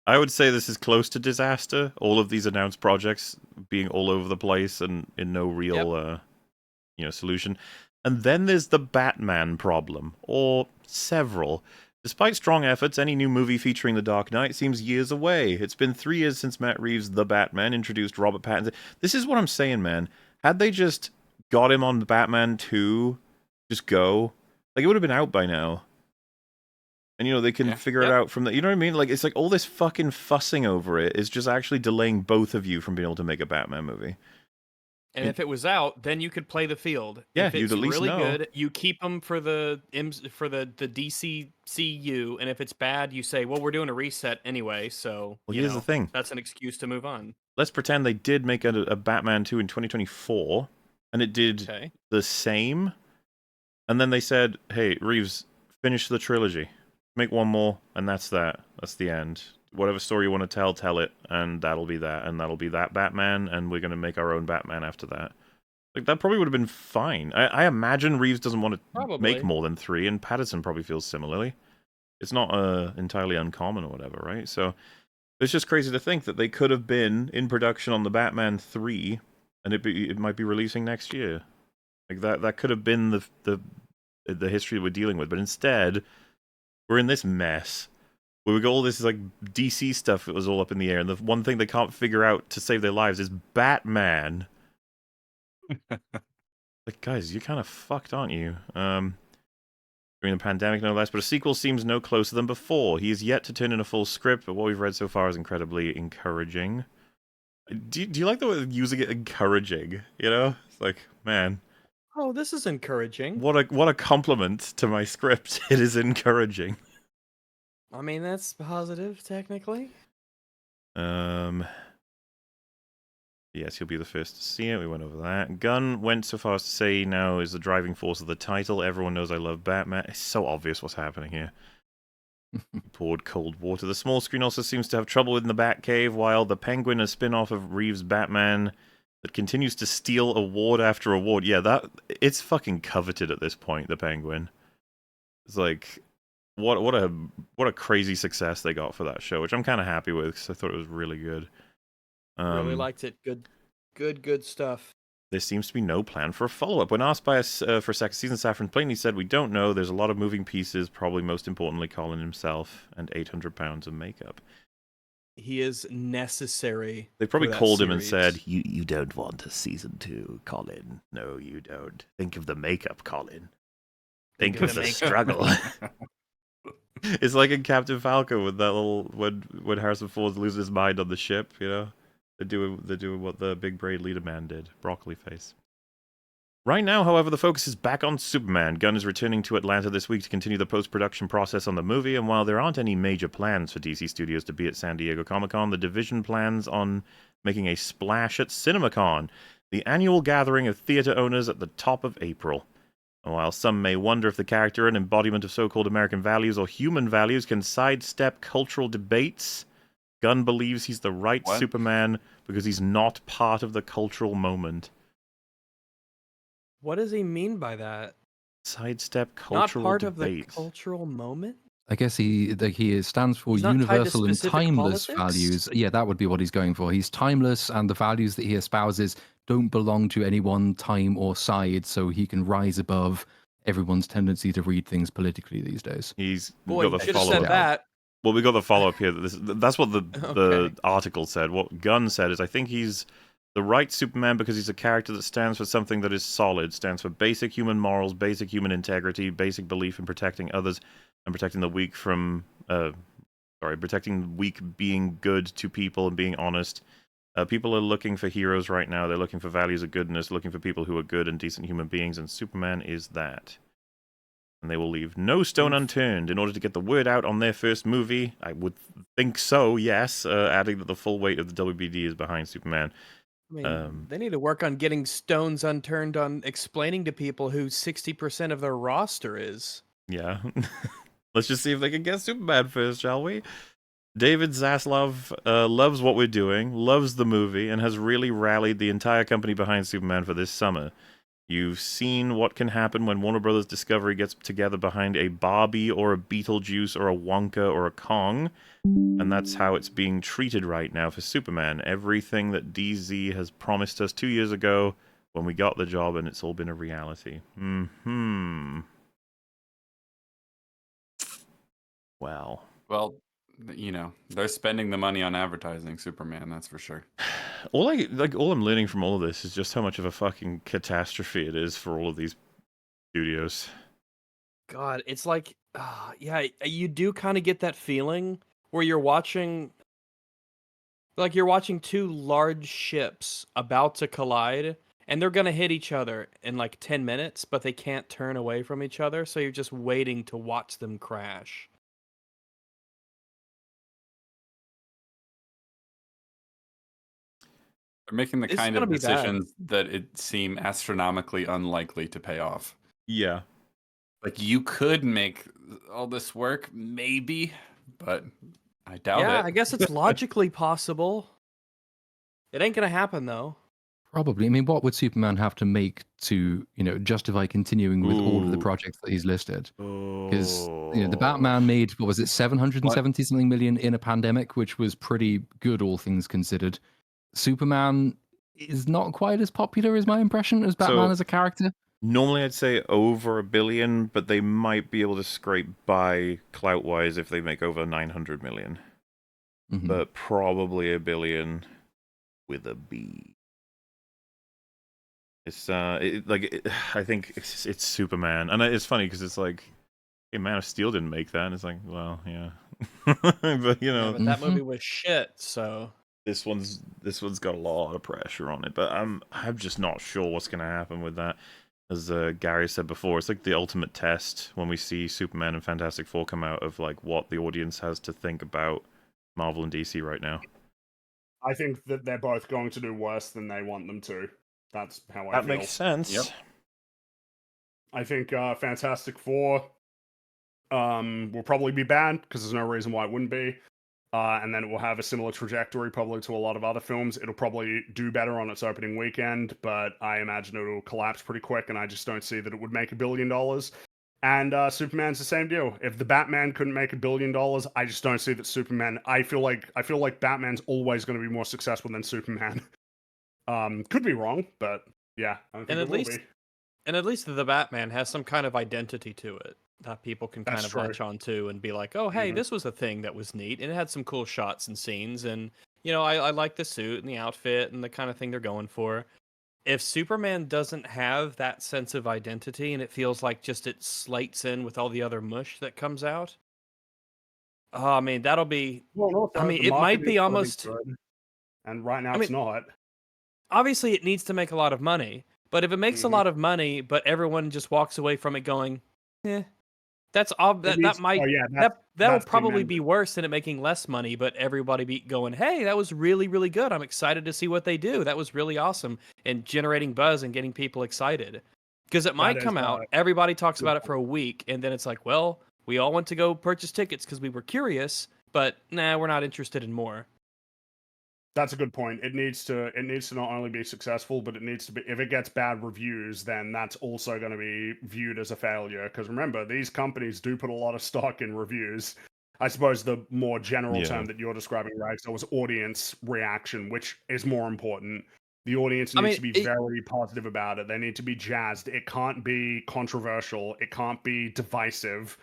I would say this is close to disaster. All of these announced projects being all over the place and in no real, solution. And then there's the Batman problem, or several. Despite strong efforts, any new movie featuring the Dark Knight seems years away. It's been 3 years since Matt Reeves' The Batman introduced Robert Pattinson. This is what I'm saying, man. Had they just got him on Batman 2, just go, like, it would have been out by now. And, they can figure it out from that. You know what I mean? Like, it's like all this fucking fussing over it is just actually delaying both of you from being able to make a Batman movie. And if it was out, then you could play the field. Yeah, if it's you'd at least really know. good, you keep them for the DCCU, and if it's bad, you say, well, we're doing a reset anyway, so here's the thing. That's an excuse to move on. Let's pretend they did make a Batman 2 in 2024, and it did the same, and then they said, hey, Reeves, finish the trilogy. Make one more, and that's that. That's the end. Whatever story you want to tell it, and that'll be that, and that'll be that Batman, and we're going to make our own Batman after that. Like, that probably would have been fine. I imagine Reeves doesn't want to make more than 3, and Pattinson probably feels similarly. It's not entirely uncommon or whatever, right? So it's just crazy to think that they could have been in production on the Batman 3, and it might be releasing next year. Like, that could have been the history we're dealing with, but instead, we're in this mess. We got all this like DC stuff that was all up in the air, and the one thing they can't figure out to save their lives is Batman. Like, guys, you're kind of fucked, aren't you? During the pandemic, no less, but a sequel seems no closer than before. He is yet to turn in a full script, but what we've read so far is incredibly encouraging. Do you like the way of using it, encouraging? It's like, man. Oh, this is encouraging. What a compliment to my script. It is encouraging. I mean, that's positive, technically. Yes, he'll be the first to see it. We went over that. Gunn went so far as to say now is the driving force of the title. Everyone knows I love Batman. It's so obvious what's happening here. He poured cold water. The small screen also seems to have trouble in the Batcave, while the Penguin, a spin-off of Reeves' Batman that continues to steal award after award. Yeah, it's fucking coveted at this point, the Penguin. It's like, what a crazy success they got for that show, which I'm kind of happy with because I thought it was really good. Really liked it. Good stuff. There seems to be no plan for a follow-up. When asked by us for a second season, Safran plainly said, we don't know. There's a lot of moving pieces, probably most importantly Colin himself, and 800 pounds of makeup. he is necessary. They probably for that called him and series. said, you don't want a season 2, Colin. No, you don't. Think of the makeup, Colin. Think of the struggle. It's like in Captain Falcon with that little when Harrison Ford loses his mind on the ship, you know? They're doing what the big braid leader man did. Broccoli face. Right now, however, the focus is back on Superman. Gunn is returning to Atlanta this week to continue the post-production process on the movie, and while there aren't any major plans for DC Studios to be at San Diego Comic-Con, the division plans on making a splash at CinemaCon, the annual gathering of theater owners at the top of April. And while some may wonder if the character and embodiment of so-called American values or human values can sidestep cultural debates, Gunn believes he's the right Superman because he's not part of the cultural moment. What does he mean by that? Sidestep cultural Not part debate. of the cultural moment? I guess he stands for He's not tied to universal and specific timeless politics? values. Yeah, that would be what he's going for. He's timeless, and the values that he espouses don't belong to any one time or side, so he can rise above everyone's tendency to read things politically these days. He's Boy, got you the should have follow-up. said that. Well, we got the follow-up here. That's what the Okay. article said. What Gunn said is, I think he's the right Superman because he's a character that stands for something that is solid, stands for basic human morals, basic human integrity, basic belief in protecting others and protecting the weak from, protecting the weak, being good to people and being honest. People are looking for heroes right now. They're looking for values of goodness, looking for people who are good and decent human beings, and Superman is that. And they will leave no stone unturned in order to get the word out on their first movie. I would think so, yes, adding that the full weight of the WBD is behind Superman. I mean, they need to work on getting stones unturned on explaining to people who 60% of their roster is. Yeah. Let's just see if they can get Superman first, shall we? David Zaslav loves what we're doing, loves the movie, and has really rallied the entire company behind Superman for this summer. You've seen what can happen when Warner Brothers Discovery gets together behind a Barbie or a Beetlejuice or a Wonka or a Kong, and that's how it's being treated right now for Superman. Everything that DZ has promised us 2 years ago when we got the job, and it's all been a reality. Well, you know, they're spending the money on advertising Superman, that's for sure. All I'm learning from all of this is just how much of a fucking catastrophe it is for all of these studios. God, it's like, yeah, you do kind of get that feeling where you're watching two large ships about to collide, and they're gonna hit each other in like 10 minutes, but they can't turn away from each other, so you're just waiting to watch them crash. They're making the kind of decisions that it seem astronomically unlikely to pay off. Yeah. Like, you could make all this work, maybe, but I doubt it. Yeah, I guess it's logically possible. It ain't gonna happen, though. Probably. I mean, what would Superman have to make to, justify continuing with all of the projects that he's listed? Because, the Batman made, what was it, 770 something million in a pandemic, which was pretty good, all things considered. Superman is not quite as popular, is my impression, as Batman as a character. Normally I'd say over $1 billion, but they might be able to scrape by clout-wise if they make over 900 million. Mm-hmm. But probably $1 billion with a B. It's I think it's Superman, and it's funny because it's like, hey, Man of Steel didn't make that, and it's like, well, yeah, but but that movie was shit. So this one's got a lot of pressure on it, but I'm just not sure what's gonna happen with that. As Gary said before, it's like the ultimate test when we see Superman and Fantastic Four come out of like what the audience has to think about Marvel and DC right now. I think that they're both going to do worse than they want them to. That's how I feel. That makes sense. Yep. I think Fantastic Four will probably be bad because there's no reason why it wouldn't be. And then it will have a similar trajectory probably to a lot of other films. It'll probably do better on its opening weekend, but I imagine it'll collapse pretty quick, and I just don't see that it would make $1 billion. And Superman's the same deal. If the Batman couldn't make $1 billion, I just don't see that Superman. I feel like Batman's always going to be more successful than Superman. Could be wrong, but yeah, I don't think it will be. And at least the Batman has some kind of identity to it. that people can That's kind of true. latch on to and be like, oh, hey, this was a thing that was neat, and it had some cool shots and scenes, and I like the suit and the outfit and the kind of thing they're going for. If Superman doesn't have that sense of identity and it feels like just it slates in with all the other mush that comes out, oh, I mean, that'll be. Well, I mean, the it might marketing be is gonna almost. good, and right now I it's mean, not. obviously, it needs to make a lot of money, but if it makes a lot of money, but everyone just walks away from it going, eh, It needs. that might Oh yeah, that'll that's probably tremendous. be worse than it making less money, but everybody be going, hey, that was really, really good. I'm excited to see what they do. That was really awesome, and generating buzz and getting people excited. Because it That might is come out, everybody talks good about it point. for a week, and then it's like, well, we all went to go purchase tickets because we were curious, but nah, we're not interested in more. That's a good point. It needs to not only be successful, but it needs to be, if it gets bad reviews, then that's also going to be viewed as a failure. Because remember, these companies do put a lot of stock in reviews. I suppose the more general term that you're describing, right, so was audience reaction, which is more important. The audience needs to be very positive about it. They need to be jazzed. It can't be controversial. It can't be divisive.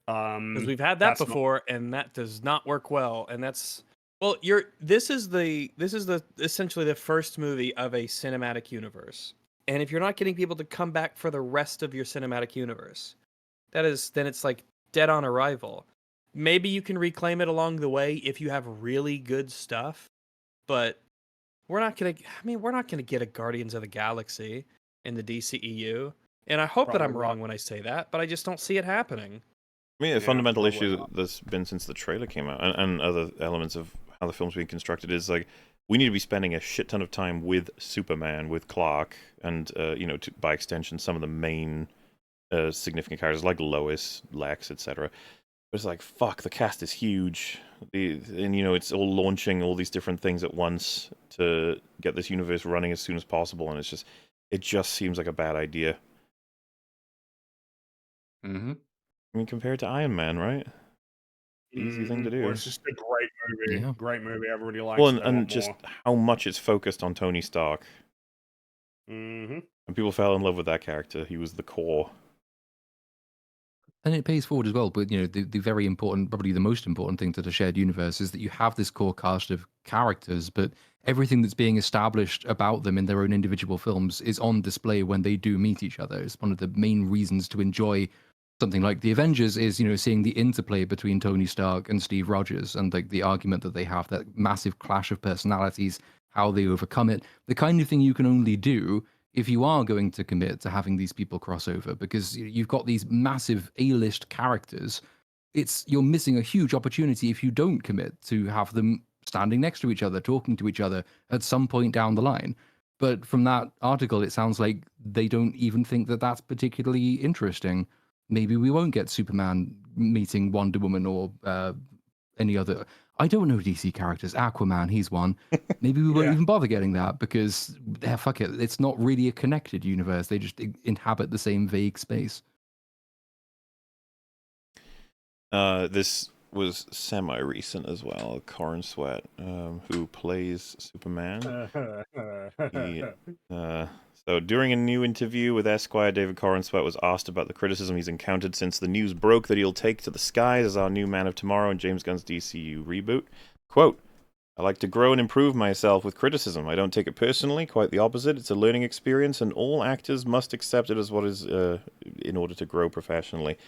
Because we've had that before, and that does not work well. And that's well, this is essentially the first movie of a cinematic universe. And if you're not getting people to come back for the rest of your cinematic universe, then it's like dead on arrival. Maybe you can reclaim it along the way if you have really good stuff, but we're not gonna get a Guardians of the Galaxy in the DCEU. And I hope that I'm wrong when I say that, but I just don't see it happening. I mean, a fundamental issue that's been since the trailer came out, and other elements of how the film's being constructed, is like we need to be spending a shit ton of time with Superman, with Clark, and by extension, some of the main significant characters like Lois, Lex, etc. But it's like, fuck, the cast is huge, and it's all launching all these different things at once to get this universe running as soon as possible, and it just seems like a bad idea. Mm-hmm. I mean, compared to Iron Man, right? Easy thing to do. Well, it's just a great movie. Yeah. Great movie. Everybody likes well, it. and just how much it's focused on Tony Stark. Mm-hmm. And people fell in love with that character. He was the core. And it pays forward as well. But the very important, probably the most important thing to the shared universe is that you have this core cast of characters, but everything that's being established about them in their own individual films is on display when they do meet each other. It's one of the main reasons to enjoy something like the Avengers is, seeing the interplay between Tony Stark and Steve Rogers, and like the argument that they have, that massive clash of personalities, how they overcome it, the kind of thing you can only do if you are going to commit to having these people cross over, because you've got these massive A-list characters. You're missing a huge opportunity if you don't commit to have them standing next to each other, talking to each other at some point down the line. But from that article, it sounds like they don't even think that that's particularly interesting. Maybe we won't get Superman meeting Wonder Woman or any other. I don't know DC characters. Aquaman, he's one. Maybe we won't even bother getting that because, fuck it. It's not really a connected universe. They just inhabit the same vague space. This was semi-recent as well. Corin Sweat, who plays Superman. So during a new interview with Esquire, David Corin Sweat was asked about the criticism he's encountered since the news broke that he'll take to the skies as our new Man of Tomorrow in James Gunn's DCU reboot. Quote, I like to grow and improve myself with criticism. I don't take it personally, quite the opposite. It's a learning experience, and all actors must accept it as what is in order to grow professionally.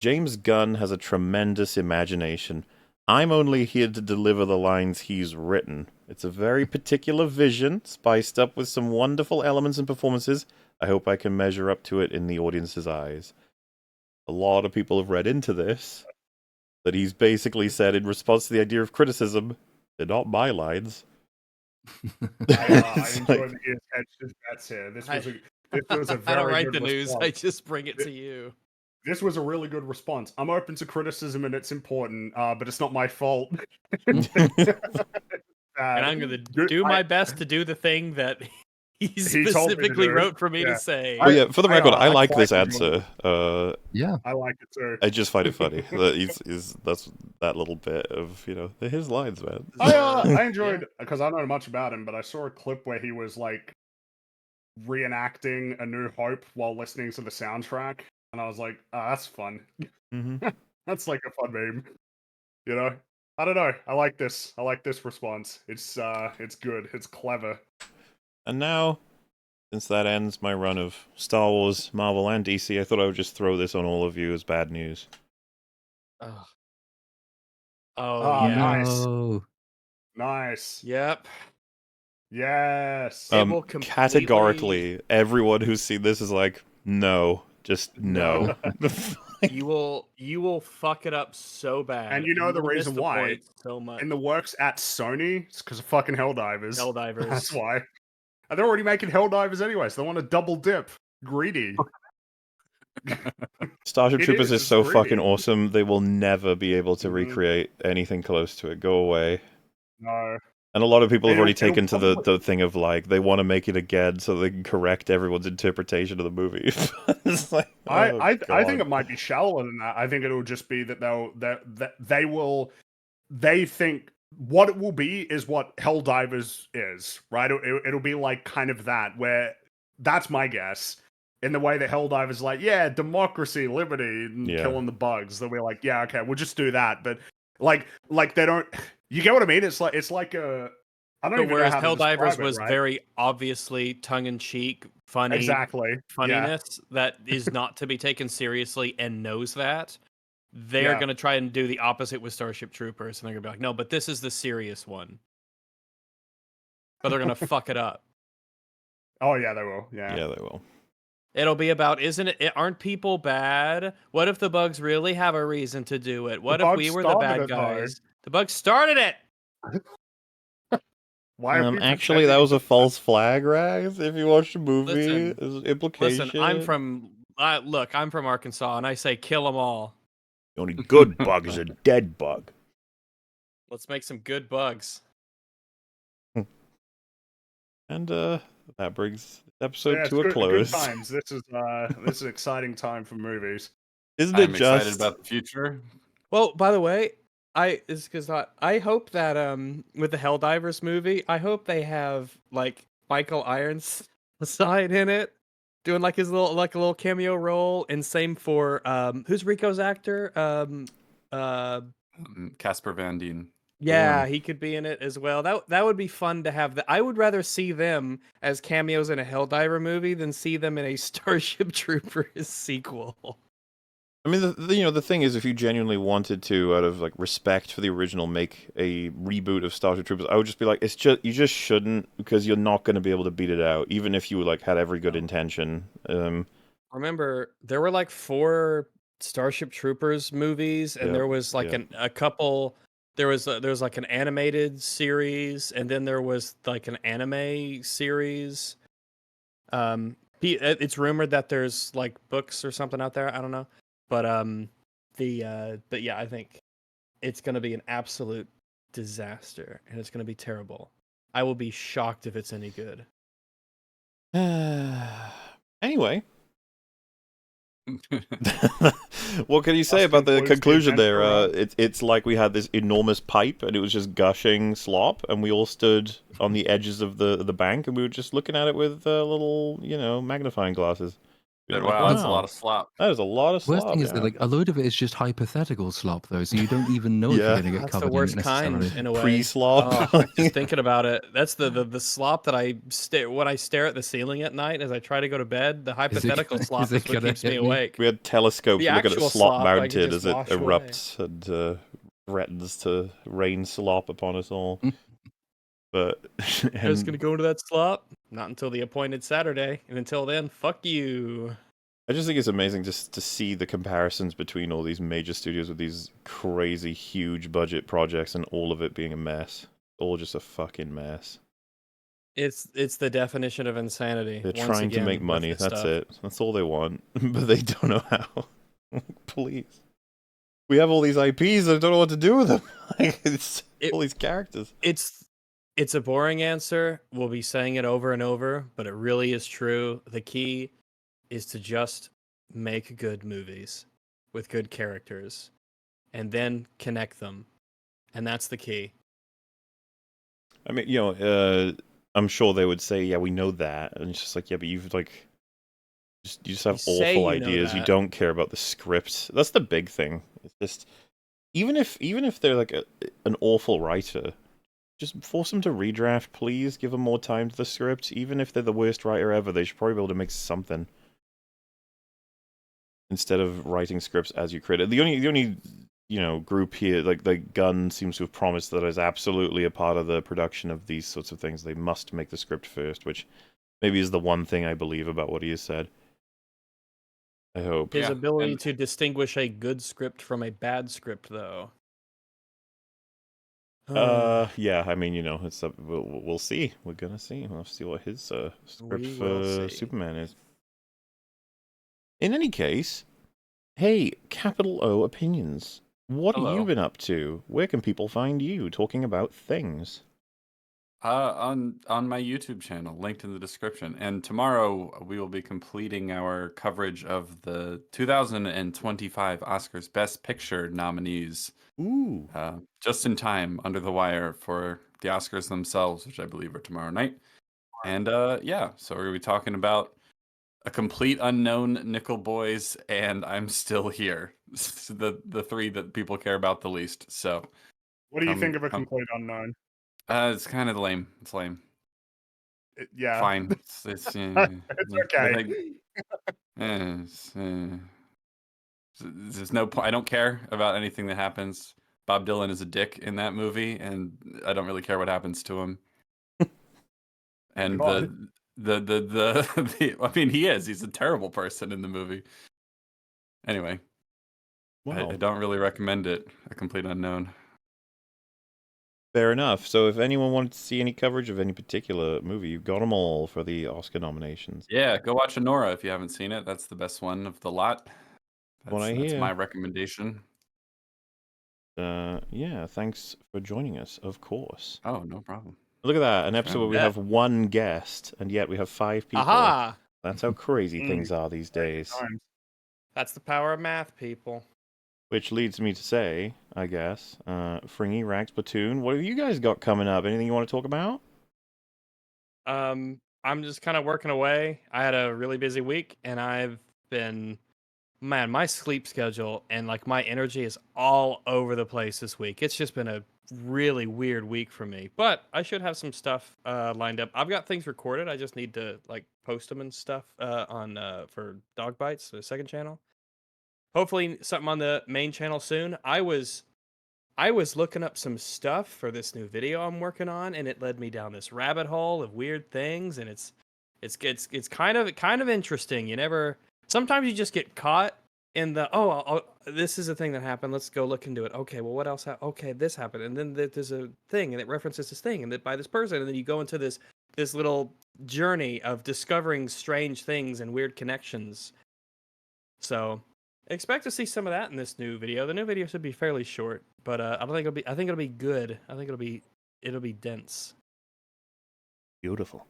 James Gunn has a tremendous imagination. I'm only here to deliver the lines he's written. It's a very particular vision, spiced up with some wonderful elements and performances. I hope I can measure up to it in the audience's eyes. A lot of people have read into this that he's basically said, in response to the idea of criticism, they're not my lines. I enjoyed the attention that's here. This was a very I don't write good the news. response. I just bring it to you. This was a really good response. I'm open to criticism and it's important, but it's not my fault. And I'm going to do my best to do the thing that he specifically wrote for me to say. For the record, I like this answer. Yeah, I like it too. I just find it funny that that's that little bit of they're his lines, man. I enjoyed, because I don't know much about him, but I saw a clip where he was like reenacting A New Hope while listening to the soundtrack. and I was like, that's fun. Mm-hmm. That's like a fun meme. You know? I don't know. I like this. I like this response. It's good. It's clever. And now, since that ends my run of Star Wars, Marvel, and DC, I thought I would just throw this on all of you as bad news. Oh, Oh, yeah. nice. No. Nice. Yep. Yes. It will completely... Categorically, everyone who's seen this is like, no, just no. You will fuck it up so bad. And you know the will miss reason the why? point so much. In the works at Sony, it's because of fucking Helldivers. Helldivers. That's why. And they're already making Helldivers anyway, so they want to double dip. Greedy. Starship Troopers is so greedy. fucking awesome, they will never be able to recreate anything close to it. Go away. No. And a lot of people have already It'll taken to probably- the thing of, like, they want to make it again so they can correct everyone's interpretation of the movie. It's like, I think God. it might be shallower than that. I think it'll just be that they think what it will be is what Helldivers is, right? It'll be like kind of that, where that's my guess. In the way that Helldivers is like, yeah, democracy, liberty, and killing the bugs. They'll be like, yeah, okay, we'll just do that. But like they don't. You get what I mean? It's like a. I don't even know whereas how to Helldivers describe it, was right? very obviously tongue-in-cheek, funny, exactly funniness that is not to be taken seriously and knows that. They're going to try and do the opposite with Starship Troopers, and they're going to be like, no, but this is the serious one. But they're going to fuck it up. Oh, yeah, they will. Yeah, they will. It'll be about, aren't people bad? What if the bugs really have a reason to do it? What if we were the bad guys? The bugs started it! Why are we actually, that was a false flag, Rags. If you watch the movie, there's implication. Listen, I'm from Arkansas, and I say kill them all. The only good bug is a dead bug. Let's make some good bugs. And that brings the episode to a good, close. Good times. This is an exciting time for movies. Isn't it I'm excited about the future. Well, by the way, I hope that with the Helldivers movie, I hope they have like Michael Ironside in it, doing like his little cameo role, and same for who's Rico's actor? Casper Van Dien. Yeah, he could be in it as well. That would be fun to have. I would rather see them as cameos in a Helldiver movie than see them in a Starship Troopers sequel. I mean, the thing is, if you genuinely wanted to, out of like respect for the original, make a reboot of Starship Troopers, I would just be like, you just shouldn't, because you're not going to be able to beat it out, even if you like had every good intention. Remember, there were like 4 Starship Troopers movies, and there was like a couple. There was like an animated series, and then there was like an anime series. It's rumored that there's like books or something out there. I don't know. But yeah, I think it's gonna be an absolute disaster, and it's gonna be terrible. I will be shocked if it's any good. Anyway, what can you say about the conclusion there? It's like we had this enormous pipe, and it was just gushing slop, and we all stood on the edges of the bank, and we were just looking at it with little, magnifying glasses. Wow, that's a lot of slop. That is a lot of slop. Worst thing is that like a load of it is just hypothetical slop, though, so you don't even know if you're going to get That's covered the worst in it kind, necessarily. in a way. Pre-slop. Just thinking about it, that's the slop that I when I stare at the ceiling at night as I try to go to bed. The hypothetical slop is what keeps me awake. We had telescopes The looking at actual slop slop, I can mounted just as it wash erupts and threatens to rain slop upon us all. But I was gonna go into that slop. Not until the appointed Saturday, and until then, fuck you. I just think it's amazing just to see the comparisons between all these major studios with these crazy huge budget projects, and all of it being a mess. All just a fucking mess. It's the definition of insanity. They're trying to make money. That's it. That's all they want, but they don't know how. Please, we have all these IPs. I don't know what to do with them. All these characters. It's a boring answer. We'll be saying it over and over, but it really is true. The key is to just make good movies with good characters and then connect them. And that's the key. I mean, I'm sure they would say, yeah, we know that. And it's just like, yeah, but you've You just have You say awful you know ideas. You that. don't care about the script. That's the big thing. It's just even if they're like an awful writer, just force them to redraft, please. Give them more time to the script. Even if they're the worst writer ever, they should probably be able to make something instead of writing scripts as you create it. The only group here, like Gunn, seems to have promised that is absolutely a part of the production of these sorts of things. They must make the script first, which maybe is the one thing I believe about what he has said. I hope. His ability to distinguish a good script from a bad script, though. Yeah. I mean, it's we'll see. We're gonna see. We'll see what his script for Superman is. In any case, hey, capital O opinions. What have you been up to? Where can people find you talking about things? On my YouTube channel, linked in the description. And tomorrow we will be completing our coverage of the 2025 Oscars Best Picture nominees. Ooh. Just in time, under the wire for the Oscars themselves, which I believe are tomorrow night. And so we're gonna be talking about A Complete Unknown, Nickel Boys, and I'm Still Here. the three that people care about the least. So, what do you think of A Complete Unknown? It's kind of lame. It's lame. Yeah. Fine. It's it's okay. There's no point. I don't care about anything that happens. Bob Dylan is a dick in that movie, and I don't really care what happens to him. And I mean, he is. He's a terrible person in the movie. Anyway, I don't really recommend it. A Complete Unknown. Fair enough. So if anyone wanted to see any coverage of any particular movie, you've got them all for the Oscar nominations. Yeah, go watch Anora if you haven't seen it. That's the best one of the lot. That's my recommendation. Yeah, thanks for joining us, of course. Oh, no problem. Look at that, an episode where we have one guest, and yet we have 5 people. Aha! That's how crazy things are these days. That's the power of math, people. Which leads me to say, I guess, Fringy, Rags, Platoon, what have you guys got coming up? Anything you want to talk about? I'm just kind of working away. I had a really busy week, and my sleep schedule and like my energy is all over the place this week. It's just been a really weird week for me, but I should have some stuff lined up. I've got things recorded. I just need to like post them and stuff for Dog Bites, the second channel. Hopefully something on the main channel soon. I was looking up some stuff for this new video I'm working on, and it led me down this rabbit hole of weird things, and it's kind of interesting. Sometimes you just get caught in the this is a thing that happened. Let's go look into it. Okay, well, what else? Okay, this happened, and then there's a thing, and it references this thing, and that by this person, and then you go into this little journey of discovering strange things and weird connections. So expect to see some of that in this new video. The new video should be fairly short, but I think it'll be good. I think it'll be dense. Beautiful.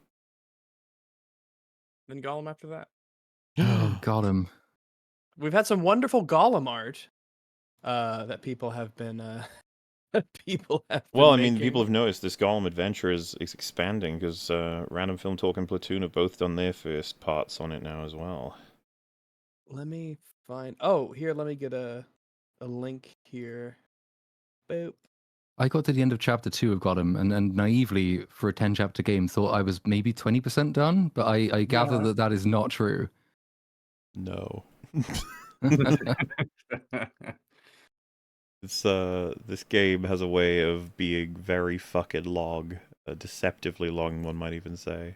Then Gollum after that. Oh, Gollum. We've had some wonderful Gollum art that people have been people have noticed this Gollum adventure is expanding because Random Film Talk and Platoon have both done their first parts on it now as well. Let me find. Here, let me get a link here. Boop. I got to the end of chapter 2 of Gollum, and naively, for a 10-chapter game, thought I was maybe 20% done, but I gather that is not true. No. This game has a way of being very fucking long, deceptively long, one might even say.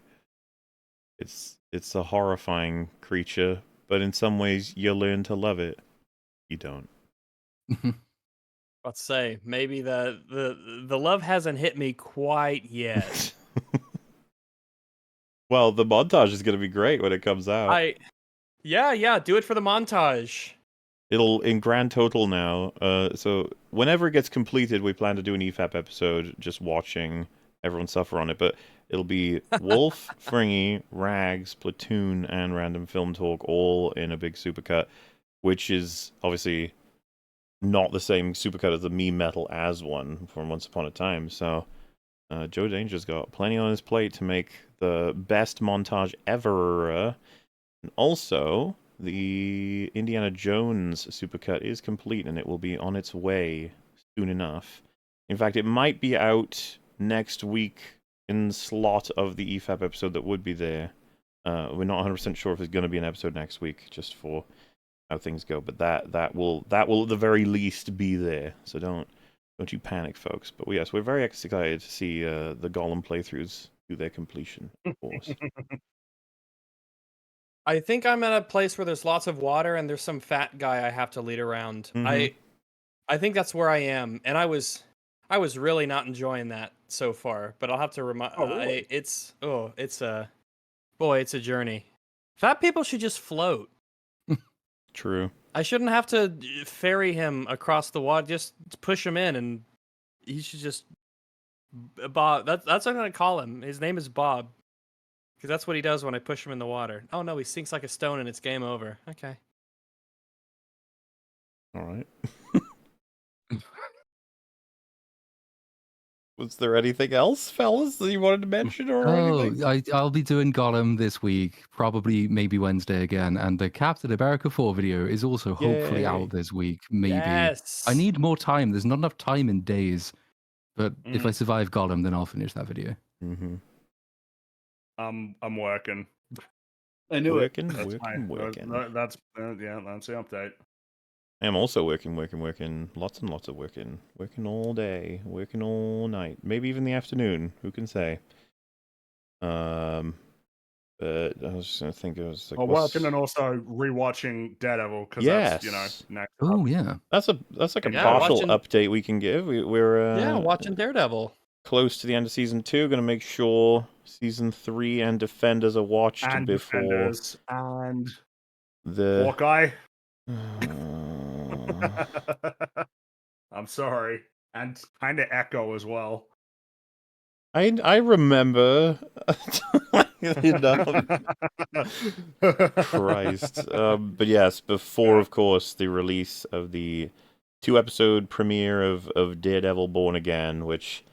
It's a horrifying creature, but in some ways you learn to love it. You don't. Let's say maybe the love hasn't hit me quite yet. Well, the montage is going to be great when it comes out. Yeah, do it for the montage. It'll, in grand total now, so whenever it gets completed, we plan to do an EFAP episode just watching everyone suffer on it, but it'll be Wolf, Fringy, Rags, Platoon, and Random Film Talk all in a big supercut, which is obviously not the same supercut as the meme metal as one from Once Upon a Time, so Joe Danger's got plenty on his plate to make the best montage ever. And also, the Indiana Jones supercut is complete, and it will be on its way soon enough. In fact, it might be out next week in the slot of the EFAP episode that would be there. We're not 100% sure if there's going to be an episode next week, just for how things go. But that will at the very least be there. So don't you panic, folks. But yes, we're very excited to see the Gollum playthroughs do their completion, of course. I think I'm at a place where there's lots of water and there's some fat guy I have to lead around. Mhm. I think that's where I am, and I was really not enjoying that so far. But I'll have to remind. Oh, really? It's a journey. Fat people should just float. True. I shouldn't have to ferry him across the water. Just push him in, and he should just Bob. That's what I'm gonna call him. His name is Bob, because that's what he does when I push him in the water. Oh no, he sinks like a stone, and it's game over. Okay. All right. Was there anything else, fellas, that you wanted to mention or anything? I'll be doing Gollum this week, probably maybe Wednesday again, and the Captain America 4 video is also hopefully Yay. out this week, maybe. Yes. I need more time. There's not enough time in days, but if I survive Gollum, then I'll finish that video. Mm-hmm. I'm working. I knew it. Working. That's the update. I am also working. Lots and lots of working. Working all day. Working all night. Maybe even the afternoon. Who can say? But I was just gonna think it was like Working and also rewatching Daredevil because yes. that's next. Oh yeah, That's like a Yeah, partial watching- update we can give. We're watching Daredevil. close to the end of season 2. Going to make sure season 3 and Defenders are watched and before Defenders and the Hawkeye. I'm sorry, and kind of Echo as well. I remember. Christ. But yes, before, of course, the release of the 2-episode premiere of Daredevil Born Again, which,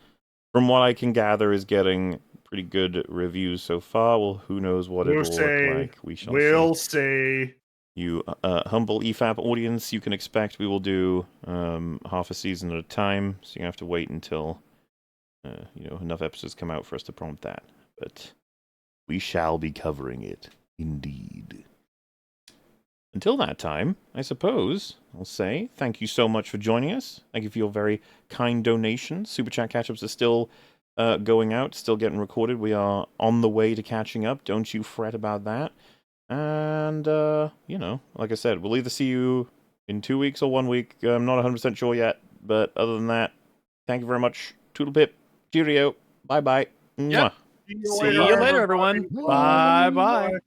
from what I can gather, is getting pretty good reviews so far. Well, who knows what it'll look like. We shall see. You humble EFAP audience, you can expect we will do half a season at a time, so you have to wait until enough episodes come out for us to prompt that. But we shall be covering it, indeed. Until that time, I suppose I'll say thank you so much for joining us. Thank you for your very kind donations. Super Chat catch-ups are still going out, still getting recorded. We are on the way to catching up. Don't you fret about that. And, like I said, we'll either see you in 2 weeks or 1 week. I'm not 100% sure yet. But other than that, thank you very much. Toodle pip. Cheerio. Bye-bye. Yep. See you later, everyone. Bye-bye.